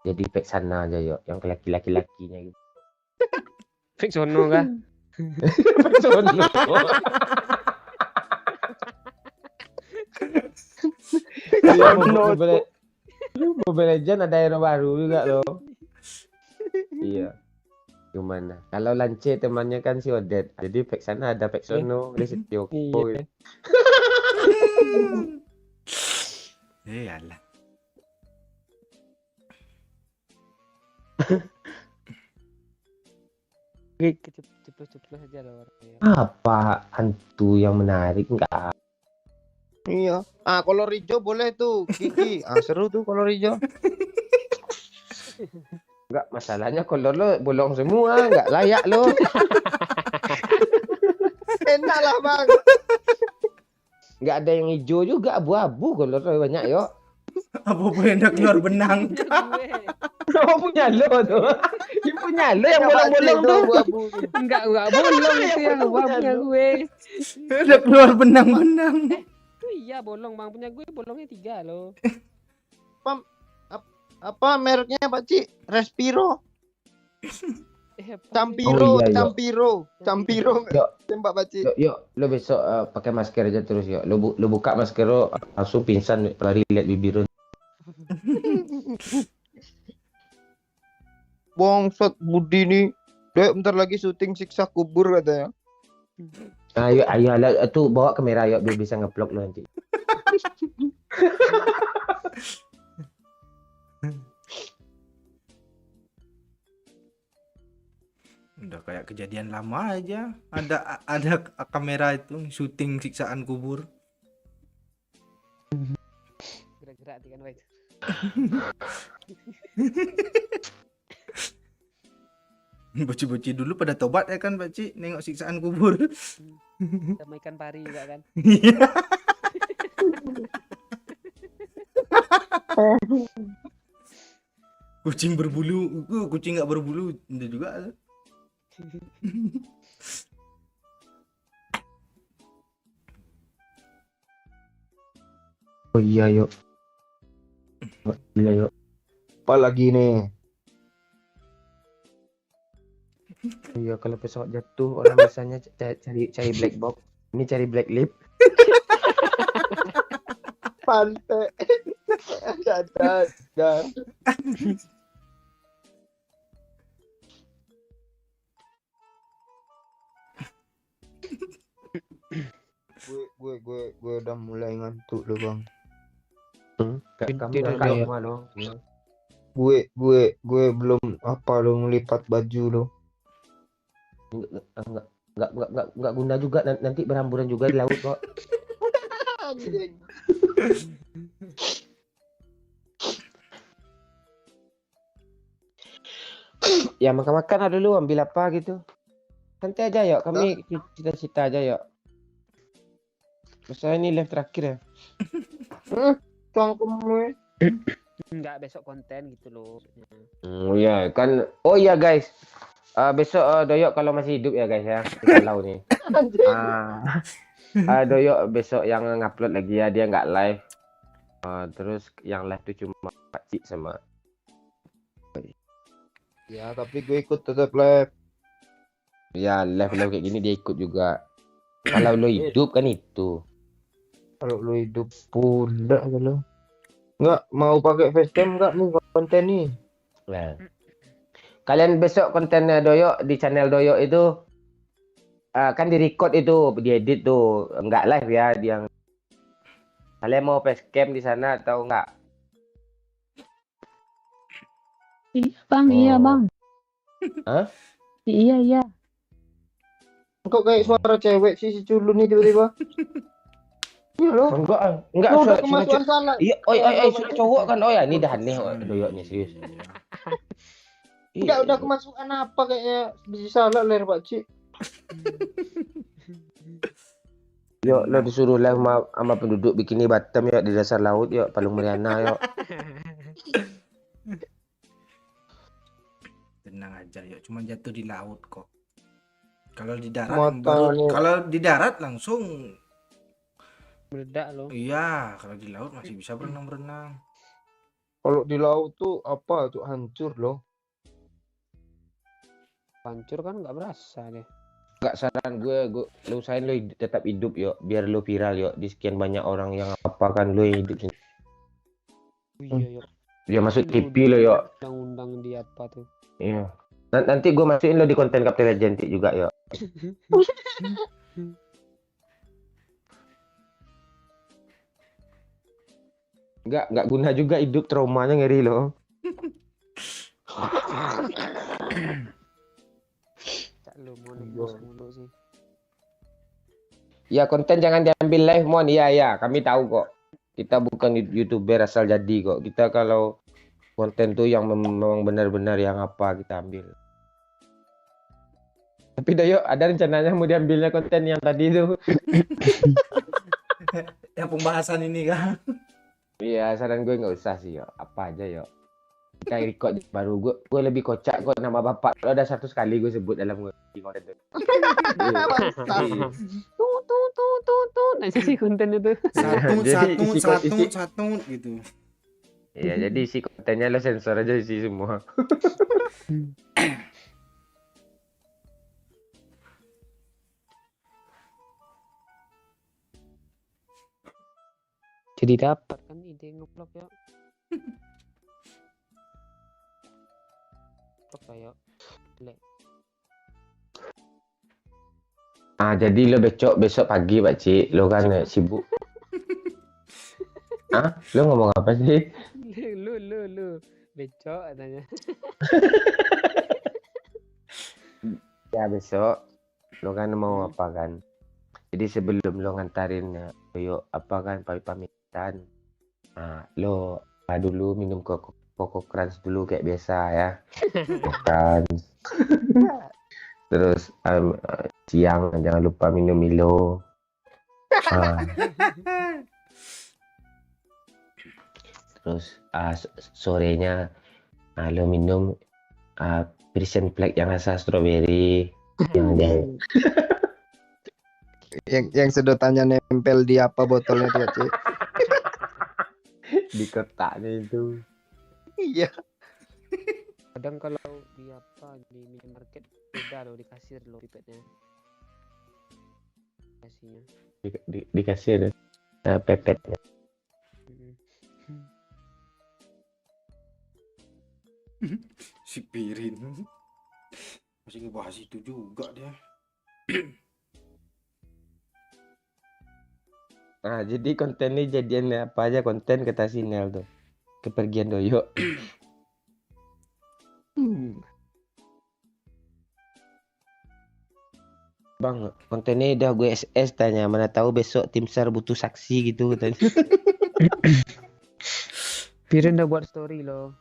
Jadi pek sana aja yuk, yang laki-lakinya gitu. Fix sono kah? Sono. Mobile Legends ada hero baru juga loh. Iya. Gimana? Kalau Lance temannya kan si Odet. Jadi pek sana ada pek sono, dia Setioko. Iya. Alah. Ceplos aja loh orangnya. Apa hantu yang menarik enggak? Iya. Ah kolor hijau boleh tuh Kiki. Ah seru tuh kolor hijau. Enggak, masalahnya kolor lo bolong semua, enggak layak lo. Enak lah bang. Enggak ada yang hijau juga, abu-abu kolor lo banyak yuk. Apa enak keluar benang? Oh punya lo tuh. Ini punya lo yang bolong-bolong tuh. Abu-abu. Enggak bolong itu ya punya gue. Udah keluar benang-benang. Iya bolong bang, punya gue bolongnya 3 loh. Apa mereknya pakcik? Respiro. Apa Campiro, Oh, iya, iya. Campiro Yuk, tembak pakcik. yuk, lo besok pakai masker aja terus yuk. Lo buka masker lo langsung pingsan lari lihat bibir lo. Bongsot Budi nih. Dek bentar lagi syuting siksa kubur katanya. Ayo, tuh bawa kamera yuk biar bisa ngeplok lo nanti. Udah kayak kejadian lama aja. Ada kamera itu syuting siksaan kubur. gerak-gerak kan wait. Bocil-bocil dulu pada tobat ya kan, Pak Ci, nengok siksaan kubur. Sama ikan pari juga kan. Iya. Kucing berbulu, kucing nggak berbulu, itu juga. Oh iya yuk. Oh, iya yuk. Apa lagi nih? Iya, kalau pesawat jatuh orang biasanya cari black box. Ini cari black lip. Pantai. Ada. Gue udah mulai ngantuk loh bang. Kamu Tidur udah dulu. rumah loh. Gue belum apa lo ngelipat baju lo. Enggak guna juga nanti berhamburan juga di laut kok. Ya makan-makan lah dulu, ambil apa gitu. Santai aja yuk, kami cita-cita aja yuk. Masa ini live terakhir ya. Cangkemnya. Enggak besok konten gitu loh. Oh ya kan. Oh iya guys. Besok Doyok kalau masih hidup ya guys ya. Kita tahu nih. Doyok besok yang ngupload lagi ya, dia nggak live. Terus yang live tuh cuma Pak Cik sama. Ya tapi gue ikut tetap live. Ya live kayak gini dia ikut juga. Kalau lo hidup kan itu. Kalau lu hidup pula kalau nggak mau pakai facecam nggak nih konten nih. Nah. Kalian besok kontennya Doyok di channel Doyok itu kan di-record itu, diedit tuh, nggak live ya dia. Kalian mau facecam di sana atau enggak? Iya bang, iya Oh. bang. Hah? Iya. Kok kayak suara cewek sih si culun nih tiba-tiba. Iya loh. Enggak Lo udah suara kemasukan salah. iya, suara cowok kan. Oh ya, ini dah aneh Doyok nih serius. Enggak udah kemasukan apa kayaknya bisa salah ler Pak Cik. Yuk, lo disuruh live sama penduduk bikini Batam yuk di dasar laut yuk, Palung Mariana yuk. Tenang aja yuk, cuma jatuh di laut kok. Kalau di darat Matanya. kalau di darat langsung Meledak loh. iya, kalau di laut masih bisa berenang-berenang. Kalau di laut tuh apa tuh hancur loh. Hancur kan nggak berasa deh. Enggak, saran gue lo usahain lo tetap hidup yuk, biar lo viral yuk di sekian banyak orang yang apa kan lo hidup sini. Iya yuk. Dia masuk TV lo yuk. Undang-undang di apa tuh? Iya. Nanti gue masukin lo di konten Kapten Legend juga yuk. Enggak guna juga hidup, traumanya ngeri lo. Cak lu mau nebus mulu sih. Ya konten jangan diambil live mon. Iya, kami tahu kok. Kita bukan YouTuber asal jadi kok. Kita kalau konten tuh yang memang benar-benar yang apa kita ambil. Tapi Doyok ada rencananya mau diambilnya konten yang tadi itu. Yang pembahasan ini kan. Iya, saran gue nggak usah sih yuk. Apa aja yuk. Kita record baru gue lebih kocak kok nama bapak. Lo ada 100 kali gue sebut dalam gue konten itu. Tuh. Nah sih konten itu. Satu gitu. Iya, jadi isi kontennya lo sensor aja sih semua. Jadi dapat kan ide ngeblok ya. Apa ya? Jadi lo besok pagi Pak Cik, lo kan sibuk. Lo ngomong apa sih? Lu. Becok katanya. Ya besok lo kan mau apa kan? Jadi sebelum lo ngantarin Doyok apa kan pamitan. Lo dulu minum Koko Crunch dulu kayak biasa ya. Kan. Terus siang jangan lupa minum Milo. Terus sorenya lo minum Frisian Black yang rasa strawberry. Yang sedotannya nempel di apa botolnya tuh Pak Cik? Di kotaknya itu. Iya. Kadang kalau di apa di minimarket beda loh di kasir loh pipetnya. Kasihnya. Di kasir pepetnya. Si Pirin. Masih ngebahas itu juga dia. Nah, jadi kontennya jadian apa aja konten kata Sinel tuh. Kepergian Doyo. Bang, kontennya udah gue SS tanya, mana tahu besok tim SAR butuh saksi gitu katanya. Pirin udah buat story loh.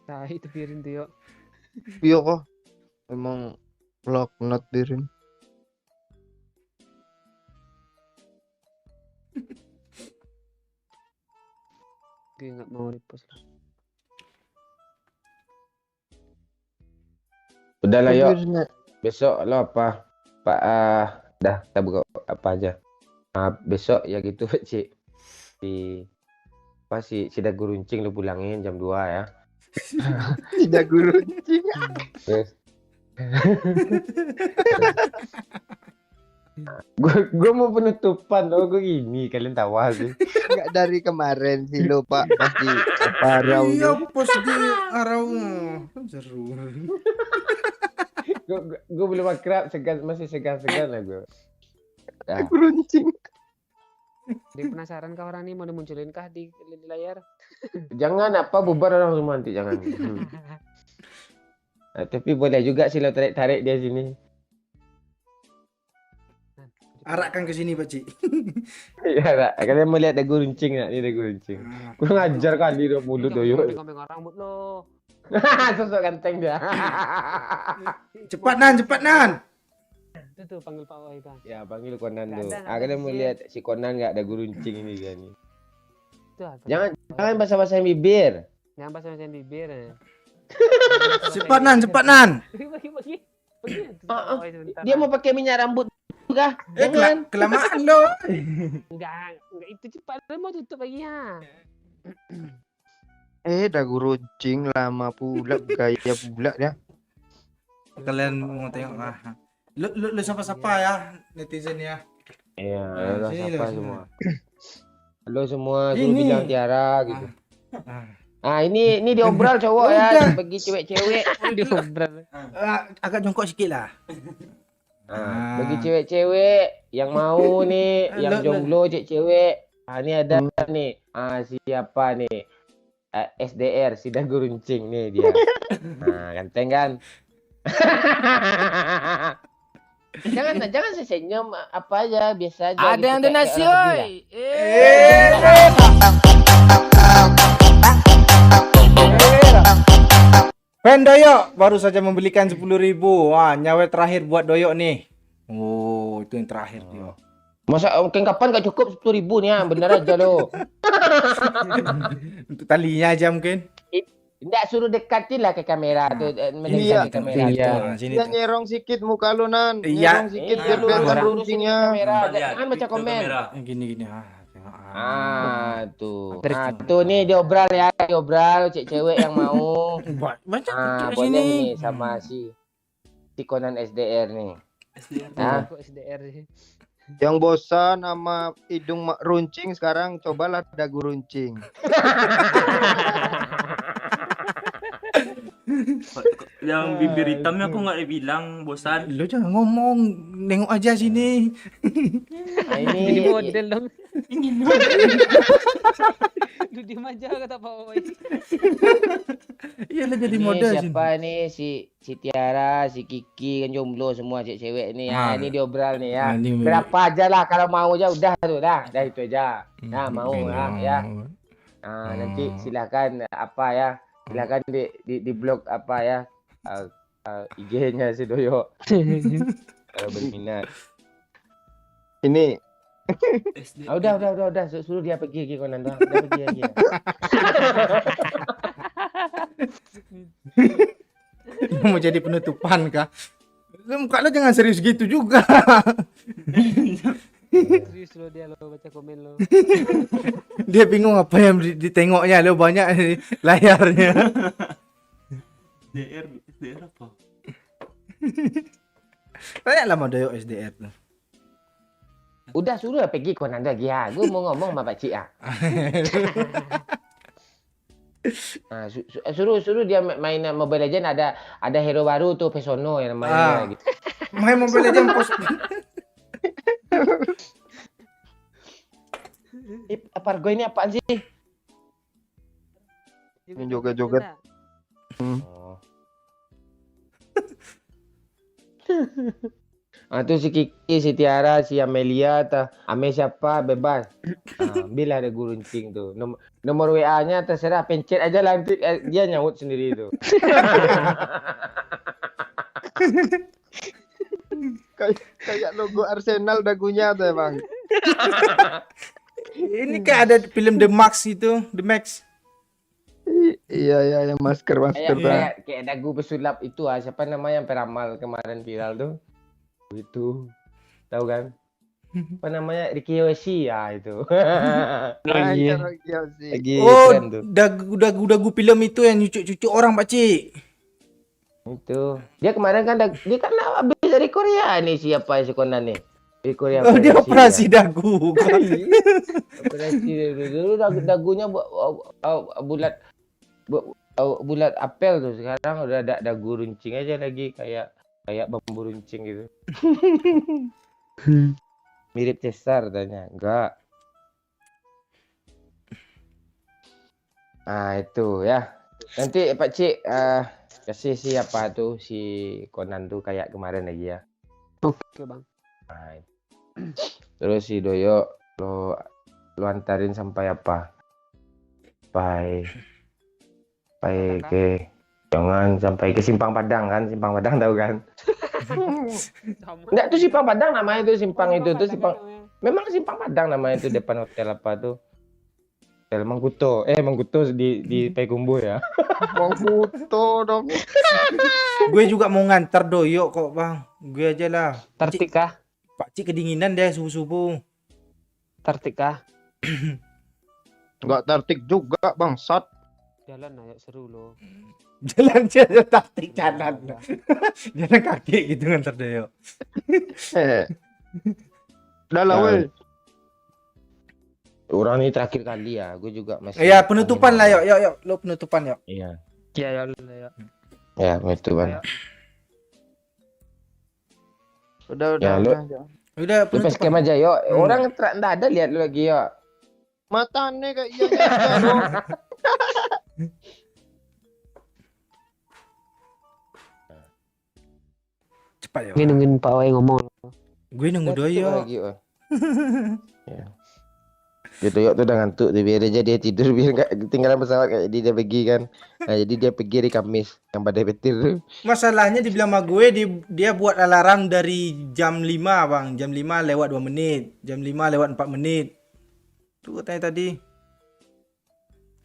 Nah itu Pirin tuh yuk. Iya kok. Emang laknat Pirin. Gue nggak mau repost lah. Udah lah yuk, Pirinnya. besok lo apa? Pak dah kita buka apa aja. Besok ya gitu Cik. Si apa si Dagu Runcing lo pulangin jam 2 ya. Tidak guru cing. Terus gue mau penutupan loh, gue gini kalian tawa sih. Enggak dari kemarin sih lo Pak pasti parau Iya, lu. pos di arau. Seru. Gue belum akrab, masih segan-segan lah gue. Nah, Runcing. Dia penasaran kah orang ini mau dimunculin kah di layar? jangan apa bubar orang semua nanti jangan. Nah, tapi boleh juga sih lo tarik dia sini. Arakkan ke sini, Pak Cik. Iya, nak. Kalian mau lihat Dagu Runcing nak? Ini Dagu Runcing. Gue ngajar kali dia mulut Doyo. Ngomong rambut lo. Sosok ganteng dia. Cepat Nan. Itu tuh panggil Pak Wai bang. Ya, panggil Conan Nggak tuh. ada, nggak Kalian ada mau sih. lihat si Conan nggak Dagu Runcing ini dia nih. Itu apa? Jangan basa-basain bibir. Jangan bahasa bibir. Cepat Nan. Bagi. Dia mau pakai minyak rambut juga. Jangan. Kelamaan lo. Enggak itu cepat lo mau tutup lagi ya. Dagu runcing lama pula gaya pula ya. Kalian mau tengok Lu siapa ya netizen ya. Iya, halo sini siapa lo, semua. Halo semua, suruh Ini. bilang Tiara gitu. Ah. Ini diobral cowok ya, Udah. bagi cewek-cewek. Diobral. Agak jongkok sedikit lah. Bagi cewek-cewek yang mau nih, yang Lo- jomblo cewek. Ini ada nih. Siapa nih? SDR, si Dagu Runcing nih dia. Ganteng kan? jangan sesenyum apa aja biasa aja. Ada yang donasi, oi. Pen Doyok baru saja membelikan 10.000. Wah, nyawa terakhir buat Doyok nih. Oh, itu yang terakhir dia. Masa mungkin kapan gak cukup 10.000 nih ya? Bener aja lo. Untuk talinya aja mungkin. Nggak suruh dekatin lah ke kamera tuh, Iya. ke kamera Iya. tuh. Nah, sini Dia tuh. nyerong sikit muka lu Nan. Iya. Nyerong sikit Iya, biar lu kelihatan harus runcingnya. lurusin ke kamera. Jangan baca komen. Gini. Tuh. Tuh nih diobral ya, diobral cewek yang mau. Banyak Boleh nih sama si Conan SDR nih. Aku SDR sih. Yang bosan sama hidung runcing sekarang cobalah dagu runcing. Yang bibir hitamnya aku nggak dibilang bosan. Lo jangan ngomong, nengok aja sini. Nah, Jadi ini model dong. Lu diem aja kata Pak Wai. Iya lo jadi ini model sini. siapa nih si Tiara, si Kiki kan jomblo semua cewek nih ya. Ini diobral nih ya. Berapa aja lah kalau mau aja udah tuh dah itu aja. Nah, mau lah ya. Nanti silakan apa ya? Silakan di blog apa ya? IG-nya si Doyo. Kalau berminat. Ini Udah, suruh dia pergi Conan dah. Udah pergi aja. Mau jadi penutupan kah? Lo muka lo jangan serius gitu juga. Serius lo dia lo baca komen lo. Dia bingung apa yang ditengoknya lo banyak di layarnya. SDR apa? Banyak lama doyok SDR tuh. Udah suruh pergi Conan lagi ya. Gue mau ngomong sama pakcik ah. Suruh dia main Mobile Legend, ada hero baru tuh Pesono yang namanya gitu. Main Mobile Legends pos. Pargo ini apaan sih? Joget-joget. Oh. Tuh si Kiki, si Tiara, si Amelia, Ame siapa bebas. Ambil ada guruncing tuh. Nomor WA-nya terserah, pencet aja nanti dia nyaut sendiri itu. Kayak logo Arsenal dagunya tuh Bang. Ini kayak ada film The Max itu, The Max. Iya yang masker tuh. Kayak dagu pesulap itu siapa namanya yang peramal kemarin viral tuh. Itu tahu kan? Apa namanya? Ricky Yoshi ya itu. Lagi tren tuh. Dagu film itu yang cucu-cucu orang pakcik. Itu. Dia kemarin kan dia kan habis dari Korea nih siapa si Conan nih. Di Korea. Oh, dia operasi dagu. Operasi dulu dagunya bulat apel tuh, sekarang udah ada dagu runcing aja lagi kayak bambu runcing gitu. Mirip Cesar tanya. Enggak. Itu ya. Nanti Pak Cik kasih siapa tuh si Conan tuh kayak kemarin lagi ya. Oke, Bang. Terus si Doyo lo antarin sampai apa? Jangan sampai ke Simpang Padang kan? Simpang Padang tahu kan? Enggak tuh Simpang Padang namanya itu Simpang itu tuh Simpang. Memang Simpang Padang namanya itu depan hotel apa tuh? Hotel Mangkuto. Mangkuto di Payakumbuh ya. Mangkuto dong. Gue juga mau ngantar Doyo kok Bang. Gue aja lah. Tertik kah? Pakcik kedinginan deh subuh-subuh. Tertik kah? Enggak tertik juga bangsat. Jalan aja seru loh. Jalan taktik jalan. Jalan kaki gitu ngantar Doyo. Udah lah weh. Orang ini terakhir kali ya, gue juga masih. Iya, penutupan lah yuk. Lo penutupan yuk. Iya. Ya. Ya, penutupan. Udah. Ya, lu Udah pas penutupan. scam aja yuk. Orang enggak ada lihat lu lagi yuk. Matanya kayak iya. Cepat yuk. Gue nungguin Pak Wai ngomong. Gue nunggu Doyo. Lagi, oh. Ya. Gitu yuk tuh udah ngantuk, biar aja dia tidur biar nggak ketinggalan pesawat kayak dia pergi kan. Nah, jadi dia pergi hari Kamis yang pada petir tuh. Masalahnya dibilang sama gue dia buat alarm dari jam 5 Bang. Jam 5 lewat 2 menit. Jam 5 lewat 4 menit. Tuh katanya tadi.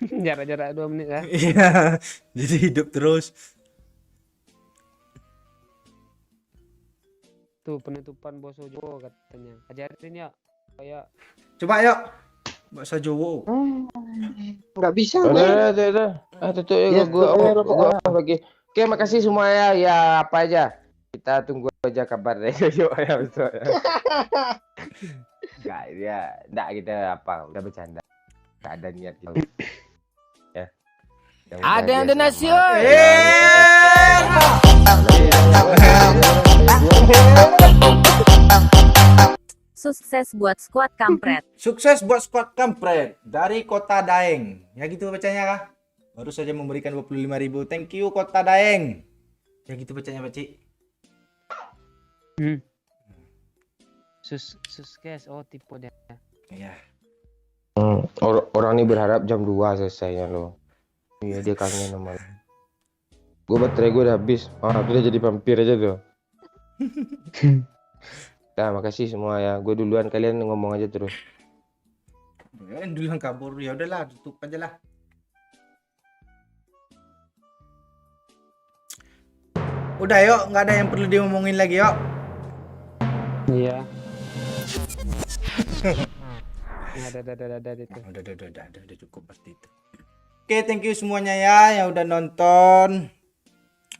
Jarak-jarak 2 menit kan? Iya. Jadi hidup terus. Tuh penutupan Boso Jowo katanya. Ajarin ya. Kayak Coba yuk. Bahasa Jawa. Enggak bisa. Udah. Tutup ya, gua bagi. Oke, makasih semua ya. Ya apa aja. Kita tunggu aja kabar deh. Yuk ya besok ya. Enggak kita apa, udah bercanda. Enggak ada niat gitu. Ya. Ada yang donasi. Sukses buat squad kampret. Sukses buat squad kampret dari Kota Daeng. Ya gitu bacanya kah? Baru saja memberikan 25.000. Thank you Kota Daeng. Ya gitu bacanya Pak Cik. Sukses. Oh tipe dia. Iya. Orang ini berharap jam 2 selesainya loh. Iya dia kangen sama. Gue baterai gue udah habis. Udah jadi vampir aja tuh. Nah, makasih semua ya. Gue duluan, kalian ngomong aja terus. Duluan kabur. Ya udahlah, tutup aja lah. Udah yuk, nggak ada yang perlu diomongin lagi yuk. Iya. Ya, ada itu. Udah cukup pasti itu. Oke, thank you semuanya ya yang udah nonton,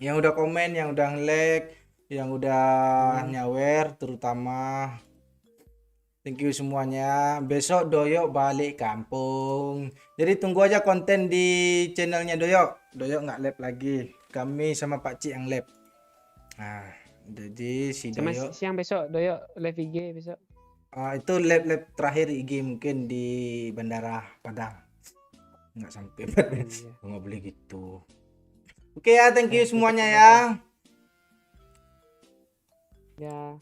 yang udah komen, yang udah nge-like, yang udah nyawer terutama. Thank you semuanya. Besok Doyok balik kampung. Jadi tunggu aja konten di channelnya Doyok. Doyok nggak live lagi. Kami sama Pak Cik yang live. Nah, jadi si Sama Doyok siang besok Doyo live IG besok. itu live terakhir IG mungkin di Bandara Padang. Nggak sampai 4 menit. Iya. Nggak boleh gitu. Oke ya, thank you semuanya ya. Ya.